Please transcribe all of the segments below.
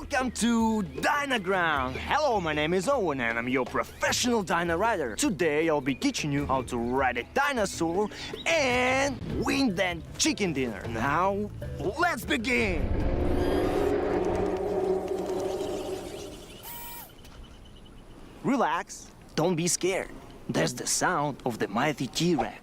Welcome to Dynaground. Hello, my name is Owen and I'm your professional Dyna rider. Today I'll be teaching you how to ride a dinosaur and win that chicken dinner. Now, let's begin. Relax, don't be scared. That's the sound of the mighty T-Rex.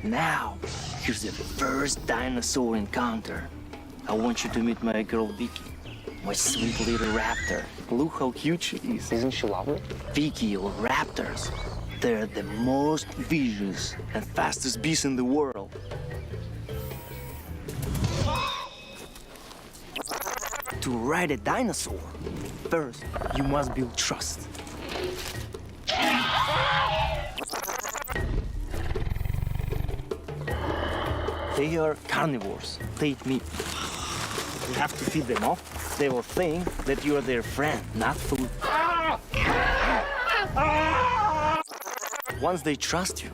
Now, here's the first dinosaur encounter. I want you to meet my girl Vicky, my sweet little raptor. Look how cute she is. Isn't she lovely? Vicky or raptors, they're the most vicious and fastest beasts in the world. To ride a dinosaur, first you must build trust. They are carnivores. They eat meat. You have to feed them off. They will think that you are their friend, not food. Once they trust you,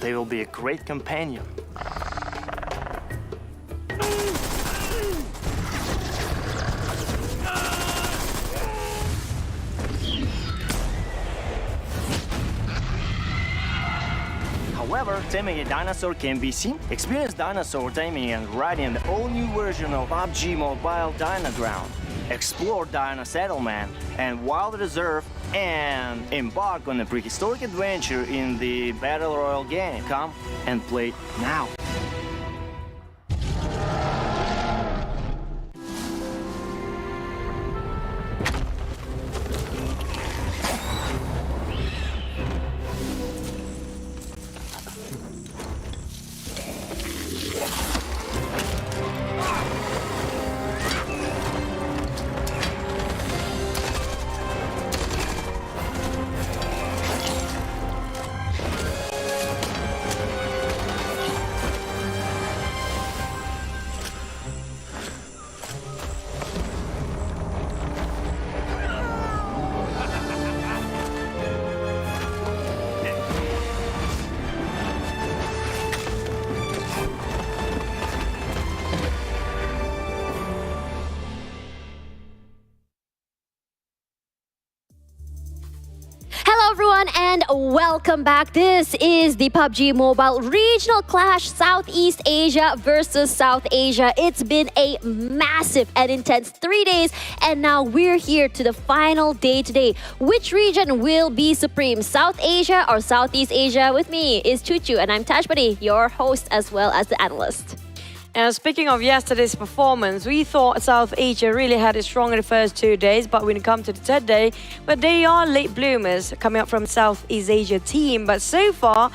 they will be a great companion. However, taming a dinosaur can be seen. Experience dinosaur taming and riding the all-new version of PUBG Mobile Dynaground. Explore Dino Settlement and Wild Reserve and embark on a prehistoric adventure in the Battle Royale game. Come and play now. Hello everyone and welcome back. This is the PUBG Mobile Regional Clash, Southeast Asia versus South Asia. It's been a massive and intense 3 days and now we're here to the final day today. Which region will be supreme, South Asia or Southeast Asia? With me is Chuchu and I'm Tashbuddy, your host as well as the analyst. And speaking of yesterday's performance, we thought South Asia really had it strong in the first 2 days, but when it comes to the third day, but they are late bloomers coming up from Southeast Asia team. But so far,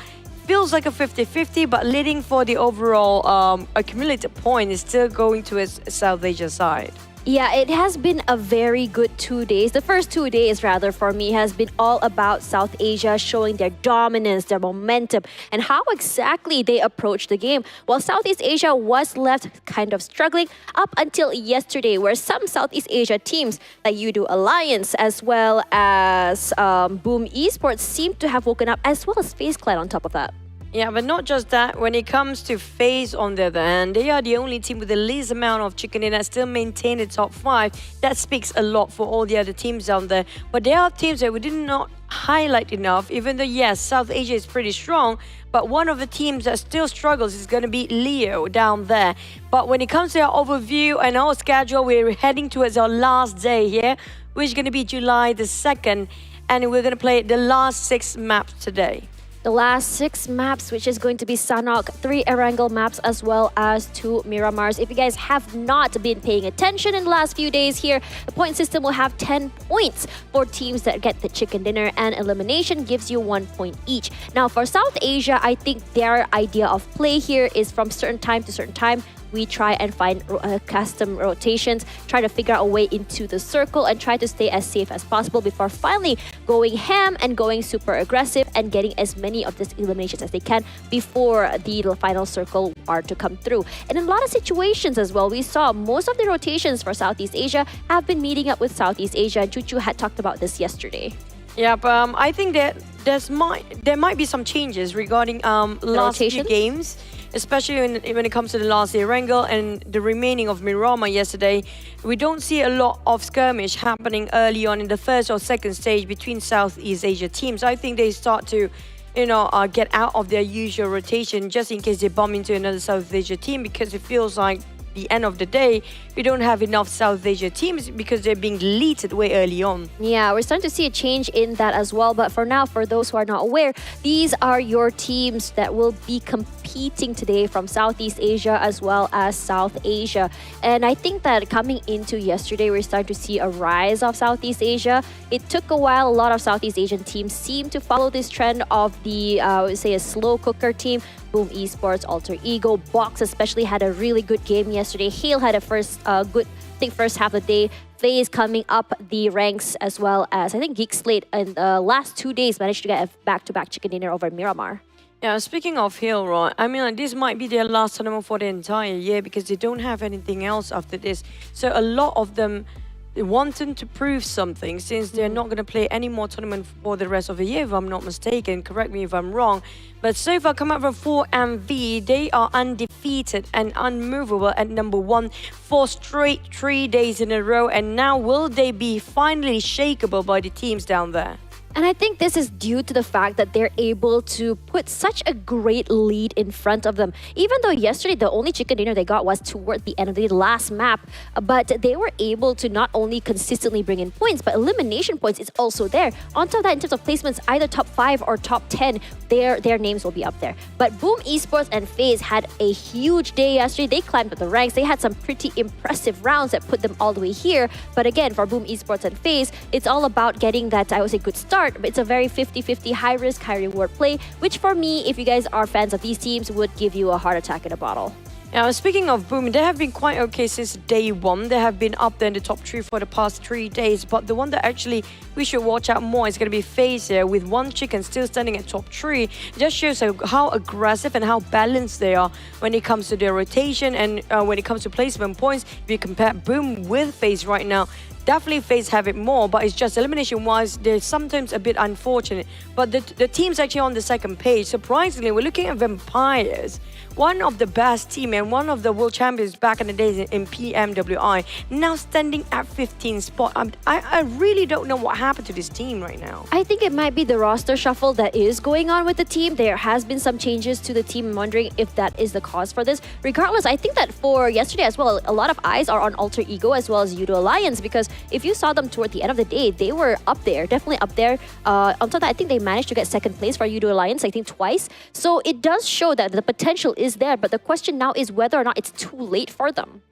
feels like a 50-50, but leading for the overall accumulated point is still going to its South Asia side. Yeah, it has been a very good 2 days. The first 2 days, rather, for me, has been all about South Asia showing their dominance, their momentum, and how exactly they approach the game. While Southeast Asia was left kind of struggling up until yesterday, where some Southeast Asia teams like YOODO Alliance as well as Boom Esports seem to have woken up, as well as FaZe Clan on top of that. Yeah, but not just that. When it comes to FaZe, on the other hand, they are the only team with the least amount of chicken in that still maintain the top 5. That speaks a lot for all the other teams down there. But there are teams that we did not highlight enough, even though, yes, South Asia is pretty strong, but one of the teams that still struggles is going to be Leo down there. But when it comes to our overview and our schedule, we're heading towards our last day here, which is going to be July the 2nd, and we're going to play the last 6 maps today. The last 6 maps, which is going to be Sanhok, 3 Erangel maps, as well as 2 Miramars. If you guys have not been paying attention in the last few days here, the point system will have 10 points for teams that get the chicken dinner, and elimination gives you 1 point each. Now, for South Asia, I think their idea of play here is from certain time to certain time, we try and find custom rotations, try to figure out a way into the circle, and try to stay as safe as possible before finally going ham and going super aggressive and getting as many of these eliminations as they can before the final circle are to come through. And in a lot of situations as well, we saw most of the rotations for Southeast Asia have been meeting up with Southeast Asia, and Chuchu had talked about this yesterday. Yeah, but I think that there might be some changes regarding last few games, especially when it comes to the last Erangel and the remaining of Miramar yesterday. We don't see a lot of skirmish happening early on in the first or second stage between Southeast Asia teams. I think they start to get out of their usual rotation just in case they bump into another South Asia team, because it feels like the end of the day, we don't have enough South Asia teams because they're being deleted way early on. Yeah, we're starting to see a change in that as well. But for now, for those who are not aware, these are your teams that will be competing today from Southeast Asia as well as South Asia. And I think that coming into yesterday, we're starting to see a rise of Southeast Asia. It took a while. A lot of Southeast Asian teams seem to follow this trend of the, I would say, a slow cooker team. Boom Esports, Alter Ego, Box especially had a really good game yesterday. Hale had a first half of the day. FaZe coming up the ranks, as well as I think GEEK SLATE in the last 2 days managed to get a back-to-back chicken dinner over Miramar. Yeah, speaking of Hale, right, I mean, this might be their last tournament for the entire year because they don't have anything else after this. So a lot of them wanting to prove something, since they're not going to play any more tournament for the rest of the year, if I'm not mistaken. Correct me if I'm wrong. But so far, come out from 4MV, they are undefeated and unmovable at number 1 for straight 3 days in a row. And now will they be finally shakeable by the teams down there? And I think this is due to the fact that they're able to put such a great lead in front of them. Even though yesterday the only chicken dinner they got was toward the end of the last map, but they were able to not only consistently bring in points, but elimination points is also there. On top of that, in terms of placements, either top 5 or top 10, their names will be up there. But Boom Esports and FaZe had a huge day yesterday. They climbed up the ranks. They had some pretty impressive rounds that put them all the way here. But again, for Boom Esports and FaZe, it's all about getting that, I would say, good start. But it's a very 50-50 high risk, high reward play, which for me, if you guys are fans of these teams, would give you a heart attack in a bottle. Now, speaking of Boom, they have been quite okay since day 1. They have been up there in the top 3 for the past 3 days. But the one that actually we should watch out more is going to be FaZe here, with one chicken still standing at top 3. It just shows how aggressive and how balanced they are when it comes to their rotation and when it comes to placement points. If you compare Boom with FaZe right now, definitely FaZe have it more, but it's just elimination-wise, they're sometimes a bit unfortunate. But the team's actually on the second page. Surprisingly, we're looking at Vampires, one of the best team and one of the world champions back in the days in PMWI, now standing at 15th spot. I really don't know what happened to this team right now. I think it might be the roster shuffle that is going on with the team. There has been some changes to the team. I'm wondering if that is the cause for this. Regardless, I think that for yesterday as well, a lot of eyes are on Alter Ego as well as YOODO Alliance, because if you saw them toward the end of the day, they were up there, definitely up there. On top of that, I think they managed to get second place for YOODO Alliance, I think twice. So it does show that the potential is there, but the question now is whether or not it's too late for them.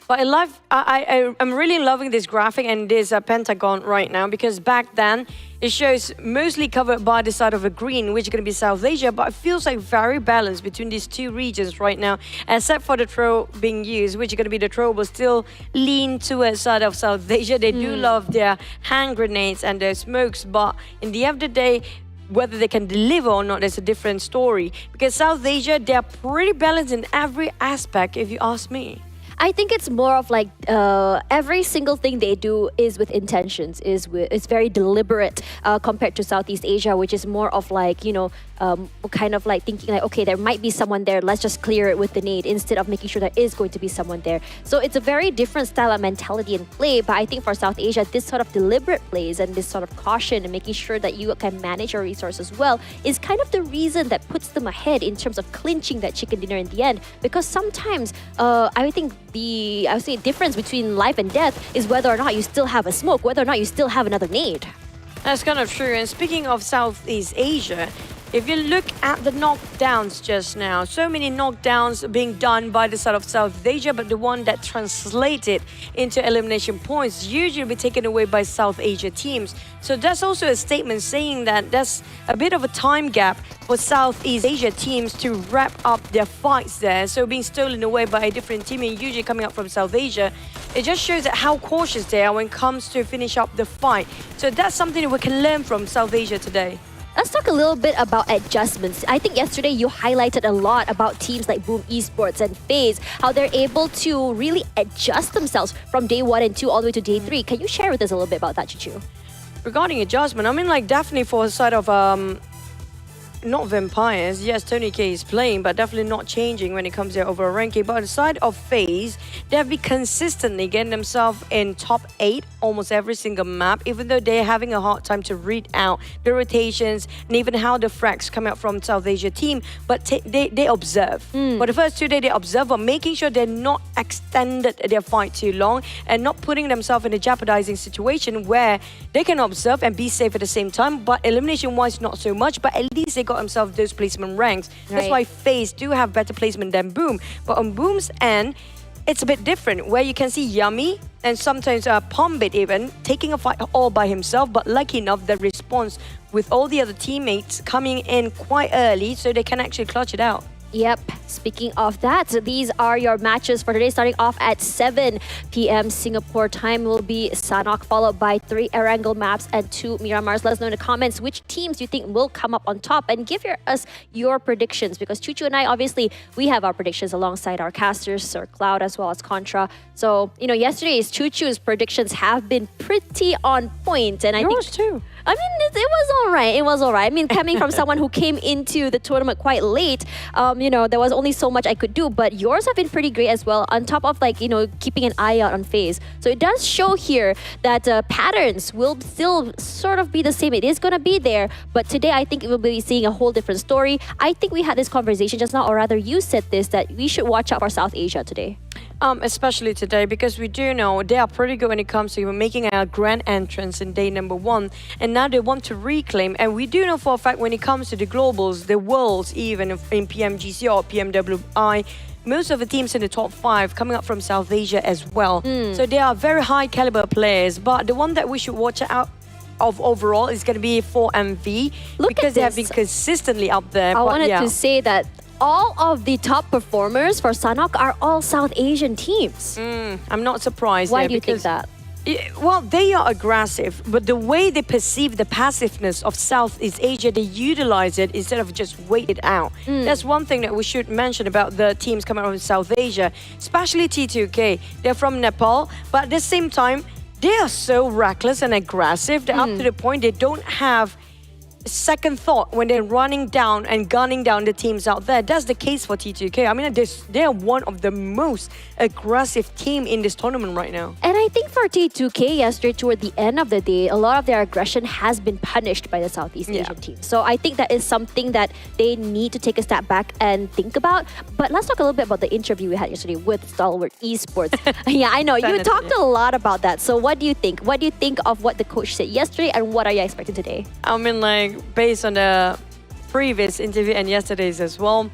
But I'm really loving this graphic and this pentagon right now, because back then it shows mostly covered by the side of a green, which is going to be South Asia, but it feels like very balanced between these two regions right now, except for the throw being used, which is going to be the throw will still lean towards side of South Asia. They do love their hand grenades and their smokes, but in the end of the day, whether they can deliver or not is a different story, because South Asia, they're pretty balanced in every aspect, if you ask me. I think it's more of like every single thing they do is with intentions, it's very deliberate compared to Southeast Asia, which is more of like, kind of like thinking like, okay, there might be someone there, let's just clear it with the nade, instead of making sure there is going to be someone there. So it's a very different style of mentality and play, but I think for South Asia, this sort of deliberate plays and this sort of caution and making sure that you can manage your resources well is kind of the reason that puts them ahead in terms of clinching that chicken dinner in the end. Because sometimes I think the difference between life and death is whether or not you still have a smoke, whether or not you still have another nade. That's kind of true. And speaking of Southeast Asia, if you look at the knockdowns just now, so many knockdowns being done by the side of South Asia, but the one that translated into elimination points usually be taken away by South Asia teams. So that's also a statement saying that there's a bit of a time gap for Southeast Asia teams to wrap up their fights there. So being stolen away by a different team and usually coming up from South Asia, it just shows that how cautious they are when it comes to finish up the fight. So that's something that we can learn from South Asia today. Let's talk a little bit about adjustments. I think yesterday you highlighted a lot about teams like Boom Esports and FaZe, how they're able to really adjust themselves from day 1 and 2 all the way to day 3. Can you share with us a little bit about that, Chichu? Regarding adjustment, I mean, like, definitely for the side of not vampires. Yes, Tony K is playing, but definitely not changing when it comes to their overall ranking. But on the side of FaZe, they have been consistently getting themselves in top 8 almost every single map, even though they're having a hard time to read out the rotations and even how the frags come out from South Asia team. But they observe. For the first 2 days, they observe, but making sure they're not extended their fight too long and not putting themselves in a jeopardizing situation where they can observe and be safe at the same time. But elimination-wise, not so much. But at least they got themselves those placement ranks. That's why FaZe do have better placement than Boom. But on Boom's end, it's a bit different, where you can see Yummy and sometimes Pombit even taking a fight all by himself, but lucky enough the response with all the other teammates coming in quite early so they can actually clutch it out. Yep. Speaking of that, these are your matches for today. Starting off at 7 p.m. Singapore time will be Sanhok, followed by 3 Erangel maps and 2 Miramars. Let us know in the comments which teams you think will come up on top, and give us your predictions, because Chuchu and I, obviously, we have our predictions alongside our casters, Sir Cloud as well as Contra. So, you know, yesterday's Chuchu's predictions have been pretty on point, and I think Yours too. I mean, it was all right. It was all right. I mean, coming from someone who came into the tournament quite late, you know, there was only so much I could do. But yours have been pretty great as well, on top of, like, you know, keeping an eye out on FaZe. So it does show here that patterns will still sort of be the same. It is going to be there. But today, I think we'll be seeing a whole different story. I think we had this conversation just now, or rather you said this, that we should watch out for South Asia today. Especially today, because we do know they are pretty good when it comes to making a grand entrance in day number 1, and now they want to reclaim. And we do know for a fact when it comes to the globals, the worlds, even in PMGC or PMWI, most of the teams in the top 5 coming up from South Asia as well. So they are very high caliber players, but the one that we should watch out of overall is going to be 4MV, because they have been consistently up there. I wanted to say that all of the top performers for Sanhok are all South Asian teams. I'm not surprised. Why do you think that? Well, they are aggressive, but the way they perceive the passiveness of Southeast Asia, they utilize it instead of just wait it out. That's one thing that we should mention about the teams coming out of South Asia, especially T2K. They're from Nepal, but at the same time, they are so reckless and aggressive that up to the point they don't have second thought when they're running down and gunning down the teams out there. That's the case for T2K. I mean, they're one of the most aggressive team in this tournament right now. And I think for T2K yesterday, toward the end of the day, a lot of their aggression has been punished by the Southeast Asian team. So I think that is something that they need to take a step back and think about. But let's talk a little bit about the interview we had yesterday with STALWART Esports. Yeah, I know. You talked a lot about that. So what do you think? What do you think of what the coach said yesterday, and what are you expecting today? I mean, like, based on the previous interview and yesterday's as well,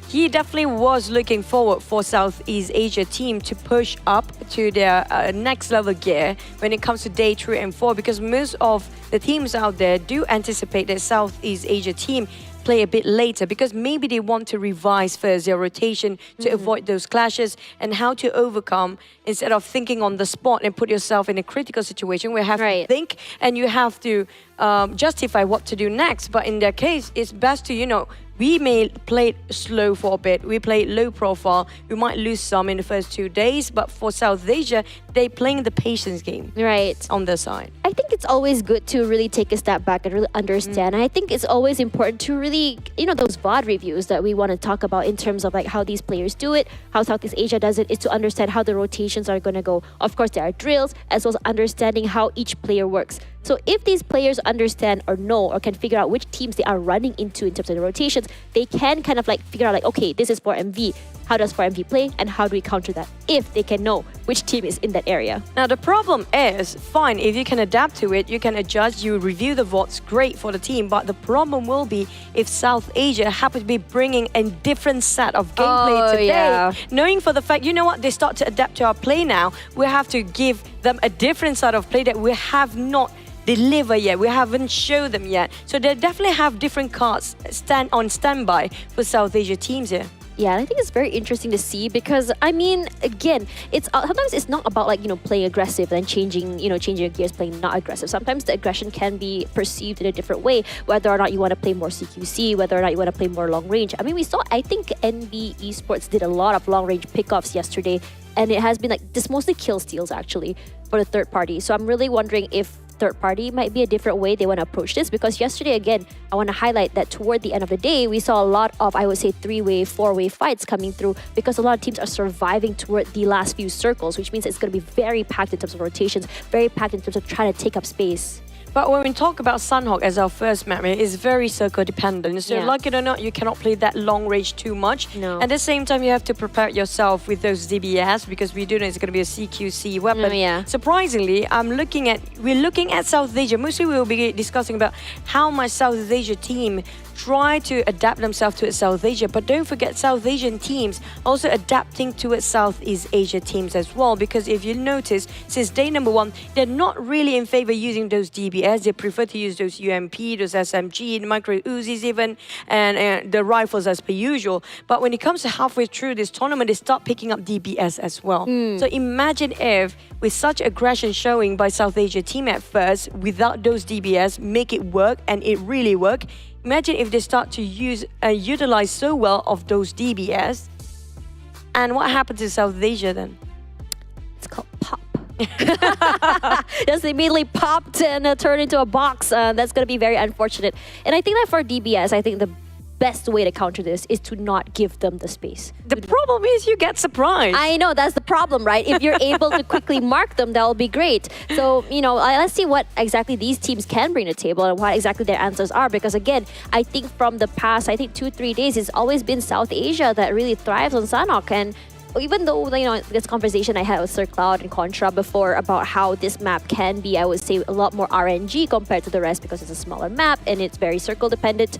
he definitely was looking forward for Southeast Asia team to push up to their next level gear when it comes to day 3 and 4, because most of the teams out there do anticipate that Southeast Asia team play a bit later, because maybe they want to revise first their rotation to avoid those clashes, and how to overcome instead of thinking on the spot and put yourself in a critical situation where you have to think and you have to justify what to do next. But in their case, it's best to, you know, we may play slow for a bit. We play low profile. We might lose some in the first 2 days, but for South Asia, they playing the patience game. On their side. I think it's always good to really take a step back and really understand. And I think it's always important to really, you know, those VOD reviews that we want to talk about in terms of like how these players do it, how Southeast Asia does it, is to understand how the rotations are going to go. Of course, there are drills, as well as understanding how each player works. So if these players understand or know or can figure out which teams they are running into in terms of the rotations, they can kind of like figure out like, okay, this is for MV. how does 4MD play, and how do we counter that if they can know which team is in that area. Now, the problem is, fine, if you can adapt to it, you can adjust, you review the VODs, great for the team, but the problem will be if South Asia happens to be bringing a different set of gameplay today, yeah. knowing for the fact, you know what, they start to adapt to our play now, we have to give them a different side of play that we have not deliver yet. We haven't showed them yet. So they definitely have different cards on standby for South Asia teams here. Yeah, I think it's very interesting to see because I mean, again, it's sometimes it's not about like playing aggressive and changing your gears, playing not aggressive. Sometimes the aggression can be perceived in a different way, whether or not you want to play more CQC, whether or not you want to play more long range. I mean, I think NBeSports did a lot of long range pickoffs yesterday, and it has been like this mostly kill steals actually for the third party. So I'm really wondering if third party might be a different way they want to approach this, because yesterday again I want to highlight that toward the end of the day we saw a lot of, I would say, 3-way 4-way fights coming through because a lot of teams are surviving toward the last few circles, which means it's going to be very packed in terms of rotations, very packed in terms of trying to take up space. But when we talk about Sanhok as our first map, it's very circle dependent. So like it or not, you cannot play that long range too much. No. At the same time, you have to prepare yourself with those DBS because we do know it's going to be a CQC weapon. Surprisingly, we're looking at South Asia. Mostly we will be discussing about how much South Asia team try to adapt themselves to South Asia, but don't forget South Asian teams also adapting to Southeast Asia teams as well, because if you notice, since day number 1, they're not really in favor using those DBS. They prefer to use those UMP, those SMG, the micro Uzis even, and the rifles as per usual. But when it comes to halfway through this tournament, they start picking up DBS as well. So imagine if, with such aggression showing by South Asia team at first, without those DBS, make it work, and it really work. Imagine if they start to utilize so well of those DBS, and what happens to South Asia then? It's called pop. Just immediately popped and turned into a box. That's going to be very unfortunate. And I think that for DBS, I think the best way to counter this is to not give them the space. The problem is you get surprised. I know, that's the problem, right? If you're able to quickly mark them, that will be great. So, let's see what exactly these teams can bring to the table and what exactly their answers are. Because again, I think from the past, 2-3 days, it's always been South Asia that really thrives on Sanhok. And even though, this conversation I had with Sir Cloud and Contra before about how this map can be, I would say, a lot more RNG compared to the rest because it's a smaller map and it's very circle dependent.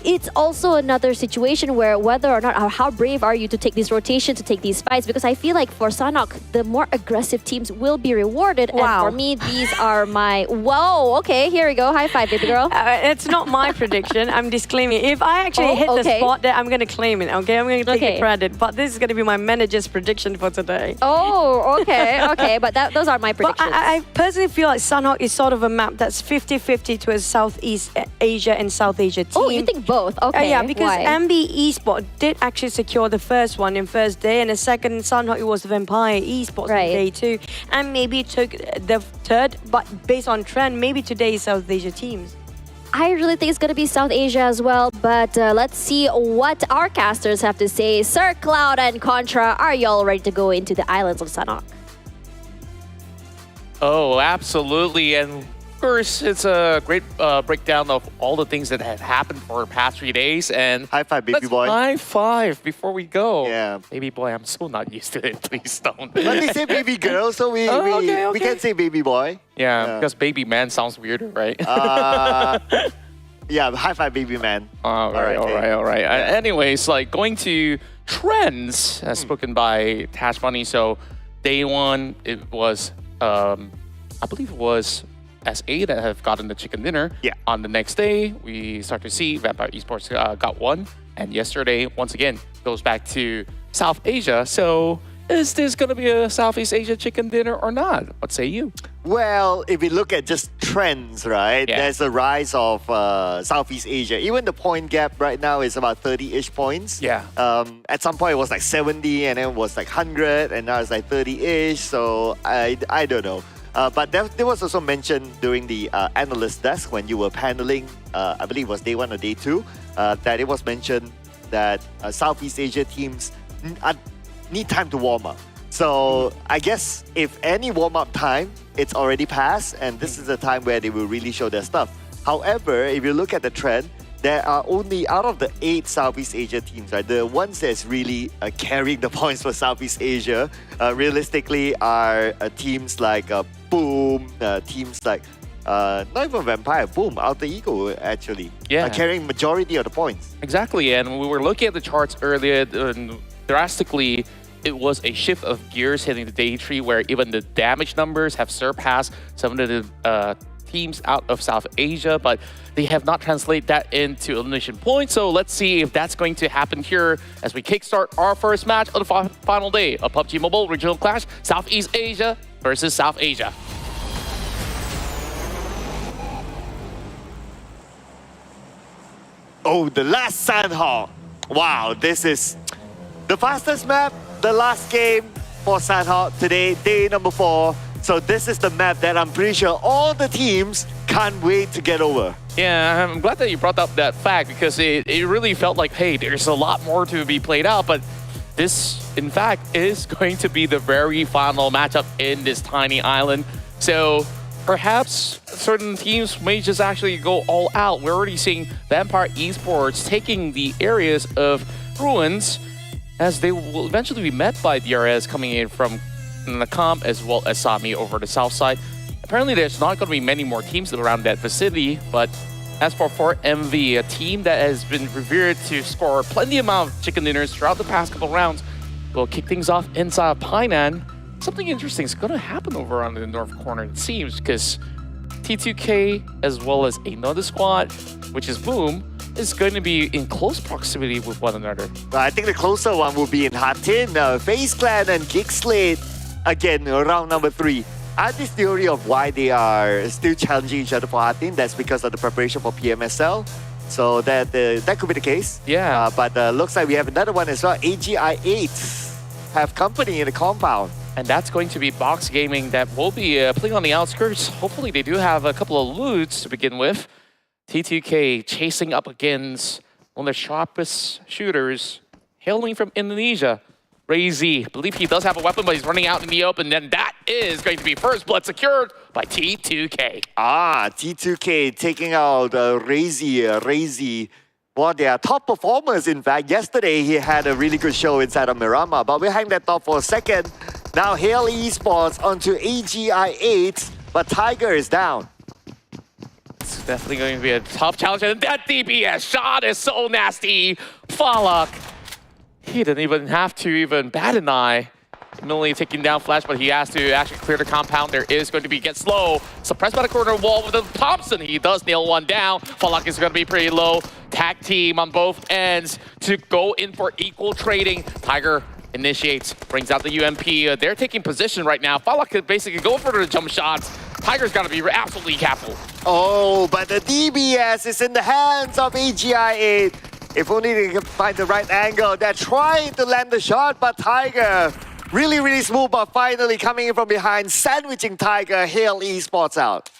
It's also another situation where whether or not, how brave are you to take these rotations, to take these fights, because I feel like for Sanhok, the more aggressive teams will be rewarded. Wow. And for me, these are my... Whoa, okay, here we go. High five, baby girl. It's not my prediction. I'm disclaiming. If I actually hit the spot there, I'm going to claim it, okay? I'm going to take the credit. But this is going to be my manager's prediction for today. Oh, okay. But those are my predictions. But I personally feel like Sanhok is sort of a map that's 50-50 to a Southeast Asia and South Asia team. Oh, you think both? Okay. Yeah, because why? NBeSports did actually secure the first one in first day, and the second Sanhok, it was Vampire Esports on day 2, and maybe took the third, but based on trend, maybe today's South Asia teams. I really think it's going to be South Asia as well, but let's see what our casters have to say. Sir Cloud and Contra, are y'all ready to go into the islands of Sanhok? Oh, absolutely. And of course, it's a great breakdown of all the things that have happened for the past 3 days. And high five, baby boy. High five before we go. Yeah. Baby boy, I'm so not used to it. Please don't. But they say baby girl, so we can't say baby boy. Yeah, because baby man sounds weirder, right? Yeah, high five, baby man. All right. Anyways, going to trends, as spoken by Tash Money. So day 1, it was, I believe it was SA that have gotten the chicken dinner. Yeah. On the next day, we start to see Vampire Esports got one. And yesterday, once again, goes back to South Asia. So is this going to be a Southeast Asia chicken dinner or not? What say you? Well, if we look at just trends, right, there's a rise of Southeast Asia. Even the point gap right now is about 30-ish points. Yeah. At some point, it was like 70, and then it was like 100, and now it's like 30-ish. So I don't know. But there was also mentioned during the analyst desk when you were paneling, I believe it was day 1 or day 2, that it was mentioned that Southeast Asia teams need time to warm up. So I guess if any warm-up time, it's already passed, and this is the time where they will really show their stuff. However, if you look at the trend, there are only, out of the 8 Southeast Asia teams, right, the ones that's really carrying the points for Southeast Asia, realistically, are teams like Boom, teams like, not even Vampire, Boom, Alter Ego, actually, carrying majority of the points. Exactly, and we were looking at the charts earlier, drastically, it was a shift of gears hitting the day tree where even the damage numbers have surpassed some of the teams out of South Asia, but they have not translated that into elimination points. So let's see if that's going to happen here as we kickstart our first match of the final day of PUBG Mobile Regional Clash, Southeast Asia versus South Asia. Oh, the last Sanhok. Wow, this is the fastest map, the last game for Sanhok today, day number 4. So this is the map that I'm pretty sure all the teams can't wait to get over. Yeah, I'm glad that you brought up that fact because it really felt like, hey, there's a lot more to be played out, but this, in fact, is going to be the very final matchup in this tiny island. So perhaps certain teams may just actually go all out. We're already seeing Vampire Esports taking the areas of Ruins as they will eventually be met by DRS coming in from Nakam as well as Sami over the south side. Apparently there's not going to be many more teams around that vicinity, but as for MV, a team that has been revered to score plenty amount of chicken dinners throughout the past couple rounds, will kick things off inside of Painan. Something interesting is going to happen over on the north corner, it seems, because T2K as well as another squad, which is Boom, is going to be in close proximity with one another. I think the closer one will be in Hatin, FaZe Clan and GEEK SLATE, again, round number 3. I have this theory of why they are still challenging each other for Hatin. That's because of the preparation for PMSL. So that could be the case. Yeah. But looks like we have another one as well. AGI8 have company in the compound. And that's going to be Box Gaming that will be playing on the outskirts. Hopefully they do have a couple of loots to begin with. T2K chasing up against one of the sharpest shooters, hailing from Indonesia. Razy, I believe he does have a weapon, but he's running out in the open. And that is going to be first blood secured by T2K. T2K taking out Razy. Razy, well, they are top performers, in fact. Yesterday, he had a really good show inside of Miramar, but we'll hang that thought for a second. Now, Hail Esports onto AGI8, but Tiger is down. It's definitely going to be a tough challenge. And that DPS shot is so nasty. Falak, he didn't even have to even bat an eye. Only taking down Flash, but he has to actually clear the compound. There is going to be Get Slow. Suppressed by the corner wall with the Thompson. He does nail one down. Falak is going to be pretty low. Tag team on both ends to go in for equal trading. Tiger initiates, brings out the UMP. They're taking position right now. Falak could basically go for the jump shots. Tiger's got to be absolutely careful. Oh, but the DBS is in the hands of AGI8. If only they can find the right angle. They're trying to land the shot, but Tiger, really, really smooth, but finally coming in from behind, sandwiching Tiger, Hail Esports out.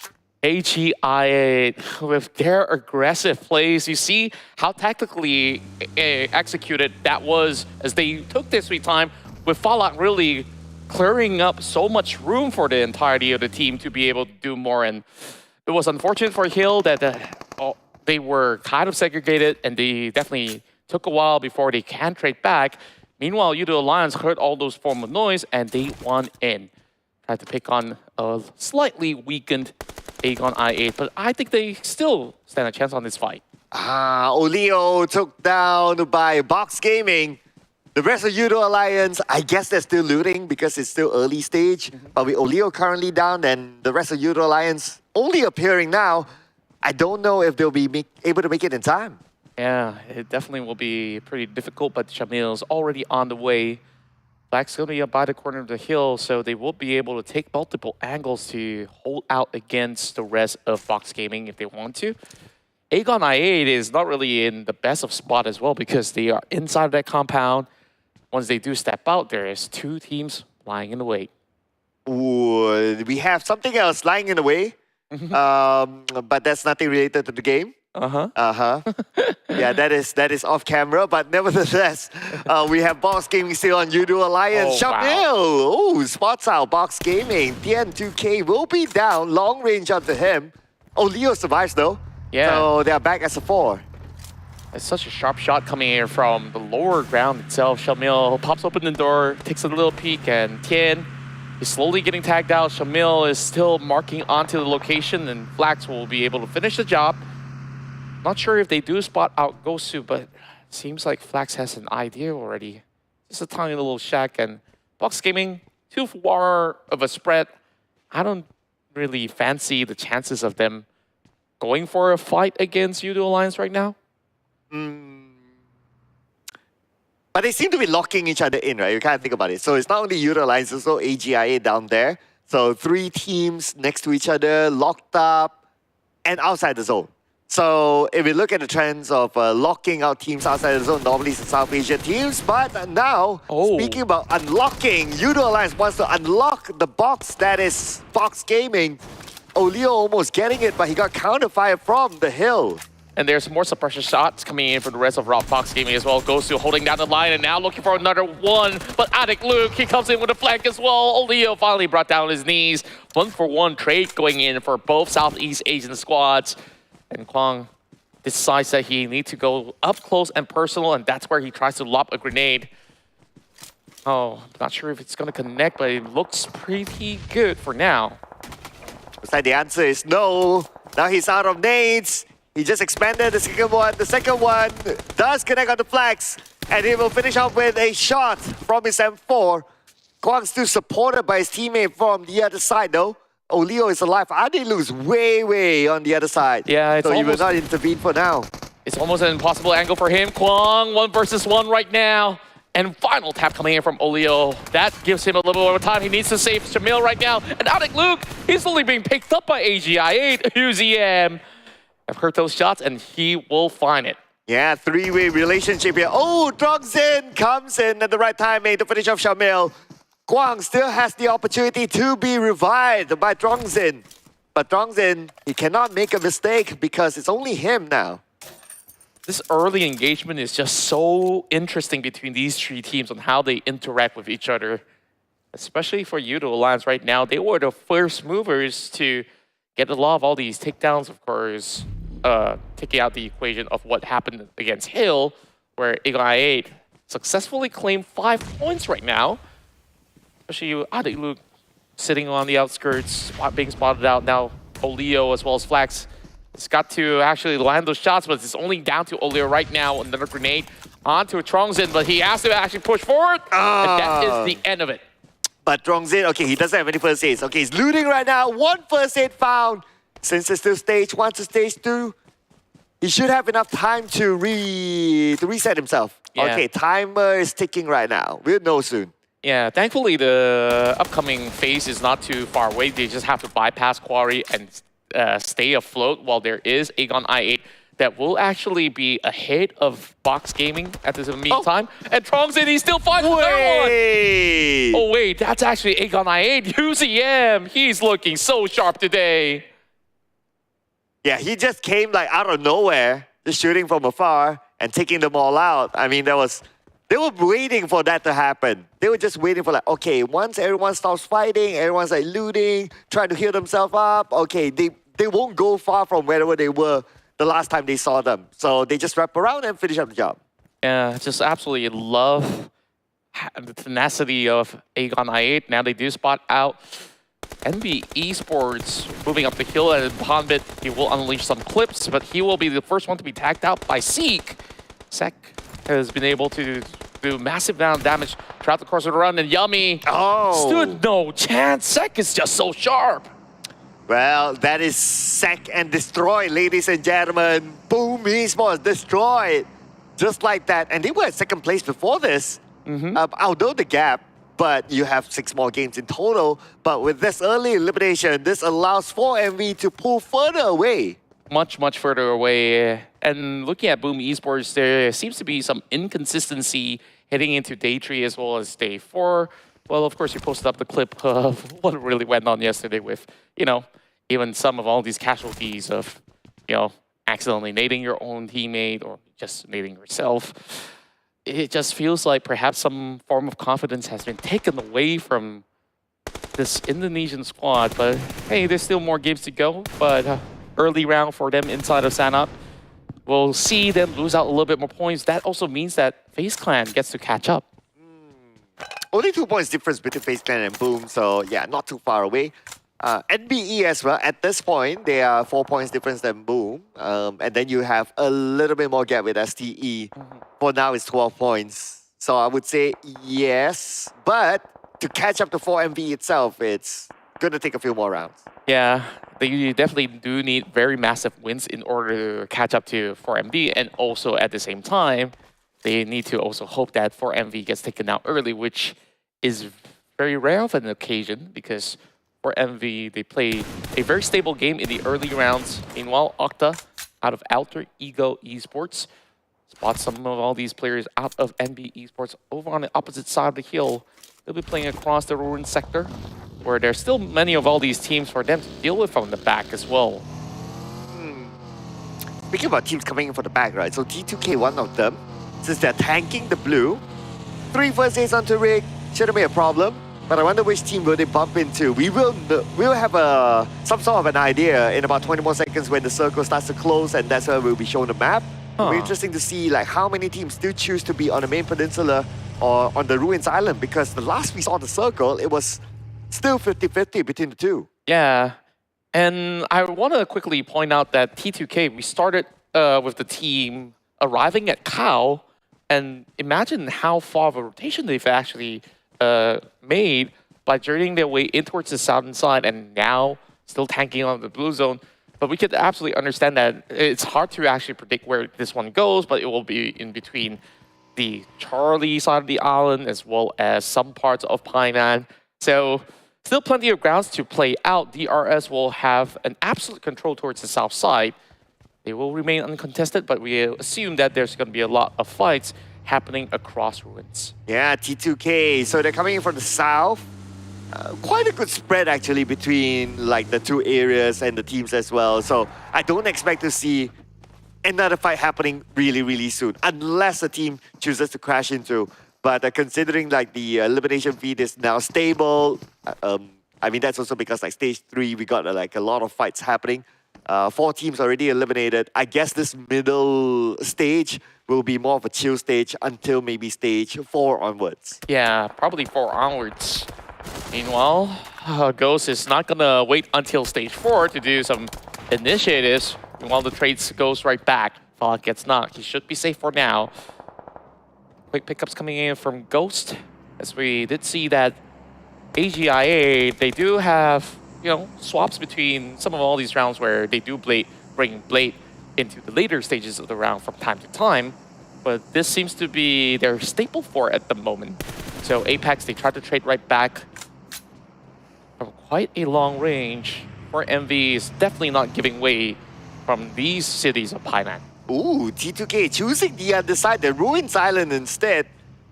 AGI8 with their aggressive plays. You see how tactically executed that was as they took their sweet time with Fallout really clearing up so much room for the entirety of the team to be able to do more. And it was unfortunate for Hill that they were kind of segregated and they definitely took a while before they can trade back. Meanwhile, YOODO Alliance heard all those form of noise and they won in. Tried to pick on a slightly weakened Aegon I8, but I think they still stand a chance on this fight. Olio took down by Box Gaming. The rest of YOODO Alliance, I guess they're still looting because it's still early stage. But with Olio currently down and the rest of YOODO Alliance only appearing now, I don't know if they'll be able to make it in time. Yeah, it definitely will be pretty difficult, but Shamil's already on the way. Black's going to be up by the corner of the hill, so they will be able to take multiple angles to hold out against the rest of Box Gaming if they want to. Aegon I8 is not really in the best of spot as well because they are inside of that compound. Once they do step out, there is two teams lying in the way. Ooh, we have something else lying in the way, but that's nothing related to the game. Yeah, that is off camera, but nevertheless, we have Box Gaming still on YOODO Alliance. Shamil, spots out Box Gaming. TN2K will be down, long range onto him. Oh, Leo survives though. Yeah. So they are back as a 4. It's such a sharp shot coming in from the lower ground itself. Shamil pops open the door, takes a little peek, and Tien is slowly getting tagged out. Shamil is still marking onto the location, and Flax will be able to finish the job. Not sure if they do spot out Gosu, but it seems like Flax has an idea already. Just a tiny little shack, and Box Gaming, too far of a spread. I don't really fancy the chances of them going for a fight against YOODO Alliance right now. But they seem to be locking each other in, right? You can't think about it. So it's not only YOODO Alliance, it's also AGIA down there. So 3 teams next to each other, locked up, and outside the zone. So if we look at the trends of locking out teams outside the zone, normally it's the South Asian teams. But now, speaking about unlocking, YOODO Alliance wants to unlock the box that is Fox Gaming. Olio almost getting it, but he got counter-fire from the hill. And there's more suppression shots coming in for the rest of Rob Fox Gaming as well. Gosu holding down the line and now looking for another one. But Addict Luke, he comes in with a flank as well. Olio finally brought down his knees. 1-for-1 trade going in for both Southeast Asian squads. And Kwang decides that he needs to go up close and personal, and that's where he tries to lob a grenade. Oh, not sure if it's going to connect, but it looks pretty good for now. Looks like the answer is no. Now he's out of nades. He just expanded the second one. The second one does connect on the flags, and he will finish off with a shot from his M4. Kwang still supported by his teammate from the other side, though. Olio is alive. Adi looks way on the other side. Yeah, it's so almost, he will not intervene for now. It's almost an impossible angle for him. Kwang, 1 versus 1 right now. And final tap coming in from Olio. That gives him a little more time. He needs to save Shamil right now. And Addict Luke, he's only being picked up by AGI8. UZM. I've heard those shots, and he will find it. Yeah, 3-way relationship here. Oh, Drongzin comes in at the right timing to finish off Shamil. Kwang still has the opportunity to be revived by Drongzin. But Drongzin, he cannot make a mistake because it's only him now. This early engagement is just so interesting between these 3 teams on how they interact with each other. Especially for YOODO Alliance right now. They were the first movers to get a lot of all these takedowns, of course, taking out the equation of what happened against Hill, where Eagle-Eye 8 successfully claimed 5 points right now. Especially Addict Luke sitting on the outskirts, being spotted out. Now Olio as well as Flax has got to actually land those shots, but it's only down to Olio right now. Another grenade onto Trongzin, but he has to actually push forward, and that is the end of it. But Drongzin, okay, he doesn't have any first aids. Okay, he's looting right now. 1 first aid found. Since it's still stage 1 to stage 2, he should have enough time to reset himself. Yeah. Okay, timer is ticking right now. We'll know soon. Yeah, thankfully the upcoming phase is not too far away. They just have to bypass Quarry and stay afloat while there is Aegon I8 that will actually be ahead of Box Gaming at this meantime. And Trongzin, he still finds another one. Oh wait, that's actually Aegon I8. UZM, he's looking so sharp today. Yeah, he just came like out of nowhere, just shooting from afar and taking them all out. I mean, they were waiting for that to happen. They were just waiting for like, okay, once everyone stops fighting, everyone's like looting, trying to heal themselves up, okay, they won't go far from wherever they were the last time they saw them. So they just wrap around and finish up the job. Yeah, just absolutely love the tenacity of Aegon I8. Now they do spot out NBeSports moving up the hill, and Hanbit, he will unleash some clips, but he will be the first one to be tagged out by GEEK. Sek has been able to do massive amount of damage throughout the course of the run, and Yummy stood no chance. Sek is just so sharp. Well, that is Sack and Destroy, ladies and gentlemen. Boom, Esports destroyed. Just like that. And they were at second place before this. Although the gap, but you have 6 more games in total. But with this early elimination, this allows for MV to pull further away. Much further away. And looking at Boom Esports, there seems to be some inconsistency heading into day 3 as well as day 4. Well, of course, you posted up the clip of what really went on yesterday with, you know, even some of all these casualties of, you know, accidentally nading your own teammate or just nading yourself. It just feels like perhaps some form of confidence has been taken away from this Indonesian squad. But hey, there's still more games to go. But early round for them inside of Sanhok. we'll see them lose out a little bit more points. That also means that FaZe Clan gets to catch up. Only 2 points difference between FaZe Clan and Boom, so yeah, not too far away. NBE as well, at this point, they are 4 points difference than Boom. And then you have a little bit more gap with STE. For now, it's 12 points. So I would say yes, but to catch up to 4MV itself, it's going to take a few more rounds. Yeah, they definitely do need very massive wins in order to catch up to 4MV, and also at the same time, they need to also hope that 4MV gets taken out early, which is very rare of an occasion because 4MV, they play a very stable game in the early rounds. Meanwhile, Octa, out of Alter Ego Esports, spots some of all these players out of NBeSports over on the opposite side of the hill. They'll be playing across the Ruin sector, where there's still many of all these teams for them to deal with from the back as well. Speaking about teams coming in for the back, right? So T2K, one of them, since they're tanking the blue, 3 first aids onto Rig shouldn't be a problem. But I wonder which team will they bump into. We'll have some sort of an idea in about 20 more seconds when the circle starts to close, and that's where we'll be shown the map. It'll be interesting to see like how many teams still choose to be on the main peninsula or on the Ruins Island, because the last we saw the circle, it was still 50-50 between the two. Yeah, and I want to quickly point out that T2K, we started with the team arriving at Cow, and imagine how far of a rotation they've actually made by journeying their way in towards the southern side and now still tanking on the blue zone. But we could absolutely understand that it's hard to actually predict where this one goes, but it will be in between the Charlie side of the island as well as some parts of Painan. So still plenty of grounds to play out. DRS will have an absolute control towards the south side. They will remain uncontested, but we assume that there's going to be a lot of fights happening across Ruins. Yeah, T2K. So they're coming in from the south. Quite a good spread actually between like the two areas and the teams as well. So I don't expect to see another fight happening really soon, unless a team chooses to crash into. But considering like the elimination feed is now stable, I mean that's also because like stage 3 we got like a lot of fights happening. 4 teams already eliminated. I guess this middle stage will be more of a chill stage until maybe stage 4 onwards. Yeah, probably 4 onwards. Meanwhile, Ghost is not gonna wait until stage 4 to do some initiatives. Meanwhile, the trades goes right back. Fallout gets knocked. He should be safe for now. Quick pickups coming in from Ghost, as we did see that AGIA, they do have, you know, swaps between some of all these rounds where they do bring Blade into the later stages of the round from time to time. But this seems to be their staple for at the moment. So Apex, they tried to trade right back from quite a long range. For MV is definitely not giving way from these cities of Painan. Ooh, T2K choosing the other side, the Ruins Island instead,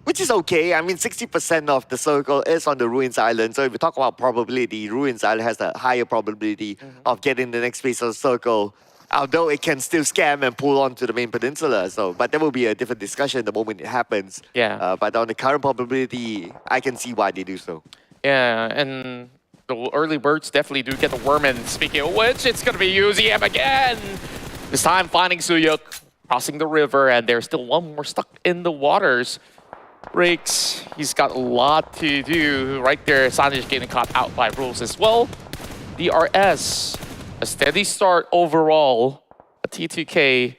which is okay. I mean, 60% of the circle is on the Ruins Island. So if we talk about probability, Ruins Island has a higher probability of getting the next phase of the circle, although it can still scam and pull on to the main peninsula. So, but that will be a different discussion the moment it happens. Yeah. But on the current probability, I can see why they do so. Yeah, and the early birds definitely do get the worm, and speaking of which, it's going to be UZM again. This time finding Suyuk, crossing the river, and there's still one more stuck in the waters. Rakes, he's got a lot to do right there. Sanhok getting caught out by rules as well. DRS, a steady start overall. T2K,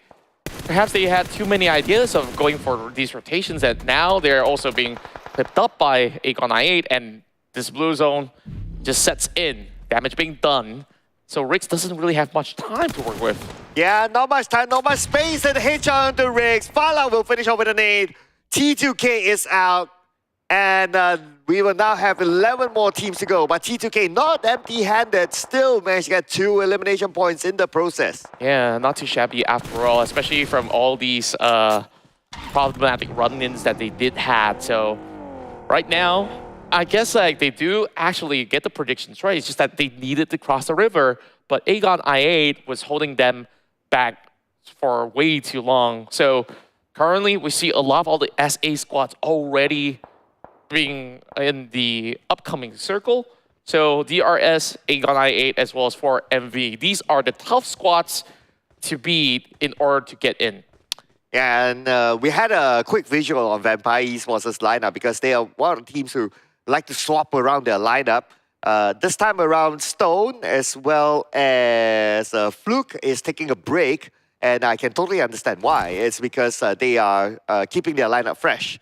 perhaps they had too many ideas of going for these rotations, and now they're also being clipped up by Aegon I8, and this blue zone just sets in. Damage being done. So Riggs doesn't really have much time to work with. Yeah, not much time, not much space, and headshot onto Riggs. Fallout will finish off with a nade. T2K is out, and we will now have 11 more teams to go. But T2K not empty-handed, still managed to get 2 elimination points in the process. Yeah, not too shabby after all, especially from all these problematic run-ins that they did have. So right now, I guess like they do actually get the predictions right. It's just that they needed to cross the river, but Aegon I8 was holding them back for way too long. So currently, we see a lot of all the SA squads already being in the upcoming circle. So DRS, Aegon I8, as well as 4MV. These are the tough squads to beat in order to get in. And we had a quick visual on Vampire Esports' lineup because they are one of the teams who like to swap around their lineup. This time around, Stone as well as Fluke is taking a break, and I can totally understand why. It's because they are keeping their lineup fresh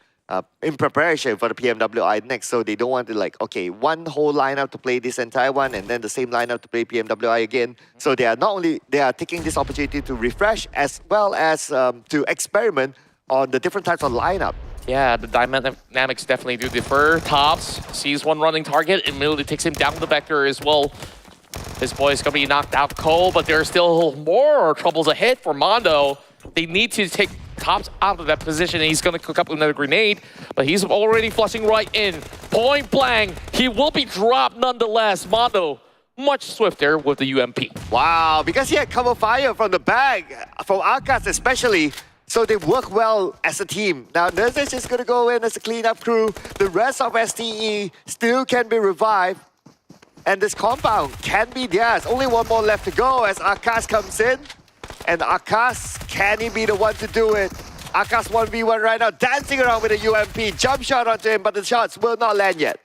in preparation for the PMWI next. So they don't want to like, okay, one whole lineup to play this entire one and then the same lineup to play PMWI again. So they are not only, they are taking this opportunity to refresh as well as to experiment on the different types of lineup. Yeah, the dynamics definitely do differ. Tops sees one running target, immediately takes him down the vector as well. This boy is going to be knocked out cold, but there are still more troubles ahead for Mondo. They need to take Tops out of that position, and he's going to cook up another grenade, but he's already flushing right in. Point blank, he will be dropped nonetheless. Mondo, much swifter with the UMP. Wow, because he had cover fire from the back, from Arcas especially, so they work well as a team. Now, Nurse is just going to go in as a cleanup crew. The rest of STE still can be revived, and this compound can be theirs. Only one more left to go as Arcas comes in. And Arcas, can he be the one to do it? Arcas 1v1 right now, dancing around with a UMP. Jump shot onto him, but the shots will not land yet.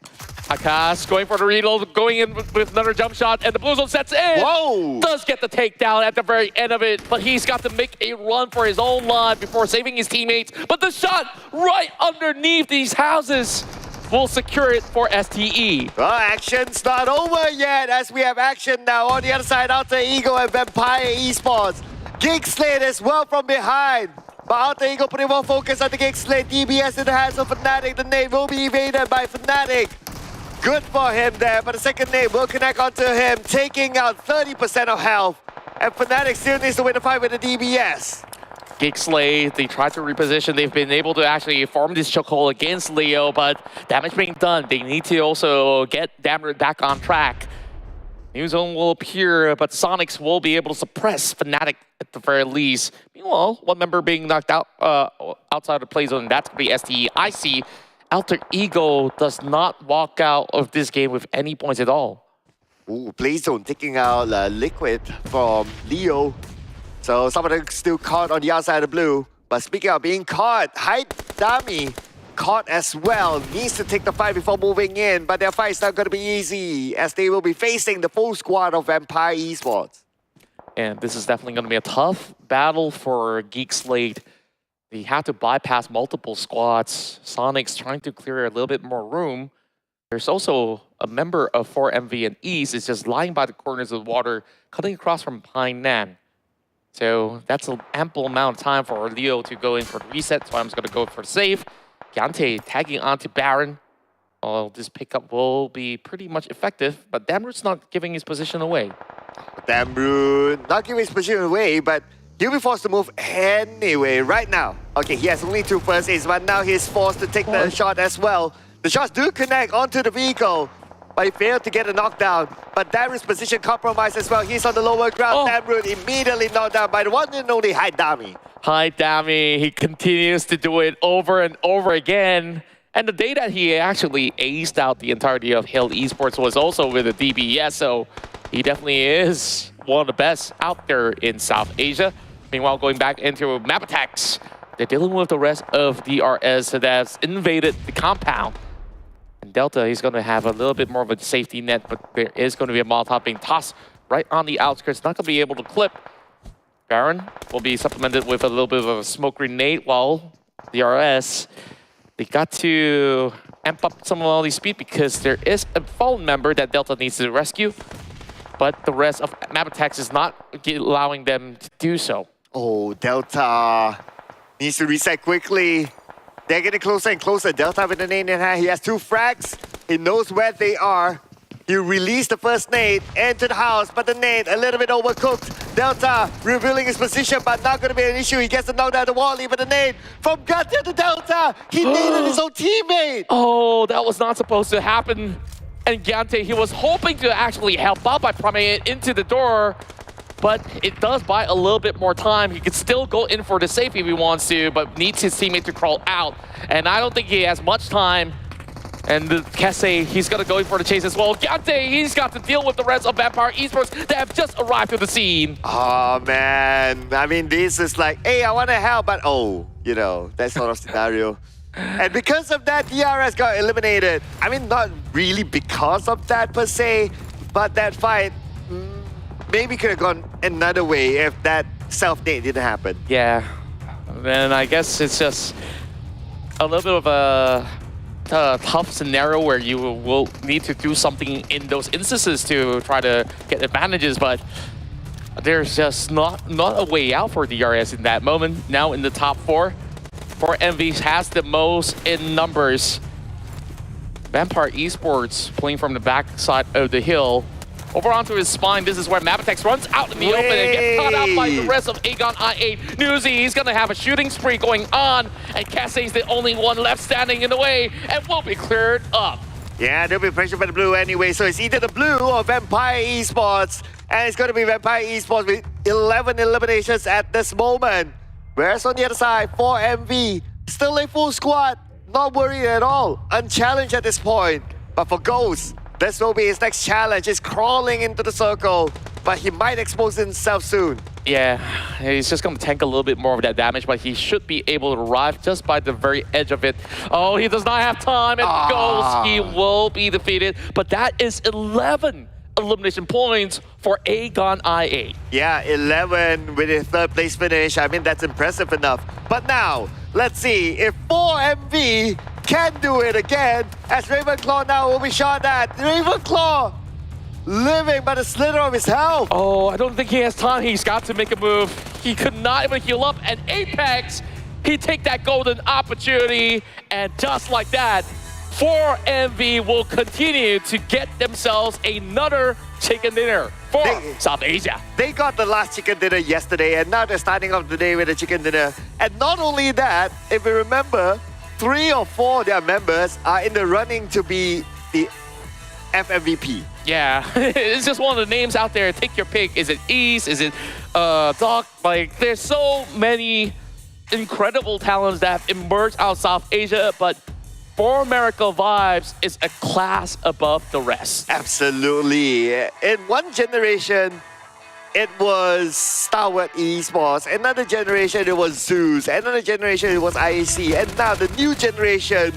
Arcas going for the reload, going in with another jump shot, and the blue zone sets in. Whoa! Does get the takedown at the very end of it, but he's got to make a run for his own life before saving his teammates. But the shot right underneath these houses will secure it for STE. Well, action's not over yet as we have action now on the other side. Alter Ego and Vampire Esports. GEEK SLATE as well from behind. But Alter Ego putting more focus on the GEEK SLATE. DBS in the hands of Fnatic. The nade will be evaded by Fnatic. Good for him there, but the second nade will connect onto him, taking out 30% of health. And Fnatic still needs to win the fight with the DBS. GEEK SLATE, they tried to reposition. They've been able to actually form this chokehold against Leo, but damage being done. They need to also get Damrud back on track. New zone will appear, but Sonics will be able to suppress Fnatic at the very least. Meanwhile, one member being knocked out outside the play zone, that's going to be STE. I see Alter Ego does not walk out of this game with any points at all. Ooh, play zone taking out Liquid from Leo. So someone still caught on the outside of blue. But speaking of being caught, Dami caught as well. Needs to take the fight before moving in, but their fight's not going to be easy as they will be facing the full squad of Vampire Esports. And this is definitely going to be a tough battle for GEEK SLATE. They have to bypass multiple squads. Sonic's trying to clear a little bit more room. There's also a member of 4MV and East is just lying by the corners of the water, cutting across from behind Nan. So that's an ample amount of time for Leo to go in for the reset, so I'm just going to go for the save. Yante tagging onto Baron. Oh, this pickup will be pretty much effective, but Damrud's not giving his position away. Damrud not giving his position away, but he'll be forced to move anyway right now. Okay, he has only 2 first aids, but now he's forced to take the shot as well. The shots do connect onto the vehicle, but he failed to get a knockdown. But Damrud's position compromised as well. He's on the lower ground. Damrud immediately knocked down by the one and only Dami. Dami, he continues to do it over and over again. And the day that he actually aced out the entirety of Hill Esports was also with a DBS, so he definitely is one of the best out there in South Asia. Meanwhile, going back into Mabetex, they're dealing with the rest of DRS that's invaded the compound. And Delta, he's going to have a little bit more of a safety net, but there is going to be a Molotov being tossed right on the outskirts. Not going to be able to clip. Baron will be supplemented with a little bit of a smoke grenade, while DRS, they got to amp up some of all these speed because there is a fallen member that Delta needs to rescue, but the rest of Mabetex is not allowing them to do so. Oh, Delta needs to reset quickly. They're getting closer and closer. Delta with the nade in hand. He has 2 frags. He knows where they are. He released the first nade into the house, but the nade a little bit overcooked. Delta revealing his position, but not going to be an issue. He gets the knockdown at the wall, but the nade from Gunter to Delta. He naded his own teammate. Oh, that was not supposed to happen. And Gante, he was hoping to actually help out by priming it into the door, but it does buy a little bit more time. He could still go in for the safe if he wants to, but needs his teammate to crawl out. And I don't think he has much time. And Kese, he's gonna go for the chase as well. Gante, he's got to deal with the rest of Vampire Esports that have just arrived to the scene. Oh man, I mean, this is like, hey, I want to help, but oh, you know, that sort of scenario. And because of that, DRS got eliminated. I mean, not really because of that per se, but that fight maybe could have gone another way if that self-nade didn't happen. Yeah, then I guess it's just a little bit of a tough scenario where you will need to do something in those instances to try to get advantages, but there's just not a way out for DRS in that moment. Now in the top 4, 4MV has the most in numbers. Vampire Esports playing from the back side of the hill. Over onto his spine, this is where Mabetex runs out in the open and gets caught out by the rest of Aegon I8. Newsy, he's gonna have a shooting spree going on, and Cassie's the only one left standing in the way and will be cleared up. Yeah, there'll be pressure by the blue anyway, so it's either the blue or Vampire Esports. And it's going to be Vampire Esports with 11 eliminations at this moment. Whereas on the other side, 4MV, still a full squad, not worried at all, unchallenged at this point. But for Ghost, this will be his next challenge. He's crawling into the circle, but he might expose himself soon. Yeah, he's just going to tank a little bit more of that damage, but he should be able to arrive just by the very edge of it. Oh, he does not have time, and Ghost, he will be defeated. But that is 11 elimination points for Aegon I8. Yeah, 11 with a third place finish. I mean, that's impressive enough. But now, let's see if 4MV can do it again, as Ravenclaw now will be shot at. Ravenclaw living by the slither of his health. Oh, I don't think he has time. He's got to make a move. He could not even heal up. And Apex, he take that golden opportunity. And just like that, 4MV will continue to get themselves another chicken dinner for South Asia. They got the last chicken dinner yesterday, and now they're starting off the day with a chicken dinner. And not only that, if you remember, 3 or 4 of their members are in the running to be the FMVP. Yeah, it's just one of the names out there. Take your pick. Is it East? Is it Doc? Like, there's so many incredible talents that have emerged out of South Asia, but For America Vibes is a class above the rest. Absolutely. In one generation, it was STALWART Esports. Another generation, it was Zeus. Another generation, it was IAC. And now the new generation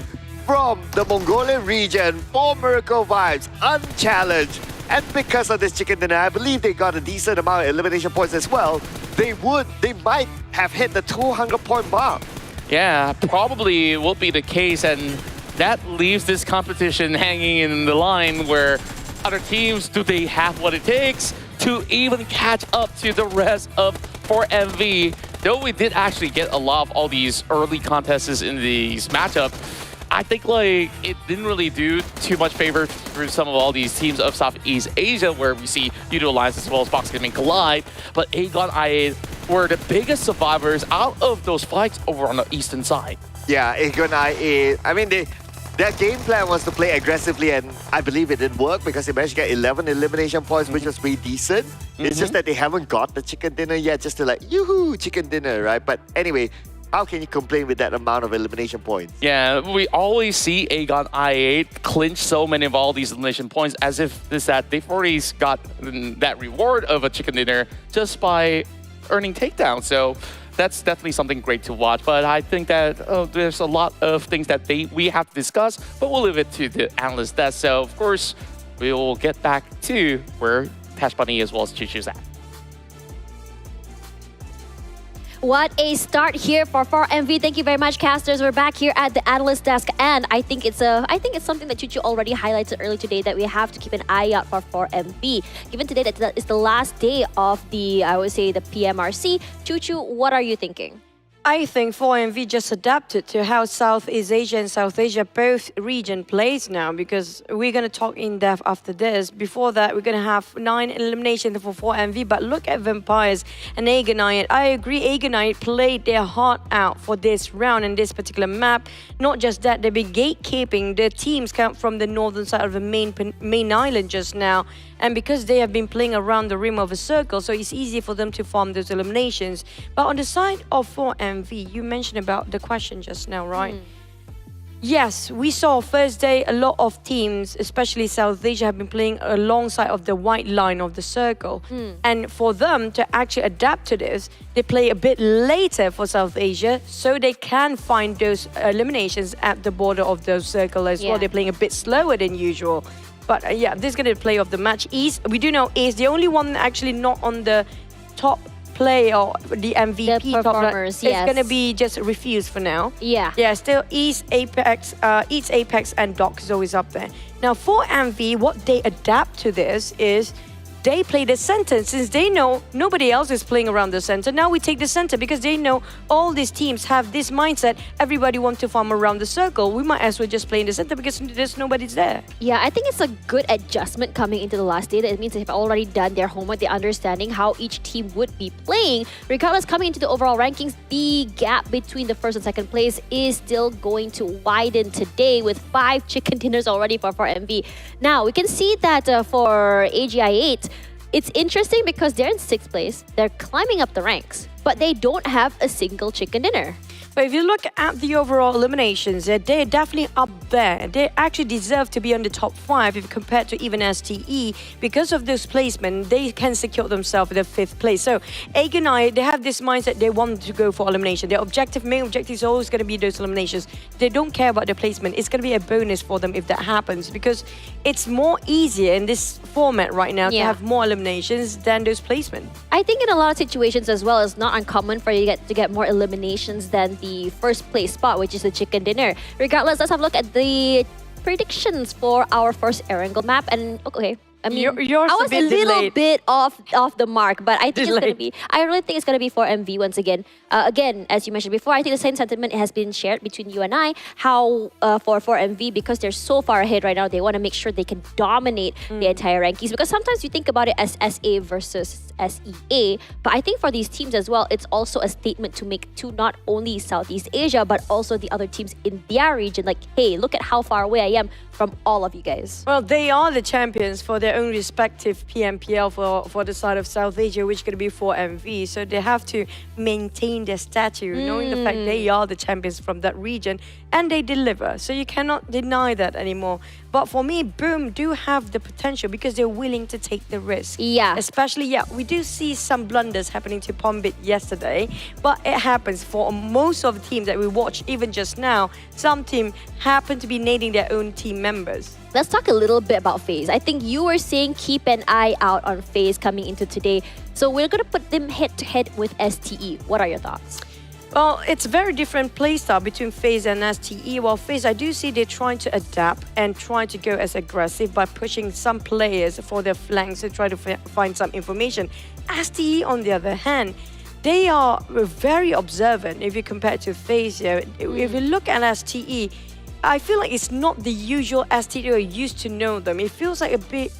from the Mongolian region, For America Vibes, unchallenged. And because of this chicken dinner, I believe they got a decent amount of elimination points as well. They might have hit the 200-point mark. Yeah, probably will be the case, and that leaves this competition hanging in the line where other teams, do they have what it takes to even catch up to the rest of 4MV? Though we did actually get a lot of all these early contests in these matchups, I think like it didn't really do too much favor for some of all these teams of Southeast Asia, where we see YOODO Alliance as well as Box Gaming collide, but Aegon I8 were the biggest survivors out of those fights over on the eastern side. Yeah, Aegon I8, I mean, their game plan was to play aggressively, and I believe it did work because they managed to get 11 elimination points, which was pretty decent. It's just that they haven't got the chicken dinner yet, just to like, yoo-hoo, chicken dinner, right? But anyway, how can you complain with that amount of elimination points? Yeah, we always see Aegon I8 clinch so many of all these elimination points as if it's that they've already got that reward of a chicken dinner just by earning takedown. So that's definitely something great to watch. But I think that there's a lot of things that we have to discuss, but we'll leave it to the analyst desk. So of course, we will get back to where Tash Bunny as well as Chuchu's at. What a start here for 4MV. Thank you very much, casters. We're back here at the analyst desk, and I think it's something that Chuchu already highlighted earlier today, that we have to keep an eye out for 4MV. Given today that it's the last day of the, I would say, the PMRC. Chuchu, what are you thinking? I think 4MV just adapted to how Southeast Asia and South Asia, both region, plays now, because we're going to talk in depth after this. Before that, we're going to have 9 eliminations for 4MV, but look at Vampires and Aegon I8. I agree, Aegon I8 played their heart out for this round and this particular map. Not just that, they've been gatekeeping. Their teams come from the northern side of the main island just now. And because they have been playing around the rim of a circle, so it's easy for them to farm those eliminations. But on the side of 4MV, you mentioned about the question just now, right? Yes, we saw first day a lot of teams, especially South Asia, have been playing alongside of the white line of the circle. And for them to actually adapt to this, they play a bit later for South Asia so they can find those eliminations at the border of the circle as well. They're playing a bit slower than usual. But yeah, this is going to be play of the match. East, we do know East, the only one actually not on the top play or the MVP The performers, top, it's going to be just refused for now. Yeah, still East, Apex, and Doc is always up there. Now for MV, what they adapt to this is they play the center since they know nobody else is playing around the center. Now we take the center because they know all these teams have this mindset. Everybody wants to farm around the circle. We might as well just play in the center because there's nobody's there. Yeah, I think it's a good adjustment coming into the last day. That it means they've already done their homework. They're understanding how each team would be playing. Regardless, coming into the overall rankings, the gap between the first and second place is still going to widen today with 5 chicken dinners already for MV. Now, we can see that for AGI8, it's interesting because they're in 6th place. They're climbing up the ranks, but they don't have a single chicken dinner. But if you look at the overall eliminations, they're definitely up there. They actually deserve to be on the top 5 if compared to even STE. Because of this placement, they can secure themselves the 5th place. So AGI, they have this mindset they want to go for elimination. Their main objective is always going to be those eliminations. They don't care about the placement. It's going to be a bonus for them if that happens because it's more easier in this format right now to have more eliminations than those placements. I think in a lot of situations as well, it's not uncommon for you to get more eliminations than the first place spot, which is the chicken dinner. Regardless, let's have a look at the predictions for our first Erangel map. And okay, I mean, yours I was a little bit off the mark, but I think it's going to be. I really think it's going to be for MV once again. Again, as you mentioned before, I think the same sentiment has been shared between you and I. How for MV, because they're so far ahead right now, they want to make sure they can dominate the entire rankings. Because sometimes you think about it as SA versus SEA, but I think for these teams as well, it's also a statement to make to not only Southeast Asia but also the other teams in their region. Like, hey, look at how far away I am from all of you guys. Well, they are the champions for their own respective PMPL for the side of South Asia, which is going to be for MV. So they have to maintain their stature, knowing the fact they are the champions from that region, and they deliver. So you cannot deny that anymore. But for me, Boom do have the potential because they're willing to take the risk. Yeah. Especially, we do see some blunders happening to Pombit yesterday, but it happens for most of the teams that we watched even just now. Some team happen to be nading their own team members. Let's talk a little bit about FaZe. I think you were saying keep an eye out on FaZe coming into today. So we're going to put them head-to-head with STE. What are your thoughts? Well, it's a very different playstyle between FaZe and STE. While FaZe, I do see they're trying to adapt and trying to go as aggressive by pushing some players for their flanks to try to find some information. STE, on the other hand, they are very observant if you compare it to FaZe. If you look at STE, I feel like it's not the usual STE I used to know them. It feels like a bit...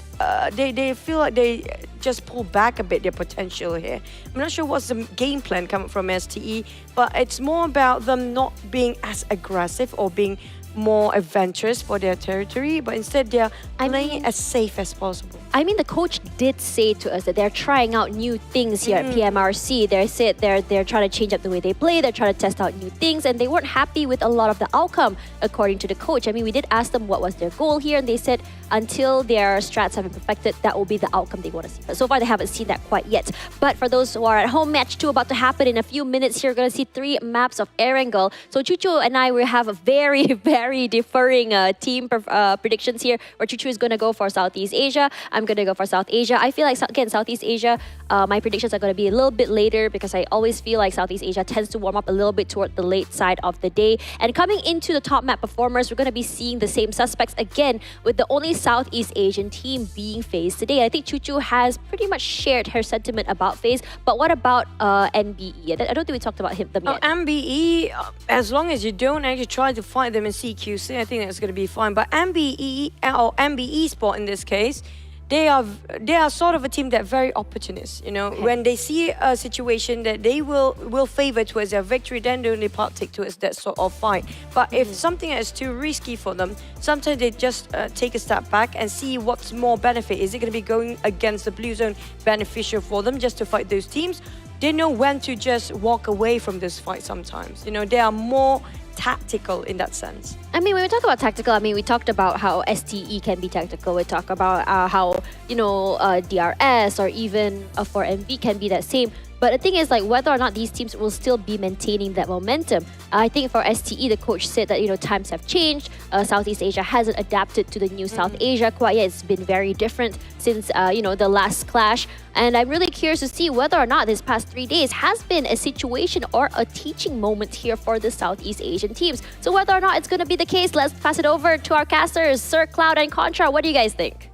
they feel like they just pull back a bit their potential here. I'm not sure what's the game plan coming from STE, but it's more about them not being as aggressive or being more adventurous for their territory, but instead they're playing as safe as possible. I mean, the coach did say to us that they're trying out new things here at PMRC. They said they're trying to change up the way they play. They're trying to test out new things, and they weren't happy with a lot of the outcome, according to the coach. I mean, we did ask them what was their goal here, and they said until their strats have been perfected, that will be the outcome they want to see. But so far, they haven't seen that quite yet. But for those who are at home, match 2 about to happen in a few minutes here. We're going to see 3 maps of Erangel. So Chuchu and I will have a very, very differing team predictions here, where Chuchu is going to go for Southeast Asia. I'm going to go for South Asia. I feel like, again, Southeast Asia, my predictions are going to be a little bit later because I always feel like Southeast Asia tends to warm up a little bit toward the late side of the day. And coming into the top map performers, we're going to be seeing the same suspects again, with the only Southeast Asian team being FaZe today. I think Chuchu has pretty much shared her sentiment about FaZe, but what about NBE? I don't think we talked about them yet. NBE, as long as you don't actually try to fight them in CQC, I think that's going to be fine. But NBE or NBeSports in this case, they are sort of a team that very opportunist. You know, when they see a situation that they will favor towards their victory, then they only partake towards that sort of fight. But if something is too risky for them, sometimes they just take a step back and see what's more benefit. Is it going to be going against the blue zone beneficial for them just to fight those teams? They know when to just walk away from this fight sometimes. You know, they are more tactical in that sense. I mean, when we talk about tactical, I mean, we talked about how STE can be tactical. We talk about how, you know, DRS or even for NB can be that same. But the thing is, like, whether or not these teams will still be maintaining that momentum. I think for STE, the coach said that, you know, times have changed. Southeast Asia hasn't adapted to the new South Asia quite yet. It's been very different since, you know, the last clash. And I'm really curious to see whether or not this past 3 days has been a situation or a teaching moment here for the Southeast Asian teams. So whether or not it's going to be the case, let's pass it over to our casters, Sir Cloud and Contra. What do you guys think?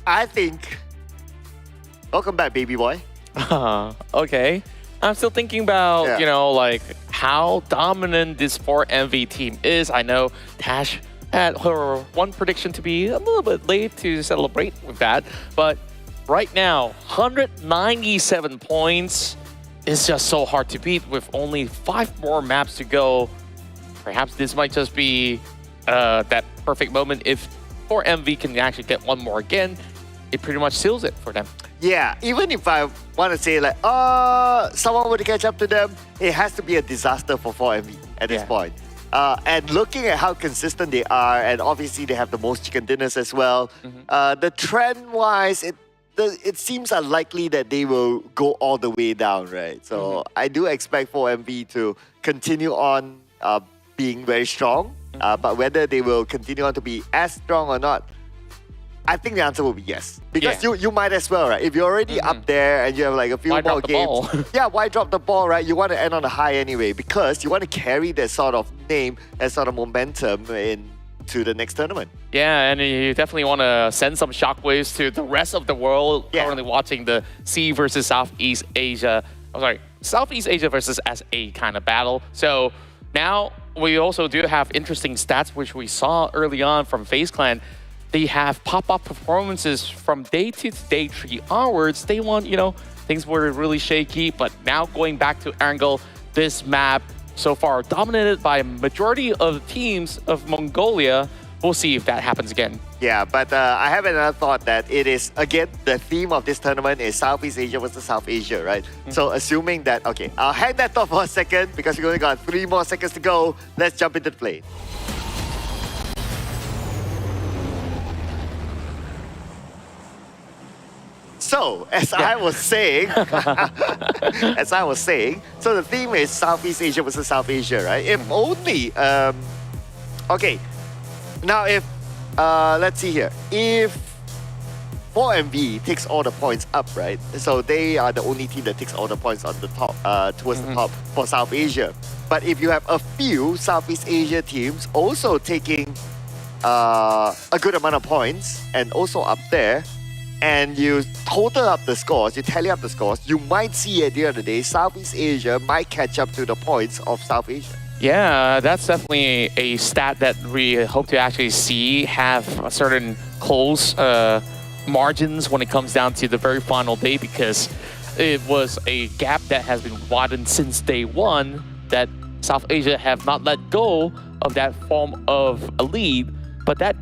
I think... Welcome back, baby boy. Okay. I'm still thinking about, Yeah. you know, like how dominant this 4MV team is. I know Tash had her one prediction to be a little bit late to celebrate with that. But right now, 197 points is just so hard to beat with only 5 more maps to go. Perhaps this might just be that perfect moment. If 4MV can actually get one more again, it pretty much seals it for them. Yeah, even if I want to say like, someone would catch up to them, it has to be a disaster for 4MV at this point. And looking at how consistent they are, and obviously they have the most chicken dinners as well, the trend-wise, it seems unlikely that they will go all the way down, right? So I do expect 4MV to continue on being very strong, but whether they will continue on to be as strong or not, I think the answer will be yes. Because you might as well, right? If you're already up there and you have like a few more games. Yeah, why drop the ball, right? You want to end on a high anyway because you want to carry that sort of name and sort of momentum into the next tournament. Yeah, and you definitely want to send some shockwaves to the rest of the world currently watching the C versus Southeast Asia. I'm sorry, Southeast Asia versus SA kind of battle. So now we also do have interesting stats, which we saw early on from FaZe Clan. They have pop-up performances from day 2 to day 3 onwards. Day 1, you know, things were really shaky, but now going back to Erangel, this map so far dominated by a majority of teams of Mongolia. We'll see if that happens again. Yeah, but I have another thought that it is, again, the theme of this tournament is Southeast Asia versus South Asia, right? So assuming that, okay, I'll hang that thought for a second because we only got 3 more seconds to go. Let's jump into the play. So, as I was saying, so the theme is Southeast Asia versus South Asia, right? If only, okay, now if, let's see here, if 4MV takes all the points up, right? So they are the only team that takes all the points on the top, towards the top for South Asia. But if you have a few Southeast Asia teams also taking a good amount of points and also up there, and you total up the scores, you tally up the scores, you might see at the end of the day, Southeast Asia might catch up to the points of South Asia. Yeah, that's definitely a stat that we hope to actually see have a certain close margins when it comes down to the very final day, because it was a gap that has been widened since day 1 that South Asia have not let go of that form of a lead. But that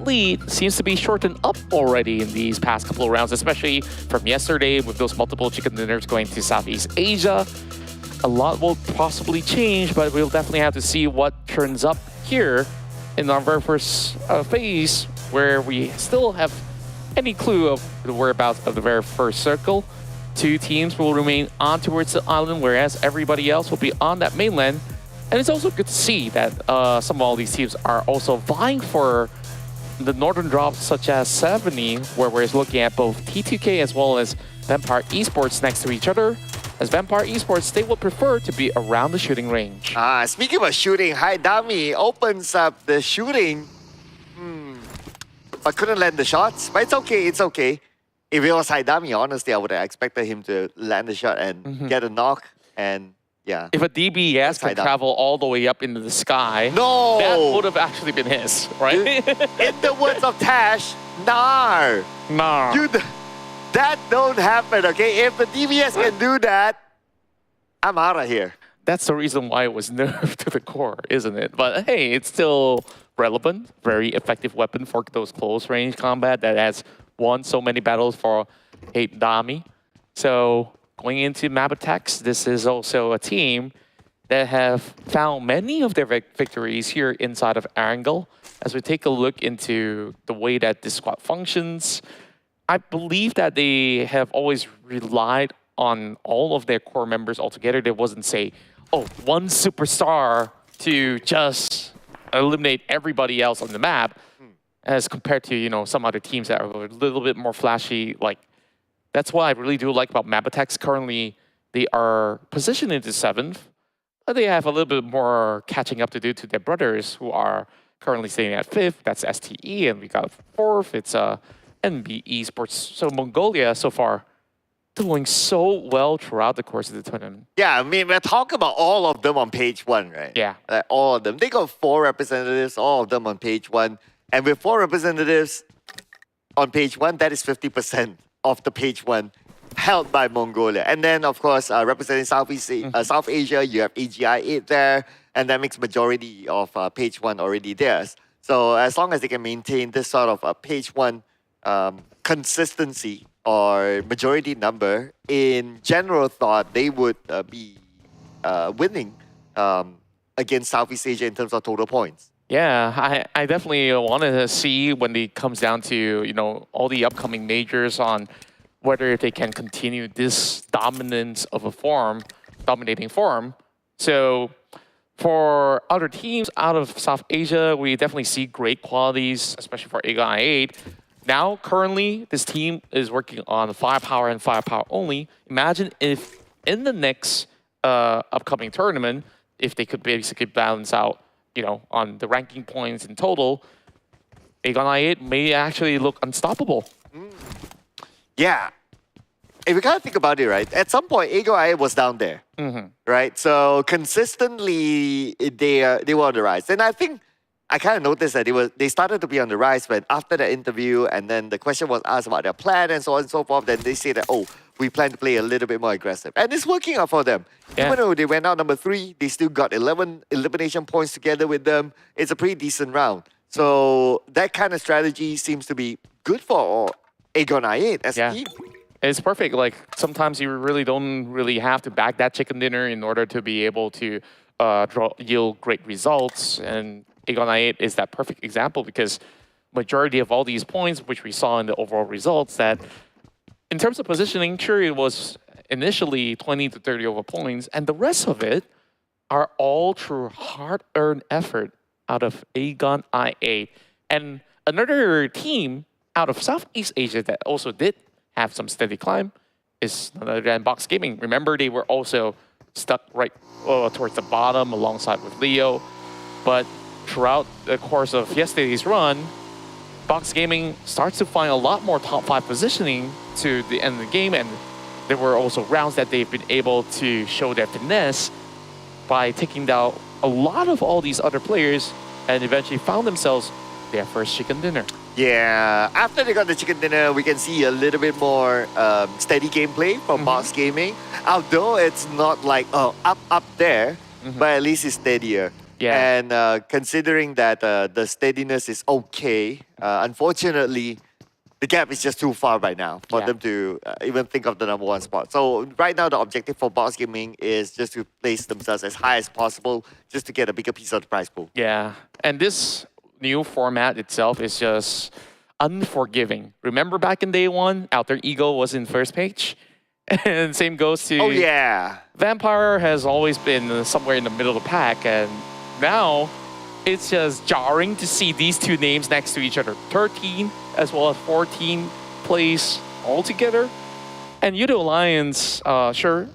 lead seems to be shortened up already in these past couple of rounds, especially from yesterday with those multiple chicken dinners going to Southeast Asia. A lot will possibly change, but we'll definitely have to see what turns up here in our very first phase, where we still have any clue of the whereabouts of the very first circle. 2 teams will remain on towards the island, whereas everybody else will be on that mainland. And it's also good to see that some of all these teams are also vying for the northern drops, such as 70, where we're looking at both T2K as well as Vampire Esports next to each other. As Vampire Esports, they would prefer to be around the shooting range. Speaking of shooting, Haidami opens up the shooting, but couldn't land the shots. But it's okay, it's okay. If it was Haidami, honestly, I would have expected him to land the shot and get a knock. And yeah. If a DBS could travel all the way up into the sky, no, that would have actually been his, right? In the words of Tash, nar. That don't happen, okay? If the DBS can do that, I'm out of here. That's the reason why it was nerfed to the core, isn't it? But hey, it's still relevant, very effective weapon for those close range combat that has won so many battles for Haidami. So going into Mabetex, this is also a team that have found many of their victories here inside of Erangel. As we take a look into the way that this squad functions, I believe that they have always relied on all of their core members altogether. There wasn't, say, oh, one superstar to just eliminate everybody else on the map, as compared to, you know, some other teams that are a little bit more flashy. Like, that's what I really do like about Mabetex. Currently, they are positioned into 7th, but they have a little bit more catching up to do to their brothers who are currently staying at 5th. That's STE, and we got 4th. It's NBeSports. So Mongolia so far doing so well throughout the course of the tournament. Yeah, I mean, we're talking about all of them on page 1, right? Yeah. Like, all of them. They got 4 representatives, all of them on page 1. And with 4 representatives on page 1, that is 50% of the page 1 held by Mongolia. And then, of course, representing South Asia, you have AGI 8 there, and that makes majority of page 1 already theirs. So as long as they can maintain this sort of page 1 consistency or majority number, in general thought, they would be winning against Southeast Asia in terms of total points. Yeah, I definitely want to see when it comes down to, you know, all the upcoming majors on whether they can continue this dominance of a dominating form. So for other teams out of South Asia, we definitely see great qualities, especially for Aegon I8. Now, currently, this team is working on firepower and firepower only. Imagine if in the next upcoming tournament, if they could basically balance out, you know, on the ranking points in total, Aegon I8 may actually look unstoppable. Yeah. If you kind of think about it, right, at some point, Aegon I8 was down there, right? So consistently, they were on the rise. And I think I kind of noticed that they started to be on the rise when after the interview, and then the question was asked about their plan and so on and so forth, then they say that, oh, we plan to play a little bit more aggressive. And it's working out for them. Yeah. Even though they went out number 3, they still got 11 elimination points together with them. It's a pretty decent round. So that kind of strategy seems to be good for Aegon I8 as a team. It's perfect. Like, sometimes you really don't really have to back that chicken dinner in order to be able to yield great results. And Aegon I8 is that perfect example, because majority of all these points, which we saw in the overall results, that in terms of positioning, sure, it was initially 20 to 30 over points, and the rest of it are all through hard-earned effort out of Aegon I8. And another team out of Southeast Asia that also did have some steady climb is none other than Box Gaming. Remember, they were also stuck right towards the bottom alongside with Leo, but throughout the course of yesterday's run, Box Gaming starts to find a lot more top 5 positioning to the end of the game, and there were also rounds that they've been able to show their finesse by taking down a lot of all these other players, and eventually found themselves their first chicken dinner. Yeah, after they got the chicken dinner, we can see a little bit more steady gameplay from Box Gaming. Although it's not like, oh, up there, but at least it's steadier. Yeah. And considering that the steadiness is okay, unfortunately, the gap is just too far right now for them to even think of the number 1 spot. So right now, the objective for Box Gaming is just to place themselves as high as possible, just to get a bigger piece of the prize pool. Yeah, and this new format itself is just unforgiving. Remember back in day 1, Alter Ego was in first page? And same goes to... Oh, yeah. Vampire has always been somewhere in the middle of the pack, and now it's just jarring to see these two names next to each other. 13 as well as 14 plays all together. And YOODO Alliance, sure,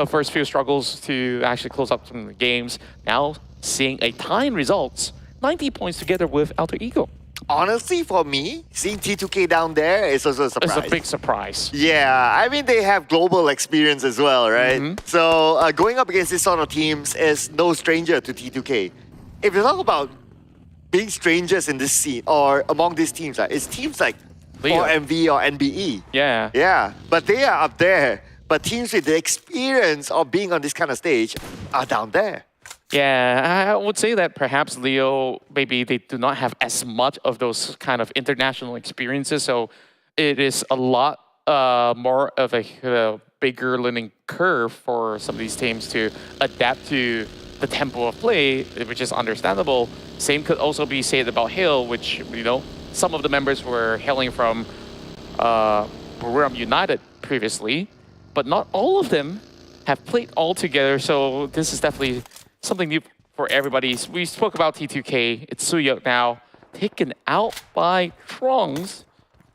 first few struggles to actually close up some of the games. Now seeing a tie-in results, 90 points together with Alter Ego. Honestly, for me, seeing T2K down there is also a surprise. It's a big surprise. Yeah, I mean, they have global experience as well, right? So going up against this sort of teams is no stranger to T2K. If you talk about being strangers in this scene or among these teams, it's teams like 4MV or NBE. Yeah. Yeah, but they are up there. But teams with the experience of being on this kind of stage are down there. Yeah, I would say that perhaps Leo, maybe they do not have as much of those kind of international experiences, so it is a lot more of a bigger learning curve for some of these teams to adapt to the tempo of play, which is understandable. Same could also be said about Hill, which, you know, some of the members were hailing from Buram United previously, but not all of them have played all together. So this is definitely something new for everybody. We spoke about T2K. It's Suyuk now, taken out by Trongs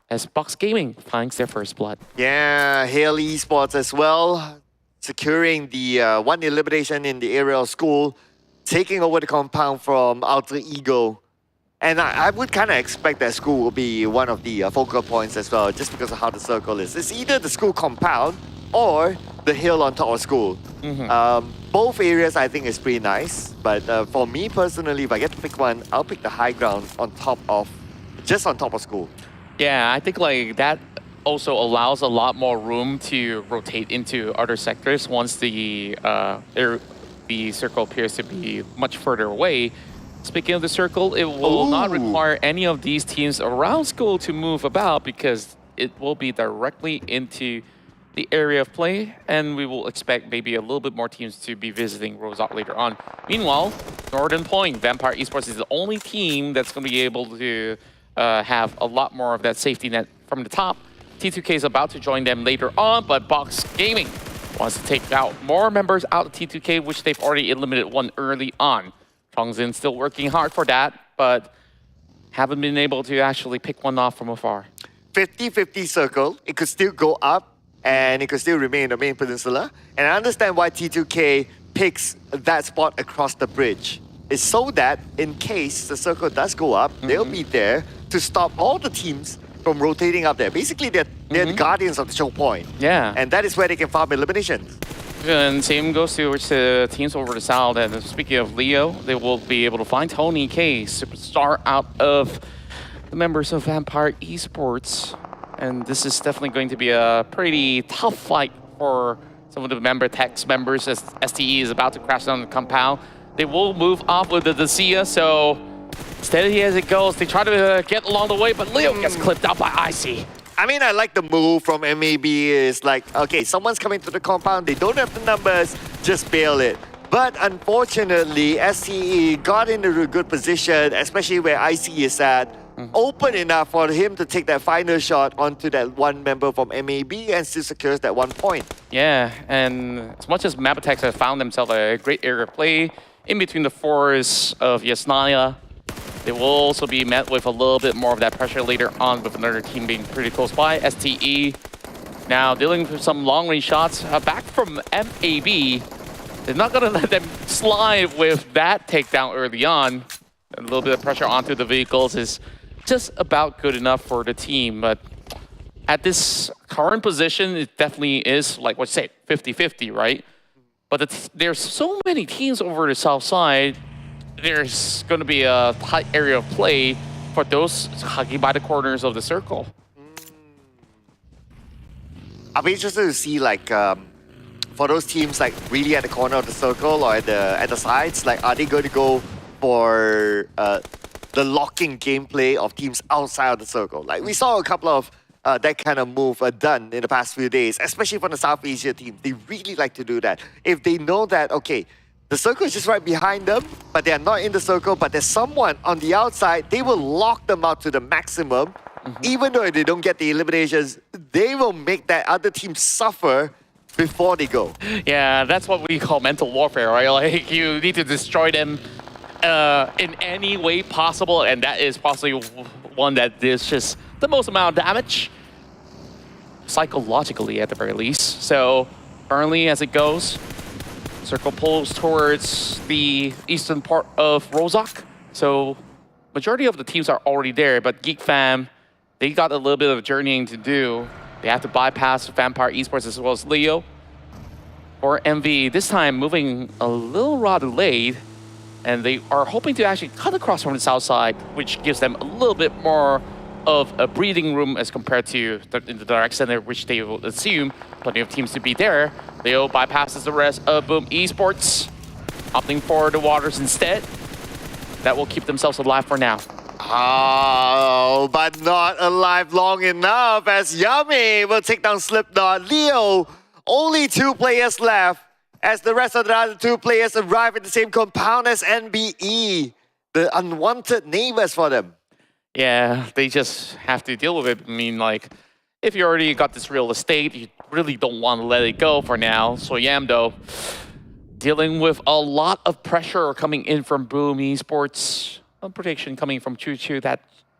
as Box Gaming finds their first blood. Yeah, Hail Esports as well, securing the one elimination in the area of school, taking over the compound from Alter Ego. And I would kind of expect that school will be one of the focal points as well, just because of how the circle is. It's either the school compound or the hill on top of school. Both areas I think is pretty nice, but for me personally, if I get to pick one, I'll pick the high ground on top of, just on top of school. Yeah, I think like that also allows a lot more room to rotate into other sectors once the circle appears to be much further away. Speaking of the circle, it will not require any of these teams around school to move about because it will be directly into the area of play, and we will expect maybe a little bit more teams to be visiting Rozok later on. Meanwhile, Northern Point, Vampire Esports is the only team that's going to be able to have a lot more of that safety net from the top. T2K is about to join them later on, but Box Gaming wants to take out more members out of T2K, which they've already eliminated one early on. Chongzin still working hard for that, but haven't been able to actually pick one off from afar. 50-50 circle, it could still go up and it could still remain in the main peninsula. And I understand why T2K picks that spot across the bridge. It's so that in case the circle does go up, they'll be there to stop all the teams from rotating up there. Basically, they're the guardians of the choke point. Yeah. And that is where they can farm eliminations. And same goes to teams over the south. And speaking of Leo, they will be able to find Tony K, superstar out of the members of Vampire Esports. And this is definitely going to be a pretty tough fight for some of the Mabetex members as STE is about to crash down the compound. They will move off with the Dacia, so steady as it goes. They try to get along the way, but Leo gets clipped out by Icy. I mean, I like the move from MAB. It's like, okay, someone's coming to the compound, they don't have the numbers, just bail it. But unfortunately, STE got into a good position, especially where Icy is at, open enough for him to take that final shot onto that one member from MAB and still secures that 1 point. Yeah, and as much as Mabetex has found themselves a great area of play in between the forests of Yasnaya, they will also be met with a little bit more of that pressure later on with another team being pretty close by. STE now dealing with some long-range shots back from MAB. They're not going to let them slide with that takedown early on. A little bit of pressure onto the vehicles is just about good enough for the team. But at this current position, it definitely is, like what you say, 50-50, right? But there's so many teams over the south side. There's going to be a tight area of play for those hugging by the corners of the circle. I'll be interested to see, like, for those teams, like, really at the corner of the circle or at the sides, like, are they going to go for the locking gameplay of teams outside of the circle? Like, we saw a couple of that kind of move done in the past few days, especially from the South Asia team. They really like to do that. If they know that, okay, the circle is just right behind them, but they are not in the circle, but there's someone on the outside, they will lock them out to the maximum. Even though they don't get the eliminations, they will make that other team suffer before they go. Yeah, that's what we call mental warfare, right? Like, you need to destroy them in any way possible, and that is possibly one that is just the most amount of damage, psychologically at the very least. So, currently as it goes, circle pulls towards the eastern part of Rozok. So, majority of the teams are already there, but GEEK fam, they got a little bit of journeying to do. They have to bypass Vampire Esports as well as Leo. Or MV, this time moving a little rather late, and they are hoping to actually cut across from the south side, which gives them a little bit more of a breathing room as compared to in the direct center, which they will assume plenty of teams to be there. Leo bypasses the rest of Boom Esports, opting for the waters instead. That will keep themselves alive for now. Oh, but not alive long enough as Yummy will take down Slipknot. Leo, only 2 players left. as the rest of the other two players arrive in the same compound as NBE. The unwanted neighbors for them. Yeah, they just have to deal with it. I mean, like, if you already got this real estate, you really don't want to let it go for now. So Yam, though, dealing with a lot of pressure coming in from Boom Esports. A prediction coming from Choo that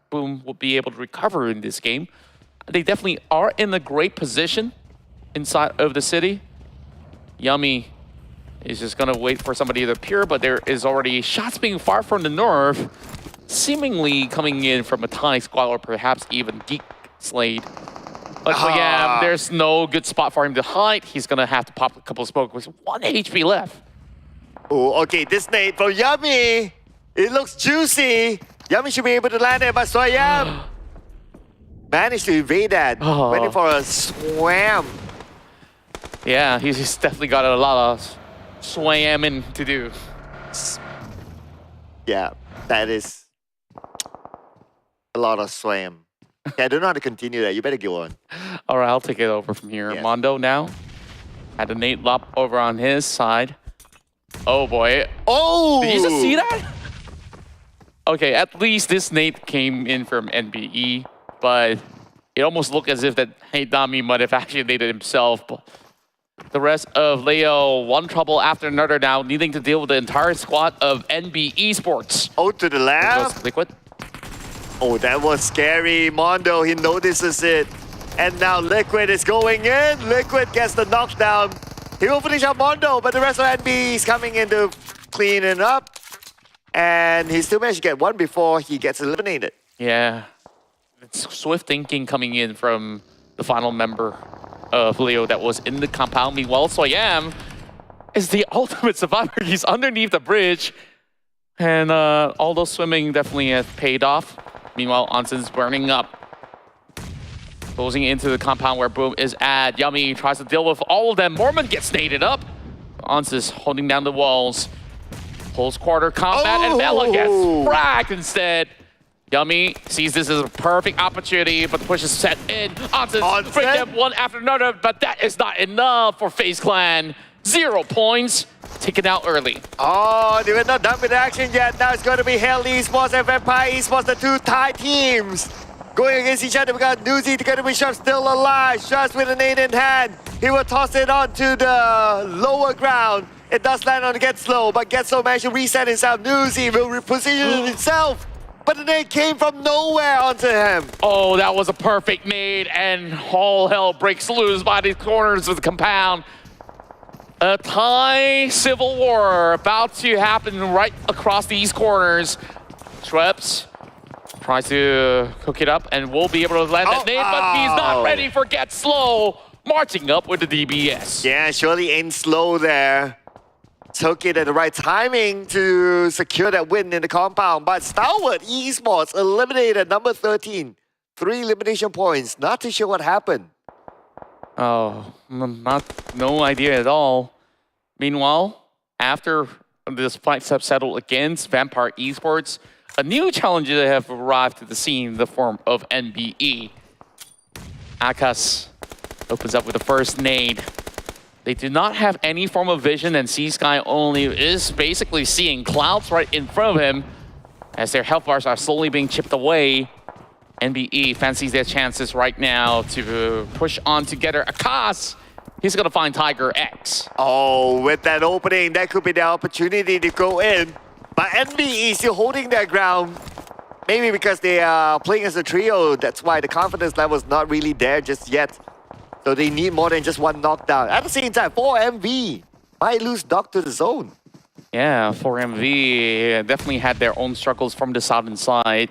Boom will be able to recover in this game. They definitely are in a great position inside of the city. Yummy is just going to wait for somebody to appear, but there is already shots being fired from the north, seemingly coming in from a Thai squad or perhaps even GEEK SLATE. But so yeah, there's no good spot for him to hide. He's going to have to pop a couple of smokes with 1 HP left. Oh, okay, this nade from Yummy. It looks juicy. Yummy should be able to land it, but Soyam managed to evade that. Waiting for a swam. Yeah, he's definitely got a lot of swamming to do. Yeah, that is a lot of swam. Yeah, I don't know how to continue that. You better go on. All right, I'll take it over from here. Yeah. Mondo now had a nade lop over on his side. Oh boy. Oh! Did you just see that? Okay, at least this nade came in from NBE, but it almost looked as if that Dami might have actually naded himself. But the rest of Leo, one trouble after another now, needing to deal with the entire squad of NBeSports. Oh, to the left. Liquid. Oh, that was scary. Mondo, he notices it. And now Liquid is going in. Liquid gets the knockdown. He will finish up Mondo, but the rest of NB is coming in to clean it up. And he still managed to get one before he gets eliminated. Yeah. It's swift thinking coming in from the final member of Leo that was in the compound. Meanwhile, Soyam is the ultimate survivor. He's underneath the bridge. And all those swimming definitely has paid off. Meanwhile, Anson's burning up. Closing into the compound where Boom is at. Yummy tries to deal with all of them. Mormon gets naded up. Anson's holding down the walls. Close quarter combat, and Mela gets fragged instead. Yummy sees this as a perfect opportunity, but the push is set in. Anson's bring them one after another, but that is not enough for FaZe Clan. 0 points, taken out early. Oh, they were not done with the action yet. Now it's going to be Hell Esports and Vampire Esports, the two Thai teams. Going against each other, we got Nuzi together with Shot still alive. Shots with an 8 in hand. He will toss it onto the lower ground. It does land on Get Slow, but Get Slow managed to reset himself. Nuzi will reposition himself, but the nade came from nowhere onto him. Oh, that was a perfect nade, and all hell breaks loose by these corners of the compound. A Thai civil war about to happen right across these corners. Shreps tries to cook it up and will be able to land that nade, but he's not ready for Get Slow. Marching up with the DBS. Yeah, surely ain't slow there. Took it at the right timing to secure that win in the compound. But STALWART Esports eliminated number 13. 3 elimination points. Not too sure what happened. Oh, no idea at all. Meanwhile, after this fight have settled against Vampire Esports, a new challenger have arrived to the scene in the form of NBE. Akas opens up with the first nade. They do not have any form of vision, and C-Sky only is basically seeing clouds right in front of him as their health bars are slowly being chipped away. NBE fancies their chances right now to push on together. Akas, he's going to find Tiger X. Oh, with that opening, that could be the opportunity to go in. But NBE still holding their ground. Maybe because they are playing as a trio, that's why the confidence level is not really there just yet. So they need more than just one knockdown. At the same time, 4MV might lose Doc to the zone. Yeah, 4MV definitely had their own struggles from the southern side.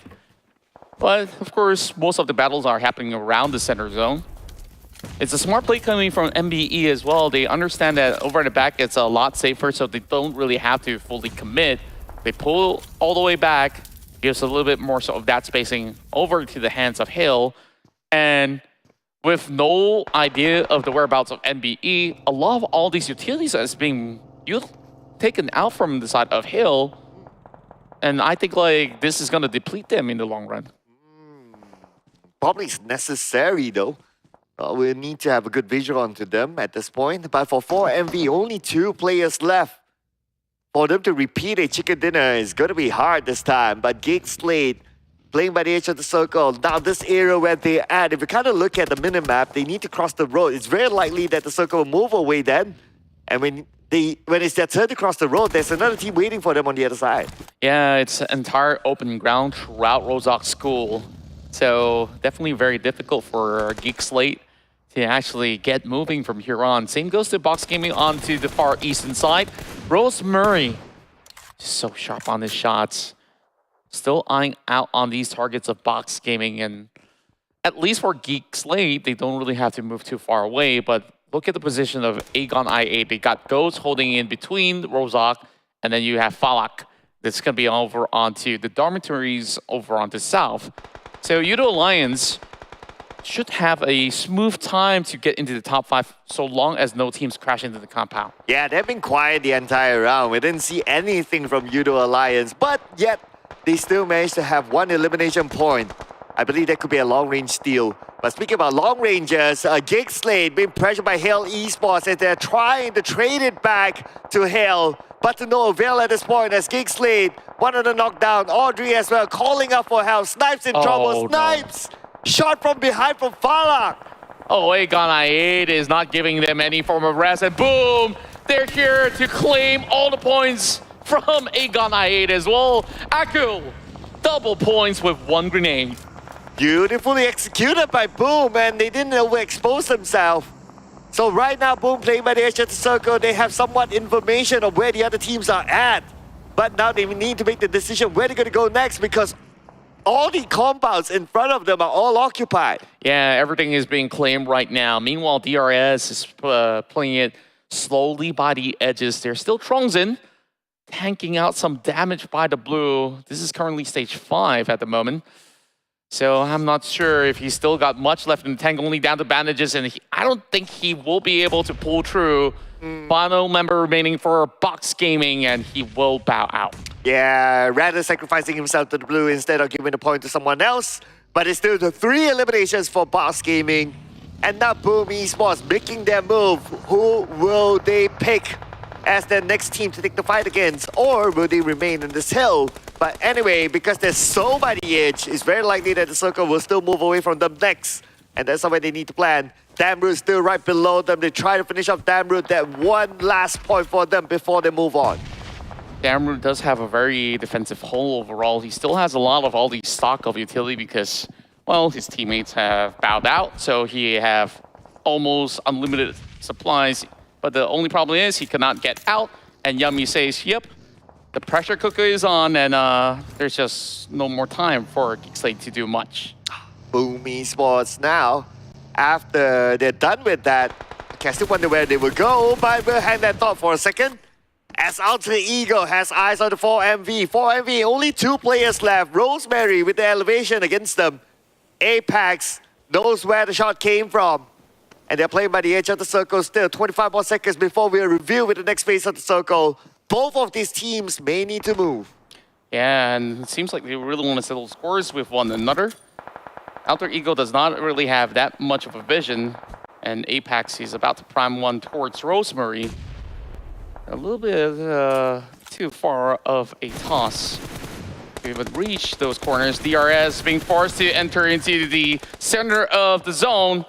But, of course, most of the battles are happening around the center zone. It's a smart play coming from NBE as well. They understand that over in the back, it's a lot safer, so they don't really have to fully commit. They pull all the way back, gives a little bit more of that spacing over to the hands of Hill. And with no idea of the whereabouts of NBE, a lot of all these utilities is being taken out from the side of Hill. And I think like this is going to deplete them in the long run. Probably necessary though. We need to have a good visual onto them at this point. But for 4MV, only 2 players left. For them to repeat a chicken dinner is going to be hard this time. But GEEK, SLATE, playing by the edge of the circle. Now this area where they're at, if you kind of look at the minimap, they need to cross the road. It's very likely that the circle will move away then. And when it's their turn to cross the road, there's another team waiting for them on the other side. Yeah, it's entire open ground throughout Rozhok School. So definitely very difficult for GEEK, SLATE to actually get moving from here on. Same goes to Box Gaming onto the far eastern side. Rosemary, so sharp on his shots. Still eyeing out on these targets of Box Gaming. And at least for GEEK, SLATE, they don't really have to move too far away. But look at the position of Aegon I8. They got Ghost holding in between Rozhok, and then you have Falak. That's going to be over onto the dormitories over onto south. So YOODO Alliance should have a smooth time to get into the top 5 so long as no teams crash into the compound. Yeah, they've been quiet the entire round. We didn't see anything from YOODO Alliance, but yet they still managed to have 1 elimination point. I believe that could be a long-range steal. But speaking about long rangers, GEEK, SLATE being pressured by Hale Esports as they're trying to trade it back to Hale, but to no avail at this point as GEEK, SLATE, one of the knockdown, Audrey as well, calling up for help. Snipes in trouble, Snipes! No. Shot from behind from Falak. Oh, Aegon I8 is not giving them any form of rest, and boom! They're here to claim all the points from Aegon I8 as well. Aku, double points with 1 grenade. Beautifully executed by Boom, and they didn't overexpose themselves. So right now, Boom playing by the edge of the circle, they have somewhat information of where the other teams are at. But now they need to make the decision where they're going to go next because all the compounds in front of them are all occupied. Yeah, everything is being claimed right now. Meanwhile, DRS is playing it slowly by the edges. They're still Trongzin, tanking out some damage by the blue. This is currently stage 5 at the moment. So I'm not sure if he's still got much left in the tank, only down to bandages, and I don't think he will be able to pull through. Final member remaining for Box Gaming, and he will bow out. Yeah, rather sacrificing himself to the blue instead of giving the point to someone else. But it's still the 3 eliminations for Box Gaming. And now Boom Esports making their move. Who will they pick as their next team to take the fight against? Or will they remain in this hill? But anyway, because they're so by the edge, it's very likely that the circle will still move away from them next. And that's somewhere they need to plan. Damroot still right below them. They try to finish off Damroot. That one last point for them before they move on. Damroot does have a very defensive hull overall. He still has a lot of all the stock of utility because, well, his teammates have bowed out. So he have almost unlimited supplies. But the only problem is he cannot get out. And Yummy says, yep, the pressure cooker is on, and there's just no more time for GEEK, SLATE to do much. Boom Esports now, after they're done with that, I can still wonder where they will go, but we'll hang that thought for a second. As Alter Ego has eyes on the 4MV. 4MV, only 2 players left. Rosemary with the elevation against them. Apex knows where the shot came from. And they're playing by the edge of the circle still. 25 more seconds before we'll reveal with the next phase of the circle. Both of these teams may need to move. Yeah, and it seems like they really want to settle scores with one another. Alter Ego does not really have that much of a vision. And Apex is about to prime one towards Rosemary. A little bit too far of a toss. We would reach those corners. DRS being forced to enter into the center of the zone.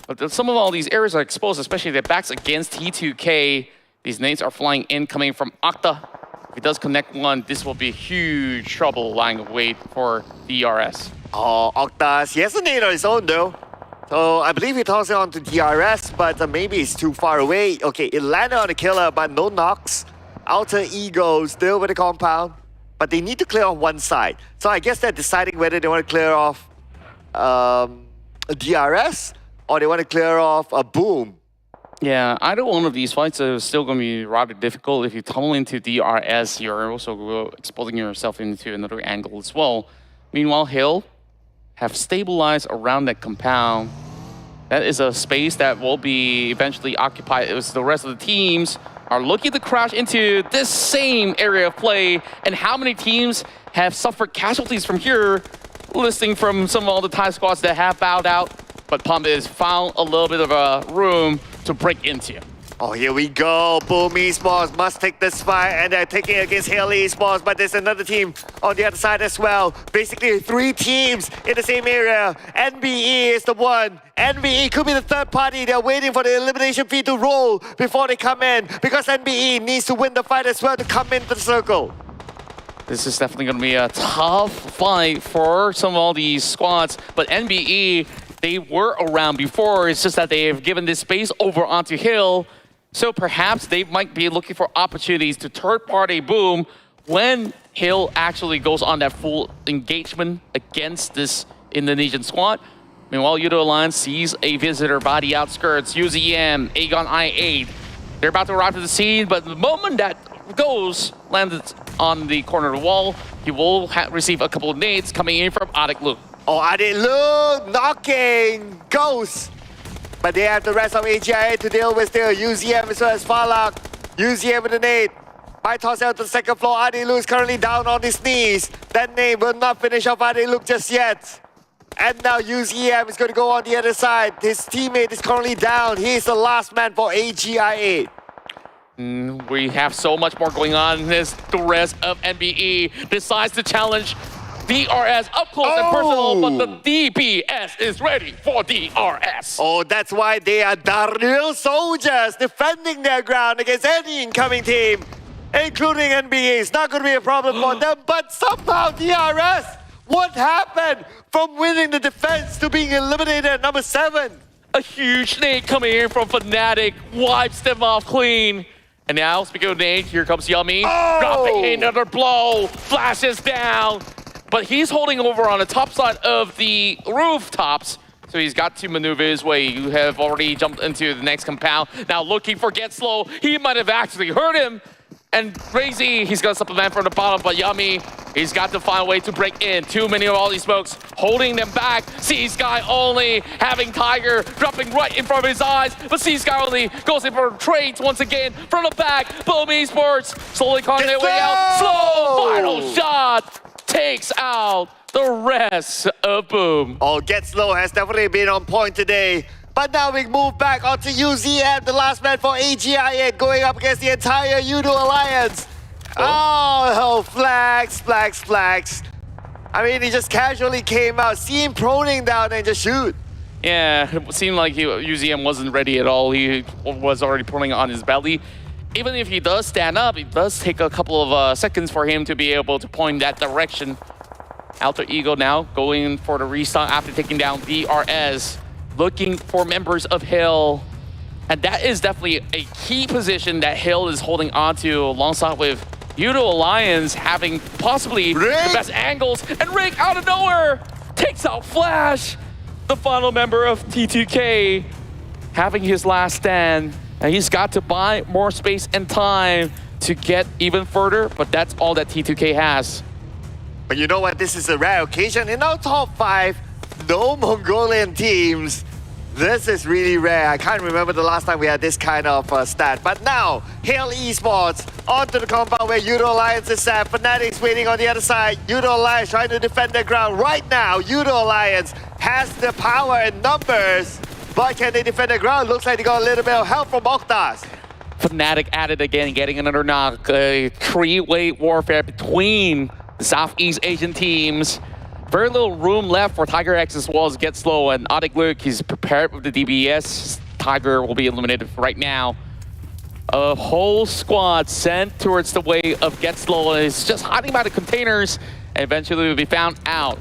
But some of all these areas are exposed, especially their backs against T2K. These nades are flying in, coming from Octa. If he does connect one, this will be huge trouble lying in wait for DRS. Oh, Octas, he has a nade on his own though. So I believe he tosses it on to DRS, but maybe it's too far away. Okay, it landed on the killer, but no knocks. Alter Ego still with the compound, but they need to clear off one side. So I guess they're deciding whether they want to clear off a DRS or they want to clear off a Boom. Yeah, either one of these fights is still going to be rather difficult. If you tunnel into DRS, you're also exposing yourself into another angle as well. Meanwhile, Hill have stabilized around that compound. That is a space that will be eventually occupied as the rest of the teams are looking to crash into this same area of play. And how many teams have suffered casualties from here, listing from some of all the Thai squads that have bowed out. but Pump is found a little bit of a room to break into. Oh, here we go. Boom Esports must take this fight, and they're taking it against Hail Esports, but there's another team on the other side as well. Basically, 3 teams in the same area. NBE is the one. NBE could be the third party. They're waiting for the elimination feed to roll before they come in, because NBE needs to win the fight as well to come into the circle. This is definitely going to be a tough fight for some of all these squads, but NBE, they were around before. It's just that they have given this space over onto Hill. So perhaps they might be looking for opportunities to third-party boom when Hill actually goes on that full engagement against this Indonesian squad. Meanwhile, YOODO Alliance sees a visitor by the outskirts. UZM, Aegon I8. They're about to arrive to the scene, but the moment that landed on the corner of the wall, he will receive a couple of nades coming in from Adik Luke. Oh, Adik Luke knocking Ghost. But they have the rest of AGIA to deal with still. UZM as well as Falak. UZM with the nade. By toss out to the second floor. Adik Luke is currently down on his knees. That nade will not finish off Adik Luke just yet. And now UZM is going to go on the other side. His teammate is currently down. He is the last man for AGIA. We have so much more going on as the rest of NBE decides to challenge DRS up close and personal, but the DPS is ready for DRS. Oh, that's why they are the real soldiers defending their ground against any incoming team, including NBE. It's not going to be a problem for them, but somehow DRS, what happened from winning the defense to being eliminated at number 7? A huge nade coming in from Fnatic, wipes them off clean. And now, speaking of nade, here comes Yummy, dropping another blow, flashes down. But he's holding over on the top side of the rooftops, so he's got to maneuver his way. You have already jumped into the next compound. Now looking for Get Slow. He might have actually hurt him. And Crazy, he's got to supplement from the bottom, but Yummy, he's got to find a way to break in. Too many of all these smokes holding them back. C-Sky only having Tiger dropping right in front of his eyes, but C-Sky only goes in for trades once again from the back. Boom Esports slowly calling their way out. Slow final shot takes out the rest of Boom. Oh, Get Slow has definitely been on point today. But now we move back onto UZM, the last man for AGIA, going up against the entire YOODO Alliance. Oh, flags. I mean, he just casually came out, see him proning down and just shoot. Yeah, it seemed like UZM wasn't ready at all. He was already proning on his belly. Even if he does stand up, it does take a couple of seconds for him to be able to point that direction. Alter Ego now going for the restart after taking down DRS. Looking for members of Hill. And that is definitely a key position that Hill is holding on to alongside with YOODO Alliance having possibly the best angles. And Rick out of nowhere takes out Flash, the final member of T2K, having his last stand. And he's got to buy more space and time to get even further, but that's all that T2K has. But you know what? This is a rare occasion. In our top 5, no Mongolian teams. This is really rare. I can't remember the last time we had this kind of stat. But now, Hail Esports onto the compound where YOODO Alliance is at. Fnatic's waiting on the other side. YOODO Alliance trying to defend their ground. Right now, YOODO Alliance has the power and numbers. But can they defend their ground? Looks like they got a little bit of help from Oktas. Fnatic at it again, getting another knock. A three-way warfare between the Southeast Asian teams. Very little room left for Tiger X as well as Get Slow, and Adik Luke, he's prepared with the DBS. Tiger will be eliminated right now. A whole squad sent towards the way of Get Slow, and is just hiding by the containers, and eventually will be found out.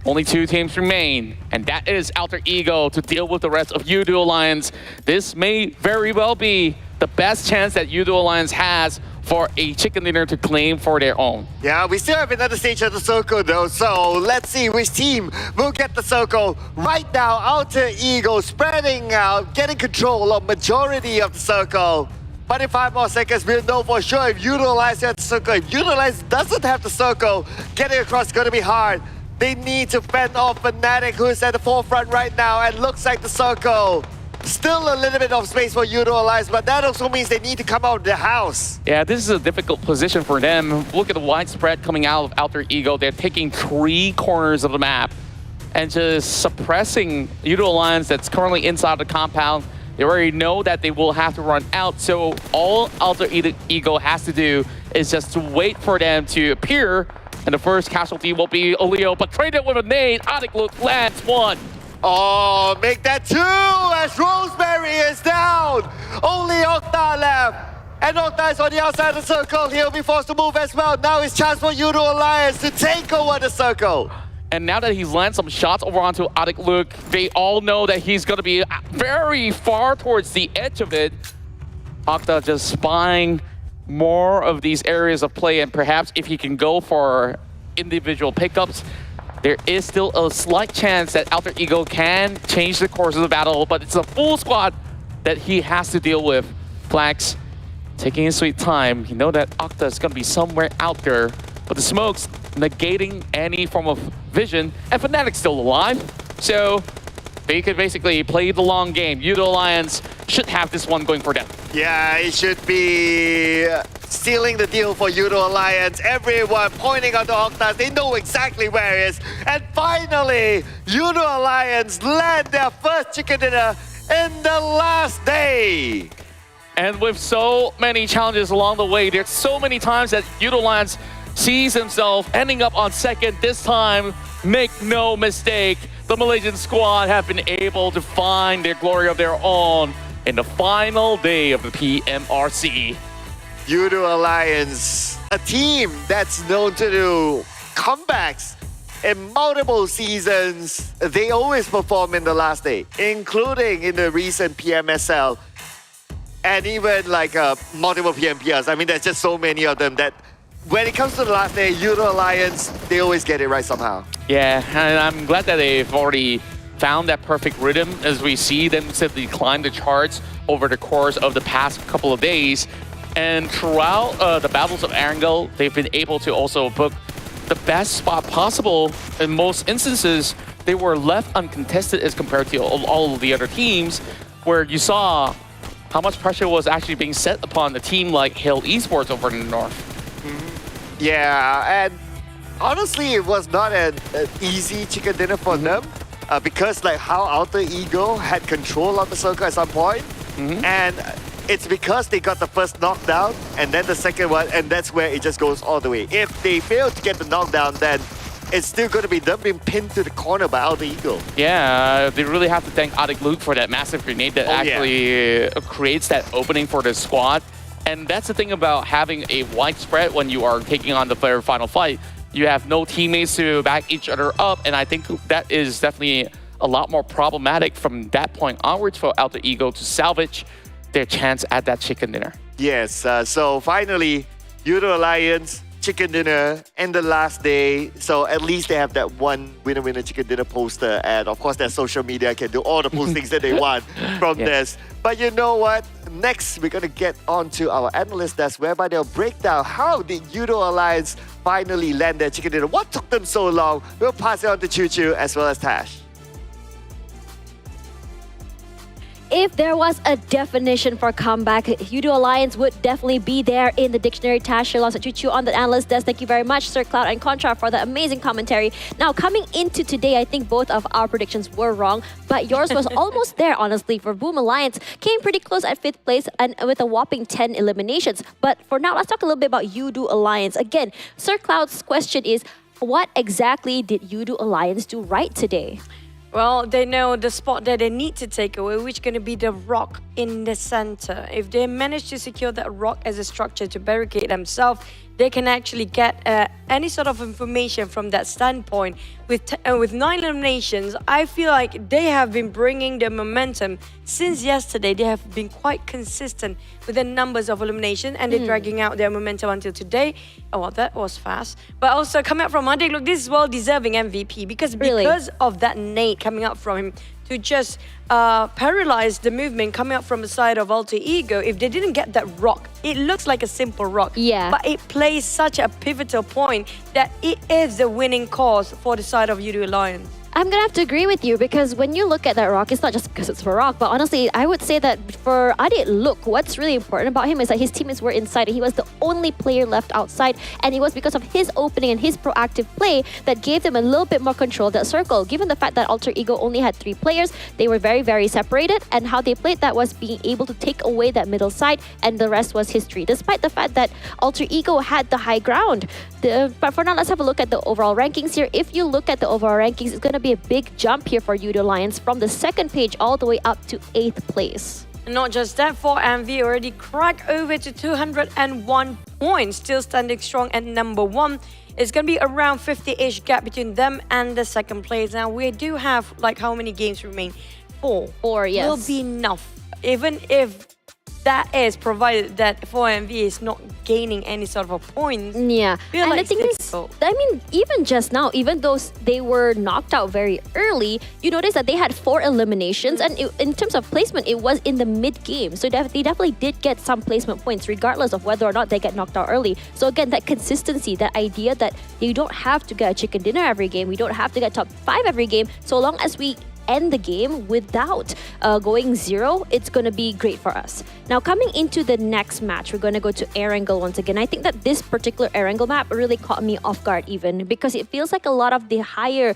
Only 2 teams remain, and that is Alter Ego to deal with the rest of YOODO Alliance. This may very well be the best chance that YOODO Alliance has for a chicken dinner to claim for their own. Yeah, we still have another stage of the circle though, so let's see which team will get the circle. Right now, Alter Ego spreading out, getting control of majority of the circle. But in 5 more seconds, we'll know for sure if YOODO Alliance has the circle. If YOODO Alliance doesn't have the circle, getting across is going to be hard. They need to fend off Fnatic, who is at the forefront right now, and looks like the circle. Still a little bit of space for YOODO Alliance, but that also means they need to come out of the house. Yeah, this is a difficult position for them. Look at the widespread coming out of Alter Ego. They're taking 3 corners of the map. and just suppressing YOODO Alliance that's currently inside the compound. They already know that they will have to run out, so all Alter Ego has to do is just to wait for them to appear, and the first casualty will be Oleo, but traded with a nade. Untitled lands one. Oh, make that 2 as Rosemary is down. Only Octa left. And Octa is on the outside of the circle. He'll be forced to move as well. Now it's chance for YOODO Alliance to take over the circle. And now that he's landed some shots over onto Luke, they all know that he's going to be very far towards the edge of it. Octa just spying more of these areas of play, and perhaps if he can go for individual pickups, there is still a slight chance that Alter Ego can change the course of the battle, but it's a full squad that he has to deal with. Flax taking his sweet time. You know that Octa is going to be somewhere out there, but the smoke's negating any form of vision, and Fnatic's still alive, so they could basically play the long game. YOODO Alliance should have this one going for them. Yeah, it should be sealing the deal for YOODO Alliance. Everyone pointing out the Octas. They know exactly where it is. And finally, YOODO Alliance land their first chicken dinner in the last day. And with so many challenges along the way, there's so many times that YOODO Alliance sees himself ending up on second. This time, make no mistake, the Malaysian squad have been able to find their glory of their own in the final day of the PMRC. YOODO Alliance, a team that's known to do comebacks in multiple seasons. They always perform in the last day, including in the recent PMSL and even like multiple PMPRs. I mean, there's just so many of them that when it comes to the last day, YOODO Alliance, they always get it right somehow. Yeah, and I'm glad that they've already found that perfect rhythm as we see them simply climb the charts over the course of the past couple of days. And throughout the battles of Erangel, they've been able to also book the best spot possible. In most instances, they were left uncontested as compared to all of the other teams, where you saw how much pressure was actually being set upon a team like Hill Esports over in the north. Yeah, and honestly, it was not an easy chicken dinner for them because like how Alter Ego had control of the circle at some point, and it's because they got the first knockdown and then the second one, and that's where it just goes all the way. If they fail to get the knockdown, then it's still going to be them being pinned to the corner by Alter Ego. Yeah, they really have to thank Luke for that massive grenade that creates that opening for the squad. And that's the thing about having a wide spread when you are taking on the very final fight. You have no teammates to back each other up, and I think that is definitely a lot more problematic from that point onwards for Alter Ego to salvage their chance at that chicken dinner. Yes, so finally, YOODO Alliance, chicken dinner, and the last day. So at least they have that one winner chicken dinner poster, and of course their social media can do all the postings that they want from this. But you know what? Next, we're going to get on to our analyst desk, whereby they'll break down how did YOODO Alliance finally land their chicken dinner. What took them so long? We'll pass it on to Choo Choo as well as Tash. If there was a definition for comeback, YOODO Alliance would definitely be there in the dictionary. Tash, alongside Choo on the analyst desk. Thank you very much, Sir Cloud and Contra, for the amazing commentary. Now, coming into today, I think both of our predictions were wrong, but yours was almost there, honestly. For Boom Alliance, came pretty close at 5th place and with a whopping 10 eliminations. But for now, let's talk a little bit about YOODO Alliance. Again, Sir Cloud's question is, what exactly did YOODO Alliance do right today? Well, they know the spot that they need to take away, which is going to be the rock in the center. If they manage to secure that rock as a structure to barricade themselves, they can actually get any sort of information from that standpoint. With 9 eliminations, I feel like they have been bringing the momentum since yesterday. They have been quite consistent with the numbers of elimination, and they're dragging out their momentum until today. Oh, well, that was fast. But also coming up from Monday, look, this is well-deserving MVP because of that nade coming up from him to just paralyze the movement coming up from the side of Alter Ego. If they didn't get that rock, it looks like a simple rock, but it plays such a pivotal point that it is the winning cause for the side of YOODO Alliance. I'm gonna have to agree with you because when you look at that rock, it's not just because it's a rock, but honestly, I would say that for Adit, look, what's really important about him is that his teammates were inside and he was the only player left outside, and it was because of his opening and his proactive play that gave them a little bit more control of that circle. Given the fact that Alter Ego only had 3 players, they were very, very separated, and how they played that was being able to take away that middle side, and the rest was history. Despite the fact that Alter Ego had the high ground. But for now, let's have a look at the overall rankings here. If you look at the overall rankings, it's going to be a big jump here for YOODO Lions from the 2nd page all the way up to 8th place. And not just that, for MV already cracked over to 201 points, still standing strong at number 1. It's going to be around 50-ish gap between them and the 2nd place. Now, we do have, like, how many games remain? 4. 4, yes. Will be enough. Even if that is provided that 4MV is not gaining any sort of a point. Yeah, Feel and like the thing it's is, difficult. I mean, even just now, even though they were knocked out very early, you notice that they had 4 eliminations, and in terms of placement, it was in the mid-game. So they definitely did get some placement points, regardless of whether or not they get knocked out early. So again, that consistency, that idea that you don't have to get a chicken dinner every game, we don't have to get top 5 every game, so long as we end the game without going 0, it's going to be great for us. Now, coming into the next match, we're going to go to Erangel once again. I think that this particular Erangel map really caught me off guard even because it feels like a lot of the higher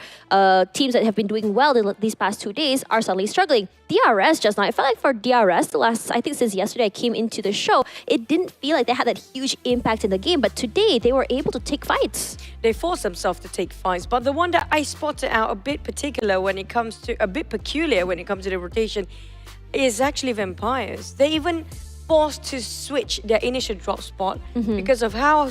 teams that have been doing well these past 2 days are suddenly struggling. DRS just now, I felt like for DRS, the last, I think since yesterday I came into the show, it didn't feel like they had that huge impact in the game, but today they were able to take fights. They force themselves to take fights, but the one that I spotted out a bit peculiar when it comes to the rotation is actually Vampires. They even forced to switch their initial drop spot because of how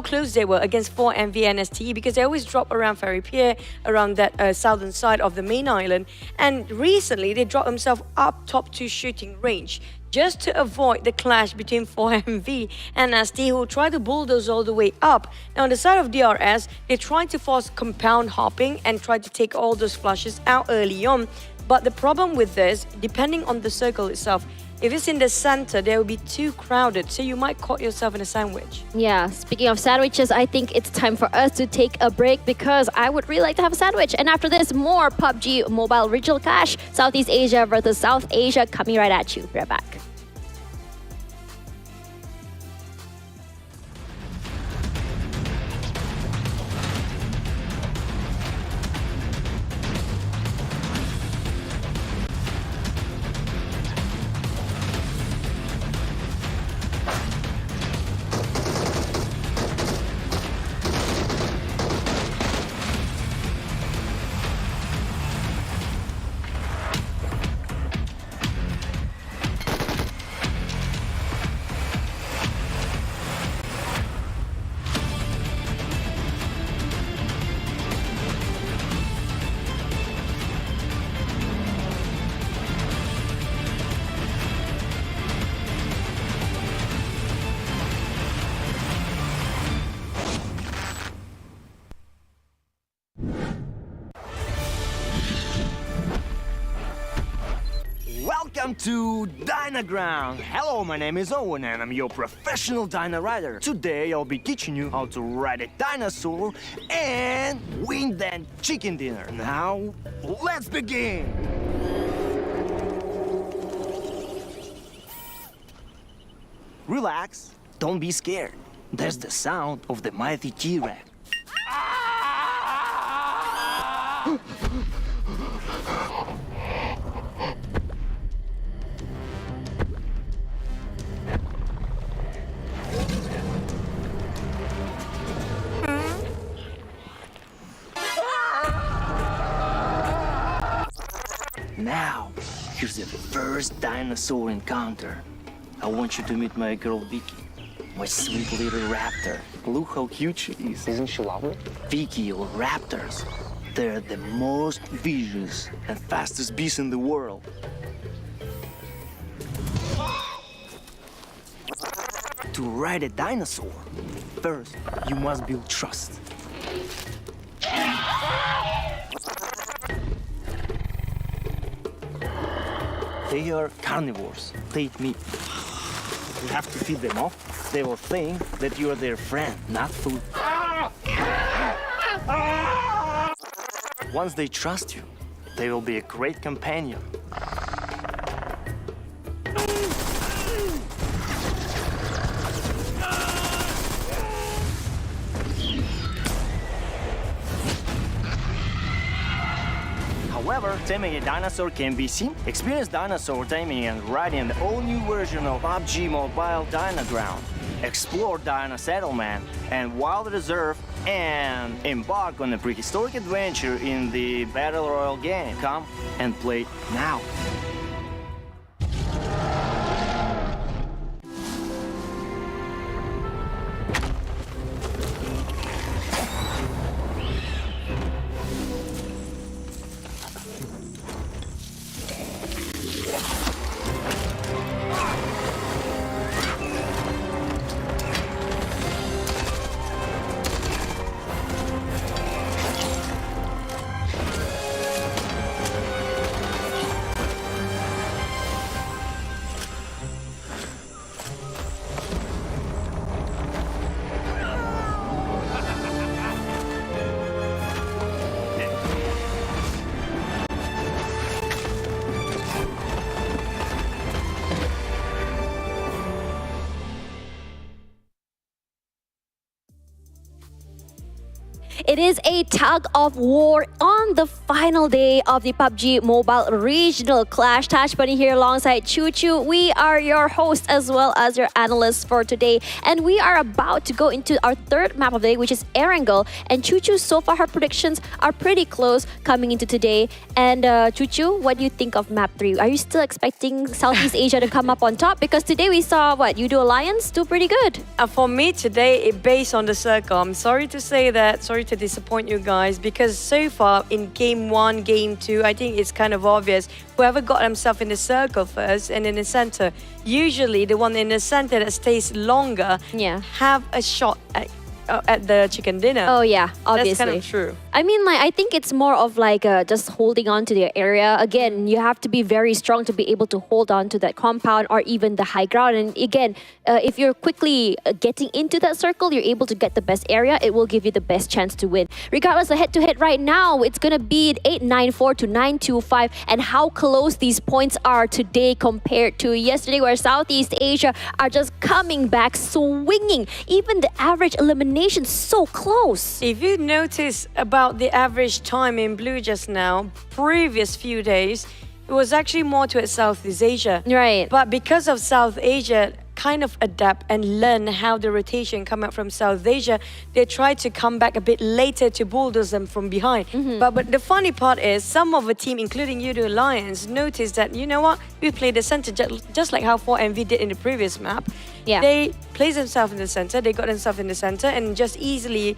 close they were against 4MV and STE, because they always drop around Ferry Pier, around that southern side of the main island, and recently they dropped themselves up top to shooting range just to avoid the clash between 4MV and ST, who try to bulldoze all the way up. Now, on the side of DRS, they tried to force compound hopping and try to take all those flushes out early on. But the problem with this, depending on the circle itself, if it's in the center, they will be too crowded, so you might caught yourself in a sandwich. Yeah, speaking of sandwiches, I think it's time for us to take a break because I would really like to have a sandwich. And after this, more PUBG Mobile Regional Clash, Southeast Asia versus South Asia, coming right at you. Be right back. Welcome to Dynaground. Hello, my name is Owen and I'm your professional Dyna rider. Today I'll be teaching you how to ride a dinosaur and win that chicken dinner. Now, let's begin. Relax, don't be scared. That's the sound of the mighty T-Rex. Now, here's the first dinosaur encounter. I want you to meet my girl Vicky, my sweet little raptor. Look how cute she is. Isn't she lovely? Vicky or raptors, they're the most vicious and fastest beasts in the world. To ride a dinosaur, first you must build trust. They are carnivores. They eat meat. You have to feed them off. They will think that you are their friend, not food. once they trust you, they will be a great companion. However, taming a dinosaur can be seen. Experience dinosaur taming and riding an all-new version of PUBG Mobile Dynaground. Explore Dino Settlement and Wild Reserve and embark on a prehistoric adventure in the Battle Royale game. Come and play now. It is a tug of war on the final day of the PUBG Mobile Regional Clash. Tash Bunny here alongside Choo Choo. We are your hosts as well as your analysts for today. And we are about to go into our third map of the day, which is Erangel. And Choo Choo, so far her predictions are pretty close coming into today. And Choo Choo, what do you think of map 3? Are you still expecting Southeast Asia to come up on top? Because today we saw, YOODO Alliance do pretty good. For me today, it based on the circle. I'm sorry to say that, sorry to disappoint you guys, because so far in game 1, game 2, I think it's kind of obvious. Whoever got himself in the circle first and in the center, usually the one in the center that stays longer have a shot at the chicken dinner. Oh yeah, obviously. That's kind of true. I mean, I think it's more of just holding on to their area. Again, you have to be very strong to be able to hold on to that compound or even the high ground. And again, if you're quickly getting into that circle, you're able to get the best area. It will give you the best chance to win. Regardless, the head-to-head right now, it's going to be 8-9-4 to 9-2-5. And how close these points are today compared to yesterday, where Southeast Asia are just coming back, swinging. Even the average elimination so close. If you notice about the average time in blue just now, previous few days, it was actually more towards Southeast Asia. Right. But because of South Asia kind of adapt and learn how the rotation come out from South Asia, they try to come back a bit later to bulldoze them from behind. But the funny part is some of the team, including YOODO Alliance, noticed that, you know what, we played the center just like how 4MV did in the previous map. Yeah. They placed themselves in the center, they got themselves in the center and just easily,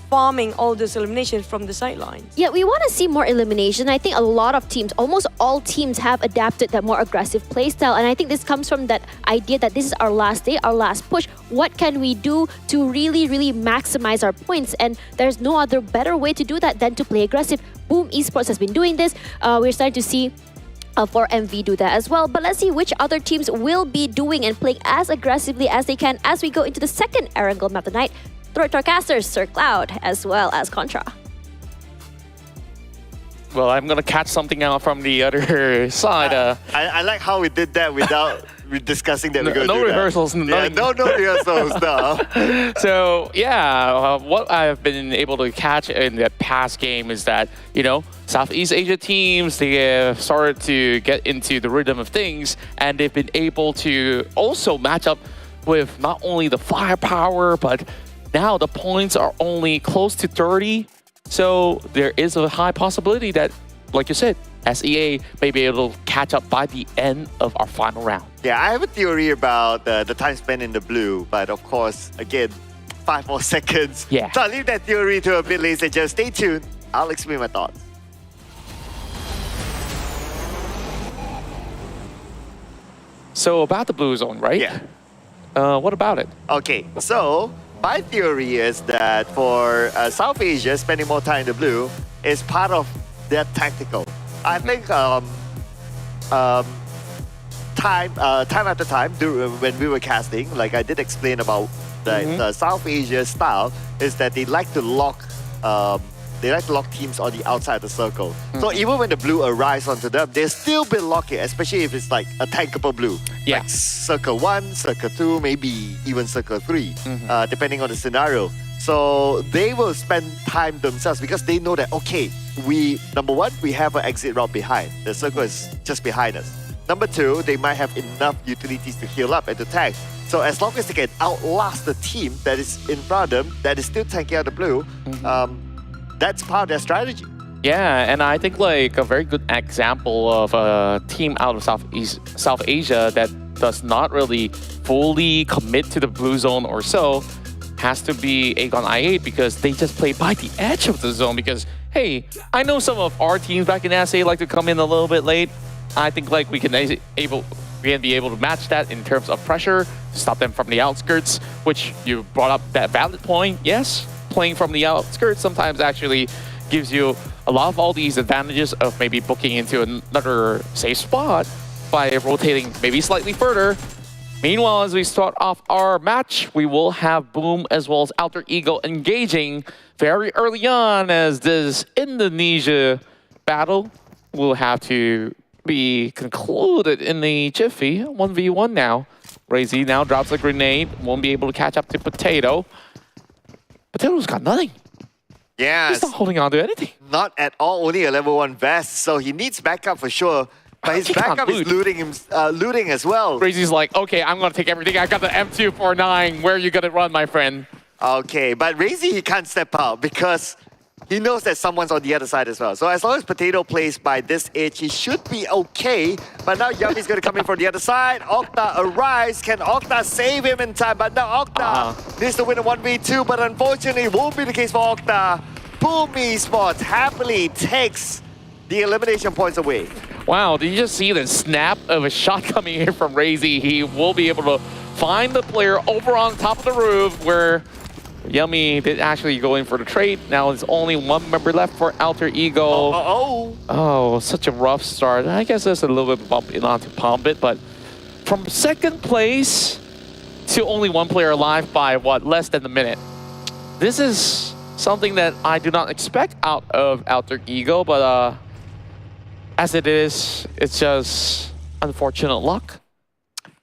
farming all those eliminations from the sidelines. Yeah, we want to see more elimination. I think a lot of teams, almost all teams, have adapted that more aggressive playstyle. And I think this comes from that idea that this is our last day, our last push. What can we do to really, really maximize our points? And there's no other better way to do that than to play aggressive. Boom Esports has been doing this. We're starting to see for MV do that as well. But let's see which other teams will be doing and playing as aggressively as they can as we go into the second Erangel map of the night. Throw it to our casters, Sir Cloud, as well as Contra. Well, I'm going to catch something out from the other side. I like how we did that without discussing that we're going to do rehearsals. that. No rehearsals, no. So, yeah, what I've been able to catch in the past game is that, Southeast Asia teams, they have started to get into the rhythm of things, and they've been able to also match up with not only the firepower, but now the points are only close to 30. So there is a high possibility that, like you said, SEA may be able to catch up by the end of our final round. Yeah, I have a theory about the time spent in the blue, but of course, again, 5 more seconds. Yeah. So I'll leave that theory to a bit later. Just stay tuned. I'll explain my thoughts. So about the blue zone, right? Yeah. What about it? Okay, so my theory is that for South Asia, spending more time in the blue is part of their tactical. I think time after time when we were casting, like I did explain about the South Asia style, is that they like to lock They like to lock teams on the outside of the circle. So even when the blue arrives onto them, they'll still be locking, especially if it's like a tankable blue. Yeah. Like circle 1, circle 2, maybe even circle 3, depending on the scenario. So they will spend time themselves because they know that, okay, number one, we have an exit route behind. The circle is just behind us. Number two, they might have enough utilities to heal up and to tank. So as long as they can outlast the team that is in front of them, that is still tanking out the blue, that's part of their strategy. Yeah, and I think like a very good example of a team out of South Asia that does not really fully commit to the blue zone or so has to be Aegon I8 because they just play by the edge of the zone because, hey, I know some of our teams back in SA like to come in a little bit late. I think like we can be able to match that in terms of pressure to stop them from the outskirts, which you brought up that valid point. Yes, playing from the outskirts sometimes actually gives you a lot of all these advantages of maybe booking into another safe spot by rotating maybe slightly further. Meanwhile, as we start off our match, we will have Boom as well as Alter Ego engaging very early on as this Indonesia battle will have to be concluded in the jiffy. 1v1 now. Razy now drops a grenade, won't be able to catch up to Potato. Potato's got nothing. Yeah, He's not holding on to anything. not at all. Only a level 1 vest, so he needs backup for sure. But his He can't backup is looting as well. Razy's like, okay, I'm gonna take everything. I got the M249. Where are you gonna run, my friend? Okay, but Razy, he can't step out because he knows that someone's on the other side as well. So as long as Potato plays by this edge, he should be okay. But now Yummy's going to come in from the other side. Okta arrives. Can Okta save him in time? But now Okta needs to win a 1v2. But unfortunately, it won't be the case for Okta. Boom Esports happily takes the elimination points away. Wow, did you just see the snap of a shot coming in from Razy? He will be able to find the player over on top of the roof where Yummy did actually go in for the trade. Now there's only one member left for Alter Ego. Oh, such a rough start. I guess there's a little bit of bump in onto Pombit, but from second place to only one player alive by, what, less than a minute. This is something that I do not expect out of Alter Ego, but as it is, it's just unfortunate luck.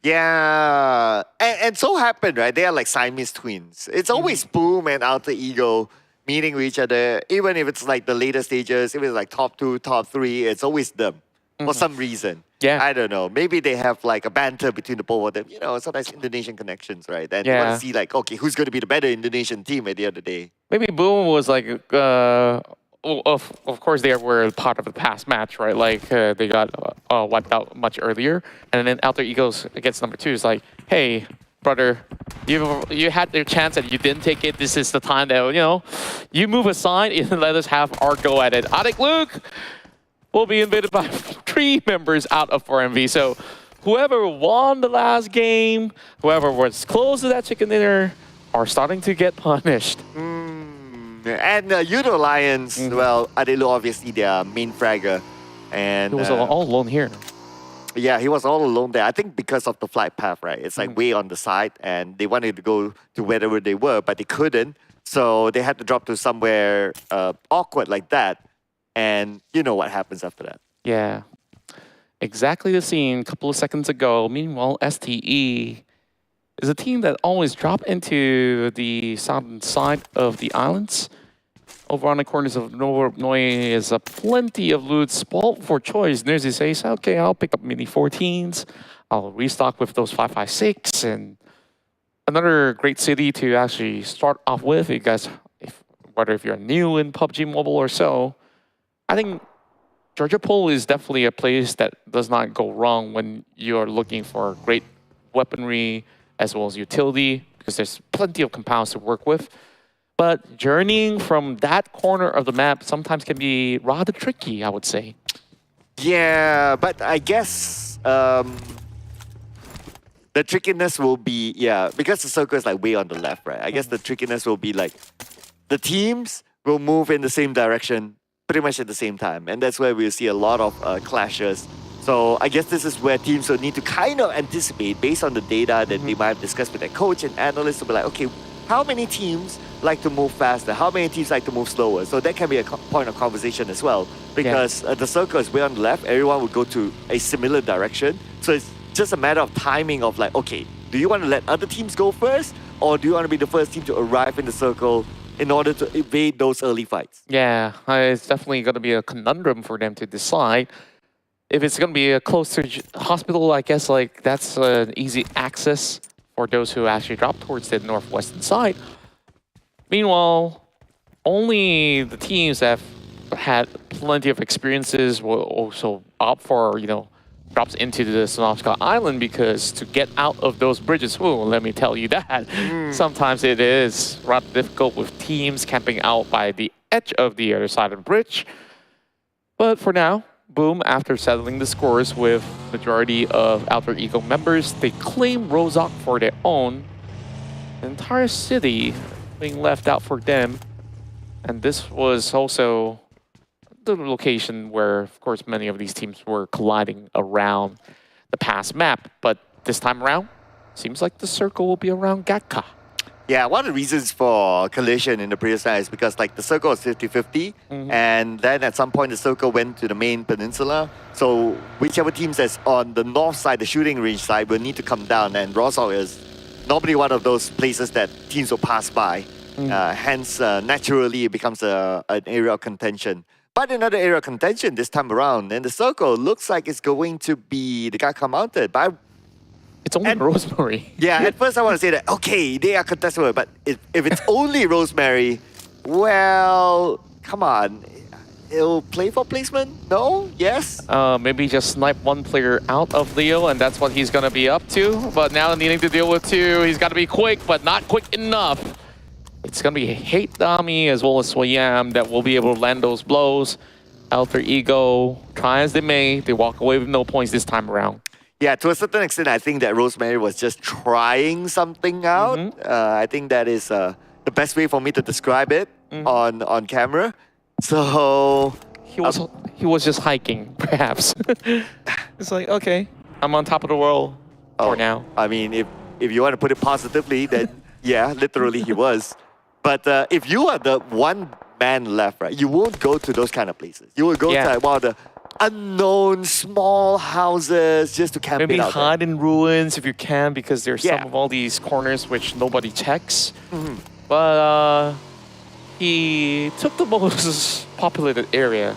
Yeah, and so happened, right? They are like Siamese twins. It's always Boom and Alter Ego meeting with each other, even if it's like the later stages, if it's like top 2, top 3, it's always them for some reason. Yeah. I don't know. Maybe they have like a banter between the both of them. You know, sometimes Indonesian connections, right? And you want to see like, okay, who's going to be the better Indonesian team at the end of the day? Maybe Boom was like, of course they were part of the past match, right? Like they got wiped out much earlier. And then Alter Egos against number 2 is like, hey, brother, you had your chance and you didn't take it. This is the time that, you know, you move aside and let us have our go at it. Adik Luke will be invaded by 3 members out of 4MV. So whoever won the last game, whoever was close to that chicken dinner, are starting to get punished. And YOODO Lions, well, Adelu obviously their main fragger. And He was all alone here. yeah, he was all alone there. I think because of the flight path, right? It's like way on the side and they wanted to go to wherever they were, but they couldn't. So they had to drop to somewhere awkward like that. And you know what happens after that. Yeah. Exactly the scene a couple of seconds ago. Meanwhile, STE is a team that always drop into the southern side of the islands. Over on the corners of Noi is plenty of loot, spot for choice. Nerzy says, okay, I'll pick up mini 14s. I'll restock with those 5.56 and another great city to actually start off with. You guys, whether if you're new in PUBG Mobile or so, I think Georgia Pool is definitely a place that does not go wrong when you're looking for great weaponry as well as utility, because there's plenty of compounds to work with. But journeying from that corner of the map sometimes can be rather tricky, I would say. Yeah, but I guess the trickiness will be, because the circle is like way on the left, right? I guess the trickiness will be like the teams will move in the same direction pretty much at the same time. And that's where we'll see a lot of clashes. So I guess this is where teams will need to kind of anticipate based on the data that they might have discussed with their coach and analysts to be like, okay, how many teams like to move faster? How many teams like to move slower? So that can be a point of conversation as well. Because the circle is way on the left, everyone would go to a similar direction. So it's just a matter of timing of like, okay, do you want to let other teams go first? Or do you want to be the first team to arrive in the circle in order to evade those early fights? Yeah, it's definitely going to be a conundrum for them to decide. If it's going to be a close to hospital, I guess like that's an easy access for those who actually drop towards the northwestern side. Meanwhile, only the teams that have had plenty of experiences will also opt for, drops into the Sanhok Island, because to get out of those bridges, let me tell you that. Sometimes it is rather difficult with teams camping out by the edge of the other side of the bridge. But for now, Boom, after settling the scores with majority of Alter Ego members, they claim Rozhok for their own. The entire city being left out for them. And this was also the location where, of course, many of these teams were colliding around the past map. But this time around, seems like the circle will be around Gatka. Yeah, one of the reasons for collision in the previous time is because like the circle was 50-50, and then at some point the circle went to the main peninsula. So whichever teams that's on the north side, the shooting range side, will need to come down, and Rozhok is normally one of those places that teams will pass by. Hence, naturally, it becomes an area of contention. But another area of contention this time around, and the circle looks like it's going to be the Gatka Mountain. But it's only Rosemary. Yeah, at first I want to say that, okay, they are contestable, but if it's only Rosemary, well, come on. It'll play for placement? No? Yes? Maybe just snipe one player out of Leo, and that's what he's going to be up to. But now needing to deal with two, he's got to be quick, but not quick enough. It's going to be Hate Dami as well as Swayam that will be able to land those blows. Alter Ego, try as they may, they walk away with no points this time around. Yeah, to a certain extent, I think that Rosemary was just trying something out. I think that is the best way for me to describe it on camera. So he was just hiking, perhaps. It's like, okay, I'm on top of the world for now. I mean, if you want to put it positively, then yeah, literally he was. But if you are the one man left, right, you won't go to those kind of places. You will go to like, one of the unknown small houses just to camp Maybe it out hide there. in ruins if you can, because there's some of all these corners which nobody checks. But he took the most populated area,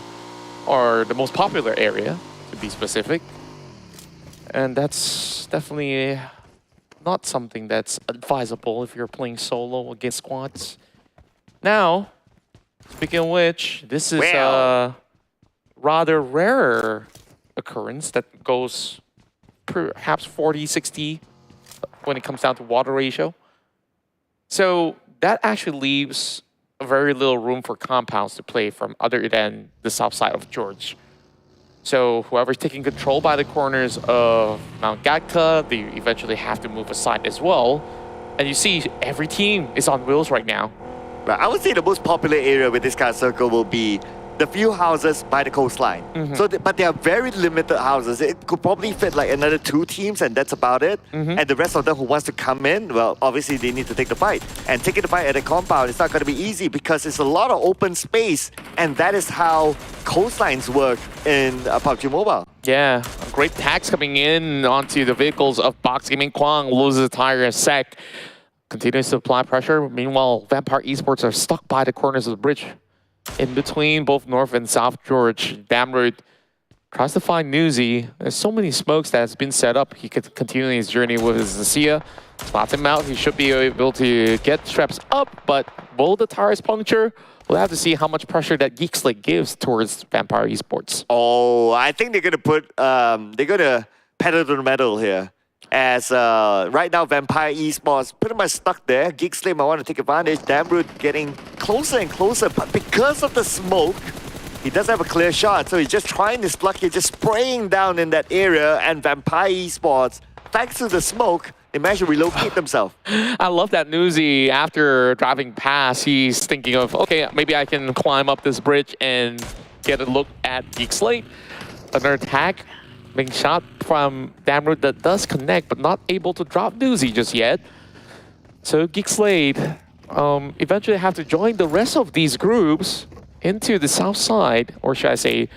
or the most popular area to be specific, and that's definitely not something that's advisable if you're playing solo against squads. Now, speaking of which, this is rather rarer occurrence that goes perhaps 40-60 when it comes down to water ratio. So that actually leaves very little room for compounds to play from other than the south side of George. So whoever's taking control by the corners of Mount Gatka, they eventually have to move aside as well. And you see every team is on wheels right now. Right, I would say the most popular area with this kind of circle will be the few houses by the coastline. But they are very limited houses. It could probably fit like another 2 teams, and that's about it. And the rest of them who wants to come in, well, obviously they need to take the fight. And taking the fight at a compound is not going to be easy because it's a lot of open space, and that is how coastlines work in PUBG Mobile. Yeah, great tags coming in onto the vehicles of Box Gaming. Kwang loses a tire in a sec. Continues to apply pressure. Meanwhile, Vampire Esports are stuck by the corners of the bridge. In between both North and South George, Damroot tries to find Newsy. There's so many smokes that has been set up. He could continue his journey with his Nasia. Spots him out. He should be able to get straps up, but will the tires puncture? We'll have to see how much pressure that GEEK gives towards Vampire Esports. Oh, I think they're gonna put they're gonna pedal to the metal here. As right now, Vampire Esports pretty much stuck there. GEEK might want to take advantage. Damroot getting closer and closer, but because of the smoke, he doesn't have a clear shot. So he's just trying his luck here, just spraying down in that area. And Vampire Esports, thanks to the smoke, they managed to relocate themselves. I love that Newsy, after driving past, he's thinking of, okay, maybe I can climb up this bridge and get a look at GEEK. Another attack being shot from Damroot that does connect, but not able to drop Newsy just yet. So GEEK eventually have to join the rest of these groups into the south side, or should I say,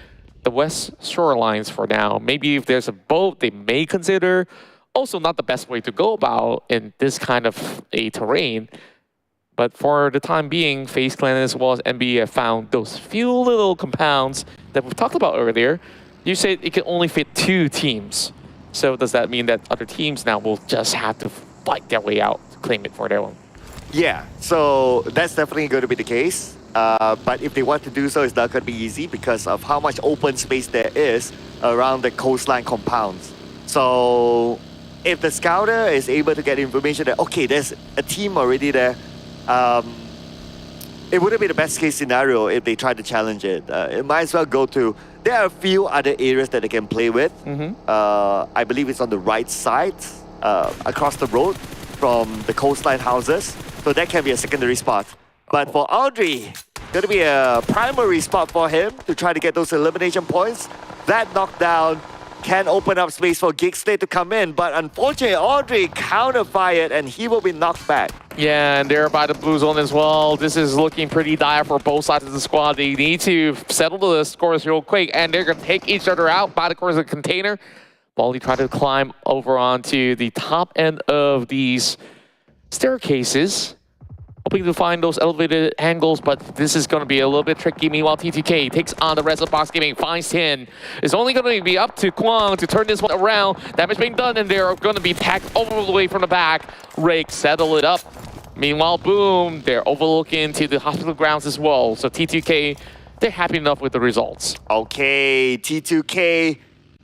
the west shorelines for now. Maybe if there's a boat, they may consider. Also not the best way to go about in this kind of a terrain. But for the time being, FaZe Clan as well as NB have found those few little compounds that we've talked about earlier. You said it can only fit 2 teams. So does that mean that other teams now will just have to fight their way out to claim it for their own? Yeah, so that's definitely going to be the case. But if they want to do so, it's not going to be easy because of how much open space there is around the coastline compounds. So if the scouter is able to get information that, okay, there's a team already there, it wouldn't be the best case scenario if they try to challenge it. It might as well go to, there are a few other areas that they can play with. I believe it's on the right side, across the road from the coastline houses. So that can be a secondary spot. But for Audrey, going to be a primary spot for him to try to get those elimination points. That knockdown can open up space for GEEK SLATE to come in, but unfortunately, Audrey counter-fired and he will be knocked back. Yeah, and they're by the blue zone as well. This is looking pretty dire for both sides of the squad. They need to settle the scores real quick, and they're going to take each other out by the course of the container. Volley trying to climb over onto the top end of these staircases, hoping to find those elevated angles, but this is going to be a little bit tricky. Meanwhile, T2K takes on the rest of Box Gaming, finds 10. It's only going to be up to Kwang to turn this one around. Damage being done, and they're going to be tagged over the way from the back. Rake settle it up. Meanwhile, Boom, they're overlooking to the hospital grounds as well. So T2K, they're happy enough with the results. Okay, T2K,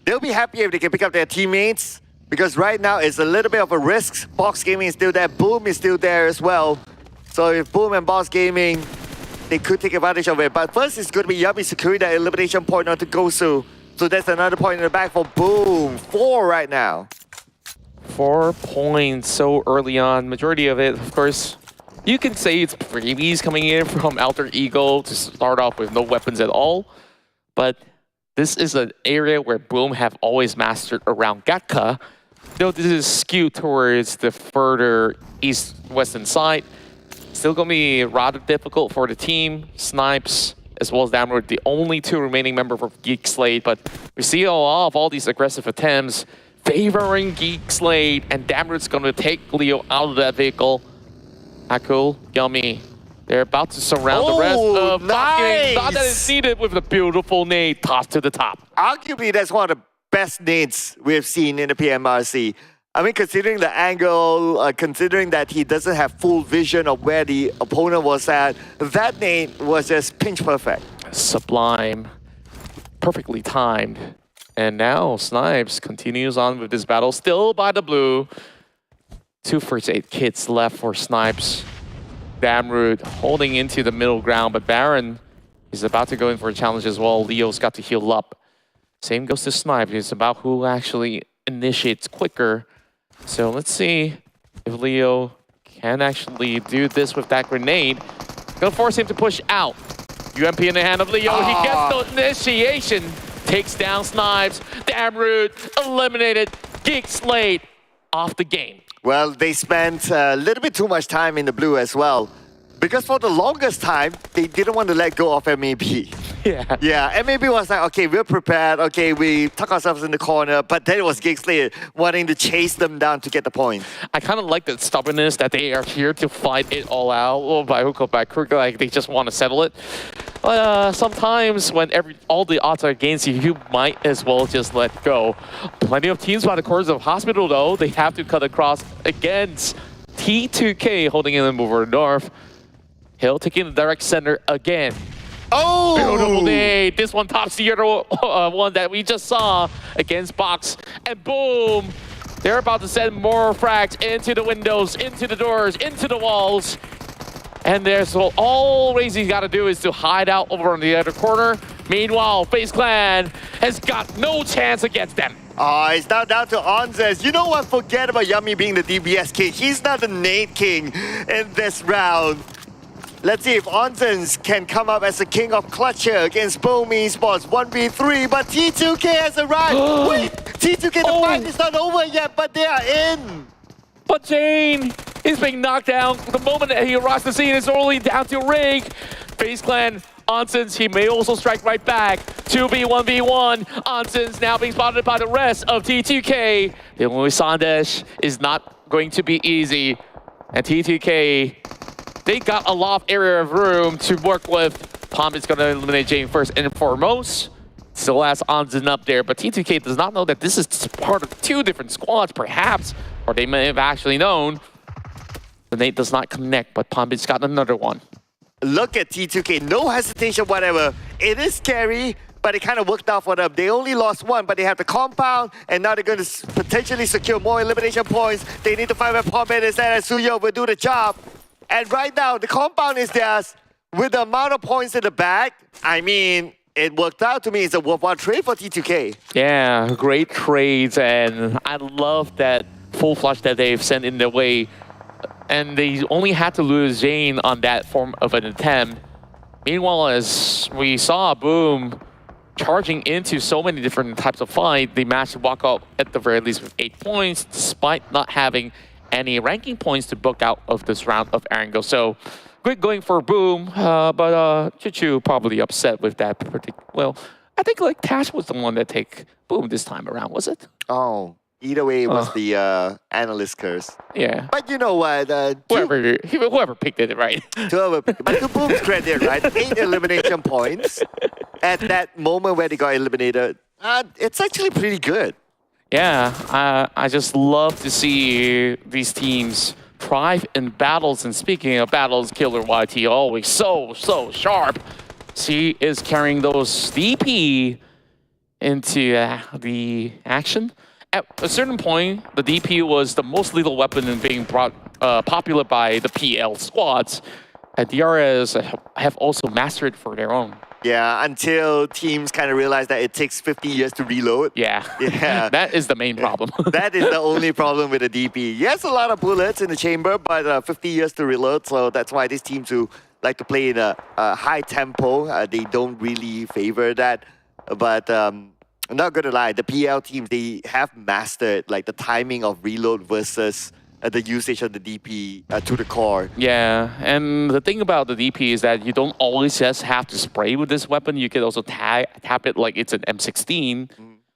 they'll be happy if they can pick up their teammates, because right now it's a little bit of a risk. Box Gaming is still there, Boom is still there as well. So if Boom and Box Gaming, they could take advantage of it. But first, it's going to be Yummy securing that elimination point onto Gosu. So that's another point in the back for Boom. 4 right now. 4 points so early on. Majority of it, of course, you can say it's freebies coming in from Alter Ego to start off with no weapons at all. But this is an area where Boom have always mastered around Gatka. Though this is skewed towards the further east-western side. Still going to be rather difficult for the team. Snipes, as well as Damroot, the only 2 remaining members of GEEK SLATE. But we see a lot of all these aggressive attempts favoring GEEK SLATE, and Damroot's going to take Leo out of that vehicle. Akul, Yummy, they're about to surround the rest of Box Gaming. Not that it's needed with a beautiful nade tossed to the top. Arguably, that's one of the best nades we've seen in the PMRC. I mean, considering the angle, considering that he doesn't have full vision of where the opponent was at, that nade was just pinch perfect. Sublime. Perfectly timed. And now Snipes continues on with this battle, still by the blue. 2 first aid kits left for Snipes. Damroot holding into the middle ground, but Baron is about to go in for a challenge as well. Leo's got to heal up. Same goes to Snipes. It's about who actually initiates quicker. So let's see if Leo can actually do this with that grenade. Gonna force him to push out. UMP in the hand of Leo. He gets the initiation. Takes down Snipes. Damroot eliminated. GEEK SLATE off the game. Well, they spent a little bit too much time in the blue as well. Because for the longest time, they didn't want to let go of MAB. Yeah. Yeah, MAB was like, okay, we're prepared. Okay, we tuck ourselves in the corner. But then it was GEEK SLATE wanting to chase them down to get the point. I kind of like the stubbornness that they are here to fight it all out. Or by hook or by crook, like they just want to settle it. Sometimes when all the odds are against you, you might as well just let go. Plenty of teams by the course of Hospital, though, they have to cut across against T2K holding in the mover north. Hill taking the direct center again. Oh! Beautiful nade. This one tops the other one that we just saw against Box. And boom! They're about to send more frags into the windows, into the doors, into the walls. And there's all Razy's got to do is to hide out over on the other corner. Meanwhile, FaZe Clan has got no chance against them. Oh, it's now down to Onzes. You know what? Forget about Yummy being the DBS king. He's not the nade king in this round. Let's see if Onzens can come up as the king of clutch here against Boom Esports 1v3, but T2K has arrived. Wait, T2K, the fight is not over yet, but they are in. But Jane, He's being knocked down. The moment that he arrives the scene, it's only down to Rig. FaZe Clan, Onsens, he may also strike right back. 2v1v1. Onsens now being spotted by the rest of T2K. The only Sandesh is not going to be easy. And T2K, they got a lot of area of room to work with. Palm is going to eliminate Jane first and foremost. Still has Onsen up there, but T2K does not know that this is part of two different squads, perhaps, or they may have actually known. The nade does not connect, but Pombit's got another one. Look at T2K, no hesitation whatever. It is scary, but it kind of worked out for them. They only lost one, but they have the compound, and now they're going to potentially secure more elimination points. They need to find where Pombit is at, and Suyo will do the job. And right now, the compound is theirs. With the amount of points in the bag, I mean, it worked out to me. It's a worthwhile trade for T2K. Yeah, great trades, and I love that full flush that they've sent in their way. And they only had to lose Jane on that form of an attempt. Meanwhile, as we saw Boom charging into so many different types of fight, they managed to walk out at the very least with 8 points, despite not having any ranking points to book out of this round of Erangel. So, great going for Boom, but Chuchu probably upset with that particular. Well, I think like Tash was the one that take Boom this time around, was it? Oh, either way, it was the analyst curse. Yeah. But you know what? Whoever picked it, right? But to Boom's credit, right? 8 elimination points at that moment where they got eliminated. It's actually pretty good. Yeah, I just love to see these teams thrive in battles. And speaking of battles, Killer YT always so sharp. She is carrying those DP into the action. At a certain point, the DP was the most lethal weapon in being brought popular by the PL squads. And DRS have also mastered it for their own. Yeah, until teams kind of realize that it takes 50 years to reload. Yeah, that is the main problem. That is the only problem with the DP. Yes, a lot of bullets in the chamber, but 50 years to reload. So that's why these teams who like to play in a high tempo, they don't really favor that. But I'm not gonna lie, the PL teams, they have mastered like the timing of reload versus the usage of the DP to the core. Yeah, and the thing about the DP is that you don't always just have to spray with this weapon. You can also tap it like it's an M16.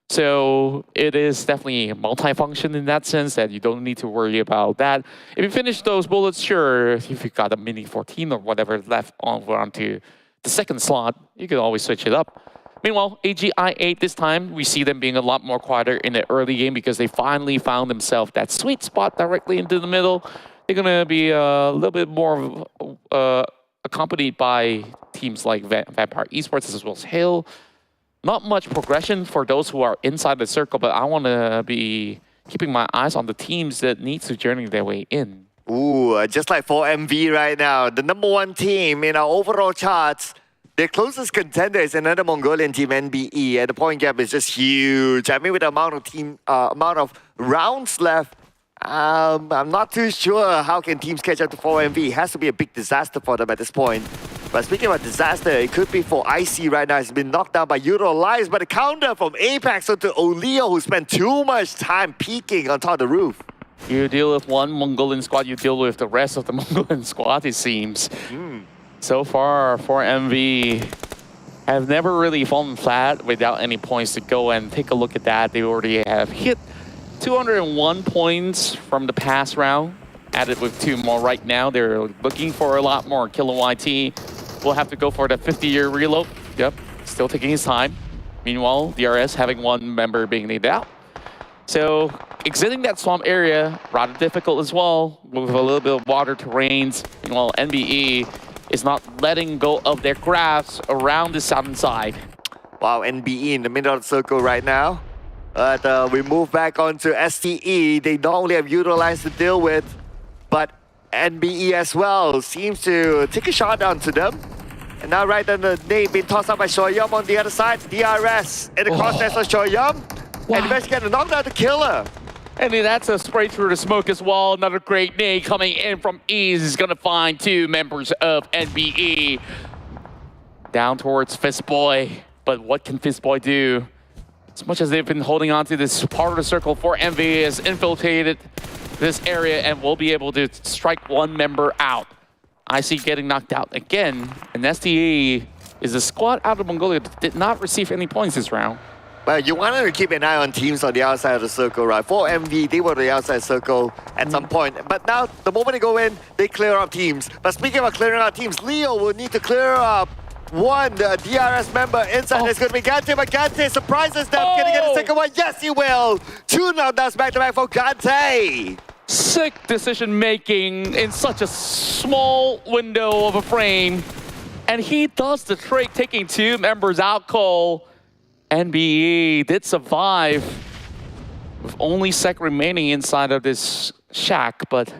So it is definitely multifunction in that sense that you don't need to worry about that. If you finish those bullets, sure, if you got a Mini 14 or whatever left onto the second slot, you can always switch it up. Meanwhile, AGI8 this time, we see them being a lot more quieter in the early game because they finally found themselves that sweet spot directly into the middle. They're going to be a little bit more accompanied by teams like Vampire Esports as well as Hill. Not much progression for those who are inside the circle, but I want to be keeping my eyes on the teams that need to journey their way in. Ooh, just like for MV right now, the #1 team in our overall charts. Their closest contender is another Mongolian team, NBE, and the point gap is just huge. I mean, with the amount of rounds left, I'm not too sure how can teams catch up to 4MV. It has to be a big disaster for them at this point. But speaking about disaster, it could be for IC right now. It's been knocked down by YOODO Lives, but the counter from Apex onto Oleo, who spent too much time peeking on top of the roof. You deal with one Mongolian squad, you deal with the rest of the Mongolian squad, it seems. So far, 4MV have never really fallen flat without any points to go, and take a look at that. They already have hit 201 points from the past round, added with 2 more right now. They're looking for a lot more. Killer YT will have to go for the 50-year reload. Yep, still taking his time. Meanwhile, DRS having 1 member being laid out. So exiting that swamp area, rather difficult as well, with a little bit of water terrains. Meanwhile, NBE is not letting go of their grasp around the southern side. Wow, NBE in the middle of the circle right now. But we move back onto STE. They not only have YOODO lines to deal with, but NBE as well seems to take a shot down to them. And now right then the nade being tossed out by Shoyum on the other side. DRS in the crosshairs of Shoyum. Wow. And eventually get a knockdown to Killer. And that's a spray through the smoke as well. Another great nade coming in from Ease is going to find 2 members of NBE. Down towards Fistboy. But what can Fistboy do? As much as they've been holding on to this part of the circle, 4MV is infiltrated. this area and will be able to strike one member out. IC getting knocked out again, and STA is a squad out of Mongolia that did not receive any points this round. But you wanted to keep an eye on teams on the outside of the circle, right? For MV, they were the outside circle at some point. But now, the moment they go in, they clear up teams. But speaking of clearing up teams, Leo will need to clear up one DRS member inside. It's going to be Gante, but Gante surprises them. Can he get a second one? Yes, he will. 2 knockdowns back-to-back for Gante. Sick decision making in such a small window of a frame. And he does the trick, taking 2 members out, Cole. NBE did survive with only Sec remaining inside of this shack, but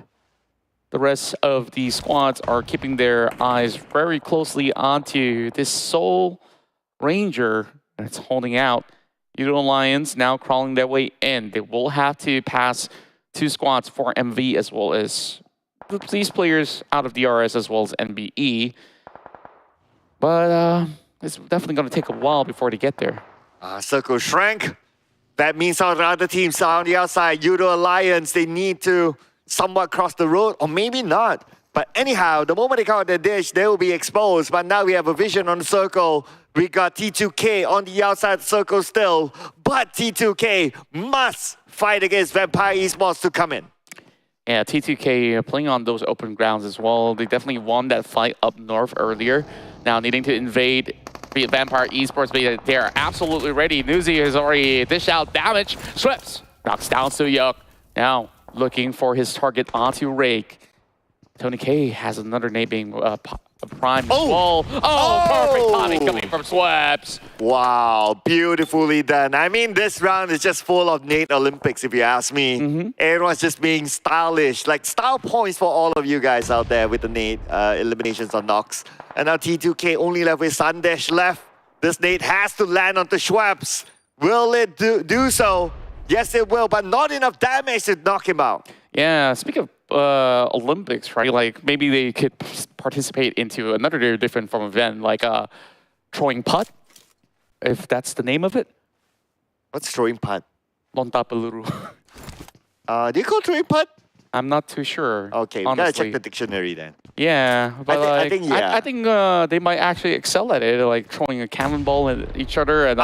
the rest of the squads are keeping their eyes very closely onto this Soul Ranger that's holding out. YOODO Lions now crawling their way in. They will have to pass 2 squads for MV as well as these players out of DRS as well as NBE. But it's definitely going to take a while before they get there. Circle shrank. That means all the other teams are on the outside. YOODO Alliance, they need to somewhat cross the road, or maybe not. But anyhow, the moment they come out their dish, they will be exposed. But now we have a vision on the circle. We got T2K on the outside circle still. But T2K must fight against Vampire Esports to come in. Yeah, T2K playing on those open grounds as well. They definitely won that fight up north earlier. Now needing to invade Vampire Esports, but they are absolutely ready. Nuzi has already dished out damage. Swips knocks down Suyuk. Now looking for his target onto Rake. Tony K has another nade being prime as well. Perfect timing coming from Swips. Wow, beautifully done. I mean, this round is just full of Nate Olympics, if you ask me. Everyone's just being stylish. Like, style points for all of you guys out there with the Nate eliminations on Nox. And now T2K only left with Sandesh left. This Nate has to land onto Schweppes. Will it do so? Yes, it will, but not enough damage to knock him out. Yeah, speaking of Olympics, right? Like, maybe they could participate into another different form of event, like throwing putt, if that's the name of it. What's throwing putt? Lonta peluru. Do you call throwing putt? I'm not too sure. Okay, we gotta check the dictionary then. Yeah, but I think they might actually excel at it, like throwing a cannonball at each other. And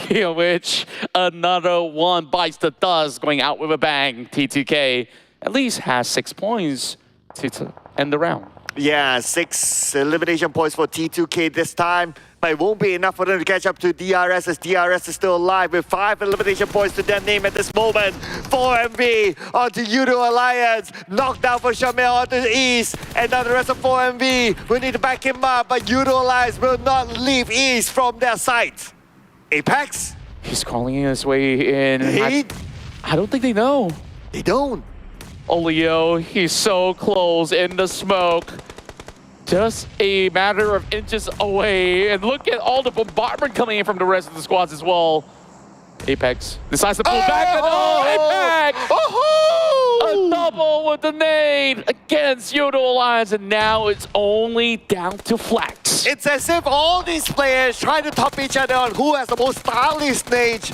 speaking of which, another one bites the dust, going out with a bang. T2K at least has 6 points to end the round. Yeah, 6 elimination points for T2K this time, but it won't be enough for them to catch up to DRS, as DRS is still alive with 5 elimination points to their name at this moment. 4MV onto YOODO Alliance, knockdown for Shamil onto the East, and now the rest of 4MV will need to back him up, but YOODO Alliance will not leave East from their sight. Apex? He's crawling his way in. I don't think they know. They don't. Olio, he's so close in the smoke. Just a matter of inches away. And look at all the bombardment coming in from the rest of the squads as well. Apex decides to pull back. And Apex! A double with the nade against YOODO Alliance. And now it's only down to Flex. It's as if all these players try to top each other on who has the most stylish nade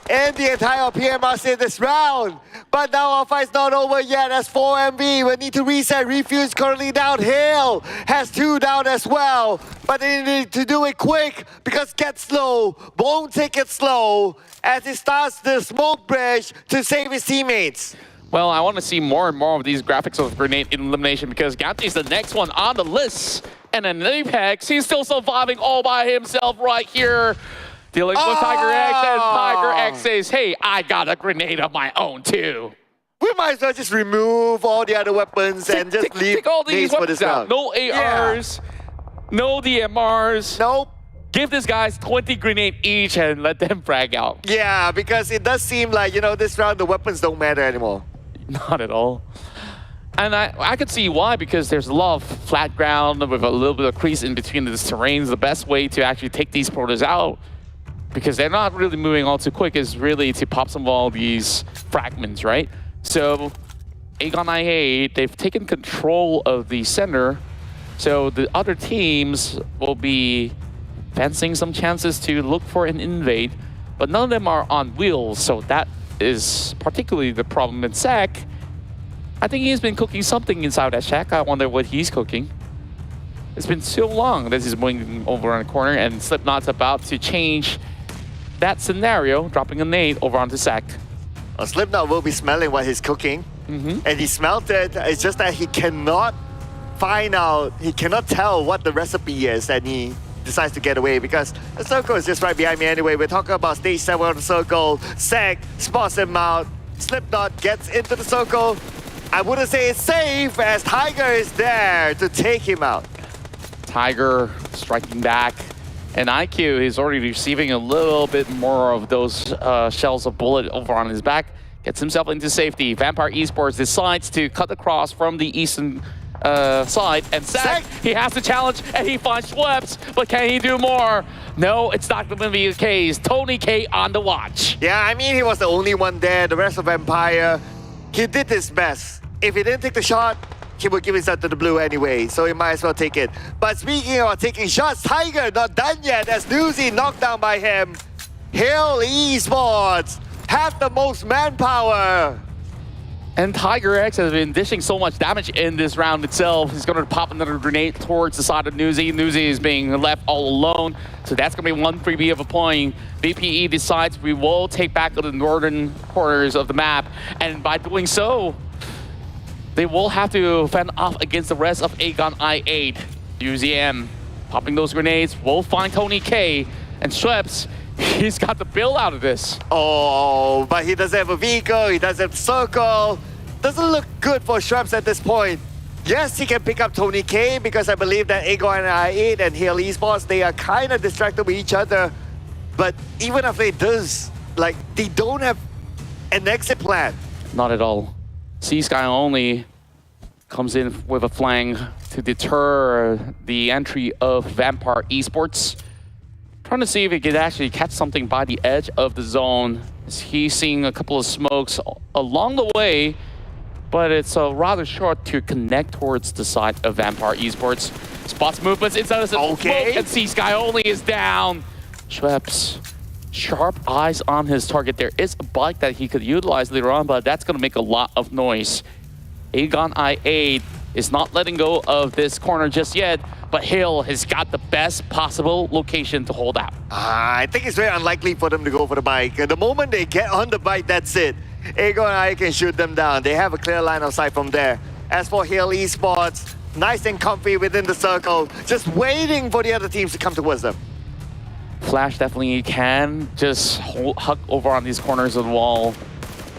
in the entire PMRC in this round. But now our fight's not over yet, as 4MV will need to reset. Refuse currently downhill, has 2 down as well. But they need to do it quick, because Get Slow won't take it slow as he starts the smoke bridge to save his teammates. Well, I want to see more and more of these graphics of grenade elimination, because Gante's the next one on the list. And then Apex, he's still surviving all by himself right here. Dealing with Tiger X, and Tiger X says, hey, I got a grenade of my own too. We might as well just remove all the other weapons and just leave take all these weapons out. round. No ARs, no DMRs. Nope. Give these guys 20 grenade each and let them frag out. Yeah, because it does seem like, you know, this round the weapons don't matter anymore. Not at all. And I could see why, because there's a lot of flat ground with a little bit of crease in between the terrains. The best way to actually take these porters out, because they're not really moving all too quick, is really to pop some of all these fragments, right? So Aegon IA, they've taken control of the center, so the other teams will be fencing some chances to look for an invade, but none of them are on wheels, so that is particularly the problem in SEC. I think he's been cooking something inside that shack. I wonder what he's cooking. It's been so long that he's moving over on the corner, and Slipknot's about to change that scenario, dropping a nade over onto Sack. Slipknot will be smelling what he's cooking, and he smelled it. It's just that he cannot find out, he cannot tell what the recipe is, and he decides to get away because the circle is just right behind me anyway. We're talking about stage 7 of the circle. Sack spots him out. Slipknot gets into the circle. I wouldn't say it's safe as Tiger is there to take him out. Tiger striking back, and IQ is already receiving a little bit more of those shells of bullet over on his back. Gets himself into safety. Vampire Esports decides to cut across from the eastern side, and Sack, he has to challenge, and he finds Schweppes, but can he do more? No, it's not going to be the case. Tony K on the watch. Yeah, I mean, he was the only one there. The rest of Empire, he did his best. If he didn't take the shot, he would give himself to the blue anyway, so he might as well take it. But speaking of taking shots, Tiger not done yet as Newsy knocked down by him. Hill Esports have the most manpower. And Tiger X has been dishing so much damage in this round itself. He's going to pop another grenade towards the side of Newsy. Newsy is being left all alone, so that's going to be one freebie of a point. VPE decides we will take back the northern corners of the map, and by doing so, they will have to fend off against the rest of Aegon I8. UZM popping those grenades will find Tony K, and Schweppes, he's got the bill out of this. Oh, but he doesn't have a vehicle, he doesn't have circle. Doesn't look good for Schweppes at this point. Yes, he can pick up Tony K because I believe that Aegon I8 and Hill Esports, they are kind of distracted with each other. But even if they does, like, they don't have an exit plan. Not at all. C-Sky only comes in with a flank to deter the entry of Vampire Esports. Trying to see if he could actually catch something by the edge of the zone. He's seeing a couple of smokes along the way, but it's rather short to connect towards the side of Vampire Esports. Spots movements inside of the smoke, and C-Sky only is down. Schweppes, sharp eyes on his target. There is a bike that he could utilize later on, but that's going to make a lot of noise. Aegon I8 is not letting go of this corner just yet, but Hill has got the best possible location to hold out. I think it's very unlikely for them to go for the bike. The moment they get on the bike, that's it. Aegon I can shoot them down. They have a clear line of sight from there. As for Hill Esports, nice and comfy within the circle, just waiting for the other teams to come towards them. Flash definitely can just hug over on these corners of the wall.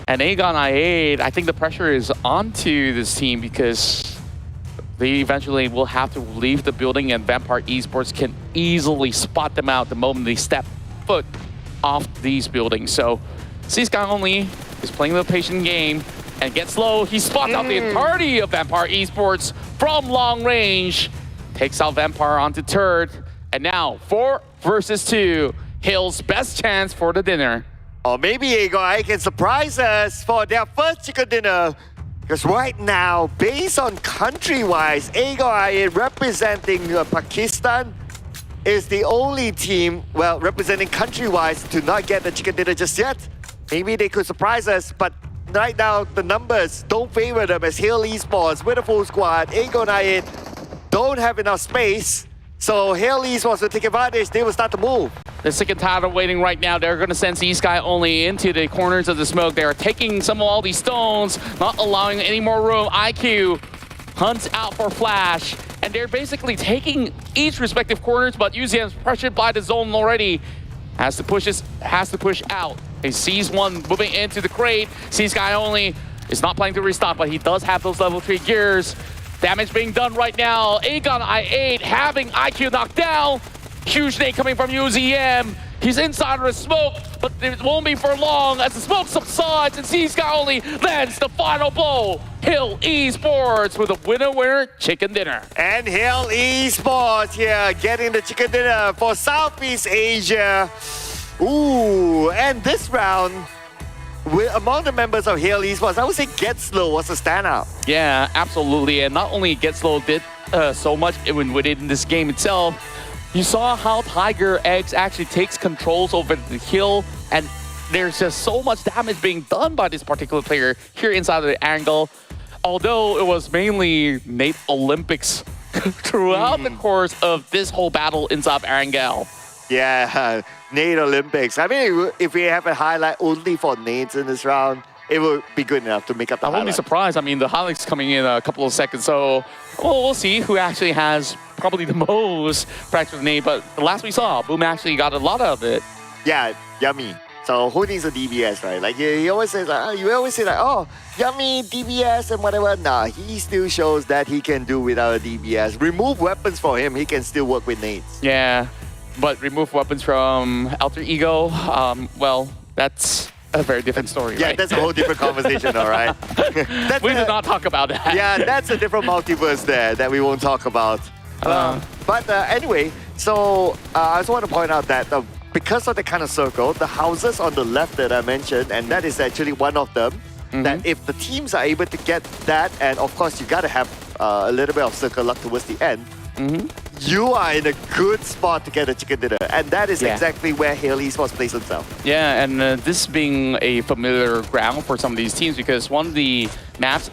And Aegon I8, I think the pressure is onto this team because they eventually will have to leave the building, and Vampire Esports can easily spot them out the moment they step foot off these buildings. So C-Sky only is playing the patient game and gets low. He spots out the entirety of Vampire Esports from long range. Takes out Vampire onto third. And now 4 versus 2. Hill's best chance for the dinner. Or maybe Aegon I can surprise us for their first chicken dinner. Because right now, based on country-wise, Aegon I representing Pakistan is the only team, well, representing country-wise to not get the chicken dinner just yet. Maybe they could surprise us, but right now, the numbers don't favor them as Hill Esports with a full squad. Aegon I don't have enough space. So Hill Esports will take advantage. They will start to move. They're sick and tired of waiting right now. They're going to send C-Sky only into the corners of the smoke. They are taking some of all these stones, not allowing any more room. IQ hunts out for Flash, and they're basically taking each respective corners, but UZM's pressured by the zone already. Has to push out. He sees one moving into the crate. C-Sky only is not planning to restock, but he does have those level 3 gears. Damage being done right now. Aegon I8 having IQ knocked down. Huge nade coming from UZM. He's inside of the smoke, but it won't be for long as the smoke subsides and C-Sky only lands the final blow. Hill Esports with a winner chicken dinner. And Hill Esports here getting the chicken dinner for Southeast Asia. Ooh, and this round, among the members of Hill Esports, I would say GetSlow was a standout. Yeah, absolutely. And not only GetSlow did so much within this game itself, you saw how Tiger X actually takes controls over the hill, and there's just so much damage being done by this particular player here inside of the angle. although it was mainly Nate Olympics throughout the course of this whole battle inside Erangel. Yeah, Nate Olympics. I mean, if we have a highlight only for Nates in this round, it would be good enough to make up the I won't be highlight. surprised. I mean, the highlights coming in a couple of seconds, so we'll see who actually has probably the most practice with Nate. But the last we saw, Boom actually got a lot of it. Yeah, Yummy. So who needs a DBS, right? Like he always says, oh, Yummy, DBS and whatever. Nah, he still shows that he can do without a DBS. Remove weapons for him, he can still work with Nates. Yeah, but remove weapons from Alter Ego, well, that's a very different story, Yeah, right? that's a whole different conversation, all right? We did not talk about that. Yeah, that's a different multiverse there that we won't talk about. But anyway, so I just want to point out that because of the kind of circle, the houses on the left that I mentioned, and that is actually one of them, that if the teams are able to get that, and of course you got to have a little bit of circle luck towards the end, you are in a good spot to get a chicken dinner. And that is exactly where Hale Esports plays himself. Yeah, and this being a familiar ground for some of these teams, because one of the maps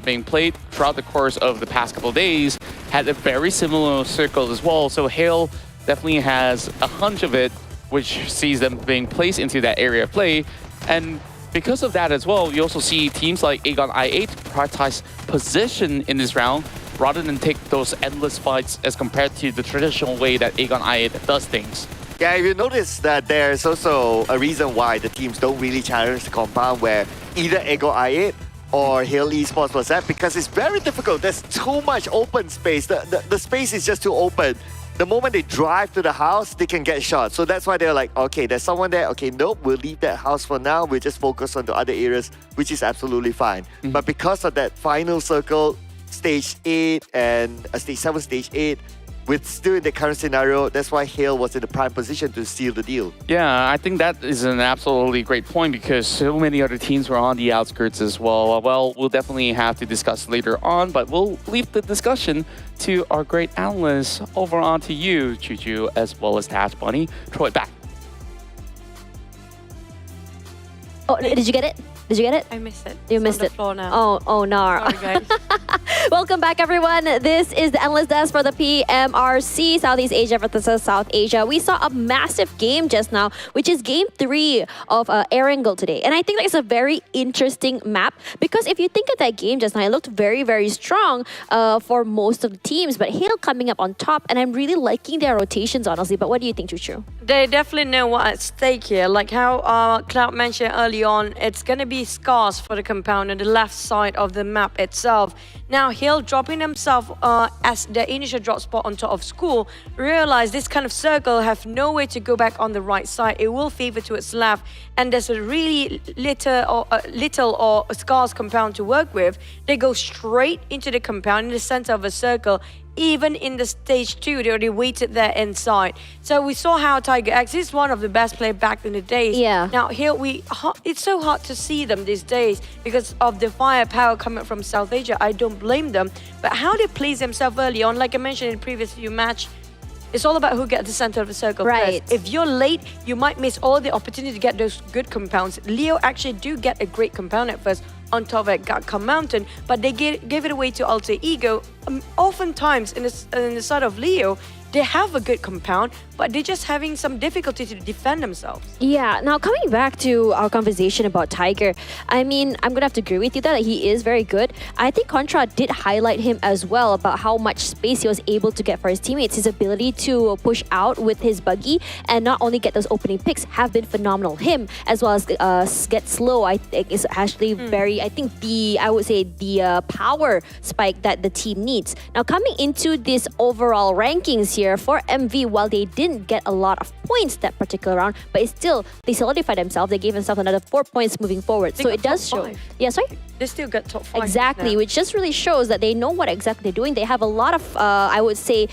being played throughout the course of the past couple of days had a very similar circle as well. So Hale definitely has a hunch of it, which sees them being placed into that area of play. And because of that as well, you also see teams like Aegon I8 prioritize position in this round rather than take those endless fights as compared to the traditional way that Aegon I8 does things. Yeah, if you notice that there's also a reason why the teams don't really challenge the compound where either Ego I8 or Hale Esports was at, because it's very difficult. There's too much open space. The space is just too open. The moment they drive to the house, they can get shot. So that's why they're like, okay, there's someone there. Okay, nope, we'll leave that house for now. We'll just focus on the other areas, which is absolutely fine. But because of that final circle, stage 8 and stage 7, stage 8, with still in the current scenario, that's why Hale was in the prime position to seal the deal. Yeah, I think that is an absolutely great point because so many other teams were on the outskirts as well. Well, we'll definitely have to discuss later on, but we'll leave the discussion to our great analysts. Over on to you, Choo-Choo, as well as Tash Bunny. Throw it back. Oh, did you get it? Did you get it? I missed it. You It's missed on it. the floor now. Oh no. Sorry, guys. Welcome back, everyone. This is the Endless Desk for the PMRC, Southeast Asia versus South Asia. We saw a massive game just now, which is game 3 of Erangel today. And I think that's a very interesting map because if you think of that game just now, it looked very, very strong for most of the teams, but Hale coming up on top, and I'm really liking their rotations, honestly. But what do you think, Choo-Choo? They definitely know what's at stake here. Like how Cloud mentioned early on, it's going to be scarce for the compound on the left side of the map itself. Now, Hill dropping himself as the initial drop spot on top of school, realize this kind of circle have no way to go back on the right side. It will favor to its left, and there's a really little or scarce compound to work with. They go straight into the compound in the center of a circle. Even in the stage 2, they already waited there inside. So we saw how Tiger X is one of the best players back in the days. Yeah. Now here it's so hard to see them these days because of the firepower coming from South Asia. I don't blame them. But how they place themselves early on, like I mentioned in previous few match, it's all about who gets the center of the circle Right. first. If you're late, you might miss all the opportunity to get those good compounds. Leo actually do get a great compound at first on top of Gakka Mountain, but they give it away to Alter Ego. Oftentimes in the side of Leo, they have a good compound, but they're just having some difficulty to defend themselves. Yeah, now coming back to our conversation about Tiger, I mean, I'm going to have to agree with you that he is very good. I think Contra did highlight him as well about how much space he was able to get for his teammates. His ability to push out with his buggy and not only get those opening picks have been phenomenal. Him, as well as get slow, I think is actually very, I think I would say the power spike that the team needs. Now coming into this overall rankings here for MV, while they didn't get a lot of points that particular round, but it's still, they solidified themselves. They gave themselves another 4 points moving forward. They So got it does top show. 5. Yeah, sorry? They still got top 5. Exactly, now. which just really shows that they know what exactly they're doing. They have a lot of, I would say,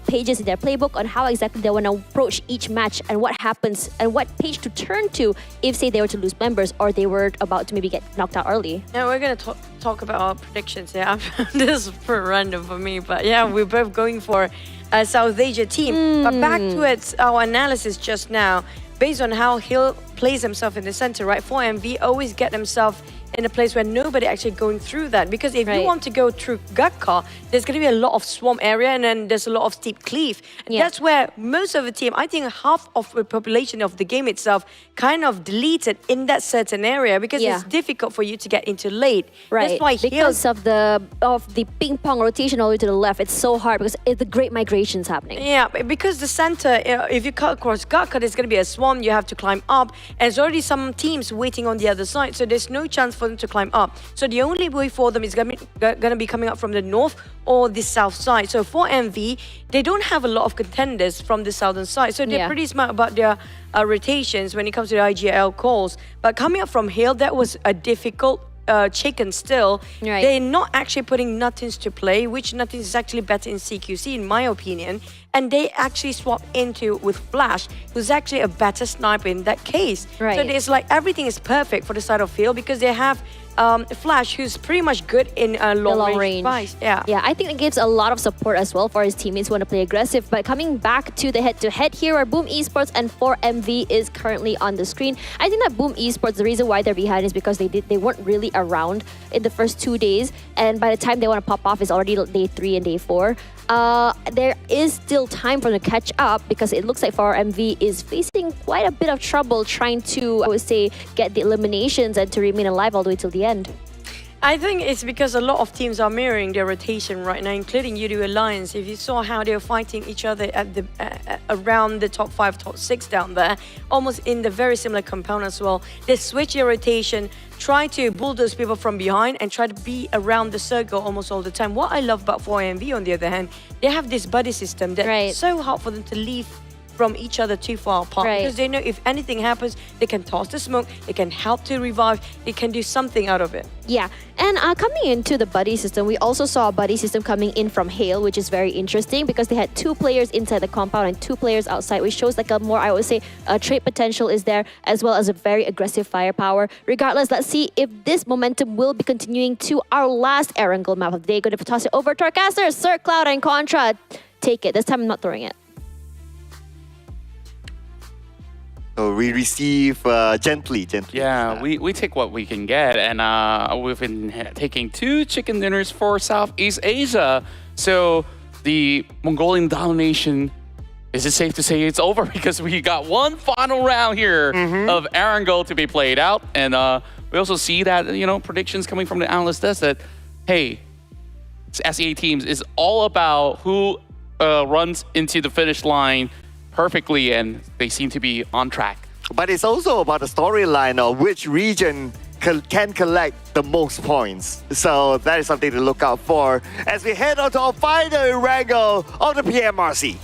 pages in their playbook on how exactly they want to approach each match and what happens and what page to turn to if, say, they were to lose members or they were about to maybe get knocked out early. Now we're going to talk about our predictions here. This is pretty random for me, but yeah, we're both going for a South Asia team. But back to our analysis just now, based on how Hill plays himself in the center, right? For MV always get himself in a place where nobody actually going through that. Because if you Right. want to go through Gatka, there's going to be a lot of swamp area and then there's a lot of steep cliff. Yeah. That's where most of the team, I think half of the population of the game itself kind of deleted in that certain area because Yeah. it's difficult for you to get into late. Right, That's why because of the ping pong rotation all the way to the left, it's so hard because the great migration's happening. Yeah, because the center, if you cut across Gatka, there's going to be a swamp, you have to climb up, and there's already some teams waiting on the other side, so there's no chance for them to climb up. So the only way for them is going to be coming up from the north or the south side. So for MV, they don't have a lot of contenders from the southern side, so they're Yeah. pretty smart about their rotations when it comes to the IGL calls. But coming up from Hill, that was a difficult chicken still. Right. They're not actually putting Nuttins to play, which Nuttins is actually better in CQC in my opinion. And they actually swap into with Flash, who's actually a better sniper in that case. Right. So it's like everything is perfect for the side of field because they have Flash, who's pretty much good in long range fights. Yeah. Yeah, I think it gives a lot of support as well for his teammates who want to play aggressive. But coming back to the head-to-head here, where Boom Esports and 4MV is currently on the screen. I think that Boom Esports, the reason why they're behind is because they weren't really around in the first 2 days, and by the time they want to pop off, it's already day 3 and day 4. There is still time for them to catch up because it looks like 4MV is facing quite a bit of trouble trying to, I would say, get the eliminations and to remain alive all the way till the end. I think it's because a lot of teams are mirroring their rotation right now, including YOODO Alliance. If you saw how they were fighting each other at the around the top 5, top 6 down there, almost in the very similar compound as well. They switch their rotation, try to bulldoze people from behind and try to be around the circle almost all the time. What I love about 4MV on the other hand, they have this buddy system that's Right. so hard for them to leave from each other too far apart Right. because they know if anything happens, they can toss the smoke, they can help to revive, they can do something out of it. Yeah, and coming into the buddy system, we also saw a buddy system coming in from Hale, which is very interesting because they had 2 players inside the compound and 2 players outside, which shows like a more, I would say, trade potential is there, as well as a very aggressive firepower. Regardless, let's see if this momentum will be continuing to our last Erangel map of the day. Going to toss it over to our casters, Sir Cloud and Contra. Take it. This time I'm not throwing it. So we receive gently. Yeah, we take what we can get, and we've been taking 2 chicken dinners for Southeast Asia. So the Mongolian domination, is it safe to say it's over? Because we got one final round here of Erangel to be played out, and we also see that, you know, predictions coming from the analyst desk that, hey, SEA teams is all about who runs into the finish line perfectly, and they seem to be on track. But it's also about the storyline of which region can collect the most points. So that is something to look out for as we head on to our final Erangel of the PMRC.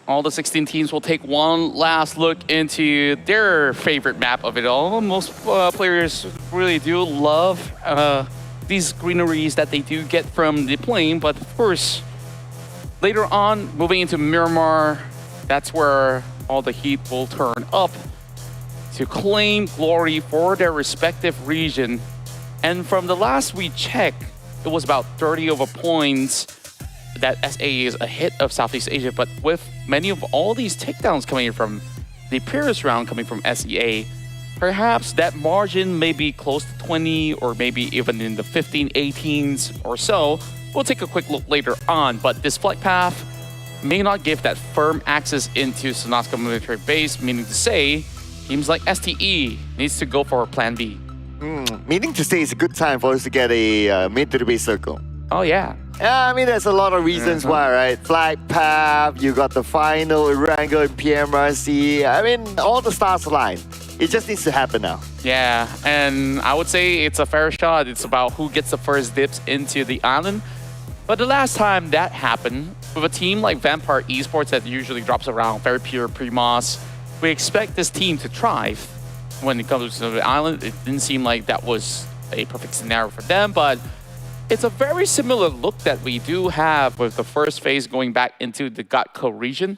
All the 16 teams will take one last look into their favorite map of it all. Most players really do love these greeneries that they do get from the plane, but of course, later on, moving into Miramar, that's where all the heat will turn up to claim glory for their respective region. And from the last we checked, it was about 30 over points that SA is ahead of Southeast Asia, but with many of all these takedowns coming in from the previous round coming from SEA, perhaps that margin may be close to 20 or maybe even in the 15, 18s or so. We'll take a quick look later on, but this flight path may not give that firm access into Sonoska military base, meaning to say, teams like STE needs to go for plan B. Meaning to say it's a good time for us to get a mid to the base circle. Oh yeah. Yeah, I mean, there's a lot of reasons why, right? Flight path, you got the final Erangel in PMRC. I mean, all the stars align. It just needs to happen now. Yeah, and I would say it's a fair shot. It's about who gets the first dips into the island. But the last time that happened, with a team like Vampire Esports that usually drops around very pure pre-moss, we expect this team to thrive when it comes to the island. It didn't seem like that was a perfect scenario for them, but it's a very similar look that we do have with the first phase going back into the Gatka region.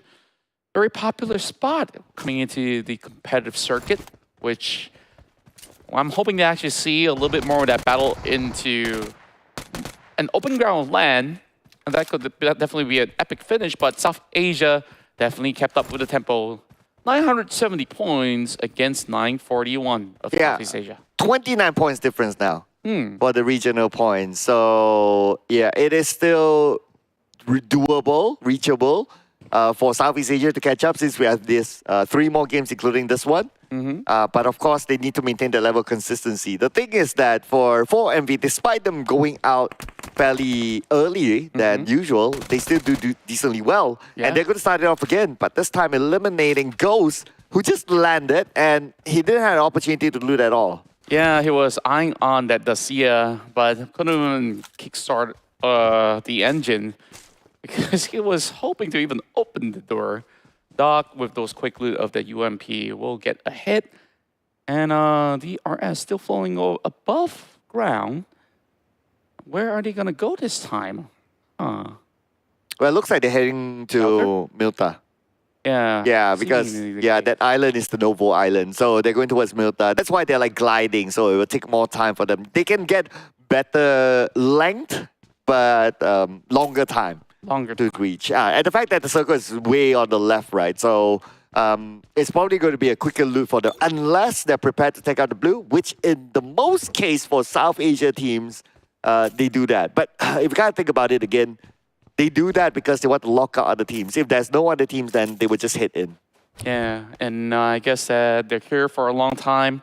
Very popular spot coming into the competitive circuit, which I'm hoping to actually see a little bit more of that battle into an open ground land. And that could definitely be an epic finish, but South Asia definitely kept up with the tempo 970 points against 941 of Southeast Asia. 29 points difference now for the regional points. So yeah, it is still doable, reachable for Southeast Asia to catch up since we have this 3 more games, including this one. But of course, they need to maintain the level of consistency. The thing is that for MV, despite them going out fairly early than usual, they still do decently well. And they're going to start it off again, but this time eliminating Ghost, who just landed, and he didn't have an opportunity to do that at all. Yeah, he was eyeing on that Dacia, but couldn't even kickstart the engine because he was hoping to even open the door. Doc, with those quick loot of the UMP, will get ahead. And DRS still flowing above ground. Where are they going to go this time? Well, it looks like they're heading to Milta. Yeah, because that island is the Novo Island. So they're going towards Milta. That's why they're like gliding. So it will take more time for them. They can get better length, but longer time. To reach. And the fact that the circle is way on the left, right? So it's probably going to be a quicker loot for them unless they're prepared to take out the blue, which in the most case for South Asia teams, they do that. But if you kind of think about it again, they do that because they want to lock out other teams. If there's no other teams, then they would just hit in. Yeah, and I guess they're here for a long time.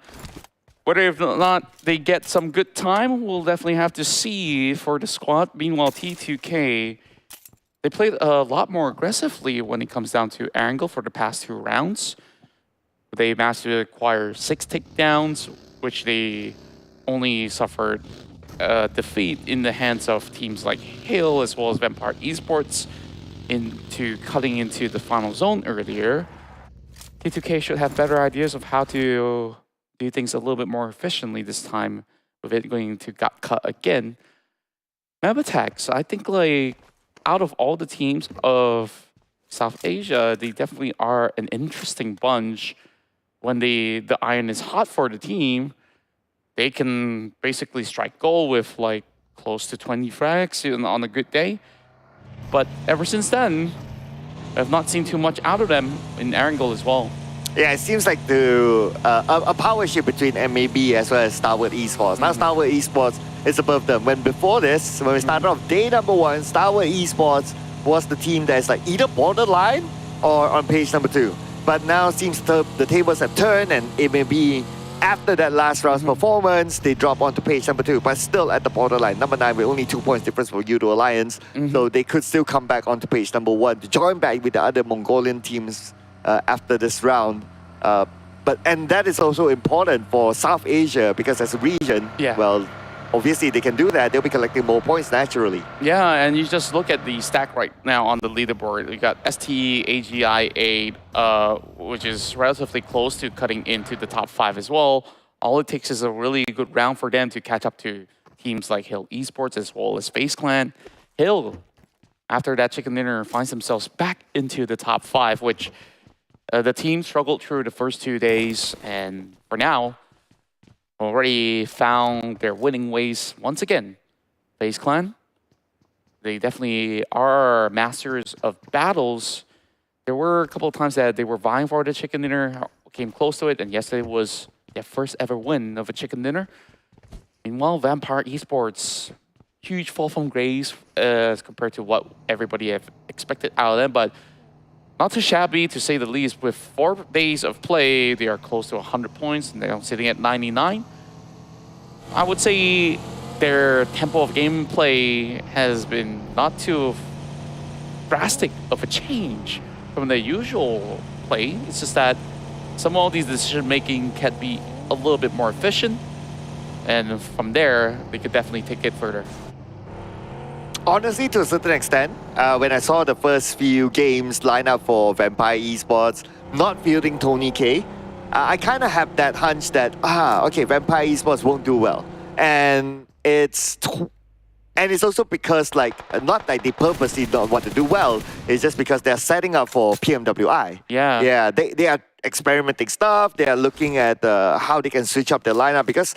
Whether or not they get some good time, we'll definitely have to see for the squad. Meanwhile, T2K, they played a lot more aggressively when it comes down to Erangel for the past 2 rounds. They managed to acquire 6 takedowns, which they only suffered defeat in the hands of teams like Hale as well as Vampire Esports into cutting into the final zone earlier. T2K should have better ideas of how to do things a little bit more efficiently this time with it going to got cut again. Mabetex, I think like out of all the teams of South Asia, they definitely are an interesting bunch. When the iron is hot for the team, they can basically strike gold with like close to 20 frags on a good day. But ever since then, I've not seen too much out of them in Erangel as well. Yeah, it seems like a power shift between MAB as well as STALWART Esports. Now STALWART Esports is above them. When before this, when we started off day number 1, STALWART Esports was the team that's like either borderline or on page number 2. But now it seems the tables have turned, and it may be after that last round's performance, they drop onto page number 2, but still at the borderline. Number 9 with only 2 points difference for YOODO Alliance. So they could still come back onto page number 1 to join back with the other Mongolian teams after this round. And that is also important for South Asia because as a region, well, obviously they can do that. They'll be collecting more points naturally. Yeah, and you just look at the stack right now on the leaderboard. You got STE, AGI 8, which is relatively close to cutting into the top 5 as well. All it takes is a really good round for them to catch up to teams like Hill Esports as well as FaZe Clan. Hill, after that chicken dinner, finds themselves back into the top 5, which the team struggled through the first 2 days, and for now, already found their winning ways once again. FaZe Clan, they definitely are masters of battles. There were a couple of times that they were vying for the chicken dinner, came close to it, and yesterday was their first ever win of a chicken dinner. Meanwhile, Vampire Esports, huge fall from grace as compared to what everybody have expected out of them, but not too shabby, to say the least. With 4 days of play, they are close to 100 points, and they're sitting at 99. I would say their tempo of gameplay has been not too drastic of a change from the usual play. It's just that some of these decision-making can be a little bit more efficient, and from there, they could definitely take it further. Honestly, to a certain extent, when I saw the first few games line up for Vampire Esports, not fielding Tony K, I kind of have that hunch that, okay, Vampire Esports won't do well. And it's also because, like, not like they purposely don't want to do well, it's just because they're setting up for PMWI. Yeah, they are experimenting stuff, they are looking at how they can switch up their lineup, because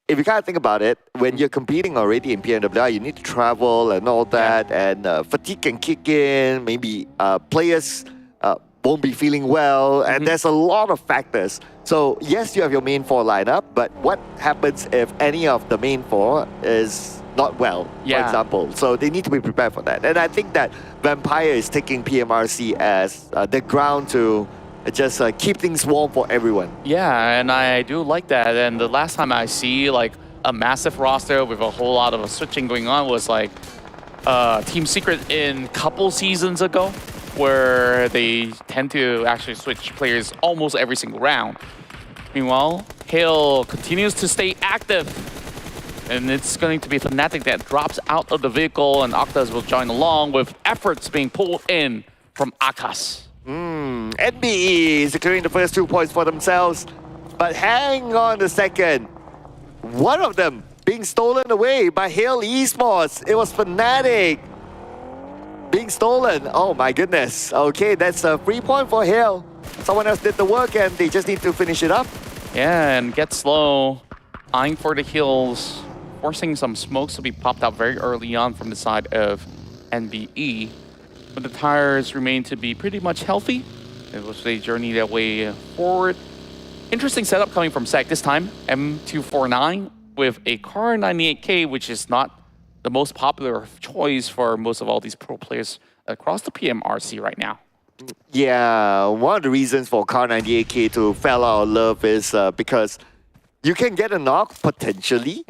if you kind of think about it, when you're competing already in PMWI, you need to travel and all that, and fatigue can kick in. Maybe players won't be feeling well, and there's a lot of factors. So yes, you have your main four lineup, but what happens if any of the main four is not well, for example? So they need to be prepared for that. And I think that Vampire is taking PMRC as the ground to just keep things warm for everyone. Yeah, and I do like that. And the last time I see like a massive roster with a whole lot of switching going on was like Team Secret in couple seasons ago, where they tend to actually switch players almost every single round. Meanwhile, Hale continues to stay active. And it's going to be Fnatic that drops out of the vehicle, and Octas will join along with efforts being pulled in from Akash. NBE securing the first 2 points for themselves. But hang on a second. One of them being stolen away by Hale Esports. It was Fnatic being stolen. Oh my goodness. Okay, that's a free point for Hale. Someone else did the work and they just need to finish it up. Yeah, and get slow, eyeing for the heals, forcing some smokes to be popped out very early on from the side of NBE. But the tires remain to be pretty much healthy. It was a journey that way forward. Interesting setup coming from SEC this time. M249 with a Car 98K, which is not the most popular choice for most of all these pro players across the PMRC right now. Yeah, one of the reasons for Car 98K to fell out of love is because you can get a knock potentially,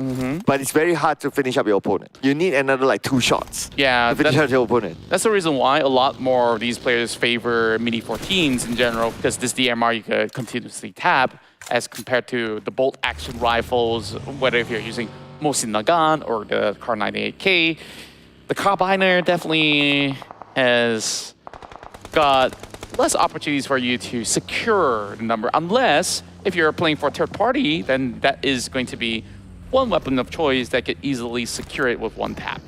but it's very hard to finish up your opponent. You need another like 2 shots to finish up your opponent. That's the reason why a lot more of these players favor Mini 14s in general, because this DMR you could continuously tap as compared to the bolt action rifles, whether if you're using Mosin Nagant or the Car 98K. The Carbiner definitely has got less opportunities for you to secure the number, unless if you're playing for a third party, then that is going to be one weapon of choice that could easily secure it with 1 tap.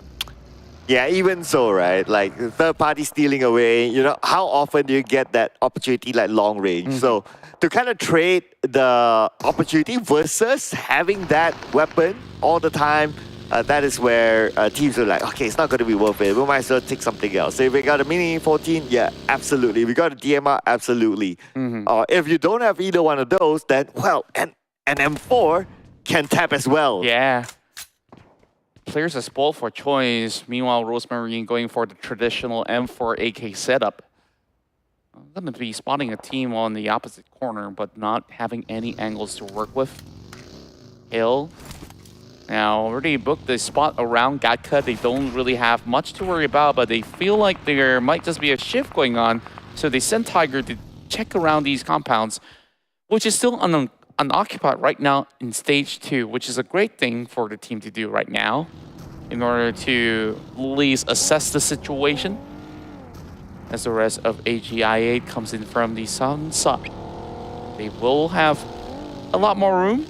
Yeah, even so, right? Like third party stealing away, you know, how often do you get that opportunity like long range? So to kind of trade the opportunity versus having that weapon all the time, that is where teams are like, okay, it's not going to be worth it. We might as well take something else. So if we got a Mini 14, yeah, absolutely. We got a DMR, absolutely. If you don't have either one of those, then, well, an M4 can tap as well. Yeah. Players are spoiled for choice. Meanwhile, Rosemary going for the traditional M4 AK setup. I'm going to be spotting a team on the opposite corner, but not having any angles to work with. Hill. Now, already booked the spot around Gatka. They don't really have much to worry about, but they feel like there might just be a shift going on. So they send Tiger to check around these compounds, which is still unoccupied right now in stage 2, which is a great thing for the team to do right now in order to at least assess the situation as the rest of AGI8 comes in from the southern side. They will have a lot more room,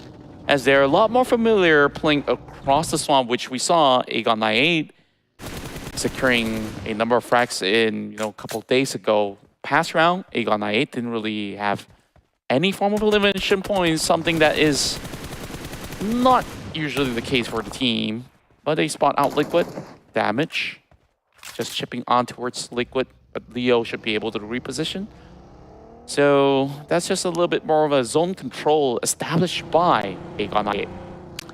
as they're a lot more familiar playing across the swamp, which we saw Aegon 98 securing a number of frags in a couple of days ago. Past round, Aegon 98 didn't really have any form of elimination points, something that is not usually the case for the team. But they spot out Liquid. Damage. Just chipping on towards Liquid, but Leo should be able to reposition. So that's just a little bit more of a zone control established by Aegon 98.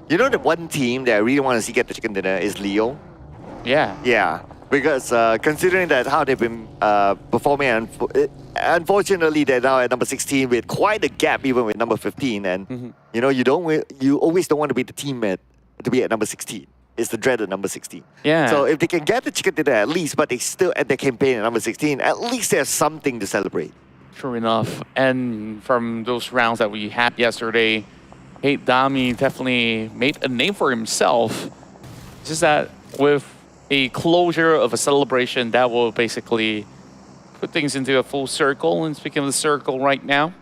You know the one team that I really want to see get the chicken dinner is Leo? Yeah. Yeah, because considering that how they've been performing, unfortunately they're now at number 16 with quite a gap even with number 15. And you know, you always don't want to be the team to be at number 16. It's the dreaded number 16. Yeah. So if they can get the chicken dinner at least, but they still at their campaign at number 16, at least there's something to celebrate. True enough. And from those rounds that we had yesterday, Hate Dami definitely made a name for himself. It's just that with a closure of a celebration, that will basically put things into a full circle. And speaking of the circle right now,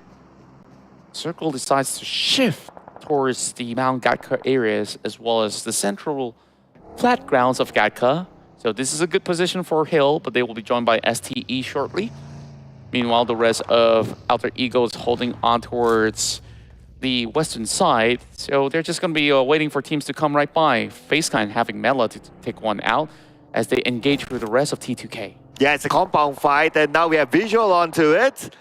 circle decides to shift towards the Mount Gatka areas as well as the central flat grounds of Gatka. So this is a good position for Hill, but they will be joined by STE shortly. Meanwhile, the rest of Alter Ego is holding on towards the western side. So they're just going to be waiting for teams to come right by. FaZe Clan having Mela to take one out as they engage with the rest of T2K. Yeah, it's a compound fight, and now we have visual onto it.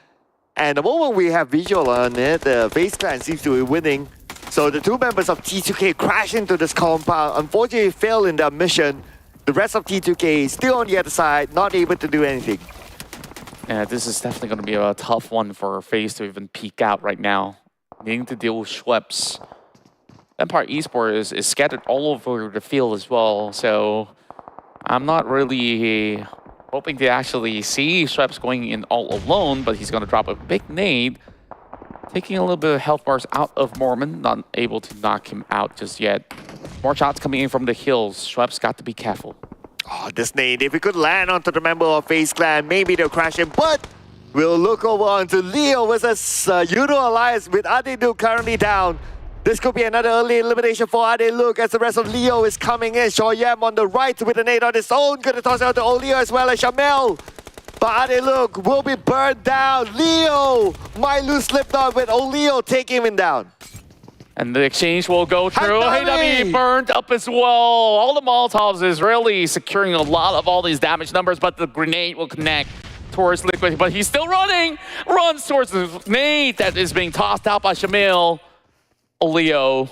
And the moment we have visual on it, the FaZe Clan seems to be winning. So the two members of T2K crash into this compound, unfortunately fail in their mission. The rest of T2K is still on the other side, not able to do anything. Yeah, this is definitely going to be a tough one for FaZe to even peek out right now. Needing to deal with Schweppes. Empire Esports is scattered all over the field as well, so I'm not really hoping to actually see Schweppes going in all alone, but he's going to drop a big nade, taking a little bit of health bars out of Mormon, not able to knock him out just yet. More shots coming in from the hills. Schweppes got to be careful. Oh, this nade, if we could land onto the member of FaZe Clan, maybe they'll crash him, but we'll look over onto Leo versus YOODO Alliance with Adeluke currently down. This could be another early elimination for Adeluke as the rest of Leo is coming in. Shoyam on the right with a nade on his own. Gonna toss it out to Oleo as well as Shamel. But Adeluke will be burned down. Leo might lose Slipknot with Oleo taking him down. And the exchange will go through. Haydami! Haydami burned up as well. All the Molotovs is really securing a lot of all these damage numbers, but the grenade will connect towards Liquid. But he's still running. Runs towards the grenade that is being tossed out by Shamil. Oleo,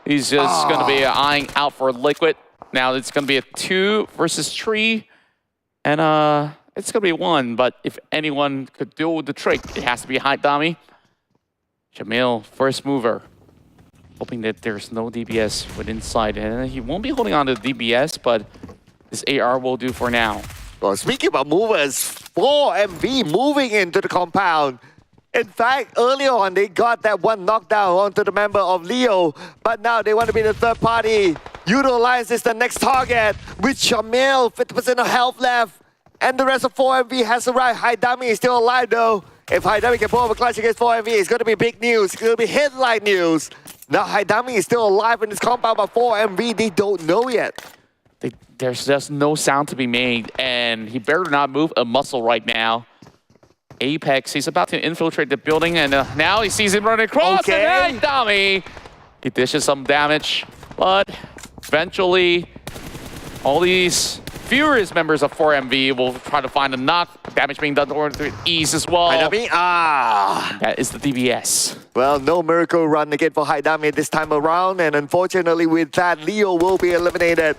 he's just going to be eyeing out for Liquid. Now it's going to be a 2 versus 3. And it's going to be 1. But if anyone could do the trick, it has to be Haydami. Shamil, first mover. Hoping that there's no DBS within inside. And he won't be holding on to DBS, but this AR will do for now. Well, speaking about movers, 4MV moving into the compound. In fact, earlier on, they got that one knockdown onto the member of Leo, but now they want to be the third party. YOODO Alliance is the next target, with Shamil, 50% of health left, and the rest of 4MV has arrived. Haydami is still alive though. If Haydami can pull off a clutch against 4MV, it's going to be big news. It's going to be headline news. Now Haydami is still alive in this compound, but 4MV, they don't know yet. There's just no sound to be made, and he better not move a muscle right now. Apex, he's about to infiltrate the building, and now he sees him running across, and Haydami, he dishes some damage, but eventually all these furious members of 4MV will try to find a knock. Damage being done to ease as well. Haydami, that is the DBS. Well, no miracle run again for Haydami this time around, and unfortunately with that, Leo will be eliminated.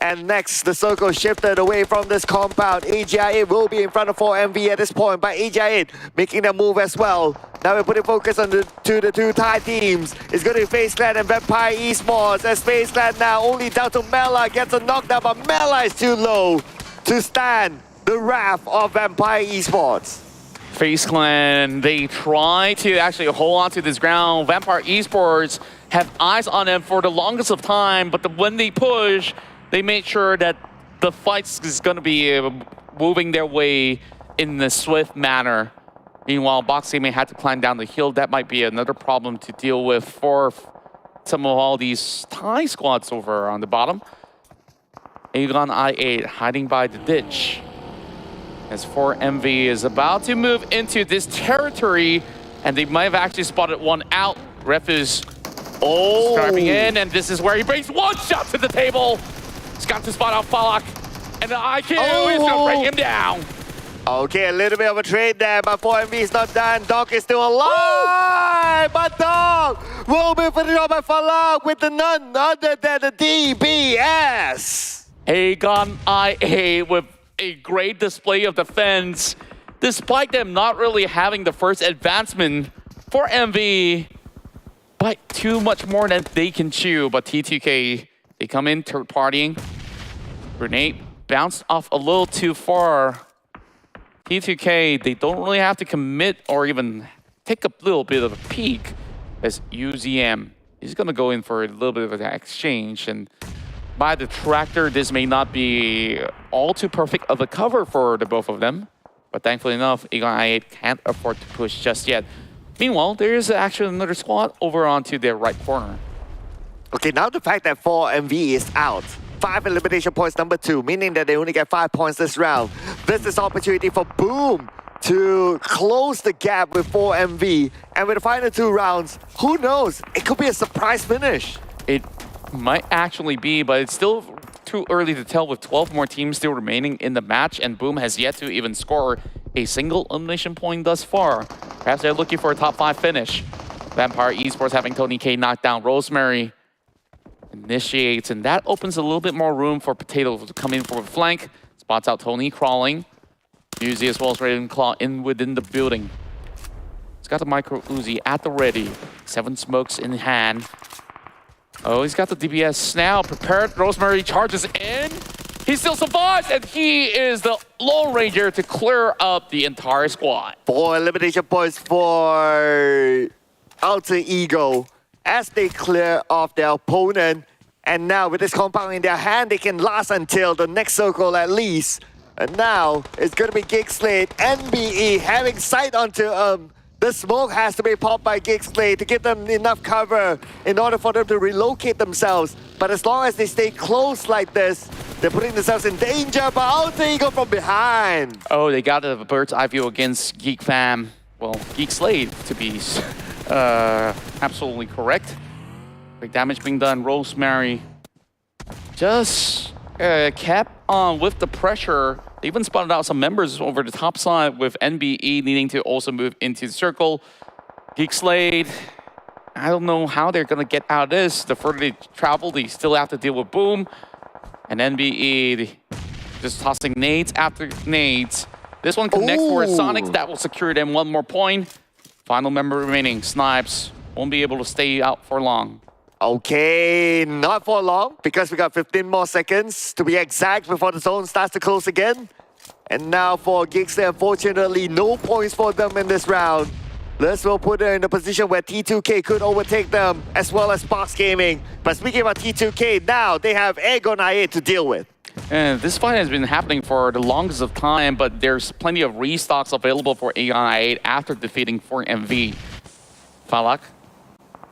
And next, the circle shifted away from this compound. AGI will be in front of 4MV at this point, but AGI making the move as well. Now we're putting focus on the two Thai teams. It's going to be FaZe Clan and Vampire Esports, as FaZe Clan now only down to Mela, gets a knockdown, but Mela is too low to stand the wrath of Vampire Esports. FaZe Clan, they try to actually hold on to this ground. Vampire Esports have eyes on them for the longest of time, but when they push, they made sure that the fight is going to be moving their way in a swift manner. Meanwhile, Box Gaming had to climb down the hill. That might be another problem to deal with for some of all these Thai squads over on the bottom. Aegon I8 hiding by the ditch. As 4MV is about to move into this territory, and they might have actually spotted one out. Ref is striping in, and this is where he brings one shot to the table. He's got to spot out Falak, and the IQ is going to bring him down. Okay, a little bit of a trade there, but 4MV is not done. Dog is still alive, but Dog will be finished off by Falak with the none other than the DBS. Aegon IA with a great display of defense, despite them not really having the first advancement for MV, but too much more than they can chew. But T2K, they come in third partying. Grenade bounced off a little too far. T2K, they don't really have to commit or even take a little bit of a peek, as UZM is going to go in for a little bit of an exchange. And by the tractor, this may not be all too perfect of a cover for the both of them. But thankfully enough, Aegon I8 can't afford to push just yet. Meanwhile, there is actually another squad over onto their right corner. Okay, now the fact that 4MV is out. 5 elimination points, number 2, meaning that they only get 5 points this round. This is opportunity for Boom to close the gap with 4MV. And with the final 2 rounds, who knows? It could be a surprise finish. It might actually be, but it's still too early to tell with 12 more teams still remaining in the match, and Boom has yet to even score a single elimination point thus far. Perhaps they're looking for a top 5 finish. Vampire Esports having Tony K knock down Rosemary. Initiates, and that opens a little bit more room for Potato to come in for a flank. Spots out Tony crawling. Uzi as well as Ravenclaw in within the building. He's got the micro Uzi at the ready. 7 smokes in hand. Oh, he's got the DBS now prepared. Rosemary charges in. He still survives, and he is the Lone Ranger to clear up the entire squad. 4 elimination points for Alter Ego as they clear off their opponent. And now with this compound in their hand, they can last until the next circle at least. And now it's going to be GEEK, SLATE, NBE having sight onto the smoke has to be popped by GEEK, SLATE to give them enough cover in order for them to relocate themselves. But as long as they stay close like this, they're putting themselves in danger. But Alter Ego from behind. Oh, they got a bird's eye view against GEEK fam. Well, GEEK SLATE to be absolutely correct. Big damage being done. Rosemary just kept on with the pressure. They even spotted out some members over the top side with NBE needing to also move into the circle. GEEK SLATE, I don't know how they're going to get out of this. The further they travel, they still have to deal with Boom. And NBE just tossing nades after nades. This one connects for Sanhok. That will secure them 1 more point. Final member remaining. Snipes won't be able to stay out for long. Okay, not for long, because we got 15 more seconds to be exact before the zone starts to close again. And now for GEEK SLATE, unfortunately, no points for them in this round. This will put them in a position where T2K could overtake them, as well as Box Gaming. But speaking about T2K, now they have Aegon IA to deal with. And this fight has been happening for the longest of time, but there's plenty of restocks available for Aegon I8 after defeating 4MV. Falak,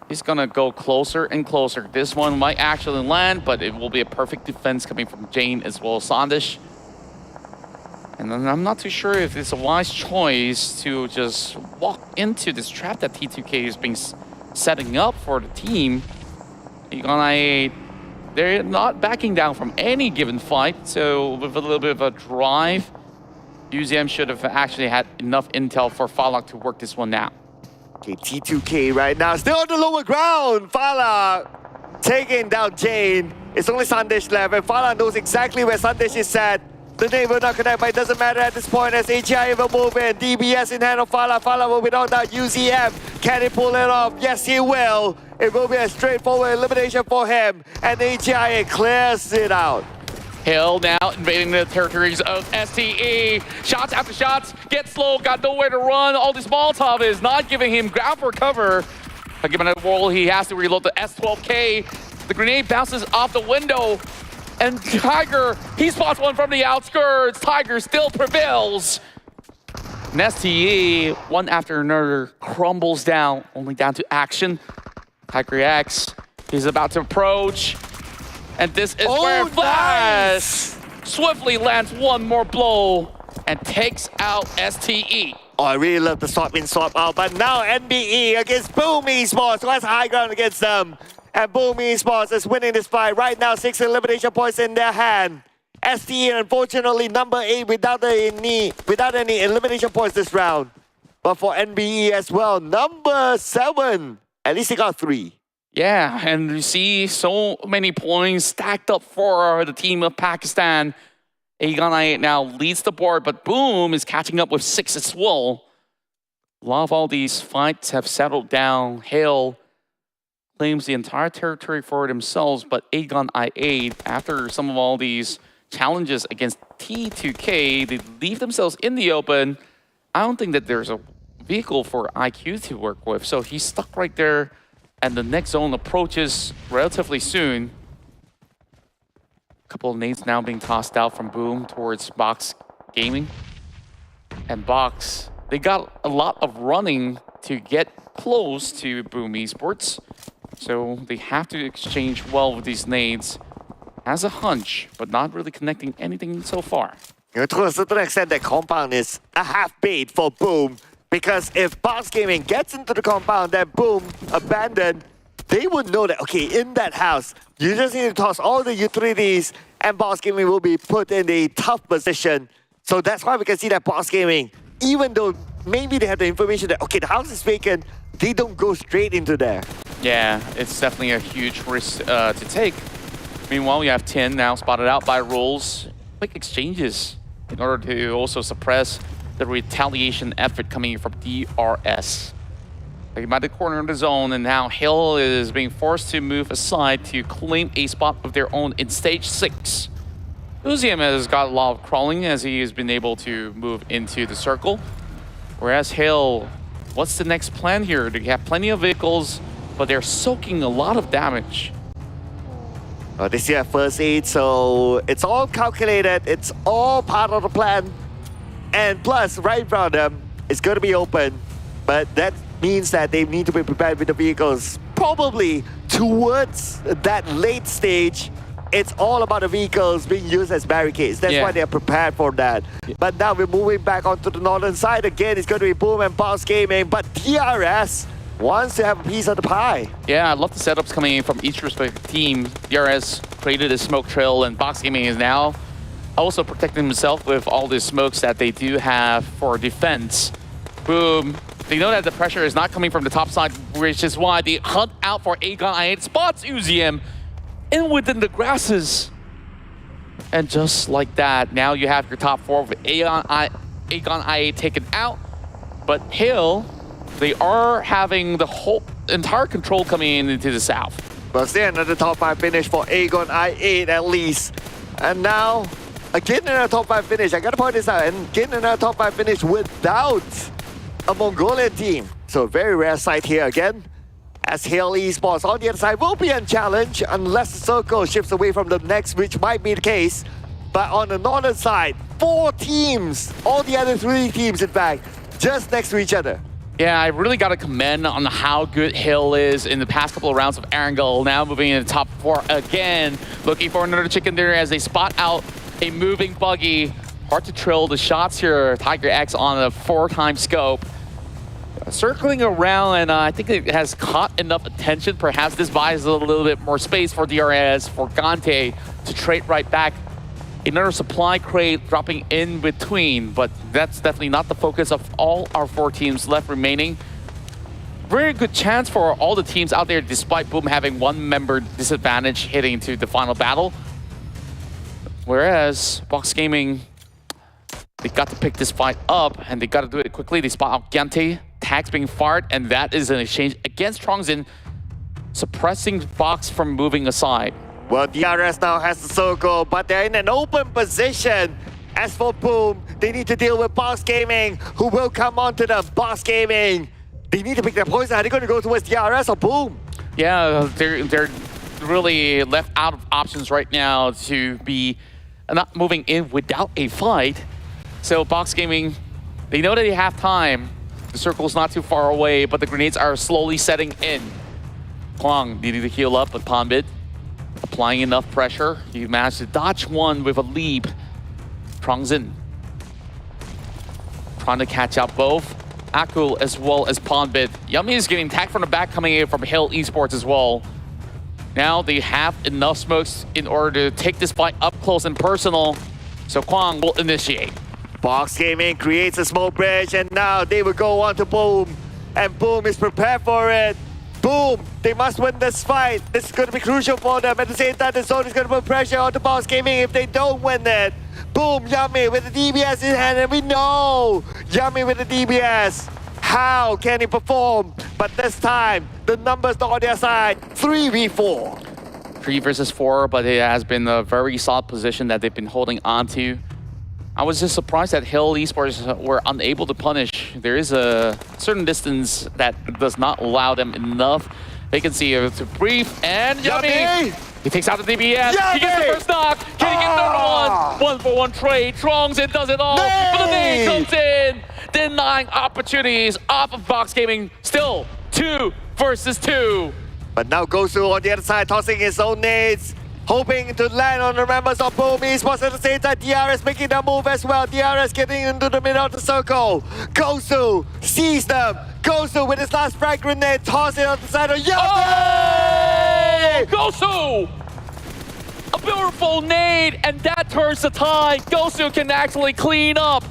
he's gonna go closer and closer. This one might actually land, but it will be a perfect defense coming from Jane as well as Sandish. And then I'm not too sure if it's a wise choice to just walk into this trap that T2K is being setting up for the team. Aegon I8, they're not backing down from any given fight, so with a little bit of a drive, UZM should have actually had enough intel for Falak to work this one out. Okay, T2K right now still on the lower ground. Falak taking down Jane. It's only Sandish left, and Falak knows exactly where Sandish is at. The name will not connect, but it doesn't matter at this point as AGI will move in. DBS in hand of Falak. Falak will be knocked out. UZM, can he pull it off? Yes, he will. It will be a straightforward elimination for him, and AGI clears it out. Hill now invading the territories of STE. Shots after shots, get slow, got nowhere to run. All this Molotov is not giving him ground for cover. But given a wall, he has to reload the S12K. The grenade bounces off the window. And Tiger, he spots one from the outskirts. Tiger still prevails. And STE, one after another, crumbles down, only down to action. Tiger X, he's about to approach. And this is where Flash swiftly lands one more blow and takes out STE. Oh, I really love the swap in, swap out, but now NBE against Boom Esports. What's high ground against them? And Boom Esports is winning this fight. Right now, 6 elimination points in their hand. STE, unfortunately, number 8 without any elimination points this round. But for NBE as well, number 7. At least they got 3. Yeah, and you see so many points stacked up for the team of Pakistan. Aegon I8 now leads the board, but Boom is catching up with 6 as well. A lot of all these fights have settled down. Hale claims the entire territory for themselves, but Aegon I8, after some of all these challenges against T2K, they leave themselves in the open. I don't think that there's a vehicle for IQ to work with, so he's stuck right there. And the next zone approaches relatively soon. A couple of nades now being tossed out from Boom towards Box Gaming. And Box, they got a lot of running to get close to Boom Esports. So they have to exchange well with these nades. Has a hunch, but not really connecting anything so far. You know, to a certain extent, that compound is a half bait for Boom. Because if Box Gaming gets into the compound that Boom abandoned, they would know that, okay, in that house, you just need to toss all the utilities and Boss Gaming will be put in a tough position. So that's why we can see that Boss Gaming, even though maybe they have the information that, okay, the house is vacant, they don't go straight into there. Yeah, it's definitely a huge risk to take. Meanwhile, we have 10 now spotted out by Rolls. Quick exchanges in order to also suppress the retaliation effort coming from DRS. They by the corner of the zone, and now Hill is being forced to move aside to claim a spot of their own in stage 6. Uzium has got a lot of crawling as he has been able to move into the circle. Whereas Hill, what's the next plan here? They have plenty of vehicles, but they're soaking a lot of damage. They still have first aid, so it's all calculated. It's all part of the plan. And plus, right in front of them, it's going to be open. But that means that they need to be prepared with the vehicles. Probably towards that late stage, it's all about the vehicles being used as barricades. That's why they're prepared for that. But now we're moving back onto the northern side again. It's going to be Boom and Boss Gaming, but DRS wants to have a piece of the pie. Yeah, I love the setups coming in from each respective team. DRS created a smoke trail, and Box Gaming is now also protecting himself with all the smokes that they do have for defense. Boom. They know that the pressure is not coming from the top side, which is why they hunt out for Aegon I8, spots Uzium in within the grasses. And just like that, now you have your top 4 with Aegon I8 taken out. But Hill, they are having the whole entire control coming into the south. But still another top 5 finish for Aegon I8 at least. And now, again another top 5 finish. I gotta point this out. And again another top 5 finish without a Mongolian team. So very rare sight here again. As Hill Esports on the other side will be unchallenged unless the circle shifts away from the next, which might be the case. But on the northern side, 4 teams, all the other 3 teams in fact, just next to each other. Yeah, I really got to commend on how good Hill is in the past couple of rounds of Erangel. Now moving into the top 4 again. Looking for another chicken there as they spot out a moving buggy. Hard to trail the shots here. Tiger X on a 4-time scope. Circling around, and I think it has caught enough attention. Perhaps this buys a little bit more space for DRS, for Gante to trade right back. Another supply crate dropping in between, but that's definitely not the focus of all our 4 teams left remaining. Very good chance for all the teams out there, despite Boom having 1 member disadvantage heading into the final battle. Whereas Box Gaming, they got to pick this fight up, and they got to do it quickly. They spot out Gante, tags being fired, and that is an exchange against Trongzin, suppressing Box from moving aside. Well, DRS now has the circle, but they're in an open position. As for Boom, they need to deal with Boss Gaming, who will come onto them. Boss Gaming, they need to pick their poison. Are they going to go towards DRS or Boom? Yeah, they're really left out of options right now to be not moving in without a fight. So Box Gaming, they know that they have time. The circle's not too far away, but the grenades are slowly setting in. Kwang needing to heal up, but Ponbit applying enough pressure. He managed to dodge one with a leap. Trongzin trying to catch out both Akul as well as Ponbit. Yummy is getting tagged from the back, coming in from Hill Esports as well. Now they have enough smokes in order to take this fight up close and personal. So Kwang will initiate. Box Gaming creates a smoke bridge, and now they will go on to Boom. And Boom is prepared for it. Boom, they must win this fight. This is going to be crucial for them. At the same time, the zone is going to put pressure on the Box Gaming if they don't win it. Boom, Yummy with the DBS in hand, and we know Yummy with the DBS. How can he perform? But this time, the numbers not on their side. 3v4. 3 versus 4, but it has been a very solid position that they've been holding on to. I was just surprised that Hill Esports were unable to punish. There is a certain distance that does not allow them enough vacancy to breathe. And Yummy! He takes out the DBS. Yummy! He gets the first knock. Can he get another one? 1-for-1 trade. Trongzin does it all. But the nade comes in, denying opportunities off of Box Gaming. Still 2 versus 2. But now Gosu on the other side, tossing his own nades, hoping to land on the members of Boom Esports. At the same time, DRS making that move as well. DRS getting into the middle of the circle. Gosu sees them. Gosu with his last frag grenade, toss it on the side of Yummy! Oh! Gosu! A beautiful nade, and that turns the tide. Gosu can actually clean up.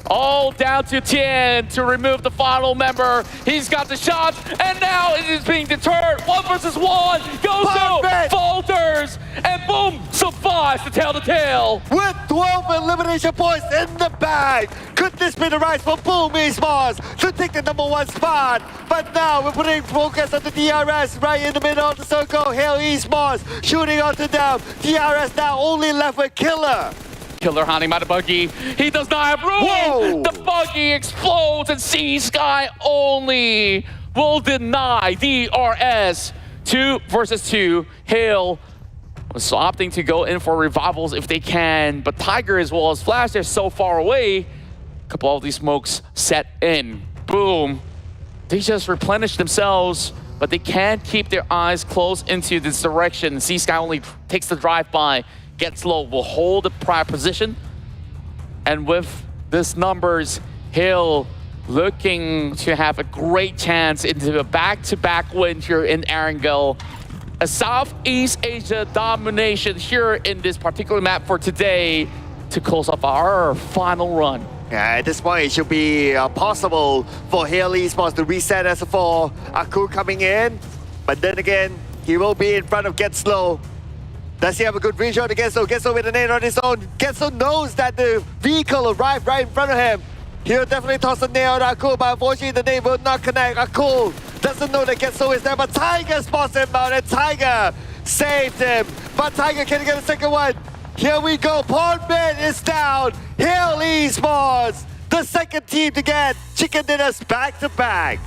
All down to Tien to remove the final member. He's got the shot, and now it is being deterred. 1 versus 1. Gosu Perfect. falters, and boom, survives to tell the tale. With 12 elimination points in the bag. Could this be the rise for Boom Esports to take the #1 spot? But now we're putting focus on the DRS right in the middle of the circle. Hail Esports shooting onto them. DRS now only left with Killer. Killer hunting by the buggy. He does not have room. Whoa. The buggy explodes, and Sea Sky only will deny DRS. 2 versus 2. Hail was opting to go in for revivals if they can, but Tiger as well as Flash, they're so far away. A couple of these smokes set in. Boom. They just replenish themselves, but they can't keep their eyes closed into this direction. Sea Sky only takes the drive-by. Gets low, will hold the prior position. And with this numbers, Hill looking to have a great chance into a back-to-back win here in Erangel. A Southeast Asia domination here in this particular map for today to close off our final run. Yeah, at this point, it should be possible for Hail Esports to reset as for Aku coming in. But then again, he will be in front of Get Slow. Does he have a good vision to Getso? Getso with a nade on his own. Getso knows that the vehicle arrived right in front of him. He'll definitely toss a nail at Aku, but unfortunately the nade will not connect. Aku doesn't know that Getso is there, but Tiger spots him out, and Tiger saved him. But Tiger can get a second one. Here we go. Portman is down. Hail Esports, the second team to get chicken dinners back to back.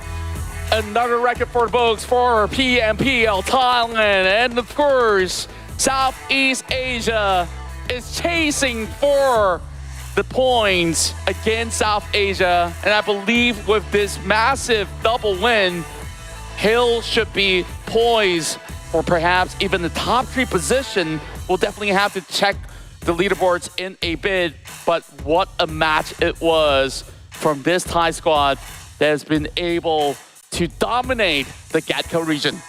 Another record for the books for PMPL Thailand, and of course, Southeast Asia is chasing for the points against South Asia. And I believe with this massive double win, Hill should be poised for perhaps even the top 3 position. We'll definitely have to check the leaderboards in a bit. But what a match it was from this Thai squad that has been able to dominate the GEEK region.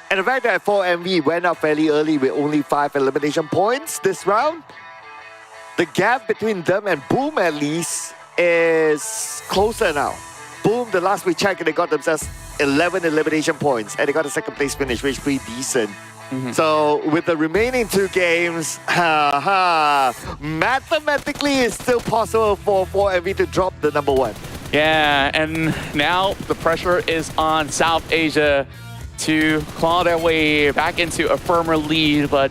And the fact that 4MV went up fairly early with only 5 elimination points this round, the gap between them and Boom at least is closer now. Boom, the last we checked, they got themselves 11 elimination points and they got a second place finish, which is pretty decent. So with the remaining 2 games, mathematically it's still possible for 4MV to drop the #1. Yeah, and now the pressure is on South Asia to claw their way back into a firmer lead. But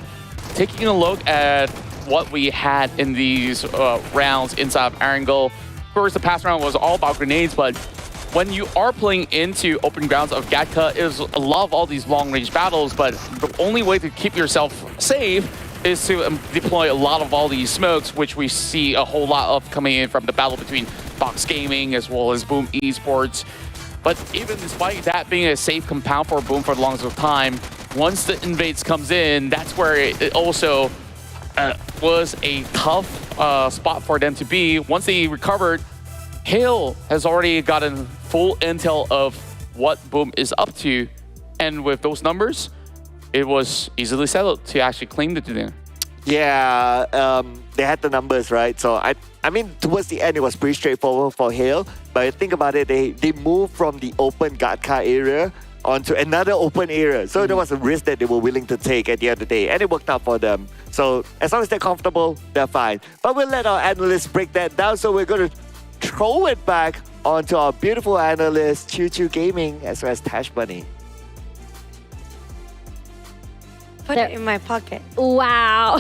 taking a look at what we had in these rounds inside of Erangel, of course the past round was all about grenades, but when you are playing into open grounds of GEEK, it was a lot of all these long-range battles, but the only way to keep yourself safe is to deploy a lot of all these smokes, which we see a whole lot of coming in from the battle between Fox Gaming as well as Boom Esports. But even despite that being a safe compound for Boom for the longest of time, once the invades comes in, that's where it also was a tough spot for them to be. Once they recovered, Hail has already gotten full intel of what Boom is up to. And with those numbers, it was easily settled to actually claim the dinner. Yeah, they had the numbers, right? So I mean, towards the end, it was pretty straightforward for Hail. But think about it, they moved from the open GEEK area onto another open area. So there was a risk that they were willing to take at the end of the day, and it worked out for them. So as long as they're comfortable, they're fine. But we'll let our analysts break that down. So we're going to throw it back onto our beautiful analyst, Choo Choo Gaming, as well as Tash Bunny. Put it in my pocket. Wow.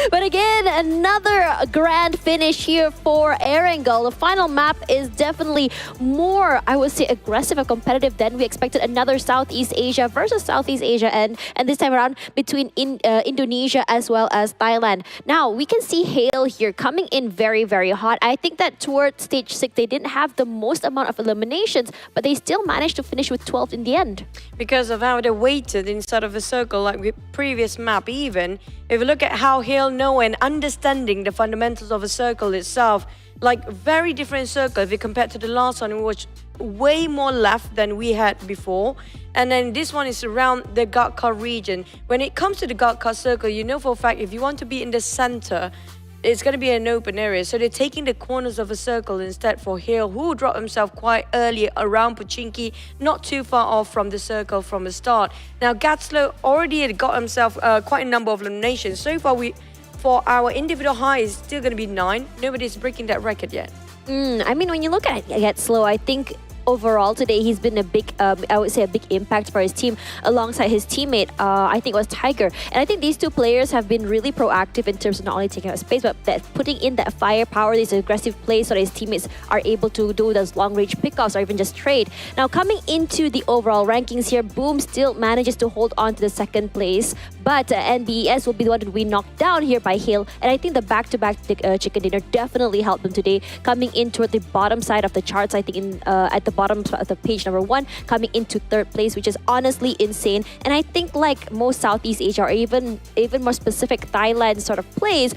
But again, another grand finish here for Erangel. The final map is definitely more, I would say, aggressive and competitive than we expected. Another Southeast Asia versus Southeast Asia, and this time around between Indonesia as well as Thailand. Now, we can see Hail here coming in very, very hot. I think that towards stage 6, they didn't have the most amount of eliminations, but they still managed to finish with 12 in the end. Because of how they waited inside of a circle, like with previous map even. If you look at how Hail know and understanding the fundamentals of a circle itself, like very different circle if you compare to the last one. It was way more left than we had before. And then this one is around the GEEK region. When it comes to the GEEK circle, you know for a fact if you want to be in the center, it's going to be an open area. So they're taking the corners of a circle instead for Hale, who dropped himself quite early around Pochinki, not too far off from the circle from the start. Now, Gatslow already had got himself quite a number of eliminations. So far, for our individual high, is still going to be 9. Nobody's breaking that record yet. I mean, when you look at Gatslow, I think overall today he's been a big I would say a big impact for his team alongside his teammate I think it was Tiger, and I think these two players have been really proactive in terms of not only taking up space but that putting in that firepower, these aggressive plays so that his teammates are able to do those long range pickoffs or even just trade. Now coming into the overall rankings here, Boom still manages to hold on to the second place, but NBES will be the one to be knocked down here by Hale, and I think the back-to-back chicken dinner definitely helped them today, coming in toward the bottom side of the charts. I think in at the bottom of the page number 1, coming into 3rd place, which is honestly insane. And I think like most Southeast Asia or even more specific Thailand sort of plays,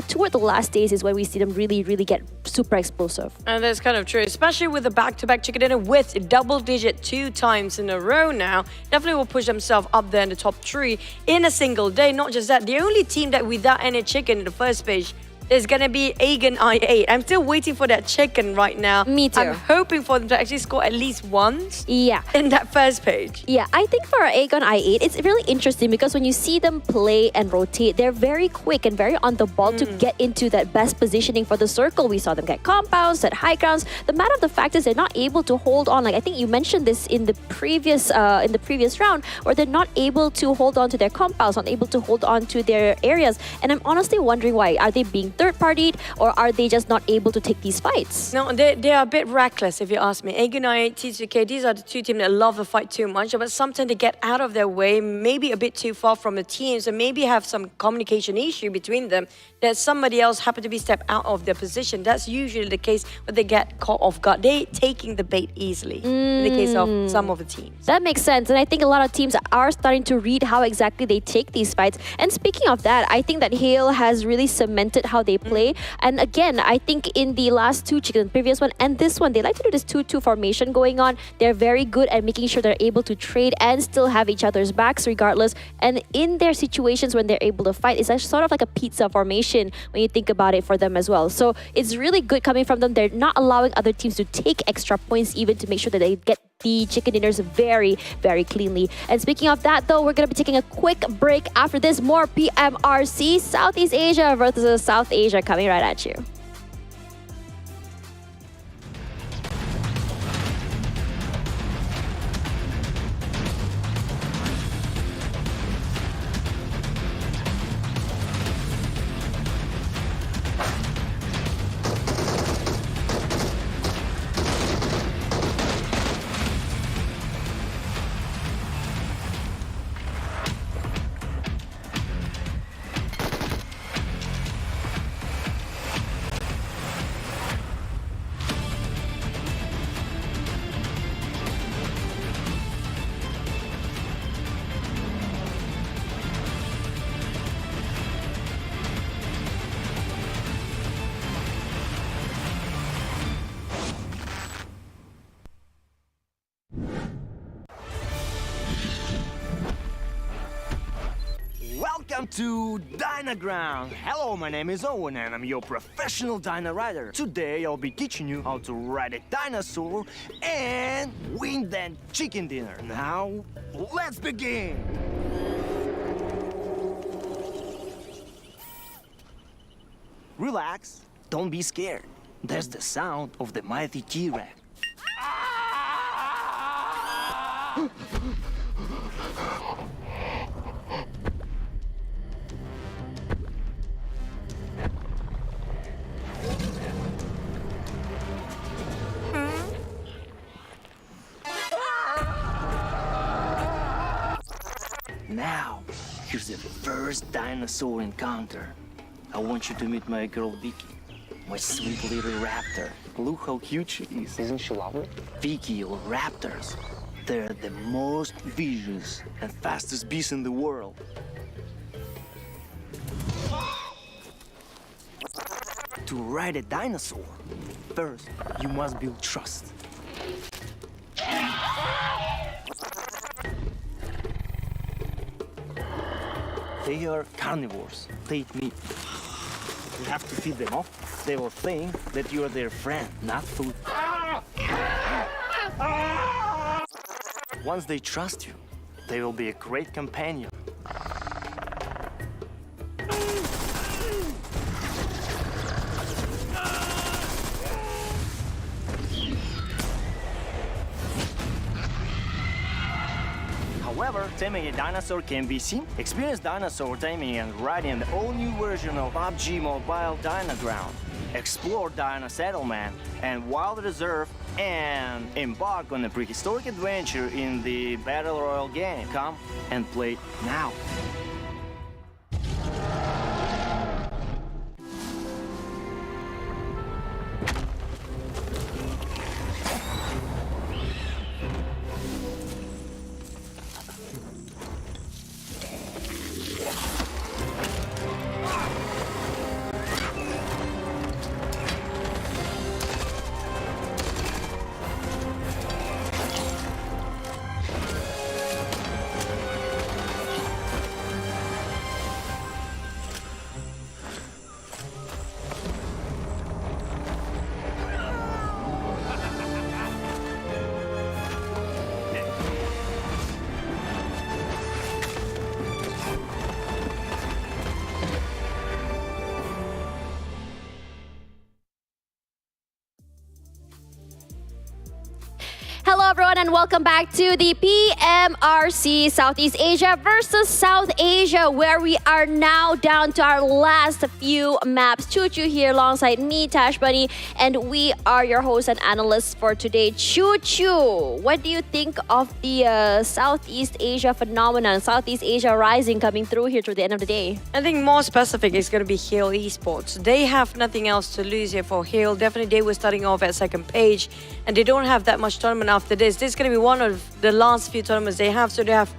toward the last days is when we see them really get super explosive. And that's kind of true, especially with the back-to-back chicken dinner with double-digit 2 times in a row now. Definitely will push themselves up there in the top 3 in a single day. Not just that, the only team that without any chicken in the first page is going to be Aegon I8. I'm still waiting for that chicken right now. Me too. I'm hoping for them to actually score at least once Yeah. in that first page. Yeah, I think for Aegon I8, it's really interesting because when you see them play and rotate, they're very quick and very on the ball to get into that best positioning for the circle. We saw them get compounds, set high grounds. The matter of the fact is they're not able to hold on. Like I think you mentioned this in the previous round, where they're not able to hold on to their compounds, not able to hold on to their areas. And I'm honestly wondering why. Are they being third-partied, or are they just not able to take these fights? No, they are a bit reckless if you ask me. Aegon I8, T2K, these are the two teams that love the fight too much, but sometimes they get out of their way, maybe a bit too far from the team, so maybe have some communication issue between them, that somebody else happen to be stepped out of their position. That's usually the case when they get caught off guard. They taking the bait easily in the case of some of the teams. That makes sense, and I think a lot of teams are starting to read how exactly they take these fights. And speaking of that, I think that Hale has really cemented how they play. And again, I think in the last two chickens, previous one and this one, they like to do this 2-2 formation going on. They're very good at making sure they're able to trade and still have each other's backs regardless. And in their situations when they're able to fight, it's actually sort of like a pizza formation when you think about it for them as well. So it's really good coming from them. They're not allowing other teams to take extra points even to make sure that they get the chicken dinners very cleanly. And speaking of that though, we're going to be taking a quick break. After this, more PMRC, Southeast Asia versus South Asia coming right at you. Welcome to Dynaground. Hello, my name is Owen and I'm your professional Dyna rider. Today I'll be teaching you how to ride a dinosaur and win that chicken dinner. Now, let's begin. Relax, don't be scared. That's the sound of the mighty T-Rex. Now, here's the first dinosaur encounter. I want you to meet my girl Vicky, my sweet little raptor. Look how cute she is. Isn't she lovely? Vicky or raptors, they're the most vicious and fastest beasts in the world. to ride a dinosaur, first you must build trust. They are carnivores. They eat meat. You have to feed them off. They will think that you are their friend, not food. Once they trust you, they will be a great companion. However, taming a dinosaur can be seen. Experience dinosaur taming and riding the all-new version of PUBG Mobile Dynaground. Explore Dino Settlement and Wild Reserve and embark on a prehistoric adventure in the Battle Royale game. Come and play now. Hello everyone and welcome back to the PMRC Southeast Asia versus South Asia, where we are now down to our last few maps. Choo Choo here alongside me, Tash Bunny, and we are your hosts and analysts for today. Choo Choo, what do you think of the Southeast Asia phenomenon, Southeast Asia rising coming through here to the end of the day? I think more specific is going to be Hale Esports. They have nothing else to lose here for Hale. Definitely they were starting off at second page and they don't have that much tournament after this. This is going to be one of the last few tournaments they have, so they have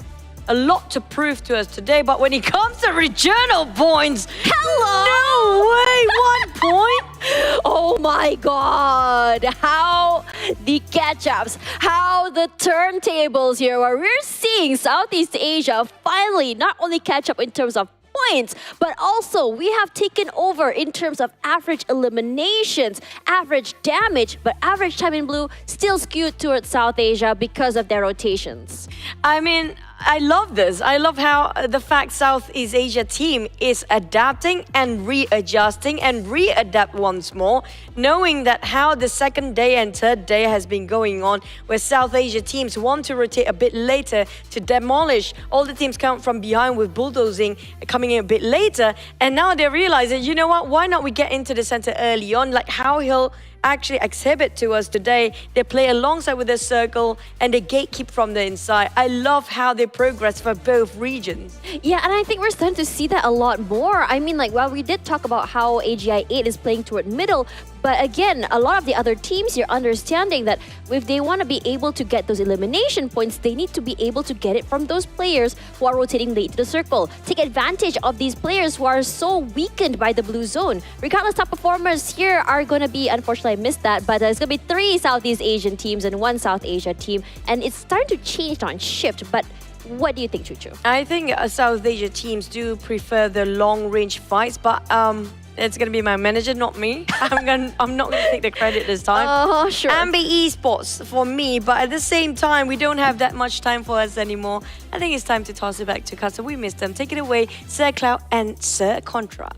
a lot to prove to us today. But when it comes to regional points, no way, 1 point. Oh my god, how the catch-ups, how the turntables here, where we're seeing Southeast Asia finally not only catch up in terms of points, but also we have taken over in terms of average eliminations, average damage, but average time in blue still skewed towards South Asia because of their rotations. I mean, I love this. I love how the fact Southeast Asia team is adapting and readjusting and readapt once more, knowing that how the second day and third day has been going on, where South Asia teams want to rotate a bit later to demolish all the teams come from behind with bulldozing coming in a bit later, and now they realize that, you know what, why not we get into the center early on, like how he'll actually exhibit to us today. They play alongside with the circle and they gatekeep from the inside. I love how they progress for both regions. Yeah, and I think we're starting to see that a lot more. I mean, like, well, we did talk about how AGI 8 is playing toward middle, but again, a lot of the other teams here understanding that if they want to be able to get those elimination points, they need to be able to get it from those players who are rotating late to the circle. Take advantage of these players who are so weakened by the blue zone. Regardless, top performers here are going to be, unfortunately I missed that, but there's going to be 3 Southeast Asian teams and 1 South Asia team, and it's starting to change on shift. But what do you think, Choo Choo? I think South Asia teams do prefer the long range fights, but it's going to be my manager, not me. I'm not going to take the credit this time. Oh, sure. NBeSports for me, but at the same time, we don't have that much time for us anymore. I think it's time to toss it back to Casa. We missed them. Take it away, Sir Cloud and Sir Contra.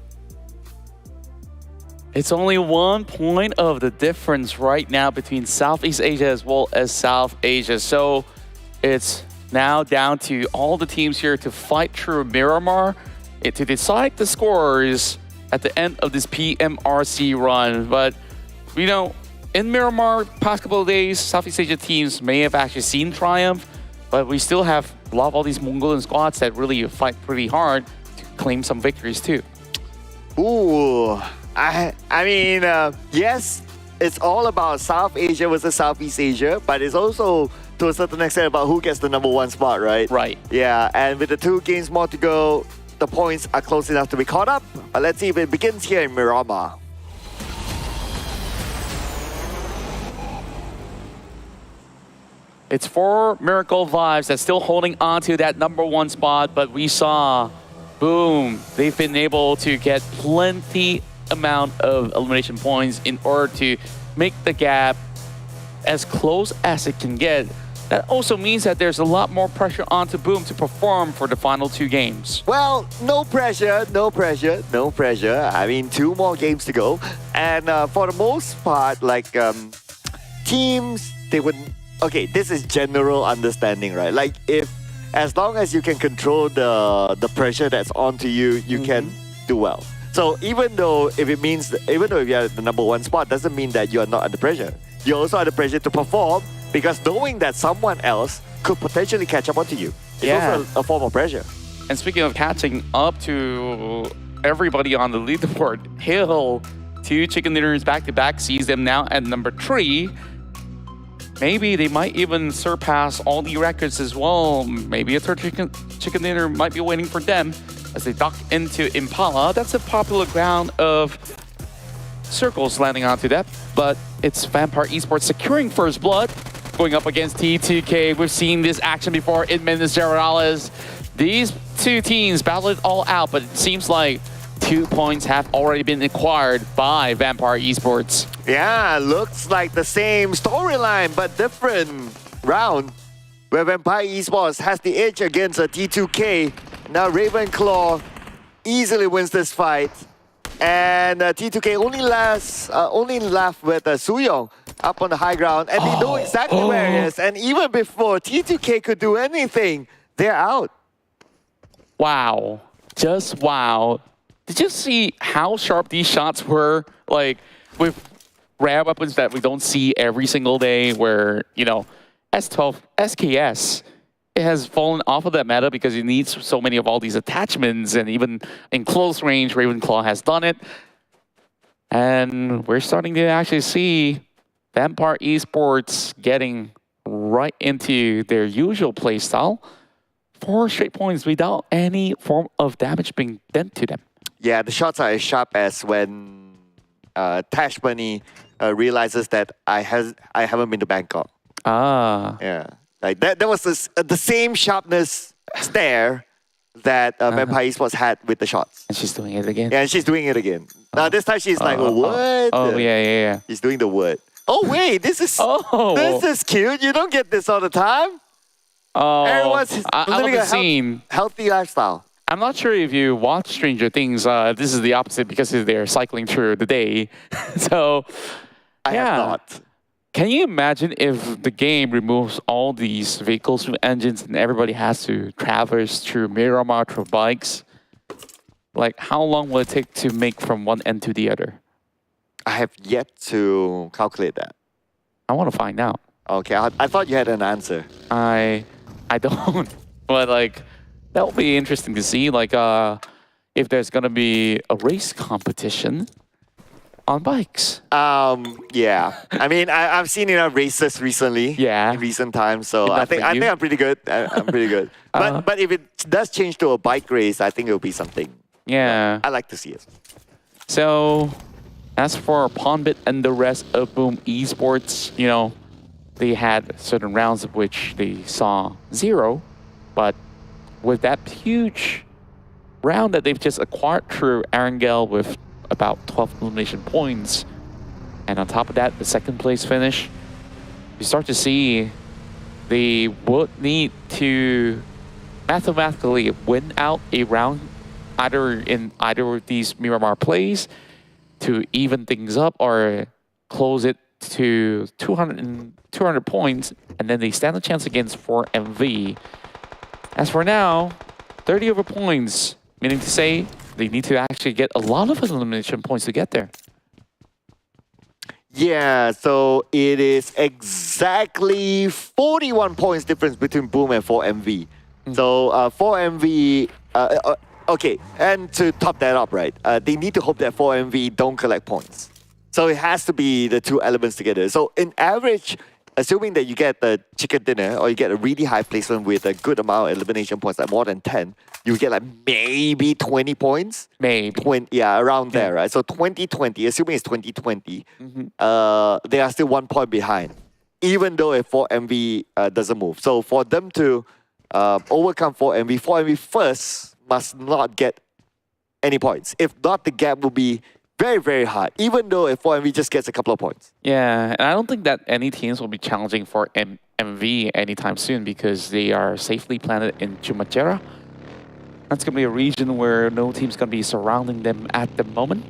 It's only 1 point of the difference right now between Southeast Asia as well as South Asia. So it's now down to all the teams here to fight through Miramar to decide the scores at the end of this PMRC run. But, you know, in Miramar, past couple of days, Southeast Asia teams may have actually seen triumph, but we still have a lot of all these Mongolian squads that really fight pretty hard to claim some victories too. Ooh, I mean, yes, it's all about South Asia versus Southeast Asia, but it's also to a certain extent about who gets the #1 spot, right? Right. Yeah, and with the 2 games more to go, the points are close enough to be caught up. But let's see if it begins here in Miramar. It's 4 Miracle Vibes that's still holding on to that #1 spot, but we saw, boom, they've been able to get plenty amount of elimination points in order to make the gap as close as it can get. That also means that there's a lot more pressure onto Boom to perform for the final 2 games. Well, no pressure, no pressure, no pressure. I mean, 2 more games to go. And for the most part, like teams, they would... Okay, this is general understanding, right? Like as long as you can control the pressure that's onto you, you can do well. So even though if you're at the #1 spot, doesn't mean that you are not under pressure. You're also under pressure to perform, because knowing that someone else could potentially catch up onto you is also a form of pressure. And speaking of catching up to everybody on the leaderboard, Hill, 2 chicken dinners back-to-back, sees them now at #3. Maybe they might even surpass all the records as well. Maybe a third chicken dinner might be waiting for them as they dock into Impala. That's a popular ground of circles landing onto that, but it's Vampire Esports securing first blood, going up against T2K. We've seen this action before in Minas Gerais. These 2 teams battled it all out, but it seems like 2 points have already been acquired by Vampire Esports. Yeah, looks like the same storyline, but different round, where Vampire Esports has the edge against a T2K. Now Ravenclaw easily wins this fight. And T2K only left with Suyong up on the high ground, and they know exactly where he is. And even before T2K could do anything, they're out. Wow. Just wow. Did you see how sharp these shots were? Like, with rare weapons that we don't see every single day, where, you know, S12, SKS, it has fallen off of that meta because it needs so many of all these attachments, and even in close range, Ravenclaw has done it. And we're starting to actually see Vampire Esports getting right into their usual playstyle. 4 straight points without any form of damage being done to them. Yeah, the shots are as sharp as when Tash Bunny realizes that I haven't been to Bangkok. Ah. Yeah. Like that was the same sharpness stare that Vampire Esports had with the shots. And she's doing it again? Yeah, and she's doing it again. Now this time she's like, what? Oh, yeah. She's doing the word. Oh, wait, this is cute. You don't get this all the time. Oh, Everyone's living a healthy lifestyle. I'm not sure if you watch Stranger Things. This is the opposite because they're cycling through the day. So, I have not. Can you imagine if the game removes all these vehicles with engines and everybody has to traverse through Miramar through bikes? Like, how long will it take to make from one end to the other? I have yet to calculate that. I want to find out. Okay, I thought you had an answer. I don't. But, like, that will be interesting to see. Like, if there's going to be a race competition on bikes. Yeah. I mean, I've seen enough races recently. Yeah. In recent times, so I think I'm pretty good. I'm pretty good. But if it does change to a bike race, I think it'll be something. Yeah. I like to see it. So, as for Pondbit and the rest of Boom Esports, you know, they had certain rounds of which they saw 0, but with that huge round that they've just acquired through Erangel with about 12 elimination points, and on top of that, the second place finish, you start to see they would need to mathematically win out a round either of these Miramar plays to even things up or close it to 200 points, and then they stand a chance against 4MV. As for now, 30 over points, meaning to say they need to actually get a lot of elimination points to get there. Yeah, so it is exactly 41 points difference between Boom and 4MV. So 4MV, okay, and to top that up, right, they need to hope that 4MV don't collect points. So it has to be the 2 elements together. So in average, assuming that you get the chicken dinner or you get a really high placement with a good amount of elimination points, like more than 10, you get like maybe 20 points. Maybe. 20, yeah, around there, right? So 2020, assuming it's 2020, they are still 1 point behind. even though if 4MV doesn't move. So for them to overcome 4MV first must not get any points. If not, the gap will be very, very hard, even though if 4MV just gets a couple of points. Yeah, and I don't think that any teams will be challenging for MV anytime soon because they are safely planted in Chumachera. That's going to be a region where no team's going to be surrounding them at the moment.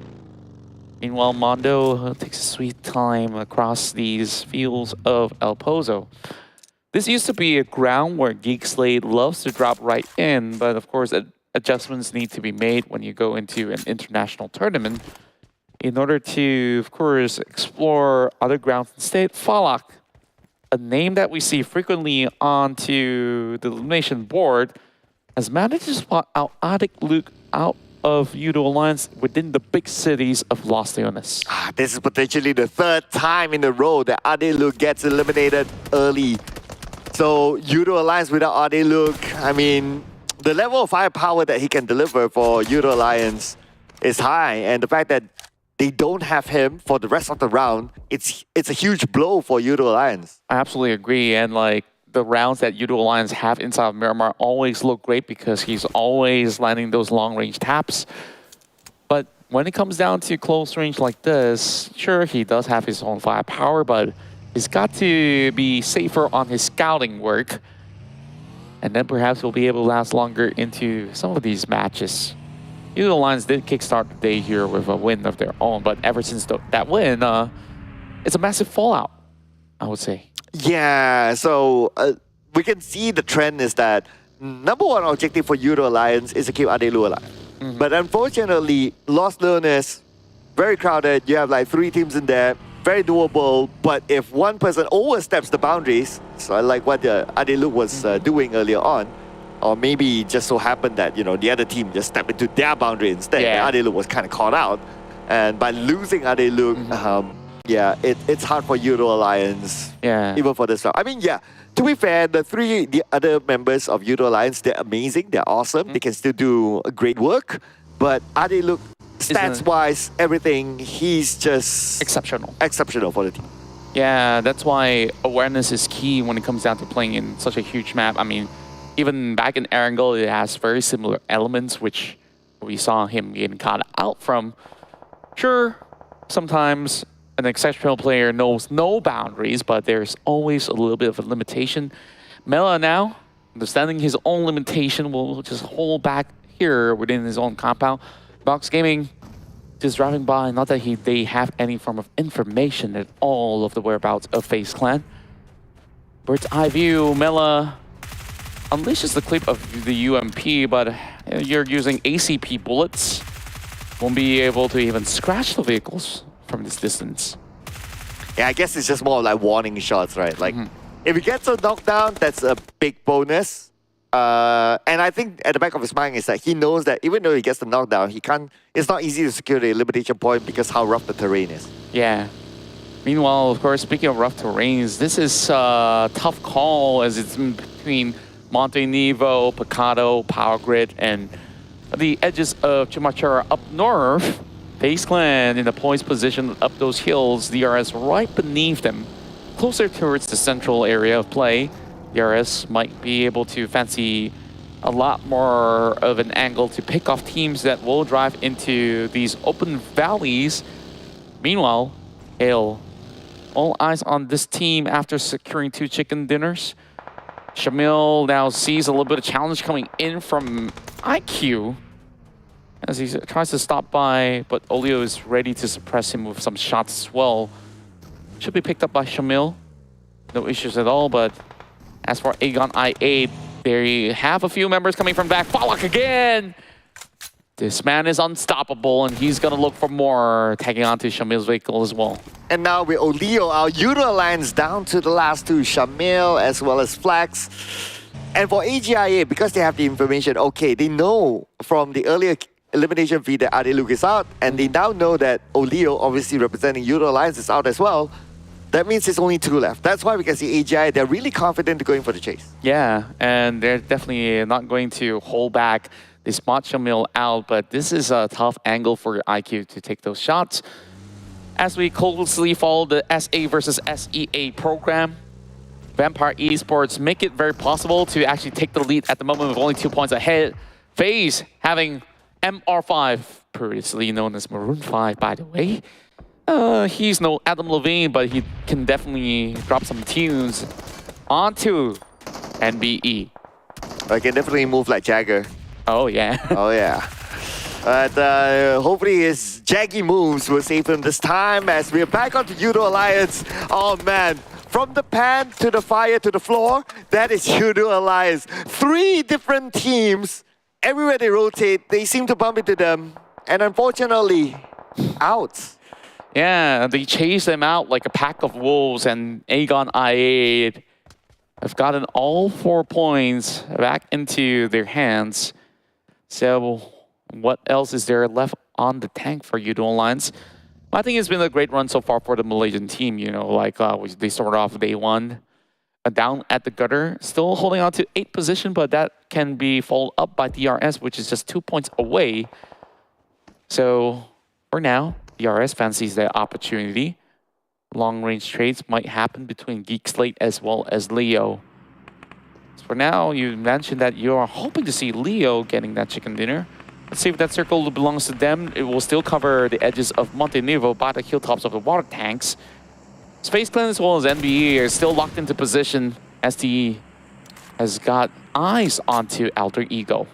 Meanwhile, Mondo takes a sweet time across these fields of El Pozo. This used to be a ground where GEEK SLATE loves to drop right in, but of course adjustments need to be made when you go into an international tournament in order to, of course, explore other grounds instead. Falak, a name that we see frequently onto the elimination board, has managed to spot out Adik Luke out of YOODO Alliance within the big cities of Los Leones. This is potentially the third time in a row that Adeluk gets eliminated early. So YOODO Alliance without Adeluk, I mean, the level of firepower that he can deliver for YOODO Alliance is high, and the fact that they don't have him for the rest of the round, it's a huge blow for YOODO Alliance. I absolutely agree, and like the rounds that YOODO Alliance have inside of Miramar always look great because he's always landing those long-range taps. But when it comes down to close range like this, sure, he does have his own firepower, but he's got to be safer on his scouting work. And then perhaps he'll be able to last longer into some of these matches. YOODO Alliance did kickstart the day here with a win of their own, but ever since that win, it's a massive fallout, I would say. Yeah, so we can see the trend is that number one objective for YOODO Alliance is to keep Adelu alive. But unfortunately, Los Leones, very crowded. You have like 3 teams in there, very doable. But if one person oversteps the boundaries, so like what Adelu was doing earlier on, or maybe it just so happened that, you know, the other team just stepped into their boundary instead. Yeah. Adelu was kind of caught out. And by losing Adelu, yeah, it's hard for YOODO Alliance, even for this round. I mean, yeah, to be fair, the other members of YOODO Alliance, they're amazing, they're awesome, they can still do great work. But Adeluk, stats-wise, everything, he's just exceptional for the team. Yeah, that's why awareness is key when it comes down to playing in such a huge map. I mean, even back in Erangel, it has very similar elements, which we saw him getting caught out from. Sure, sometimes an exceptional player knows no boundaries, but there's always a little bit of a limitation. Mela now, understanding his own limitation, will just hold back here within his own compound. Box Gaming just driving by, not that they have any form of information at all of the whereabouts of FaZe Clan. Bird's eye view, Mela unleashes the clip of the UMP, but you're using ACP bullets. Won't be able to even scratch the vehicles from this distance. Yeah, I guess it's just more like warning shots, right? Like, if he gets a knockdown, that's a big bonus. And I think at the back of his mind is that he knows that even though he gets the knockdown, it's not easy to secure the elimination point because how rough the terrain is. Yeah. Meanwhile, of course, speaking of rough terrains, this is a tough call as it's in between Monte Nevo, Picado, Power Grid, and the edges of Chumachara up north. FaZe Clan in a poised position up those hills, DRS right beneath them, closer towards the central area of play. DRS might be able to fancy a lot more of an angle to pick off teams that will drive into these open valleys. Meanwhile, Hale, all eyes on this team after securing 2 chicken dinners. Shamil now sees a little bit of challenge coming in from IQ as he tries to stop by, but Olio is ready to suppress him with some shots as well. Should be picked up by Shamil. No issues at all, but as for Aegon I8, they have a few members coming from back. Falak again! This man is unstoppable, and he's gonna look for more, tagging onto Shamil's vehicle as well. And now with Olio, our YOODO Alliance down to the last 2, Shamil as well as Flax. And for AGIA, because they have the information, okay, they know from the earlier elimination feed that Adeluk is out, and they now know that Olio, obviously representing YOODO Alliance, is out as well. That means there's only 2 left. That's why we can see AGI, they're really confident going for the chase. Yeah, and they're definitely not going to hold back the spot Shamil out, but this is a tough angle for IQ to take those shots. as we closely follow the SA versus SEA program, Vampire Esports make it very possible to actually take the lead at the moment with only 2 points ahead. FaZe having MR5, previously known as Maroon 5, by the way. He's no Adam Levine, but he can definitely drop some tunes onto NBE. I can definitely move like Jagger. Oh, yeah. Oh, yeah. But hopefully his jaggy moves will save him this time as we're back onto YOODO Alliance. Oh, man. From the pan to the fire to the floor, that is YOODO Alliance. 3 different teams. Everywhere they rotate, they seem to bump into them. And unfortunately, out. Yeah, they chase them out like a pack of wolves, and Aegon I8 have gotten all 4 points back into their hands. So what else is there left on the tank for YOODO Alliance? I think it's been a great run so far for the Malaysian team. You know, like they started off day 1 down at the gutter, still holding on to 8th position, but that can be followed up by DRS, which is just 2 points away. So for now, DRS fancies the opportunity. Long-range trades might happen between GEEK, SLATE, as well as Leo. So for now, you mentioned that you are hoping to see Leo getting that chicken dinner. Let's see if that circle belongs to them. It will still cover the edges of Montenegro by the hilltops of the water tanks. FaZe Clan as well as NBE are still locked into position. STE has got eyes onto Alter Ego.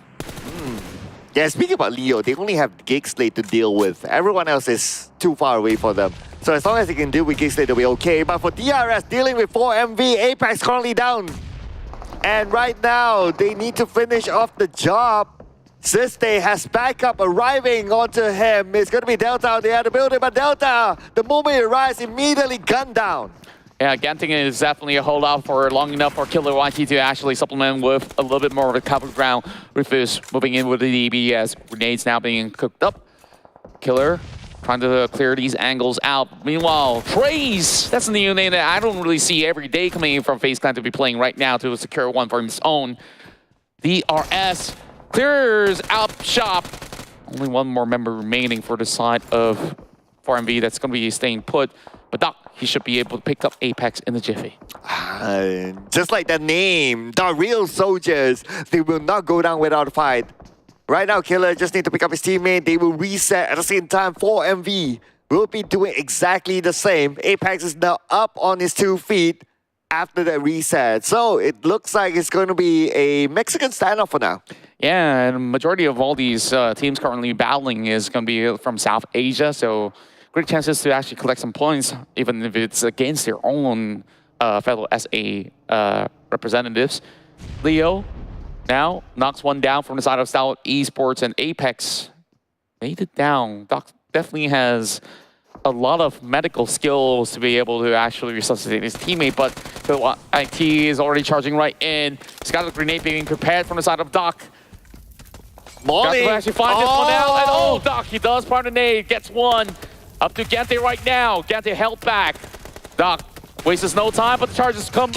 Yeah, speaking about Leo, they only have GEEK, SLATE to deal with. Everyone else is too far away for them. So as long as they can deal with GEEK, SLATE, they'll be okay. But for DRS, dealing with 4MV, Apex currently down. And right now, they need to finish off the job. Siste has backup arriving onto him. It's going to be Delta on the other building, but Delta, the moment he arrives, immediately gunned down. Yeah, Ganting is definitely a holdout for long enough for Killer YT to actually supplement with a little bit more of a cover ground. Rufus moving in with the DBS. Grenades now being cooked up. Killer trying to clear these angles out. Meanwhile, Trace, that's a new name that I don't really see every day coming in from FaZe Clan to be playing right now to secure one for his own. DRS clears out shop. Only one more member remaining for the side of 4MV that's going to be staying put. But Doc, he should be able to pick up Apex in the jiffy. Just like the name, the real soldiers, they will not go down without a fight. Right now, Killer just need to pick up his teammate. They will reset at the same time. 4MV will be doing exactly the same. Apex is now up on his 2 feet after that reset. So it looks like it's going to be a Mexican standoff for now. Yeah, and majority of all these teams currently battling is going to be from South Asia. So great chances to actually collect some points, even if it's against their own fellow SA representatives. Leo now knocks one down from the side of STALWART Esports, and Apex made it down. Doc definitely has a lot of medical skills to be able to actually resuscitate his teammate, but IT is already charging right in. He's got a grenade being prepared from the side of Doc. Molly! Got to actually find this one out, and Doc, he does find a nade, gets one. Up to Gante right now. Gante held back. Doc wastes no time, but the charges come in.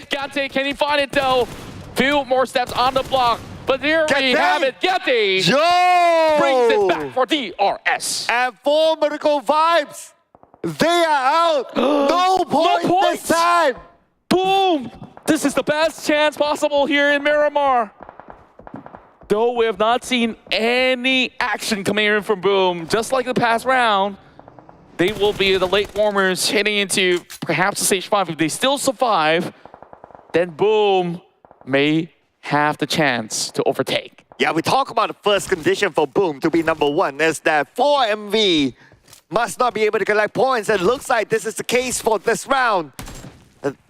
Gante, can he find it though? Few more steps on the block. But here we have it. Gante brings it back for DRS. And 4 Miracle Vibes. They are out. No points this time. Boom. This is the best chance possible here in Miramar. Though we have not seen any action coming in from Boom, just like the past round, they will be the late warmers heading into perhaps the stage 5. If they still survive, then Boom may have the chance to overtake. Yeah, we talk about the first condition for Boom to be #1 is that 4MV must not be able to collect points. It looks like this is the case for this round.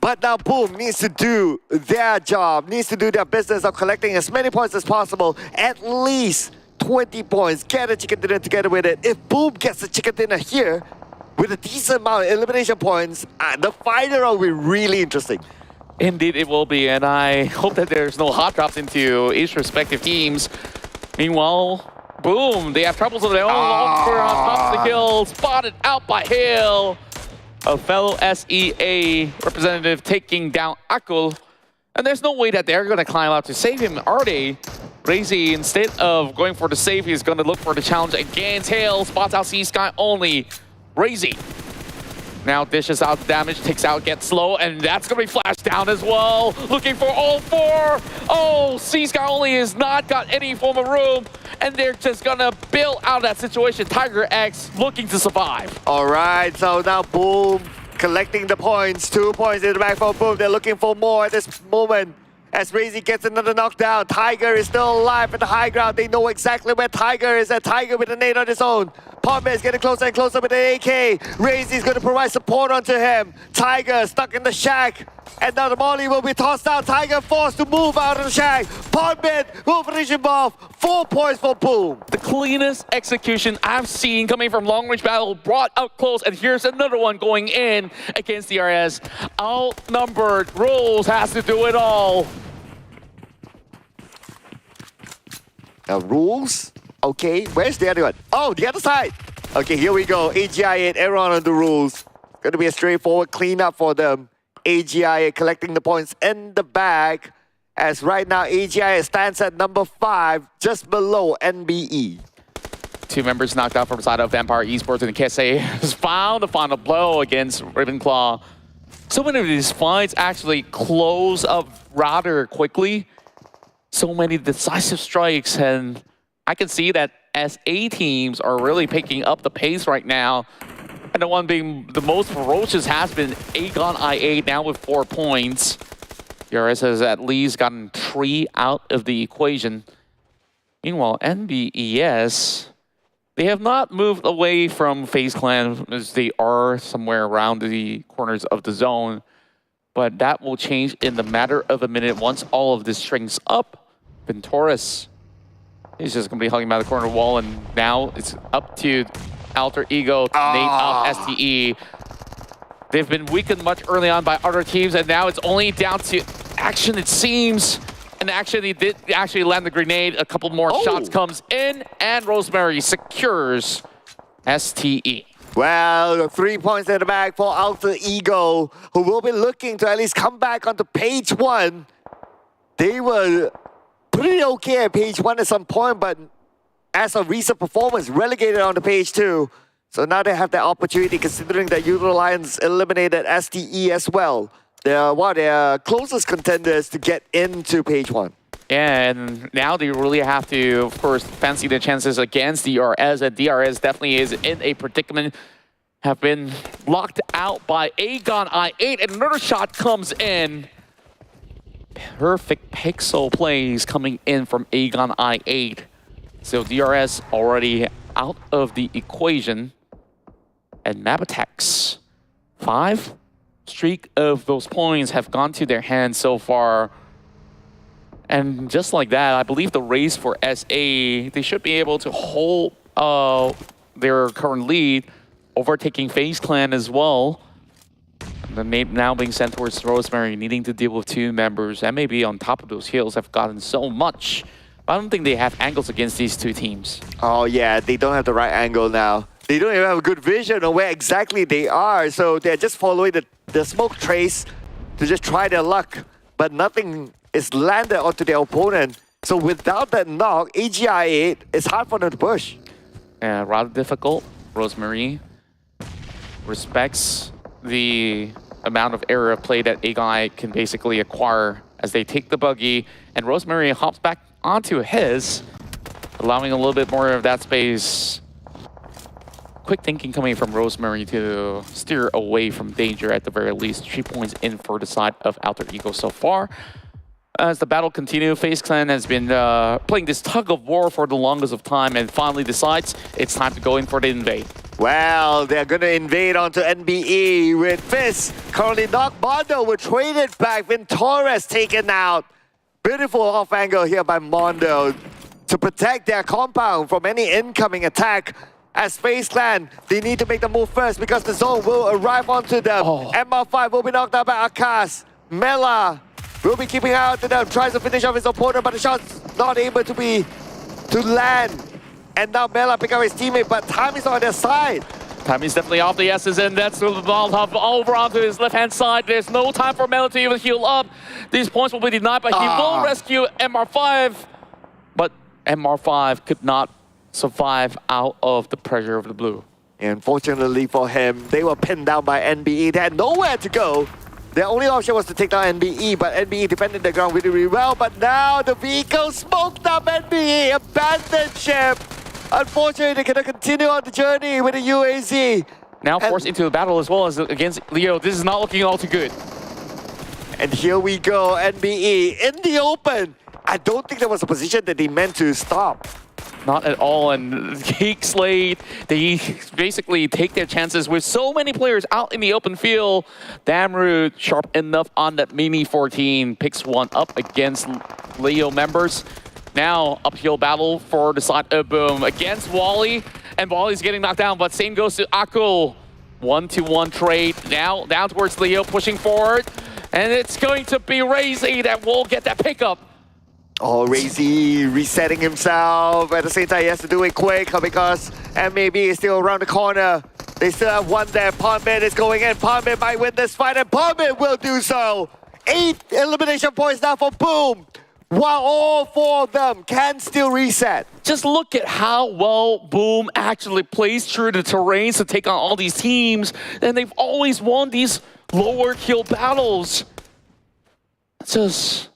But now Boom needs to do their job, needs to do their business of collecting as many points as possible, at least 20 points, get a chicken dinner together with it. If Boom gets a chicken dinner here, with a decent amount of elimination points, the final will be really interesting. Indeed it will be, and I hope that there's no hot drops into each respective teams. Meanwhile, Boom, they have troubles of their own. Longspur on top of the hill, spotted out by Hale. A fellow SEA representative taking down Akul. And there's no way that they're going to climb out to save him, are they? Crazy, instead of going for the save, he's going to look for the challenge against Hale. Spots out C-Sky only. Brazy now dishes out damage, takes out, gets slow, and that's going to be flashed down as well. Looking for all four. Oh, C-Sky only has not got any form of room, and they're just going to bail out of that situation. Tiger X looking to survive. All right, so now Boom collecting the points. 2 points in the back for Boom. They're looking for more at this moment. As Brazy gets another knockdown, Tiger is still alive at the high ground. They know exactly where Tiger is. At Tiger with a nade on his own. Pombe is getting closer and closer with an AK. Brazy is going to provide support onto him. Tiger stuck in the shack. And now the molly will be tossed out. Tiger forced to move out of the shack. Pombe will finish him off. 4 points for Boom. The cleanest execution I've seen coming from long range battle, brought out close, and here's another one going in against DRS. Outnumbered, Rules has to do it all. Rules? Okay, where's the other one? Oh, the other side. Okay, here we go. AGI8, everyone on the Rules. Going to be a straightforward cleanup for them. AGI8 collecting the points in the bag. As right now, AGI8 stands at number 5, just below NBE. 2 members knocked out from the side of Vampire Esports, and KSA has found the final blow against Ravenclaw. So many of these fights actually close up rather quickly. So many decisive strikes, and I can see that SA teams are really picking up the pace right now. And the one being the most ferocious has been Aegon I8, now with 4 points. DRS has at least gotten 3 out of the equation. Meanwhile, NBES, they have not moved away from FaZe Clan as they are somewhere around the corners of the zone. But that will change in the matter of a minute once all of this strings up. Ventoris is just going to be hugging by the corner wall, and now it's up to Alter Ego to nade out STE. They've been weakened much early on by other teams, and now it's only down to Action, it seems. And Action, he did actually land the grenade. A couple more shots comes in, and Rosemary secures STE. Well, 3 points in the bag for Alter Ego, who will be looking to at least come back onto page 1. They were pretty okay at page 1 at some point, but as a recent performance, relegated onto page 2. So now they have the opportunity, considering that YOODO Lions eliminated STE as well. They're one of their closest contenders to get into page 1. And now they really have to, of course, fancy their chances against DRS. And DRS definitely is in a predicament. Have been locked out by Aegon I8. And another shot comes in. Perfect pixel plays coming in from Aegon I8. So DRS already out of the equation. And Mabetex, 5 streak of those points have gone to their hands so far. And just like that, I believe the race for SA, they should be able to hold their current lead, overtaking FaZe Clan as well. The nade now being sent towards Rosemary, needing to deal with 2 members. And maybe on top of those heals have gotten so much. But I don't think they have angles against these 2 teams. Oh yeah, they don't have the right angle now. They don't even have a good vision on where exactly they are. So they're just following the smoke trace to just try their luck. But nothing is landed onto their opponent. So without that knock, AGI8, it's hard for them to push. Yeah, rather difficult. Rosemary respects the amount of area of play that Aegon can basically acquire as they take the buggy, and Rosemary hops back onto his, allowing a little bit more of that space. Quick thinking coming from Rosemary to steer away from danger at the very least. 3 points in for the side of Alter Ego so far. As the battle continues, FaZe Clan has been playing this tug of war for the longest of time and finally decides it's time to go in for the invade. Well, they're going to invade onto NBE with Fizz. Currently knocked. Mondo will trade it back. Ventoris taken out. Beautiful off angle here by Mondo to protect their compound from any incoming attack. As FaZe Clan, they need to make the move first because the zone will arrive onto them. MR5 will be knocked out by Akash. Mela will be keeping out to them, tries to finish off his opponent, but the shot's not able to land. And now Mela pick up his teammate, but time is on their side. Time is definitely off the S's, and that's the ball over onto his left-hand side. There's no time for Mela to even heal up. These points will be denied, but he will rescue MR5. But MR5 could not survive out of the pressure of the blue. Unfortunately for him, they were pinned down by NBE. They had nowhere to go. Their only option was to take down NBE, but NBE defended the ground really, really well. But now the vehicle smoked up NBE, abandoned ship. Unfortunately, they cannot continue on the journey with the UAZ. Now forced into a battle as well as against Leo. This is not looking all too good. And here we go, NBE in the open. I don't think there was a position that they meant to stop. Not at all, and GEEK, SLATE, they basically take their chances with so many players out in the open field. Damroot, sharp enough on that Mini 14, picks one up against Leo members. Now, uphill battle for the side of Boom against Wally, and Wally's getting knocked down, but same goes to Akul. 1-to-1 trade, now down towards Leo, pushing forward, and it's going to be Razy that will get that pickup. Oh, Razy resetting himself. At the same time, he has to do it quick because MAB is still around the corner. They still have one there. Palmbit is going in. Palmbit might win this fight, and Palmbit will do so. 8 elimination points now for Boom, while all 4 of them can still reset. Just look at how well Boom actually plays through the terrains to take on all these teams, and they've always won these lower kill battles. Just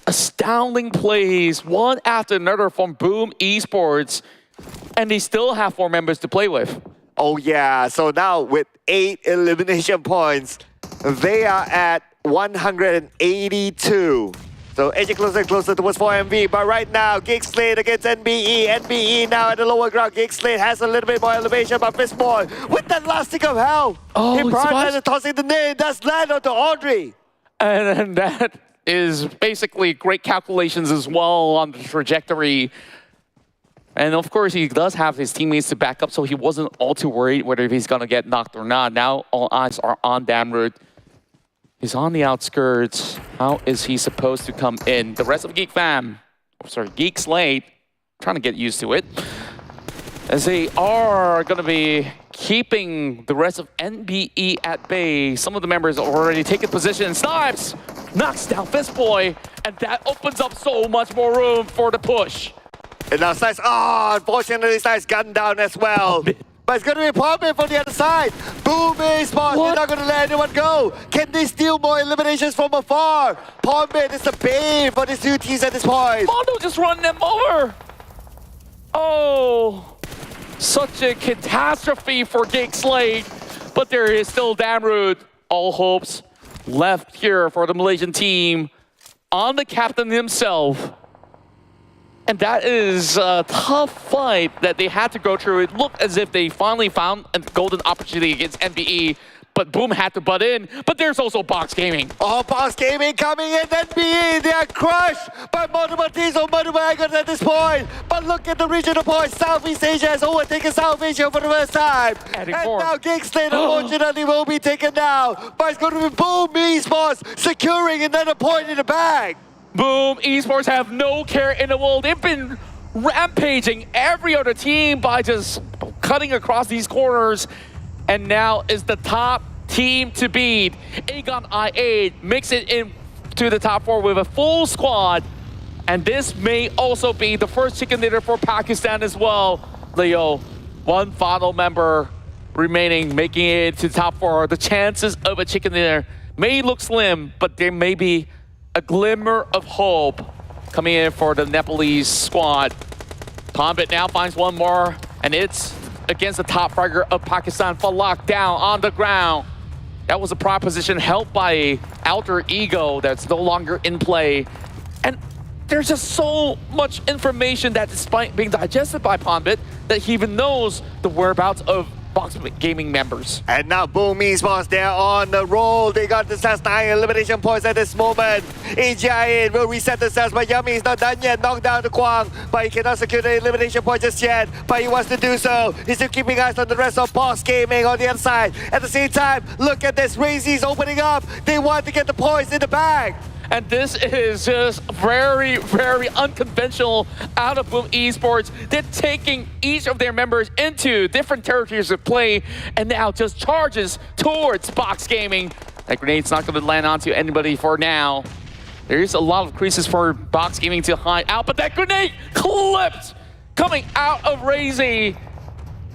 astounding plays, one after another from Boom Esports, and they still have 4 members to play with. Oh yeah, so now with 8 elimination points, they are at 182. So edging closer and closer towards 4MV, but right now, GEEK, SLATE against NBE. NBE now at the lower ground. GEEK, SLATE has a little bit more elevation, but Fistboy with that last stick of hell. Oh, he prioritized tossing the nade. That's land onto Audrey. And that is basically great calculations as well on the trajectory. And of course, he does have his teammates to back up, so he wasn't all too worried whether he's going to get knocked or not. Now all eyes are on Damroot. He's on the outskirts. How is he supposed to come in? The rest of GEEK fam, GEEK, SLATE, trying to get used to it, as they are going to be keeping the rest of NBE at bay. Some of the members are already taken position. Snipes knocks down Fistboy, and that opens up so much more room for the push. And now Snipes, unfortunately Snipes gunned down as well. But it's going to be Palmbit from the other side. Boom Esports, you're not going to let anyone go. Can they steal more eliminations from afar? Palmbit is the bane for these 2 teams at this point. Mondo just running them over. Oh, such a catastrophe for GEEK, SLATE. But there is still Damroot. All hopes left here for the Malaysian team on the captain himself. And that is a tough fight that they had to go through. It looked as if they finally found a golden opportunity against NBE, but Boom had to butt in. But there's also Box Gaming. Oh, Box Gaming coming in. NBE, they are crushed by multiple teams on multiple angles at this point. But look at the regional points. Southeast Asia has overtaken South Asia for the first time. And now GEEK, SLATE unfortunately will be taken down. But it's going to be Boom Esports securing another point in the bag. Boom Esports have no care in the world. They've been rampaging every other team by just cutting across these corners. And now is the top team to beat. Aegon I8 makes it into the top 4 with a full squad. And this may also be the first chicken dinner for Pakistan as well. Leo, 1 final member remaining, making it to top 4. The chances of a chicken dinner may look slim, but there may be a glimmer of hope coming in for the Nepalese squad. Palmbit now finds 1 more, and it's against the top fragger of Pakistan. Falak down on the ground. That was a prime position helped by Alter Ego that's no longer in play. And there's just so much information that despite being digested by Palmbit, that he even knows the whereabouts of Box Gaming members. And now Boom Esports, they're on the roll. They got the last 9 elimination points at this moment. AGI will reset the stats, but Yummy is not done yet. Knocked down the Kwang, but he cannot secure the elimination point just yet. But he wants to do so. He's still keeping eyes on the rest of Box Gaming on the other side. At the same time, look at this. Razy's opening up. They want to get the points in the bag. And this is just very, very unconventional out of Boom Esports. They're taking each of their members into different territories of play and now just charges towards Box Gaming. That grenade's not going to land onto anybody for now. There's a lot of creases for Box Gaming to hide out, but that grenade clipped coming out of Razy.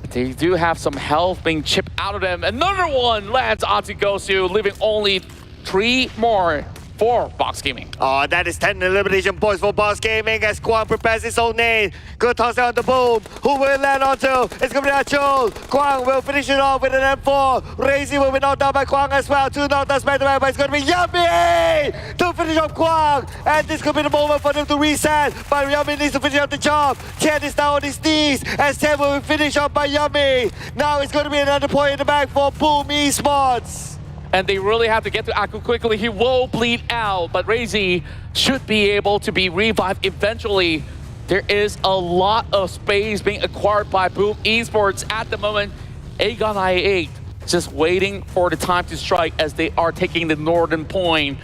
They do have some health being chipped out of them. Another one lands onto Gosu, leaving only 3 more for Box Gaming. Oh, that is 10 elimination points for Boss Gaming as Kwang prepares his own nade. Good toss down the boom. Who will it land onto? It's going to be Achul. Kwang will finish it off with an M4. Razy will be knocked down by Kwang as well. 2 knockdowns back to back, but it's going to be Yummy to finish off Kwang. And this could be the moment for them to reset. But Yummy needs to finish up the job. Chen is now on his knees as Chen will be finished off by Yummy. Now it's going to be another point in the back for Boom Esports. And they really have to get to Aku quickly. He will bleed out, but Razy should be able to be revived eventually. There is a lot of space being acquired by Boom Esports at the moment. Aegon I8 just waiting for the time to strike as they are taking the northern point.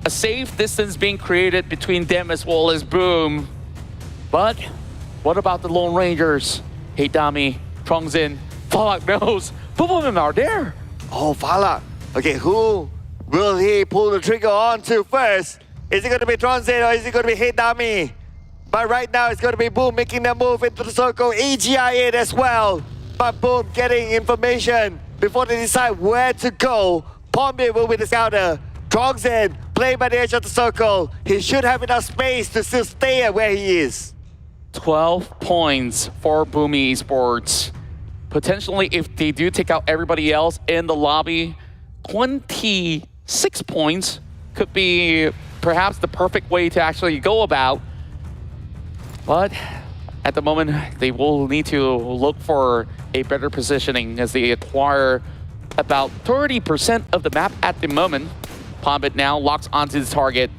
A safe distance being created between them as well as Boom. But what about the Lone Rangers? Heidami, Trongzin, Falak knows. Both of them are there. Oh, Falak. Okay, who will he pull the trigger on to first? Is it going to be Trongzin or is it going to be Heidami? But right now it's going to be Boom making their move into the circle. AGI8 as well. But Boom getting information before they decide where to go. Pombe will be the scouter. Trongzin playing by the edge of the circle. He should have enough space to still stay at where he is. 12 points for Boom Esports. Potentially, if they do take out everybody else in the lobby, 26 points could be perhaps the perfect way to actually go about. But at the moment, they will need to look for a better positioning as they acquire about 30% of the map at the moment. Pombit now locks onto the target,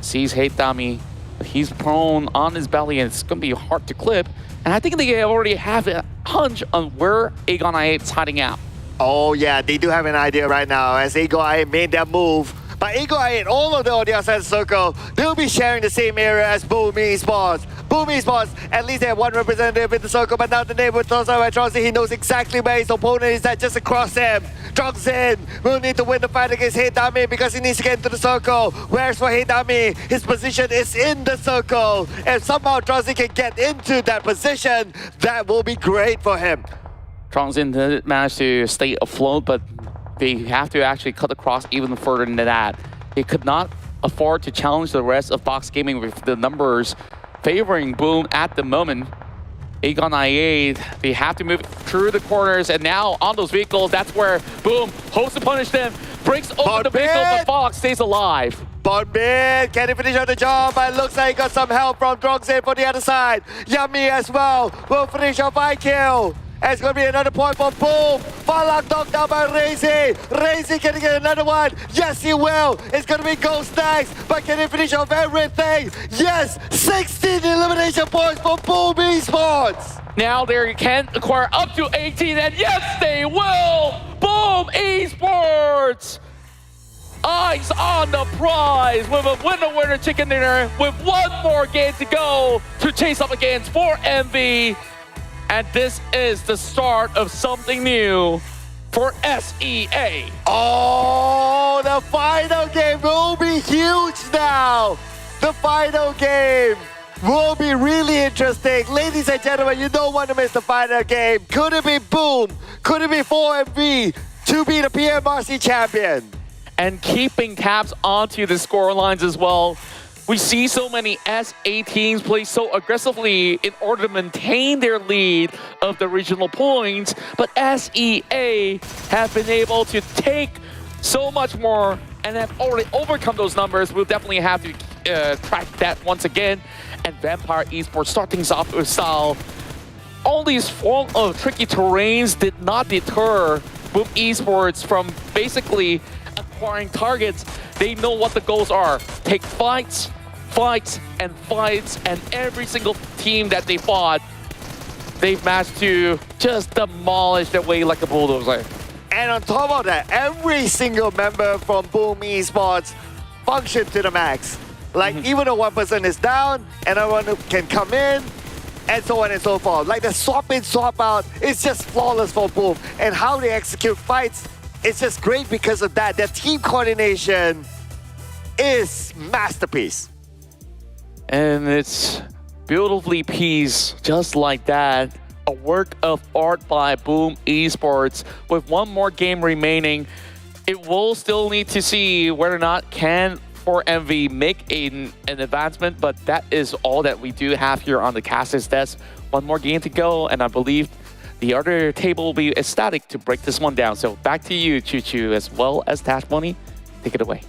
sees Heidami. He's prone on his belly and it's going to be hard to clip. And I think they already have a hunch on where Aegon I8 is hiding out. Oh yeah, they do have an idea right now as Aegon I8 made that move. But Aegon I8, all of them on the outside of the circle, they'll be sharing the same area as Boom Esports. Boom Esports, at least they have one representative in the circle, but now the neighbor tossed out by Trongzin, he knows exactly where his opponent is at just across him. Trongzin will need to win the fight against Heidami because he needs to get into the circle. Whereas for Heidami, his position is in the circle. If somehow Trongzin can get into that position, that will be great for him. Trongzin did manage to stay afloat, but they have to actually cut across even further than that. They could not afford to challenge the rest of Box Gaming with the numbers favoring Boom at the moment. Aegon I8, they have to move through the corners, and now on those vehicles, that's where Boom hopes to punish them, breaks over the vehicle, but Fox stays alive. Bonbin, can he finish on the job? But looks like he got some help from Trongzin for the other side. Yummy as well will finish off by kill. And it's going to be another point for Boom. Falak knocked down by Razy. Razy can he get another one? Yes, he will. It's going to be Ghost next. But can he finish off everything? Yes, 16 elimination points for Boom Esports. Now they can acquire up to 18, and yes, they will! Boom Esports! Eyes on the prize with a winner-winner chicken dinner with one more game to go to chase up against 4MV. And this is the start of something new for SEA. Oh, the final game will be huge now. The final game will be really interesting. Ladies and gentlemen, you don't want to miss the final game. Could it be Boom? Could it be 4MV to be the PMRC champion? And keeping tabs onto the scorelines as well. We see so many SA teams play so aggressively in order to maintain their lead of the regional points, but SEA have been able to take so much more and have already overcome those numbers. We'll definitely have to track that once again. And Vampire Esports start things off with style. All these form of tricky terrains did not deter Boom Esports from basically acquiring targets. They know what the goals are. Take fights, fights, and fights, and every single team that they fought, they've managed to just demolish their way like a bulldozer. And on top of that, every single member from Boom Esports functioned to the max. Like even though one person is down, another one can come in, and so on and so forth. Like the swap in, swap out, it's just flawless for Boom. And how they execute fights, it's just great because of that. Their team coordination is masterpiece. And it's beautifully pieced just like that. a work of art by Boom Esports. With one more game remaining, it will still need to see whether or not can 4MV make an advancement, but that is all that we do have here on the caster's desk. One more game to go, and I believe the other table will be ecstatic to break this one down. So back to you, Choo Choo, as well as Tash Money. Take it away.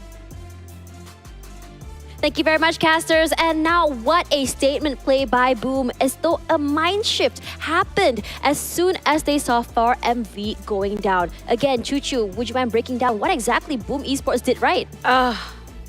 Thank you very much, casters. And now, what a statement play by Boom, as though a mind shift happened as soon as they saw 4MV going down. Again, Choo Choo, would you mind breaking down what exactly Boom Esports did right?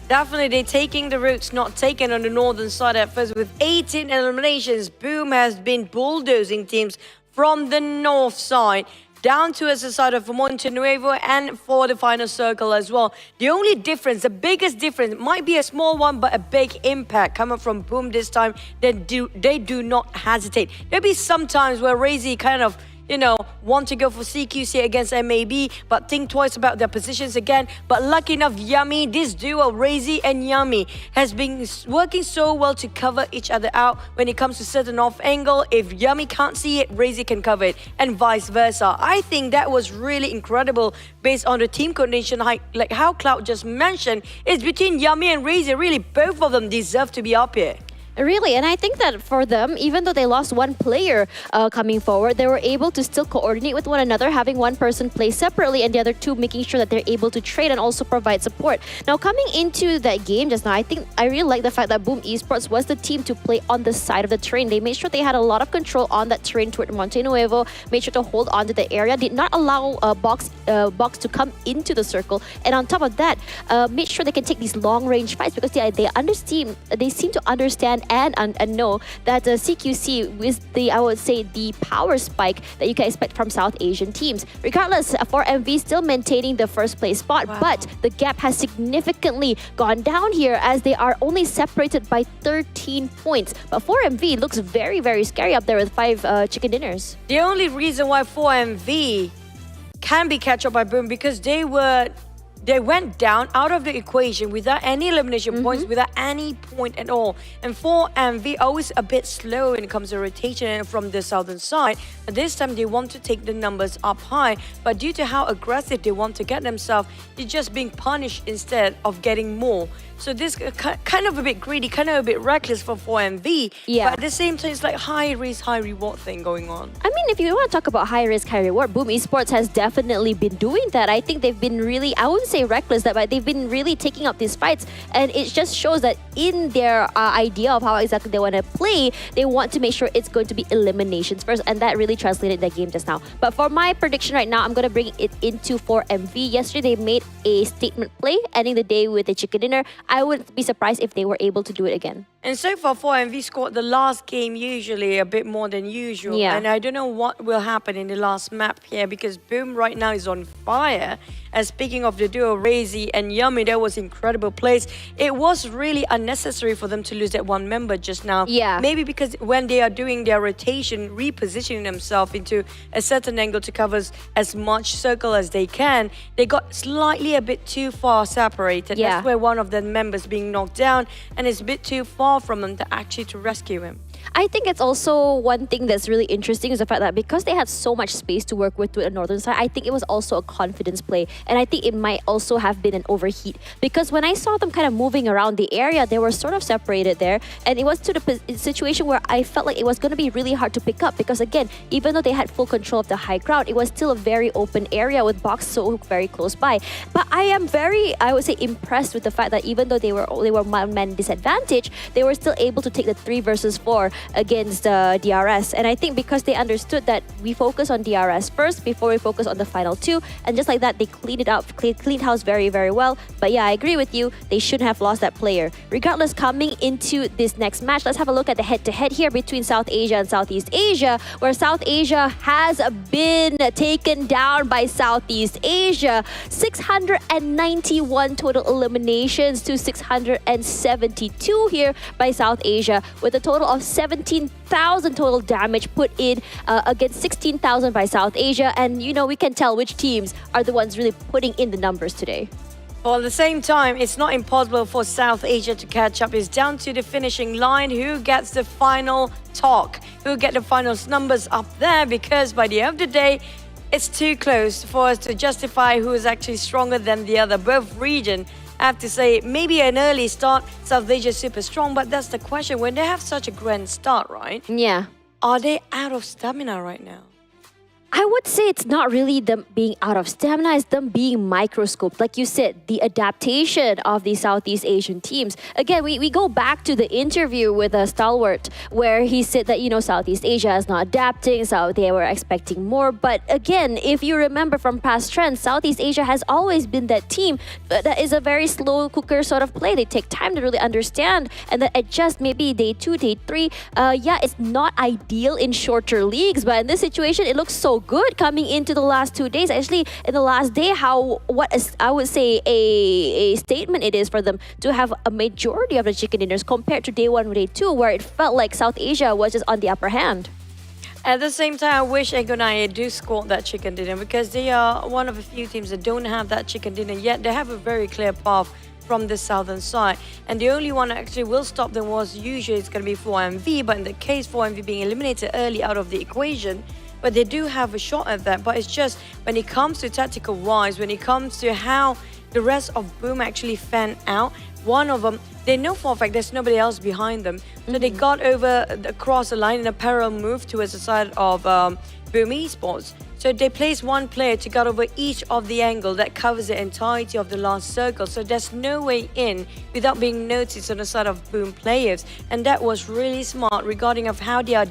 Definitely, they're taking the routes not taken on the northern side at first. With 18 eliminations, Boom has been bulldozing teams from the north side down towards the side of Monte Nuevo and for the final circle as well. The only difference, the biggest difference, might be a small one, but a big impact coming from Boom this time. They do not hesitate. There'll be some times where Razy kind of, you know, want to go for CQC against MAB, but think twice about their positions again. But lucky enough, Yummy, this duo, Razy and Yummy, has been working so well to cover each other out when it comes to certain off angle. If Yummy can't see it, Razy can cover it, and vice versa. I think that was really incredible based on the team coordination, like how Cloud just mentioned. It's between Yummy and Razy. Really, both of them deserve to be up here. Really, and I think that for them, even though they lost one player coming forward, they were able to still coordinate with one another, having one person play separately and the other two making sure that they're able to trade and also provide support. Now, coming into that game just now, I really like the fact that Boom Esports was the team to play on the side of the terrain. They made sure they had a lot of control on that terrain toward Monte Nuevo, made sure to hold on to the area, did not allow box to come into the circle, and on top of that, made sure they can take these long-range fights because they seem to understand and know that CQC is I would say, the power spike that you can expect from South Asian teams. Regardless, 4MV still maintaining the first place spot, but the gap has significantly gone down here as they are only separated by 13 points. But 4MV looks very, very scary up there with 5 chicken dinners. The only reason why 4MV can be catch up by Boom because they went down out of the equation without any elimination points, without any point at all. And 4MV always a bit slow when it comes to rotation from the southern side. But this time they want to take the numbers up high. But due to how aggressive they want to get themselves, they're just being punished instead of getting more. So this kind of a bit greedy, kind of a bit reckless for 4MV. Yeah. But at the same time, it's like high risk, high reward thing going on. I mean, if you want to talk about high risk, high reward, Boom Esports has definitely been doing that. I think they've been really, I wouldn't say reckless, but they've been really taking up these fights. And it just shows that in their idea of how exactly they want to play, they want to make sure it's going to be eliminations first. And that really translated in that game just now. But for my prediction right now, I'm going to bring it into 4MV. Yesterday, they made a statement play, ending the day with a chicken dinner. I wouldn't be surprised if they were able to do it again. And so far, 4MV scored the last game usually a bit more than usual. Yeah. And I don't know what will happen in the last map here because Boom right now is on fire. And speaking of the duo, Razy and Yummy, that was incredible plays. It was really unnecessary for them to lose that one member just now. Yeah. Maybe because when they are doing their rotation, repositioning themselves into a certain angle to cover as much circle as they can, they got slightly a bit too far separated. Yeah. That's where one of the members being knocked down, and it's a bit too far from them to actually to rescue him. I think it's also one thing that's really interesting is the fact that because they had so much space to work with the northern side, I think it was also a confidence play. And I think it might also have been an overheat. Because when I saw them kind of moving around the area, they were sort of separated there. And it was to the situation where I felt like it was going to be really hard to pick up. Because again, even though they had full control of the high ground, it was still a very open area with box so very close by. But I am very, I would say, impressed with the fact that even though they were one-man disadvantage, they were still able to take the 3 versus 4 against DRS. And I think because they understood that we focus on DRS first before we focus on the final 2, and just like that, they cleaned it up, cleaned house very, very well. But yeah, I agree with you. They shouldn't have lost that player. Regardless, coming into this next match, let's have a look at the head-to-head here between South Asia and Southeast Asia, where South Asia has been taken down by Southeast Asia. 691 total eliminations to 672 here by South Asia, with a total of 17,000 total damage put in against 16,000 by South Asia. And you know, we can tell which teams are the ones really putting in the numbers today. Well, at the same time, it's not impossible for South Asia to catch up. It's down to the finishing line. Who gets the final talk? Who get the final numbers up there? Because by the end of the day, it's too close for us to justify who is actually stronger than the other. Both region, I have to say, maybe an early start, South Asia is super strong, but that's the question. When they have such a grand start, right? Yeah. Are they out of stamina right now? I would say it's not really them being out of stamina, it's them being microscoped. Like you said, the adaptation of the Southeast Asian teams. Again, we go back to the interview with STALWART where he said that, Southeast Asia is not adapting, so they were expecting more. But again, if you remember from past trends, Southeast Asia has always been that team that is a very slow cooker sort of play. They take time to really understand and then adjust maybe day 2, day 3. It's not ideal in shorter leagues, but in this situation, it looks so good coming into the last 2 days. Actually, in the last day, I would say a statement it is for them to have a majority of the chicken dinners compared to day 1 or day 2, where it felt like South Asia was just on the upper hand. At the same time, I wish Egonai do score that chicken dinner because they are one of the few teams that don't have that chicken dinner yet. They have a very clear path from the southern side, and the only one that actually will stop them was usually it's going to be 4MV, but in the case 4MV being eliminated early out of the equation, but they do have a shot at that. But it's just when it comes to tactical wise, when it comes to how the rest of Boom actually fan out, one of them, they know for a fact there's nobody else behind them. So they got across the line in a parallel move towards the side of Boom Esports. So they place one player to get over each of the angle that covers the entirety of the last circle. So there's no way in without being noticed on the side of Boom players. And that was really smart regarding of how they are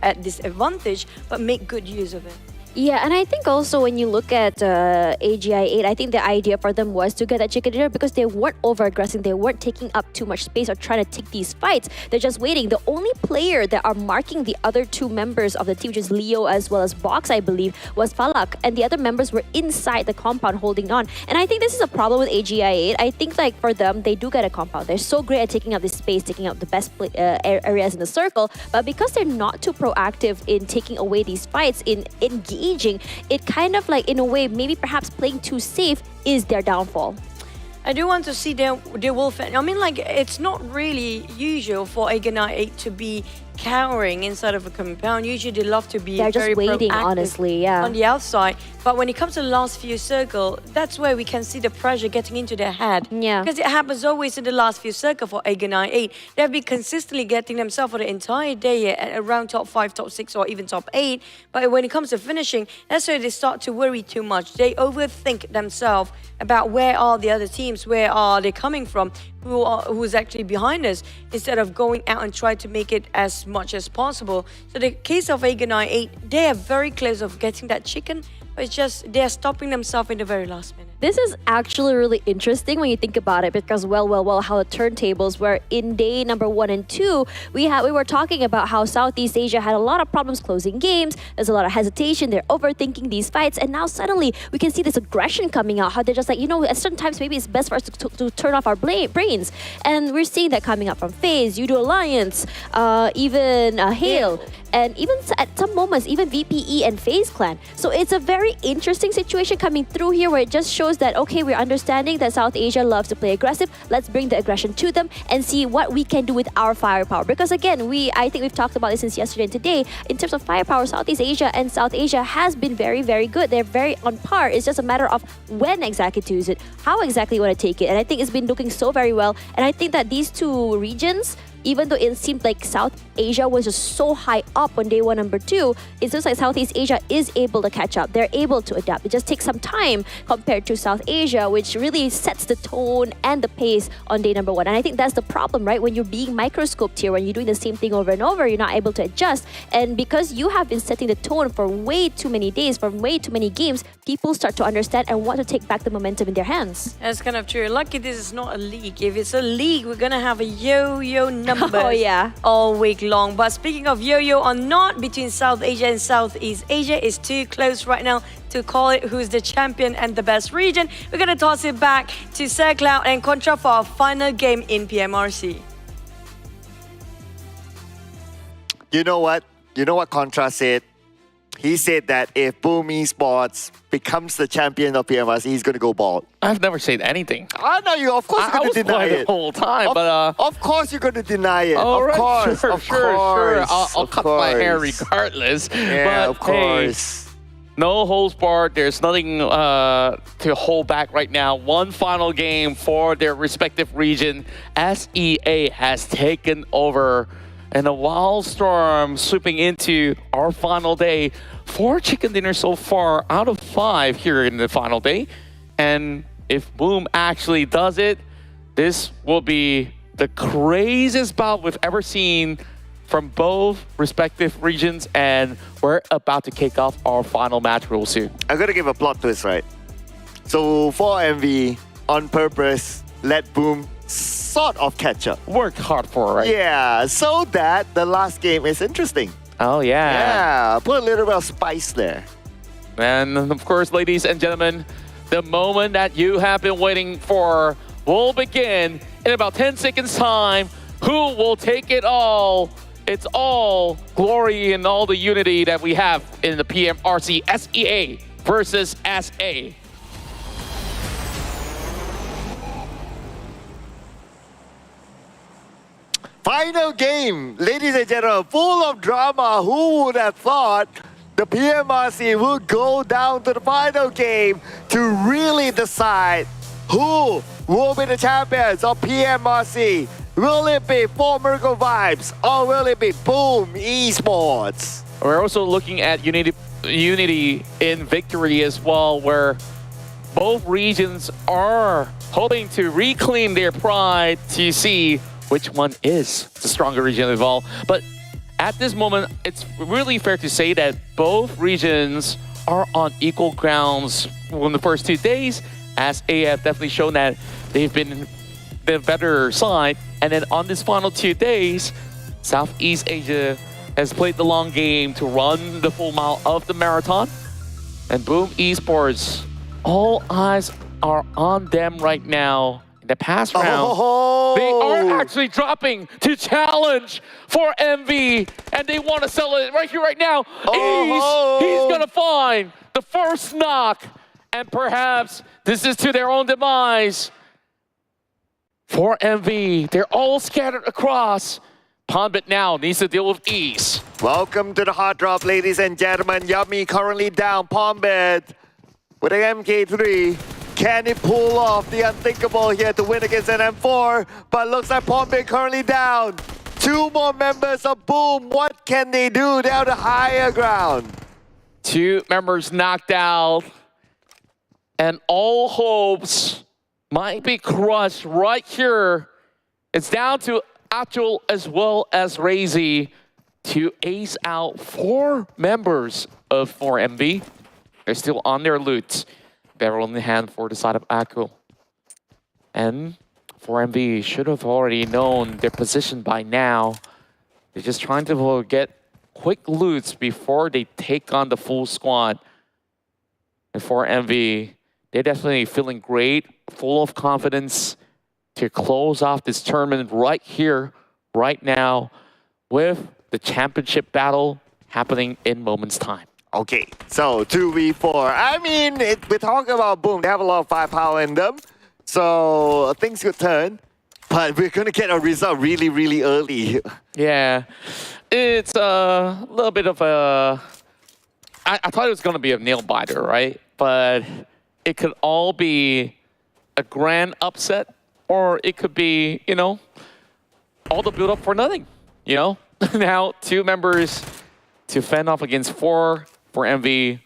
at disadvantage, but make good use of it. Yeah, and I think also when you look at AGI 8, I think the idea for them was to get that chicken dinner because they weren't over-aggressing, they weren't taking up too much space or trying to take these fights. They're just waiting. The only player that are marking the other 2 members of the team, which is Leo as well as Box, I believe, was Falak, and the other members were inside the compound holding on. And I think this is a problem with AGI 8. I think like for them, they do get a compound. They're so great at taking up this space, taking up the best areas in the circle, but because they're not too proactive in taking away these fights, in engaging, it kind of like in a way maybe perhaps playing too safe is their downfall. I do want to see their wolf. I mean, like, it's not really usual for Agonite 8 to be cowering inside of a compound. Usually they love to be They're very just waiting, honestly, yeah. on the outside. But when it comes to the last few circle, that's where we can see the pressure getting into their head. Yeah. Because it happens always in the last few circle for Agonite 8. They have been consistently getting themselves for the entire day at around top 5, top 6, or even top 8. But when it comes to finishing, that's where they start to worry too much. They overthink themselves about where are the other teams, where are they coming from, who's actually behind us, instead of going out and try to make it as much as possible. So the case of Agonite 8, they are very close of getting that chicken, but it's just they're stopping themselves in the very last minute. This is actually really interesting when you think about it because, well, how the turntables were in day number 1 and 2, we were talking about how Southeast Asia had a lot of problems closing games. There's a lot of hesitation. They're overthinking these fights. And now suddenly we can see this aggression coming out, how they're just like, at certain times maybe it's best for us to turn off our brains. And we're seeing that coming up from FaZe, YOODO Alliance, even Hale. And even at some moments, even VPE and FaZe Clan. So it's a very interesting situation coming through here where it just shows that, okay, we're understanding that South Asia loves to play aggressive. Let's bring the aggression to them and see what we can do with our firepower. Because again, I think we've talked about this since yesterday and today. In terms of firepower, Southeast Asia and South Asia has been very, very good. They're very on par. It's just a matter of when exactly to use it, how exactly you want to take it. And I think it's been looking so very well. And I think that these 2 regions, even though it seemed like South Asia was just so high up on day 1, number 2, it seems like Southeast Asia is able to catch up. They're able to adapt. It just takes some time compared to South Asia, which really sets the tone and the pace on day number 1. And I think that's the problem, right? When you're being microscoped here, when you're doing the same thing over and over, you're not able to adjust. And because you have been setting the tone for way too many days, for way too many games, people start to understand and want to take back the momentum in their hands. That's kind of true. Lucky this is not a league. If it's a league, we're going to have a yo-yo numbers all week long. But speaking of yo-yo or not between South Asia and Southeast Asia, is too close right now to call it who's the champion and the best region. We're going to toss it back to Sir Cloud and Contra for our final game in PMRC. You know what? Contra said? he said that if Boom Esports becomes the champion of PMRC, he's going to go bald. I've never said anything. I know you. Of course, you're going to deny it it the whole time, of course, you're going to deny it. All of right, course, sure. I'll cut my hair regardless. Yeah, but, of course. Hey, no holds barred. There's nothing to hold back right now. One final game for their respective region. SEA has taken over, and a wild storm sweeping into our final day. 4 chicken dinners so far out of 5 here in the final day. And if Boom actually does it, this will be the craziest bout we've ever seen from both respective regions, and we're about to kick off our final match real soon. I'm going to give a plot twist, right? So for MV, on purpose, let Boom sort of catch up. Work hard for it, right? Yeah, so that the last game is interesting. Oh, yeah. Yeah, put a little bit of spice there. And of course, ladies and gentlemen, the moment that you have been waiting for will begin in about 10 seconds time. Who will take it all? It's all glory and all the unity that we have in the PMRC SEA versus SA. Final game, ladies and gentlemen, full of drama. Who would have thought the PMRC would go down to the final game to really decide who will be the champions of PMRC? Will it be 4 Miracle Vibes or will it be Boom Esports? We're also looking at unity in victory as well, where both regions are hoping to reclaim their pride to see which one is the stronger region of all. But at this moment, it's really fair to say that both regions are on equal grounds in the first 2 days, as AF definitely shown that they've been the better side. And then on this final 2 days, Southeast Asia has played the long game to run the full mile of the marathon. And Boom Esports, all eyes are on them right now. In the past round, they are actually dropping to challenge for MV, and they want to sell it right here, right now. He's gonna find the first knock, and perhaps this is to their own demise. For MV, they're all scattered across. Palmbit now needs to deal with ease. Welcome to the hot drop, ladies and gentlemen. Yummy currently down. Palmbit with an MK3. Can he pull off the unthinkable here to win against an M4? But looks like Palmbit currently down. 2 more members of Boom. What can they do? They're on the higher ground. 2 members knocked out. And all hopes might be crushed right here. It's down to Actual as well as Razy to ace out 4 members of 4MV. They're still on their loot. Barrel in the hand for the side of Akul. And 4MV should have already known their position by now. They're just trying to get quick loots before they take on the full squad. And 4MV, they're definitely feeling great, full of confidence to close off this tournament right here, right now, with the championship battle happening in moments time. Okay, so 2v4. I mean, we're talking about Boom. They have a lot of firepower in them. So things could turn. But we're going to get a result really, really early. Yeah, it's a little bit of a... I thought it was going to be a nail-biter, right? But it could all be a grand upset, or it could be, you know, all the build-up for nothing, you know? Now, 2 members to fend off against 4 for MV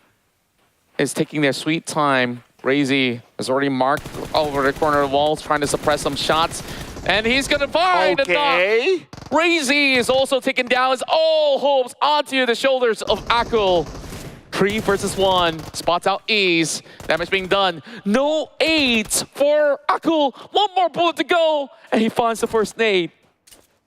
is taking their sweet time. Razy has already marked over the corner of the walls, trying to suppress some shots. And he's gonna find a knock. Razy is also taken down as all hopes onto the shoulders of Akul. 3 versus 1, spots out ease. Damage being done. No aids for Akul. 1 more bullet to go, and he finds the first nade.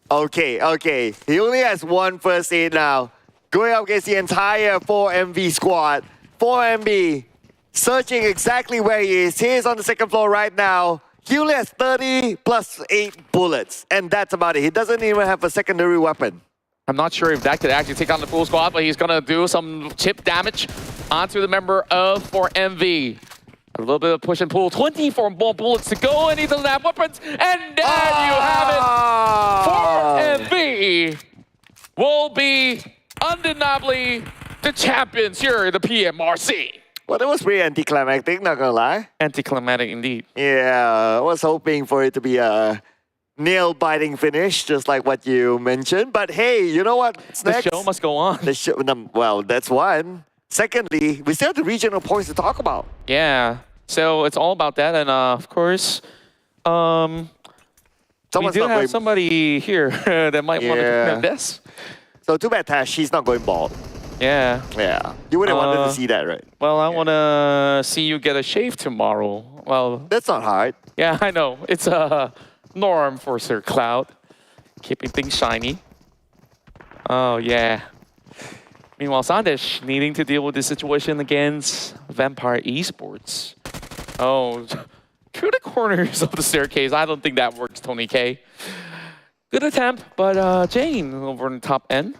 Okay. He only has 1 first aid now. Going up against the entire 4MV squad. 4MV searching exactly where he is. He is on the 2nd floor right now. He only has 30 plus 8 bullets, and that's about it. He doesn't even have a secondary weapon. I'm not sure if that could actually take on the full squad, but he's going to do some chip damage onto the member of for MV. A little bit of push and pull. 24 more bullets to go, and he doesn't have weapons. And there you have it. For MV will be undeniably the champions here in the PMRC. Well, that was pretty anticlimactic, not gonna lie. Anticlimactic indeed. Yeah, I was hoping for it to be a nail-biting finish, just like what you mentioned. But hey, you know what? The show must go on. The show, well, that's one. Secondly, we still have the regional points to talk about. Yeah, so it's all about that. And of course, we do have somebody here that might want to compare this. So too bad, Tash, she's not going bald. Yeah. Yeah. You wouldn't want to see that, right? Well, I want to see you get a shave tomorrow. Well, that's not hard. Yeah, I know. It's a norm for Sir Cloud. Keeping things shiny. Oh, yeah. Meanwhile, Sandesh needing to deal with the situation against Vampire Esports. Oh, through the corners of the staircase. I don't think that works, Tony K. Good attempt, but Jane over on the top end.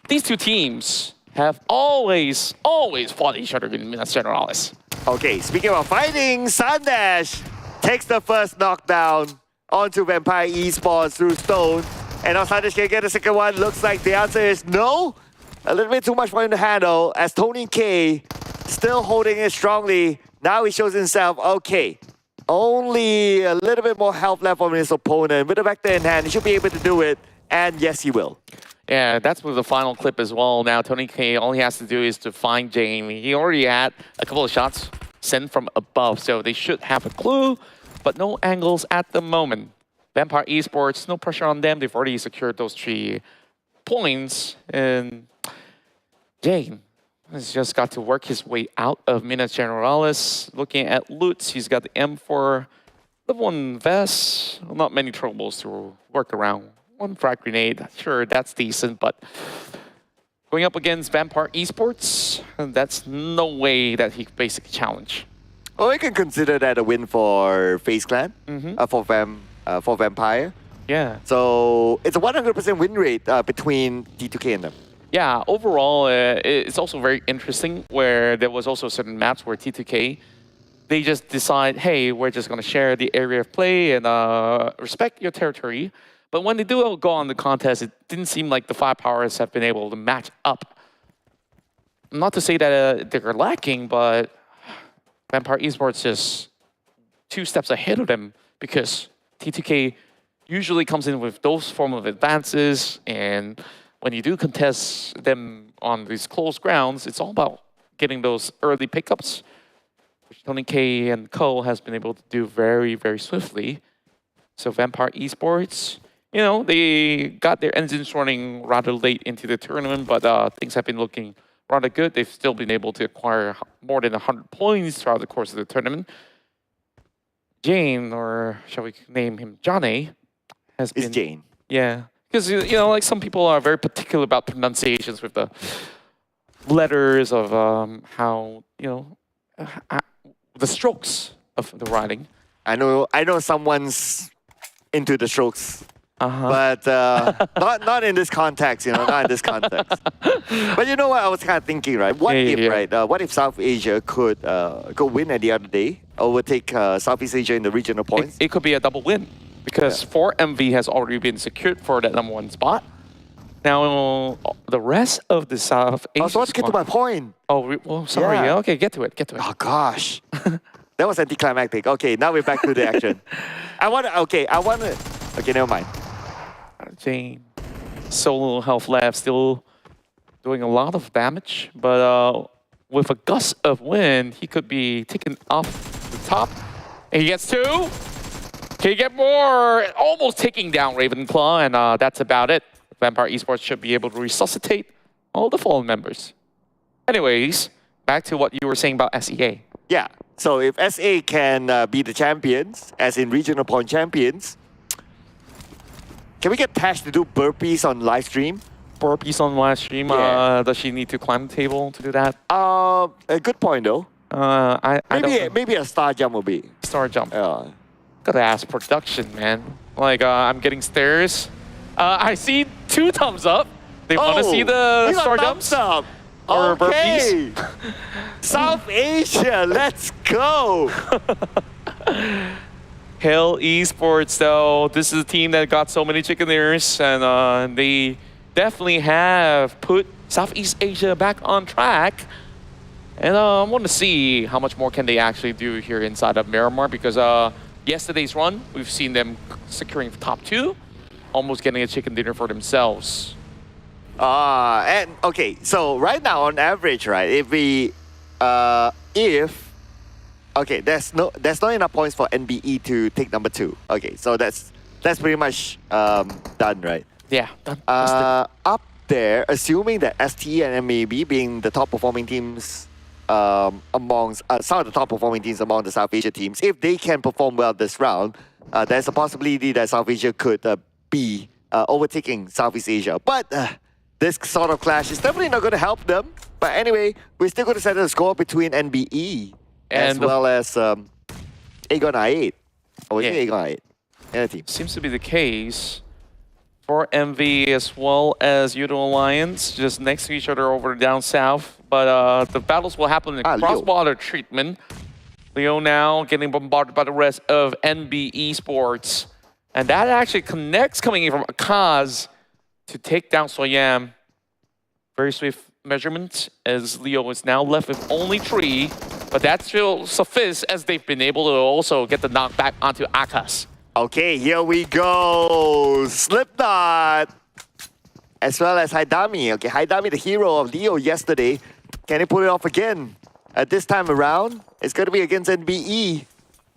These two teams have always fought each other in Minas Generalis. Okay, speaking about fighting, Sandesh takes the first knockdown onto Vampire Esports through Stone. And now Sandesh can get the second one. Looks like the answer is no. A little bit too much for him to handle as Tony K still holding it strongly. Now he shows himself, okay, only a little bit more health left on his opponent. With the vector in hand, he should be able to do it. And yes, he will. Yeah, that's with the final clip as well. Now, Tony K, all he has to do is to find Jamie. He already had a couple of shots sent from above, so they should have a clue, but no angles at the moment. Vampire Esports, no pressure on them. They've already secured those 3 points. And Jane has just got to work his way out of Minas Generalis. Looking at loots, he's got the M4, level 1 vest. Not many troubles to work around. 1 frag grenade, sure, that's decent, but going up against Vampire Esports, that's no way that he could basically challenge. Oh, we can consider that a win for FaZe Clan, for Vampire. Yeah. So it's a 100% win rate between T2K and them. Yeah, overall, it's also very interesting where there was also certain maps where T2K, they just decide, hey, we're just going to share the area of play and respect your territory. But when they do go on the contest, it didn't seem like the 5 powers have been able to match up. Not to say that they're lacking, but Vampire Esports is 2 steps ahead of them because T2K usually comes in with those form of advances, and when you do contest them on these close grounds, it's all about getting those early pickups, which Tony K and Co has been able to do very, very swiftly. So Vampire Esports, you know, they got their engines running rather late into the tournament, but things have been looking rather good. They've still been able to acquire more than 100 points throughout the course of the tournament. Jane, or shall we name him Johnny, has been... It's Jane. Yeah, because, you know, like some people are very particular about pronunciations with the letters of how, you know, the strokes of the writing. I know someone's into the strokes. But not in this context, you know, not in this context. But you know what I was kind of thinking, right? What if South Asia could go win at the other day, overtake Southeast Asia in the regional points? It could be a double win because 4MV has already been secured for that #1 spot. Now, the rest of the South Asia. I was about to get to my point. Oh, well, sorry. Yeah. Okay, get to it. Oh gosh, that was anticlimactic. Okay, now we're back to the action. Okay, never mind. Jane, so little health left, still doing a lot of damage, but with a gust of wind, he could be taken off the top. And he gets 2. Can he get more? Almost taking down Ravenclaw, and that's about it. Vampire Esports should be able to resuscitate all the fallen members. Anyways, back to what you were saying about SEA. Yeah, so if SA can be the champions, as in regional point champions, can we get Tash to do burpees on live stream? Burpees on live stream? Yeah. Does she need to climb the table to do that? A good point though. Maybe a star jump will be. Star jump. Gotta ask production, man. Like, I'm getting stares. I see 2 thumbs up. They want to see the we got star thumbs jumps up. or Okay. burpees. South Asia, let's go. Hell Esports, though, this is a team that got so many chicken dinners, and they definitely have put Southeast Asia back on track. And I want to see how much more can they actually do here inside of Miramar, because yesterday's run, we've seen them securing top 2, almost getting a chicken dinner for themselves. And okay, so right now on average, right, if we okay, there's not enough points for NBE to take number 2. Okay, so that's pretty much done, right? Yeah, done. Up there, assuming that STE and MAB being the top performing teams amongst some of the top performing teams among the South Asia teams, if they can perform well this round, there's a possibility that South Asia could be overtaking Southeast Asia. But this sort of clash is definitely not going to help them. But anyway, we're still going to settle the score between NBE as well as Aegon I8. Oh, is it Aegon I8? Yeah, team. Seems to be the case for MV as well as YOODO Alliance, just next to each other over down south. But the battles will happen in cross-water treatment. Leo now getting bombarded by the rest of NBeSports. And that actually connects coming in from Akaz to take down Soyam. Very swift measurement as Leo is now left with only 3. But that still suffices as they've been able to also get the knockback onto Akaz. Okay, here we go. Slipknot. As well as Haidami. Okay, Haidami, the hero of Leo yesterday. Can he pull it off again? This time around, it's going to be against NBE.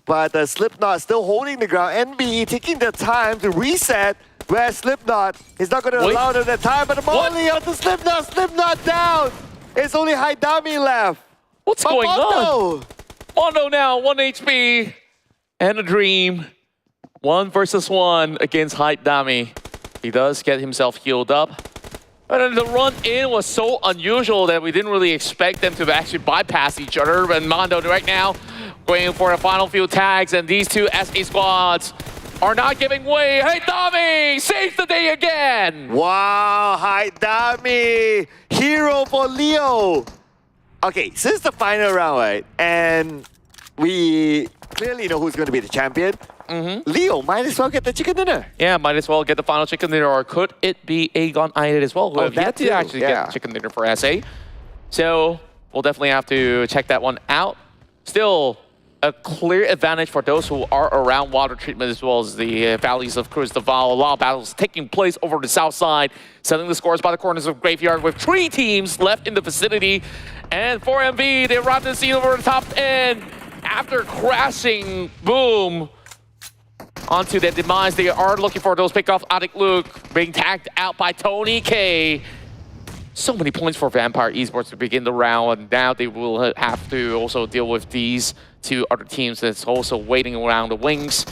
But Slipknot still holding the ground. NBE taking the time to reset, where Slipknot is not going to allow them that time. But the molly onto Slipknot. Slipknot down. It's only Haidami left. What's going on? Mondo now, 1 HP. And a dream. 1 versus 1 against Haidami. He does get himself healed up. But then the run in was so unusual that we didn't really expect them to actually bypass each other. And Mondo right now going for the final few tags, and these two SA squads are not giving way. Haidami saves the day again. Wow, Haidami, hero for Leo. Okay, since the final round, right, and we clearly know who's going to be the champion. Leo might as well get the chicken dinner. Yeah, might as well get the final chicken dinner, or could it be Aegon I8 as well, who have yet to actually get the chicken dinner for SA. So we'll definitely have to check that one out. Still, a clear advantage for those who are around water treatment as well as the valleys of Cruz de Val. A lot of battles taking place over the south side, setting the scores by the corners of Graveyard with 3 teams left in the vicinity. And for MV, they arrived at the scene over the top end. After crashing, boom, onto their demise. They are looking for those pickoffs. Adik Luke being tagged out by Tony K. So many points for Vampire Esports to begin the round, and now they will have to also deal with these 2 other teams that's also waiting around the wings.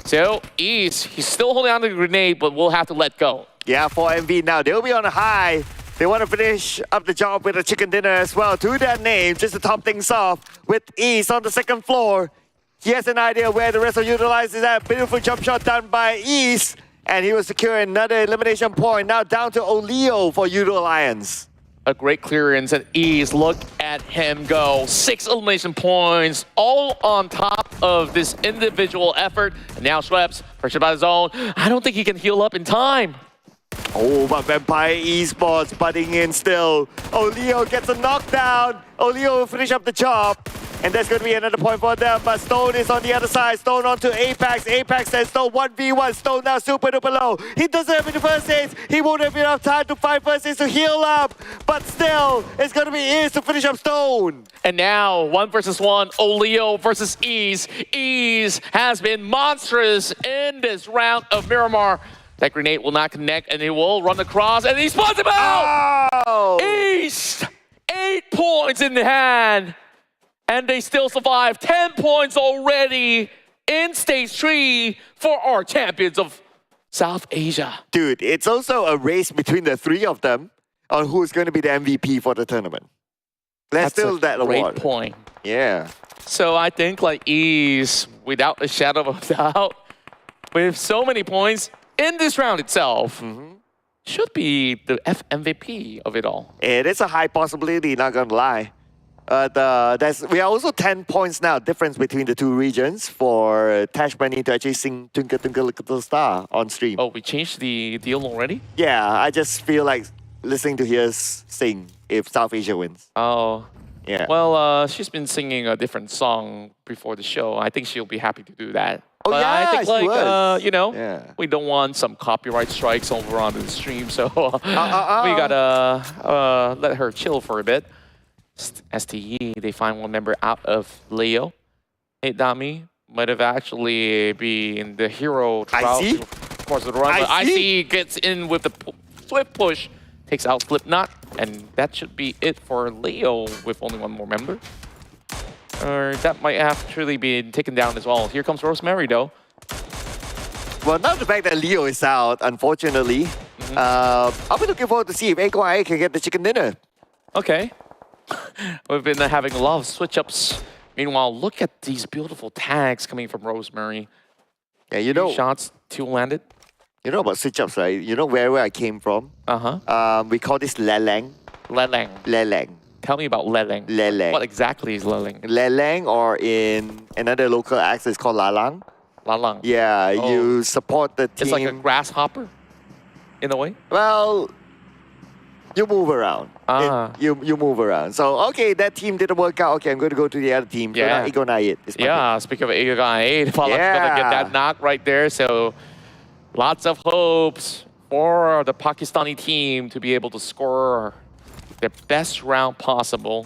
So he's still holding on to the grenade, but we'll have to let go. Yeah, for MV now, they'll be on a high. They want to finish up the job with a chicken dinner as well to their name, just to top things off with East on the 2nd floor. He has an idea where the rest of Utilize is at. Beautiful jump shot done by East. And he will secure another elimination point. Now down to Oleo for YOODO Alliance. A great clearance at East. Look at him go. 6 elimination points, all on top of this individual effort. And now Schweppes, pressured by his own. I don't think he can heal up in time. Oh, but Vampire Esports butting in still. Oleo gets a knockdown. Oleo will finish up the job. And there's going to be another point for them, but Stone is on the other side. Stone onto Apex. Apex says Stone 1v1. Stone now super duper low. He doesn't have any first aids. He won't have enough time to find first aids to heal up. But still, it's going to be Ease to finish up Stone. And now, 1 versus 1, Oleo versus Ease. Ease has been monstrous in this round of Miramar. That grenade will not connect, and he will run across, and he spots him out! Oh! East, 8 points in hand. And they still survive. 10 points already in stage 3 for our champions of South Asia. Dude, it's also a race between the 3 of them on who's going to be the MVP for the tournament. Let's still that award. Great point. Yeah. So I think like Ease, without a shadow of a doubt, with so many points in this round itself, should be the MVP of it all. It is a high possibility, not gonna lie. We are also 10 points now difference between the two regions for Tash Bunny to actually sing Twinkle Twinkle Little Star on stream. Oh, we changed the deal already? Yeah, I just feel like listening to her sing if South Asia wins. Oh. Yeah. Well, she's been singing a different song before the show. I think she'll be happy to do that. Oh, but yeah, I think, she like, was. you know, Yeah. we don't want some copyright strikes over on the stream, so we gotta let her chill for a bit. STE, they find one member out of Leo. Hey, Dami might have actually been the hero throughout IC? of course, the run. But IC gets in with the swift push, takes out Slipknot, and that should be it for Leo with only one more member. Or that might have truly been taken down as well. Here comes Rosemary, though. Well, not the fact that Leo is out, unfortunately. I'll be looking forward to see if Eiko can get the chicken dinner. Okay. We've been having a lot of switch-ups. Meanwhile, look at these beautiful tags coming from Rosemary. Yeah, you know. 2 shots, 2 landed. You know about switch-ups, right? You know where I came from? We call this Leleng. Leleng. Leleng. Tell me about Leleng. Leleng. What exactly is Leleng? Leleng, or in another local accent, it's called Lalang. Lalang. Yeah, you support the team. It's like a grasshopper, in a way? Well, you move around. You move around. So, okay, that team didn't work out. Okay, I'm going to go to the other team. Yeah. So now Ego Nayit is my Yeah, speaking of Ego Nayit, Falak's gonna get that knock right there. So, lots of hopes for the Pakistani team to be able to score their best round possible.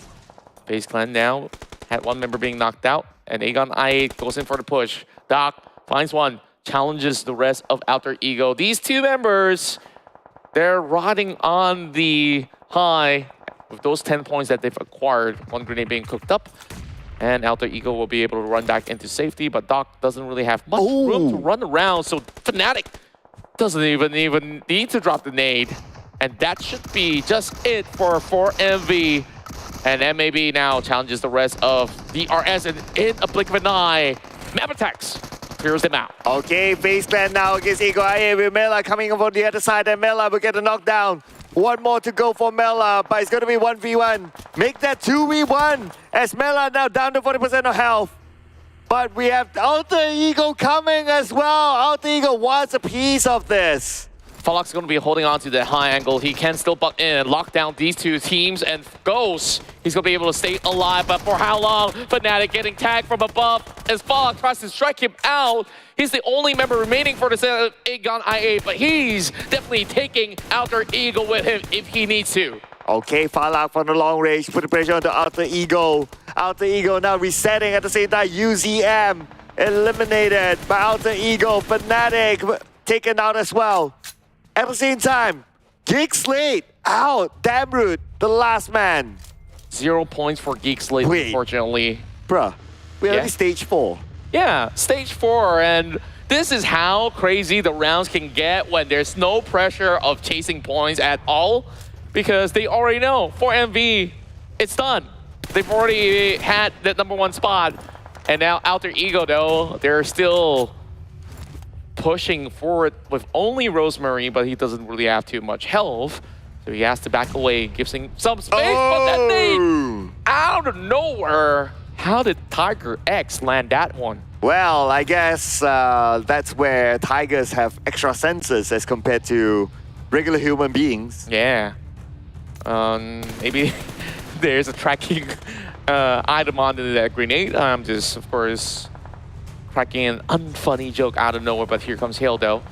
FaZe Clan now had one member being knocked out, and Aegon I8 goes in for the push. Doc finds one, challenges the rest of Alter Ego. These two members, they're riding on the high with those 10 points that they've acquired. One grenade being cooked up, and Alter Ego will be able to run back into safety, but Doc doesn't really have much room to run around, so Fnatic doesn't even need to drop the nade. And that should be just it for 4MV. And MAB now challenges the rest of DRS, and in a blink of an eye, Mabetex clears them out. Okay, FaZe Clan now against Ego Nayit with Mela coming over the other side, and Mela will get a knockdown. One more to go for Mela, but it's going to be 1v1. Make that 2v1 as Mela now down to 40% of health. But we have Alter Ego coming as well. Alter Ego wants a piece of this. Falak's going to be holding on to the high angle. He can still butt in and lock down these two teams, and Ghost, he's going to be able to stay alive, but for how long? Fnatic getting tagged from above as Falak tries to strike him out. He's the only member remaining for the Aegon I8, but he's definitely taking Alter Ego with him if he needs to. Okay, Falak from the long range, put the pressure on the Alter Ego. Alter Ego now resetting at the same time. UZM eliminated by Alter Ego. Fnatic taken out as well. At the same time, GEEK SLATE out. Damroot, the last man. 0 points for GEEK SLATE, unfortunately. Bruh, we're already stage 4. Yeah, stage 4, and this is how crazy the rounds can get when there's no pressure of chasing points at all, because they already know, for MV, it's done. They've already had that #1 spot, and now Alter Ego, though, they're still pushing forward with only Rosemary, but he doesn't really have too much health, so he has to back away, gives him some space, but that nade, out of nowhere. How did Tiger X land that one? Well, I guess that's where tigers have extra senses as compared to regular human beings. Yeah. Maybe there's a tracking item onto that grenade. I'm just, of course, cracking an unfunny joke out of nowhere, but here comes Hildo.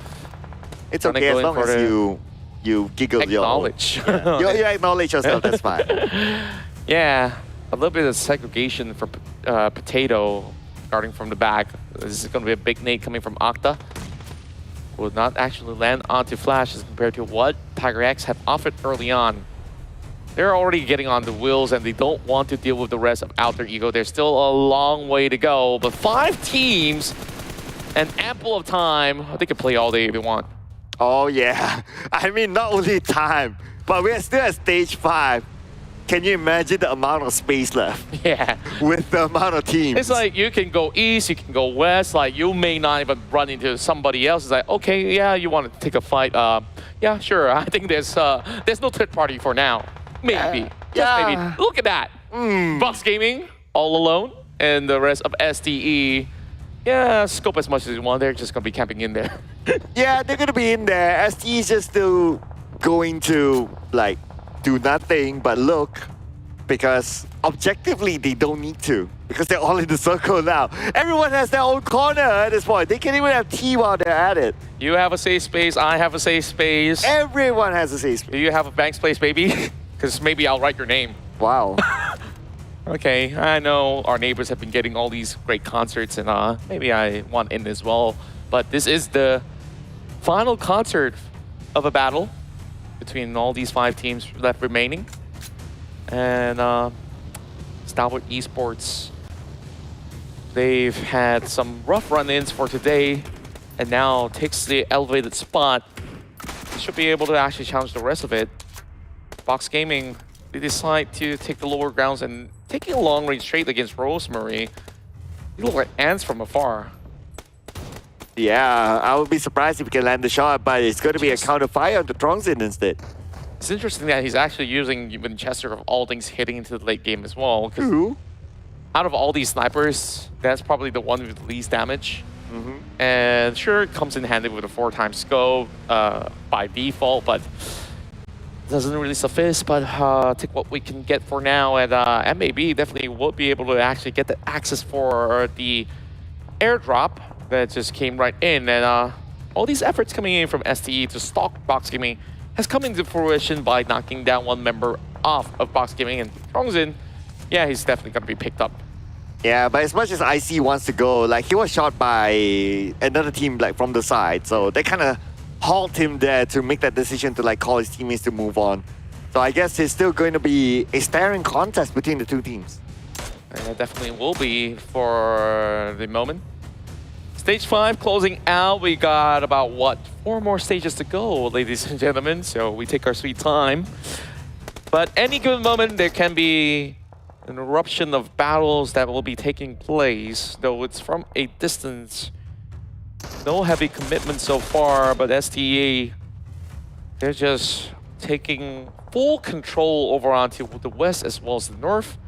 It's okay as long as you giggle acknowledge. You acknowledge yourself, that's fine. Yeah, a little bit of segregation for Potato starting from the back. This is going to be a big nade coming from Octa. Will not actually land onto Flash as compared to what Tiger X have offered early on. They're already getting on the wheels and they don't want to deal with the rest of Alter Ego. There's still a long way to go, but 5 teams and ample of time. They can play all day if they want. Oh yeah, I mean not only time, but we're still at stage 5. can you imagine the amount of space left Yeah. with the amount of teams? It's like you can go east, you can go west. Like you may not even run into somebody else. It's like, okay, yeah, you want to take a fight? Yeah, sure. I think there's no third party for now. Maybe, just maybe. Look at that. Box Gaming all alone, and the rest of STE. Yeah, scope as much as you want. They're just gonna be camping in there. Yeah, they're gonna be in there. ST is just still going to like do nothing but look, because objectively they don't need to, because they're all in the circle now. Everyone has their own corner at this point. They can even have tea while they're at it. You have a safe space. I have a safe space. Everyone has a safe space. Do you have a bank's place, baby? Because maybe I'll write your name. Wow. Okay, I know our neighbors have been getting all these great concerts, and maybe I want in as well. But this is the final concert of a battle between all these 5 teams left remaining. And STALWART Esports, they've had some rough run-ins for today, and now takes the elevated spot. They should be able to actually challenge the rest of it. Box Gaming, they decide to take the lower grounds and taking a long range straight against Rosemary. You look like ants from afar. Yeah, I would be surprised if he can land the shot, but it's going to be a counter fire on the Trongzin instead. It's interesting that he's actually using Winchester of all things hitting into the late game as well. 'Cause out of all these snipers, that's probably the one with the least damage. And sure, it comes in handy with a 4x scope by default, but doesn't really suffice. But take what we can get for now, and MAB definitely will be able to actually get the access for the airdrop that just came right in. And all these efforts coming in from STE to stalk Box Gaming has come into fruition by knocking down one member off of Box Gaming. And Trongzin, yeah, he's definitely going to be picked up. Yeah, but as much as IC wants to go, like he was shot by another team like from the side, so they kind of halt him there to make that decision to like call his teammates to move on. So I guess it's still going to be a staring contest between the two teams. And it definitely will be for the moment. Stage 5 closing out. We got about, what, 4 more stages to go, ladies and gentlemen. So we take our sweet time. But any given moment, there can be an eruption of battles that will be taking place, though it's from a distance. No heavy commitment so far, but STE, they're just taking full control over onto the west as well as the north.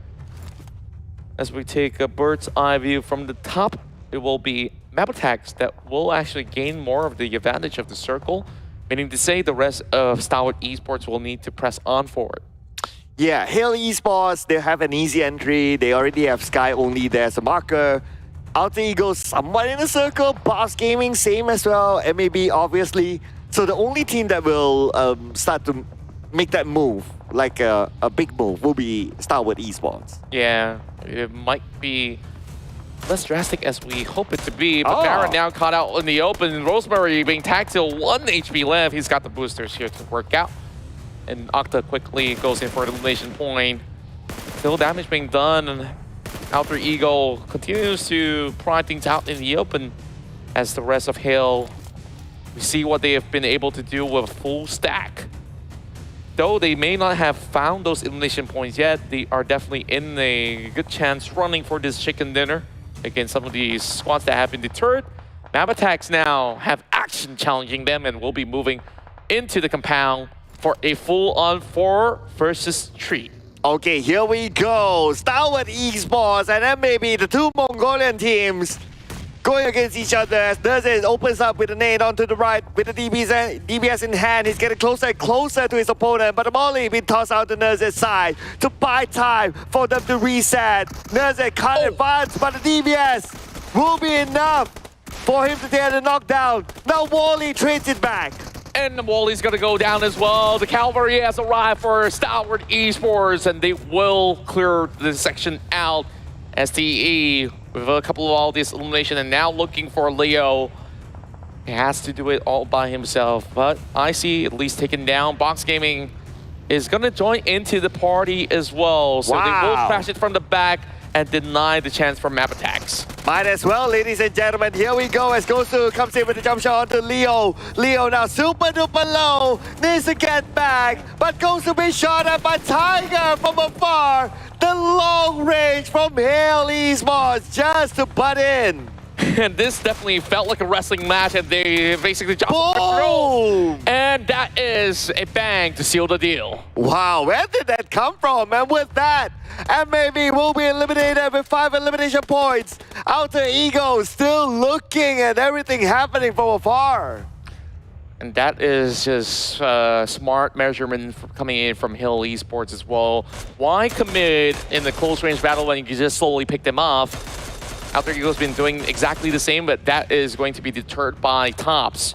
As we take a bird's eye view from the top, it will be Mabetex that will actually gain more of the advantage of the circle, meaning to say the rest of STALWART Esports will need to press on forward. Yeah, Hail Esports, they have an easy entry. They already have Sky only there as a marker. Alter Ego somewhat in a circle. Box Gaming, same as well. MAB, obviously. So the only team that will start to make that move, like a big move, will be STALWART Esports. Yeah, it might be less drastic as we hope it to be, but Baron now caught out in the open. Rosemary being tagged to 1 HP left. He's got the boosters here to work out. And Octa quickly goes in for an elimination point. Still damage being done, and Alter Ego continues to pry things out in the open as the rest of Hail. We see what they have been able to do with a full stack. Though they may not have found those elimination points yet, they are definitely in a good chance running for this chicken dinner against some of these squads that have been deterred. Mabetex now have action challenging them and will be moving into the compound for a full-on 4 versus 3. Okay, here we go. STALWART Esports and MAB, the two Mongolian teams, going against each other as Nerze opens up with a nade onto the right with the DBS in hand. He's getting closer and closer to his opponent, but the Molly being tossed out to Nerze's side to buy time for them to reset. Nerze can't advance, but the DBS will be enough for him to get a knockdown. Now Wally trades it back. And Wally's gonna go down as well. The cavalry has arrived for STALWART Esports, and they will clear the section out. STE with a couple of all this elimination, and now looking for Leo. He has to do it all by himself, but I see at least taken down. Box Gaming is gonna join into the party as well. So they will crash it from the back. and deny the chance for Mabetex. Might as well, ladies and gentlemen. Here we go as Gosu comes in with the jump shot onto Leo. Leo now super duper low. Needs to get back. But Gosu be shot at by Tiger from afar. The long range from Hale Esports just to butt in. And this definitely felt like a wrestling match, and they basically jumped Boom! through. And that is a bang to seal the deal. Wow, where did that come from? And with that, MAV will be eliminated with 5 elimination points. Alter Ego still looking at everything happening from afar. And that is just smart measurement coming in from Hill Esports as well. Why commit in the close range battle when you can just slowly pick them off? Alter Ego's been doing exactly the same, but that is going to be deterred by Tops.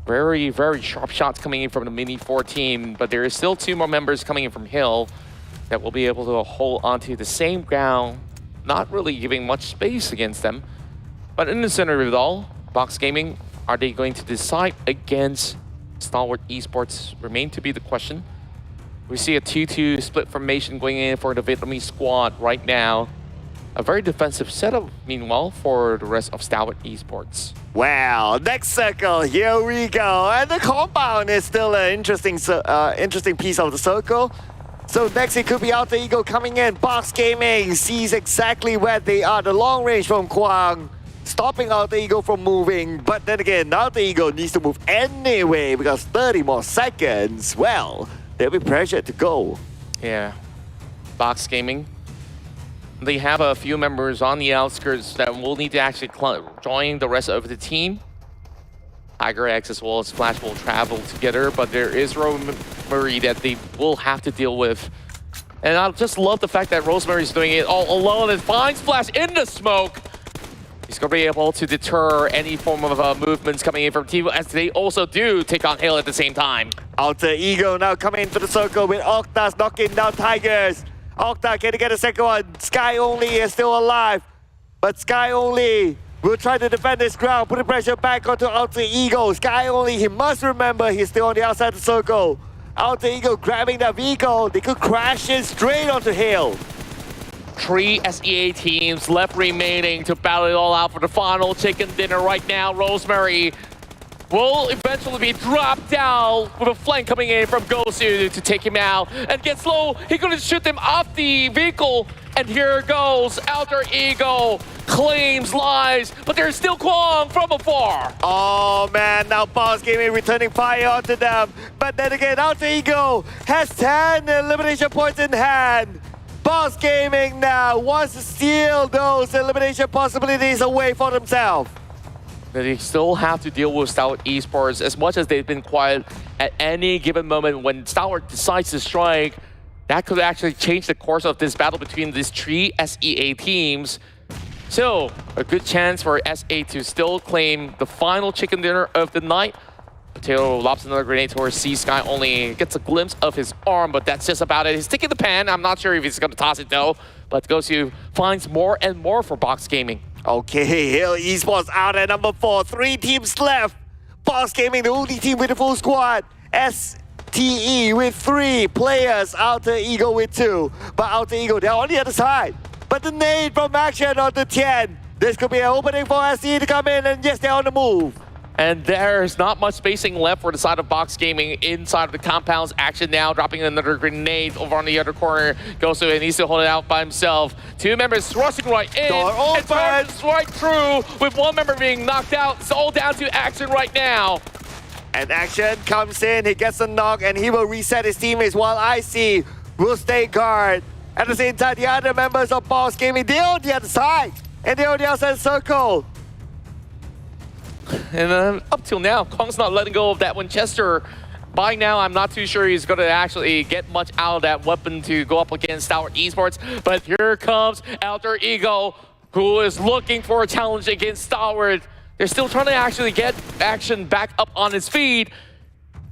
Very, very sharp shots coming in from the Mini 4 team, but there is still 2 more members coming in from Hill that will be able to hold onto the same ground, not really giving much space against them. But in the center of it all, Box Gaming, are they going to decide against Stalwart Esports? Remain to be the question. We see a 2-2 split formation going in for the Vietnamese squad right now. A very defensive setup, meanwhile, for the rest of Stalwart Esports. Wow, next circle, here we go. And the compound is still an interesting piece of the circle. So next it could be Alter Ego coming in. Box Gaming sees exactly where they are. The long range from Kwang, stopping Alter Ego from moving. But then again, Alter Ego needs to move anyway because 30 more seconds. Well, they'll be pressured to go. Yeah, Box Gaming. They have a few members on the outskirts that will need to actually join the rest of the team. Tiger X as well as Flash will travel together, but there is Rosemary that they will have to deal with. And I just love the fact that Rosemary's doing it all alone and finds Flash in the smoke. He's going to be able to deter any form of movements coming in from team, as they also do take on Hale at the same time. Alter Ego now coming into the circle with Octas knocking down Tigers. Octa can get a second one. Sky Only is still alive. But Sky Only will try to defend this ground, put the pressure back onto Alter Ego. Sky Only, he must remember he's still on the outside of the circle. Alter Ego grabbing that vehicle. They could crash in straight onto Hale. 3 SEA teams left remaining to battle it all out for the final chicken dinner right now. Rosemary will eventually be dropped down with a flank coming in from Gosu to take him out. And gets low, he's gonna shoot them off the vehicle. And here goes Alter Ego, claims lives, but there's still Kwang from afar. Oh man, now Boss Gaming returning fire onto them. But then again, Alter Ego has 10 elimination points in hand. Boss Gaming now wants to steal those elimination possibilities away for themselves. They still have to deal with Stalwart Esports as much as they've been quiet at any given moment. When Stalwart decides to strike, that could actually change the course of this battle between these 3 SEA teams. So, a good chance for SA to still claim the final chicken dinner of the night. Potato lobs another grenade towards C. Sky only gets a glimpse of his arm, but that's just about it. He's sticking the pan. I'm not sure if he's going to toss it though, but Gosu finds more and more for Box Gaming. Okay, Hill Esports out at number 4. 3 teams left. Boss Gaming, the only team with a full squad. STE with 3 players. Alter Ego with 2. But Alter Ego, they're on the other side. But the nade from Action on the 10. This could be an opening for STE to come in, and yes, they're on the move. And there's not much spacing left for the side of Box Gaming inside of the compounds. Action now dropping another grenade over on the other corner. Gosu and needs to hold it out by himself. 2 members thrusting right in. Door open. And turns right through with 1 member being knocked out. It's all down to Action right now. And Action comes in, he gets a knock, and he will reset his teammates while IC will stay guard. At the same time, the other members of Boss Gaming, they're on the other side. And they're on the outside circle. And up till now, Kong's not letting go of that Winchester. By now, I'm not too sure he's going to actually get much out of that weapon to go up against Stalwart Esports. But here comes Alter Ego, who is looking for a challenge against Stalwart. They're still trying to actually get Action back up on his feet.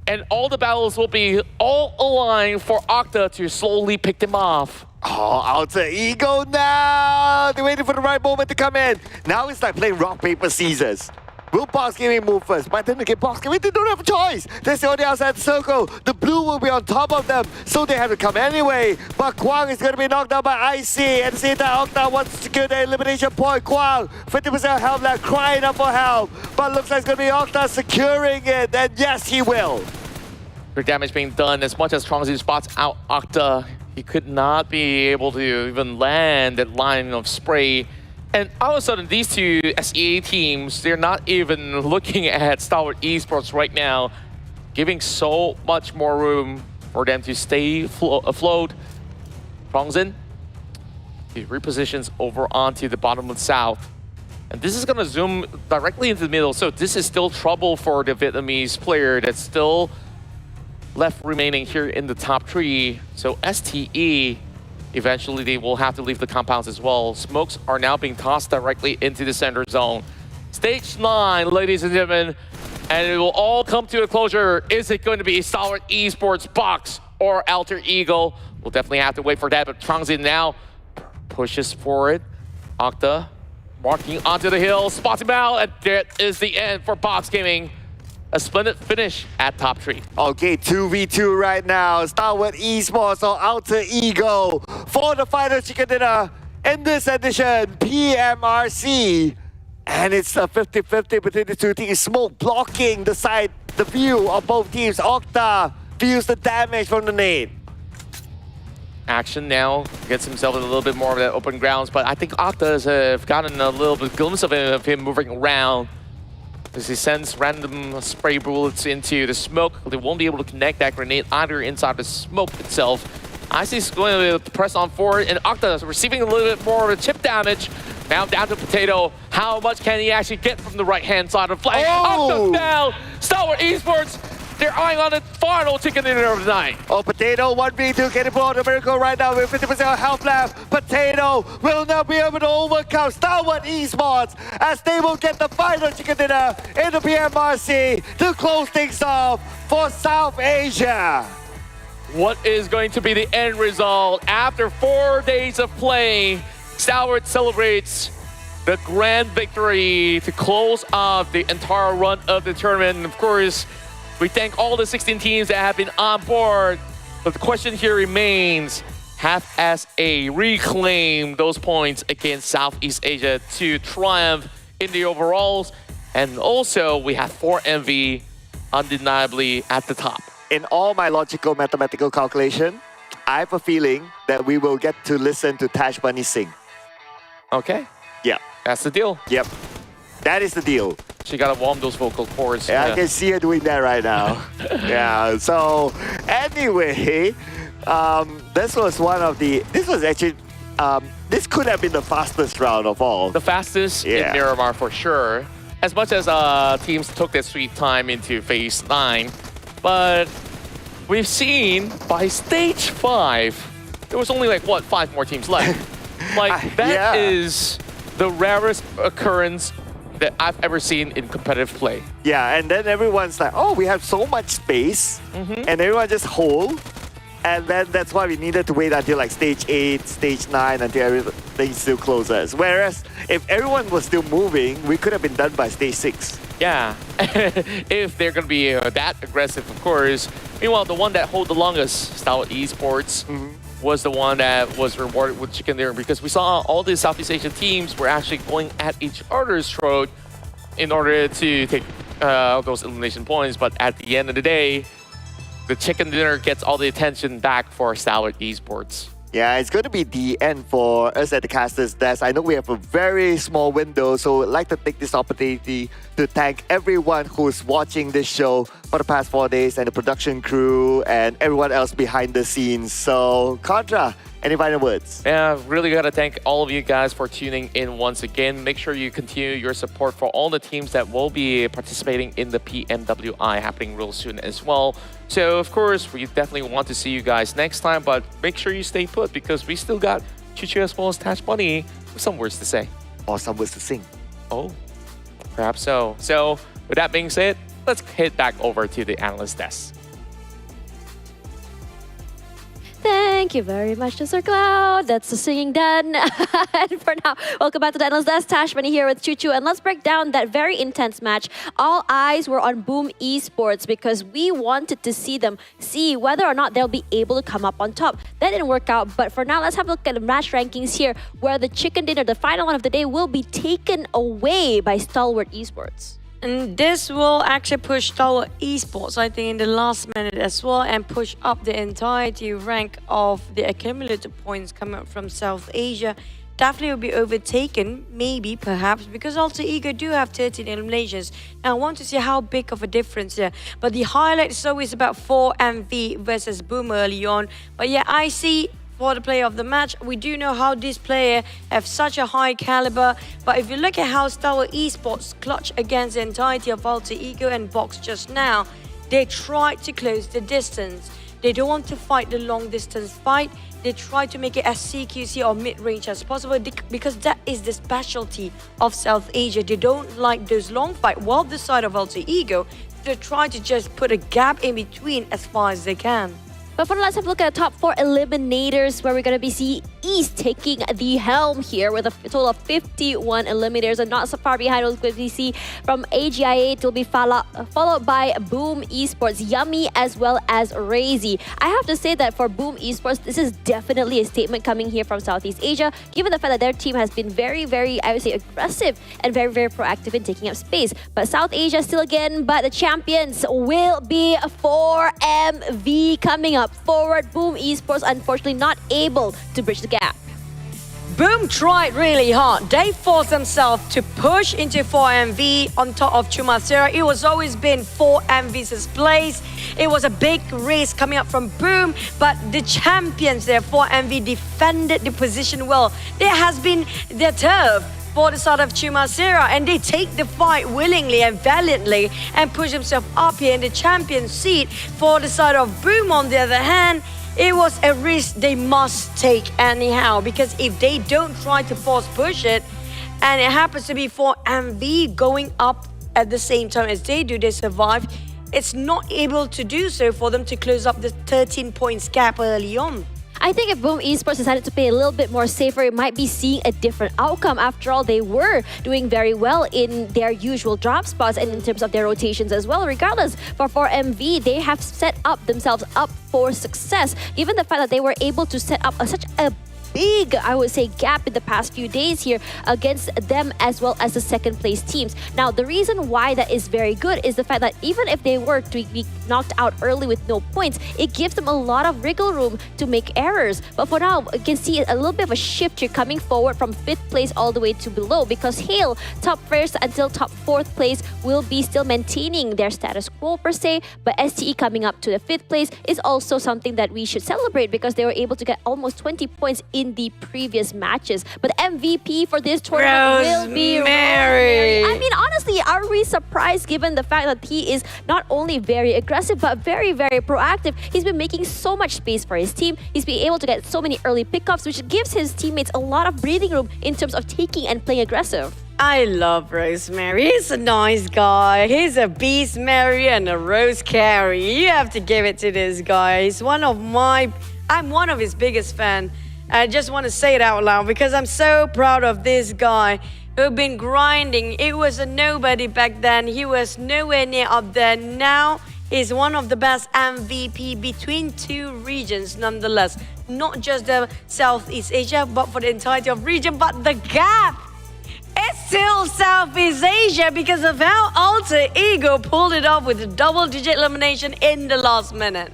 And all the battles will be all aligned for Octa to slowly pick them off. Oh, Alter Ego now! They're waiting for the right moment to come in. Now it's like playing rock, paper, scissors. Will Box Gaming move first? But then again, Box Gaming, they don't have a choice. They're still on the outside the circle. The blue will be on top of them, so they have to come anyway. But Kwang is going to be knocked down by IC. At the same time, Octa wants to secure the elimination point. Kwang, 50% health left, crying up for help. But looks like it's going to be Octa securing it. And yes, he will. Great damage being done. As much as Trongzi spots out Octa, he could not be able to even land that line of spray. And all of a sudden, these two SEA teams, they're not even looking at STALWART Esports right now, giving so much more room for them to stay afloat. Trongzin, he repositions over onto the bottom of the south. And this is going to zoom directly into the middle. So this is still trouble for the Vietnamese player that's still left remaining here in the top three. So STE, eventually they will have to leave the compounds as well. Smokes are now being tossed directly into the center zone. Stage 9, ladies and gentlemen, and it will all come to a closure. Is it going to be STALWART Esports Box or Alter Ego? We'll definitely have to wait for that, but Trongzi now pushes forward. Octa walking onto the hill, spots him out, and that is the end for Box Gaming. A splendid finish at top 3. Okay, 2v2 right now. STALWART Esports or Alter Ego for the final chicken dinner in this edition, PMRC. And it's a 50-50 between the two teams. Smoke blocking the view of both teams. Octa feels the damage from the nade. Action now gets himself in a little bit more of that open grounds, but I think Octa has gotten a little bit glimpse of him moving around. As he sends random spray bullets into the smoke, they won't be able to connect that grenade either inside the smoke itself. Icy's going to press on forward, and Octa is receiving a little bit more of a chip damage. Now down to Potato. How much can he actually get from the right-hand side of the flag? Oh! Octa down! STALWART Esports, they're eyeing on the final chicken dinner of the night. Oh, Potato 1v2 getting pulled out of Miracle right now with 50% health left. Potato will not be able to overcome STALWART Esports as they will get the final chicken dinner in the PMRC to close things off for South Asia. What is going to be the end result? After 4 days of play, STALWART celebrates the grand victory to close off the entire run of the tournament. And of course, we thank all the 16 teams that have been on board. But the question here remains, have SA reclaimed those points against Southeast Asia to triumph in the overalls? And also, we have 4MV undeniably at the top. In all my logical mathematical calculation, I have a feeling that we will get to listen to Tash Bunny sing. Okay, Yeah. that's the deal. Yep. That is the deal. She gotta warm those vocal cords. Yeah, I can see her doing that right now. Yeah, so anyway, this was one of the, this was actually, this could have been the fastest round of all. The fastest in Miramar for sure. As much as teams took their sweet time into phase 9, but we've seen by stage 5, there was only like, what, 5 more teams left. Like, that is the rarest occurrence that I've ever seen in competitive play. Yeah, and then everyone's like, oh, we have so much space, and everyone just hold. And then that's why we needed to wait until like stage 8, stage 9, until everything still closes. Whereas if everyone was still moving, we could have been done by stage 6. Yeah, if they're going to be that aggressive, of course. Meanwhile, the one that hold the longest, STALWART Esports, was the one that was rewarded with chicken dinner, because we saw all the Southeast Asian teams were actually going at each other's throat in order to take those elimination points. But at the end of the day, the chicken dinner gets all the attention back for STALWART Esports. Yeah, it's going to be the end for us at the Caster's Desk. I know we have a very small window, so I'd like to take this opportunity to thank everyone who's watching this show for the past 4 days, and the production crew and everyone else behind the scenes. So, Contra, any final words? Yeah, really got to thank all of you guys for tuning in once again. Make sure you continue your support for all the teams that will be participating in the PMWI happening real soon as well. So, of course, we definitely want to see you guys next time, but make sure you stay put, because we still got Chuchu as well as Tash Bunny with some words to say. Or some words to sing. Oh, perhaps so. So, with that being said, let's head back over to the analyst desk. Thank Thank you very much, Mr. Cloud. That's the singing done. And for now, welcome back to the Analyst Desk. Tash Money here with Choo Choo. And let's break down that very intense match. All eyes were on Boom Esports because we wanted to see whether or not they'll be able to come up on top. That didn't work out. But for now, let's have a look at the match rankings here, where the chicken dinner, the final one of the day, will be taken away by STALWART Esports. And this will actually push STALWART Esports, I think, in the last minute as well, and push up the entirety rank of the accumulated points coming from South Asia. Definitely will be overtaken, maybe, perhaps, because Alter Ego do have 13 eliminations. Now, I want to see how big of a difference here. But the highlight is always about 4MV versus Boom early on. But yeah, I see for the player of the match, we do know how this player have such a high caliber, but if you look at how STALWART Esports clutch against the entirety of Alter Ego and Box just now, they try to close the distance. They don't want to fight the long distance fight. They try to make it as CQC or mid-range as possible because that is the specialty of South Asia. They don't like those long fights, while the side of Alter Ego, they try to just put a gap in between as far as they can. But for now, let's have a look at the top 4 eliminators, where we're going to be seeing East taking the helm here with a total of 51 eliminators. And not so far behind, we'll quickly see from AGIA, it will be followed by Boom Esports, Yummy, as well as Razy. I have to say that for Boom Esports, this is definitely a statement coming here from Southeast Asia, given the fact that their team has been very, very, I would say, aggressive and very, very proactive in taking up space. But South Asia still again, but the champions will be 4MV coming up. Forward, Boom Esports unfortunately not able to bridge the gap. Boom tried really hard. They forced themselves to push into 4MV on top of Chumacera. It was always been 4MV's place. It was a big race coming up from Boom, but the champions there, 4MV, defended the position well. There has been their turf for the side of Chumacera, and they take the fight willingly and valiantly and push themselves up here in the champion seat. For the side of Boom, on the other hand, it was a risk they must take anyhow, because if they don't try to force push it, and it happens to be 4MV going up at the same time as they do, they survive, it's not able to do so for them to close up the 13 points gap early on. I think if Boom Esports decided to play a little bit more safer, it might be seeing a different outcome. After all, they were doing very well in their usual drop spots and in terms of their rotations as well. Regardless, for 4MV, they have set up themselves up for success, given the fact that they were able to set up such a big, I would say, gap in the past few days here against them as well as the second place teams. Now, the reason why that is very good is the fact that even if they were to be knocked out early with no points, it gives them a lot of wriggle room to make errors. But for now, you can see a little bit of a shift here coming forward from 5th place all the way to below, because Hale, top 1st until top 4th place, will be still maintaining their status quo per se, but STE coming up to the 5th place is also something that we should celebrate, because they were able to get almost 20 points in the previous matches. But MVP for this tournament will be Rosemary. I mean, honestly, are we surprised given the fact that he is not only very aggressive but very, very proactive? He's been making so much space for his team. He's been able to get so many early pickups, which gives his teammates a lot of breathing room in terms of taking and playing aggressive. I love Rosemary. He's a nice guy. He's a Beast Mary and a Rose Carry. You have to give it to this guy. He's I'm one of his biggest fans. I just want to say it out loud because I'm so proud of this guy who's been grinding. It was a nobody back then. He was nowhere near up there. Now he's one of the best MVP between 2 regions nonetheless. Not just the Southeast Asia, but for the entirety of region. But the gap, it's still Southeast Asia because of how Alter Ego pulled it off with a double-digit elimination in the last minute.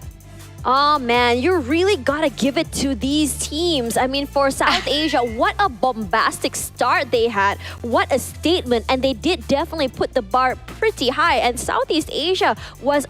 Oh man, you really gotta give it to these teams. I mean, for South Asia, what a bombastic start they had. What a statement. And they did definitely put the bar pretty high. And Southeast Asia was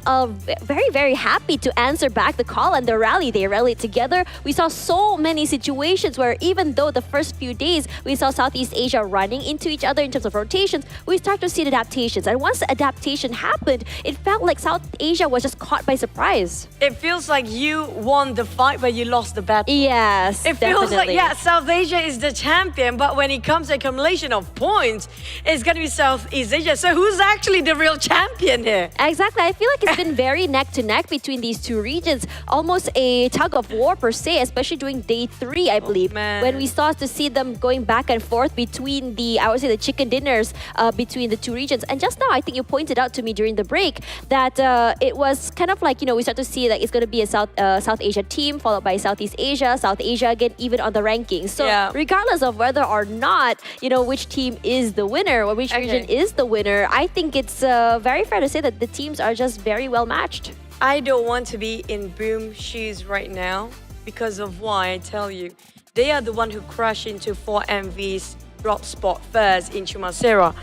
very, very happy to answer back the call and the rally. They rallied together. We saw so many situations where even though the first few days we saw Southeast Asia running into each other in terms of rotations, we start to see the adaptations. And once the adaptation happened, it felt like South Asia was just caught by surprise. It feels like like you won the fight, but you lost the battle. Yes, It feels like, definitely. yeah, South Asia is the champion, but when it comes to accumulation of points, it's going to be Southeast Asia. So who's actually the real champion here? Exactly. I feel like it's been very neck to neck between these two regions. Almost a tug of war per se, especially during day 3, I believe, man. when we start to see them going back and forth between I would say the chicken dinners between the two regions. And just now, I think you pointed out to me during the break that it was kind of like, we start to see like it's going to be a South Asia team followed by Southeast Asia, South Asia again, even on the rankings. So Yeah. regardless of whether or not, which team is the winner or which region is the winner, I think it's very fair to say that the teams are just very well matched. I don't want to be in Boom shoes right now because of why, I tell you. They are the one who crashed into 4MV's drop spot first in Chumasera.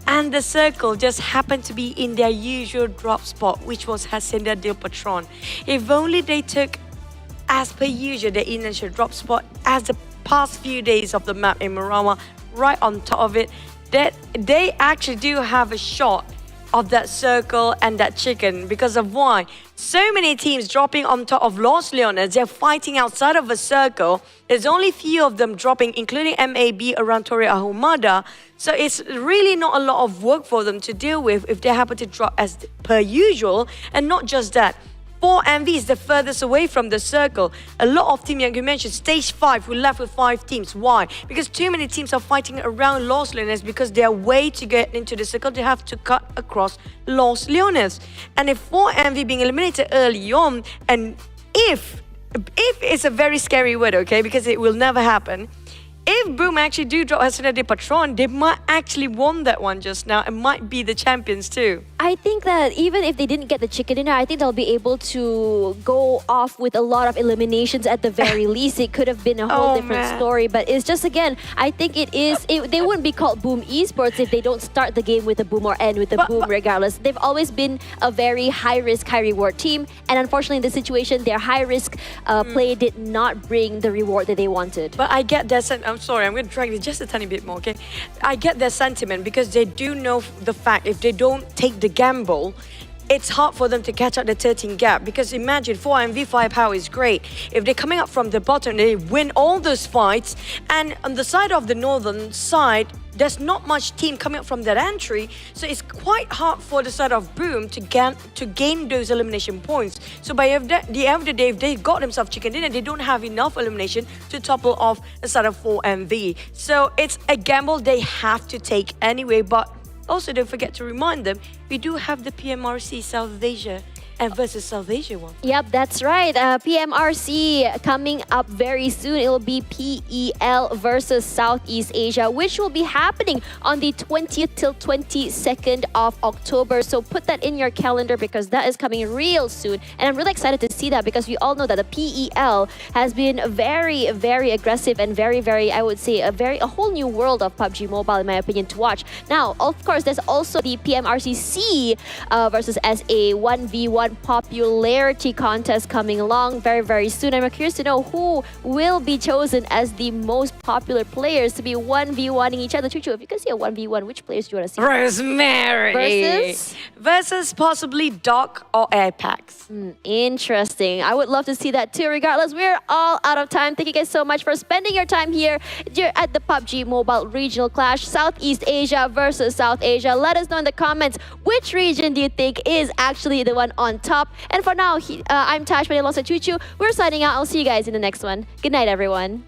And the circle just happened to be in their usual drop spot, which was Hacienda del Patron. If only they took, as per usual, the initial drop spot as the past few days of the map in Miramar, right on top of it, that they actually do have a shot of that circle and that chicken. Because of why? So many teams dropping on top of Los Leones, they're fighting outside of a circle. There's only few of them dropping, including MAB around Torre Ahumada. So it's really not a lot of work for them to deal with if they happen to drop as per usual. And not just that, 4MV is the furthest away from the circle. A lot of teams, like you mentioned, stage 5, we're left with 5 teams. Why? Because too many teams are fighting around Los Leones because their way to get into the circle, they have to cut across Los Leones. And if 4MV being eliminated early on, and if it's a very scary word, okay, because it will never happen. If Boom actually do drop Hacienda de Patron, they might actually won that one just now and might be the champions too. I think that even if they didn't get the chicken dinner, I think they'll be able to go off with a lot of eliminations at the very least. It could have been a whole different story, but it's just, again, I think they wouldn't be called Boom Esports if they don't start the game with a boom or end with a boom regardless. They've always been a very high-risk, high-reward team, and unfortunately in this situation, their high-risk play did not bring the reward that they wanted. But I get their I'm sorry, I'm going to drag this just a tiny bit more, okay? I get their sentiment because they do know the fact if they don't take the gamble, it's hard for them to catch up the 13 gap. Because imagine 4MV firepower is great. If they're coming up from the bottom, they win all those fights. And on the side of the northern side, there's not much team coming up from that entry, so it's quite hard for the side of Boom to gain those elimination points. So by the end of the day, if they got themselves chicken dinner, they don't have enough elimination to topple off the side of 4MV. So it's a gamble they have to take anyway, but also don't forget to remind them, we do have the PMRC South Asia and versus South Asia one. Yep, that's right. PMRC coming up very soon. It'll be PEL versus Southeast Asia, which will be happening on the 20th till 22nd of October. So put that in your calendar because that is coming real soon. And I'm really excited to see that because we all know that the PEL has been very, very aggressive and very, very, I would say, a whole new world of PUBG Mobile, in my opinion, to watch. Now, of course, there's also the PMRC versus SA 1v1 popularity contest coming along very, very soon. I'm curious to know who will be chosen as the most popular players to be 1v1ing each other. Chuchu, if you can see a 1v1, which players do you want to see? Rosemary! Versus possibly Doc or Airpacks. Interesting. I would love to see that too. Regardless, we're all out of time. Thank you guys so much for spending your time here at the PUBG Mobile Regional Clash, Southeast Asia versus South Asia. Let us know in the comments which region do you think is actually the one on top. And for now, I'm Tash, but alongside Chuchu. We're signing out. I'll see you guys in the next one. Good night, everyone.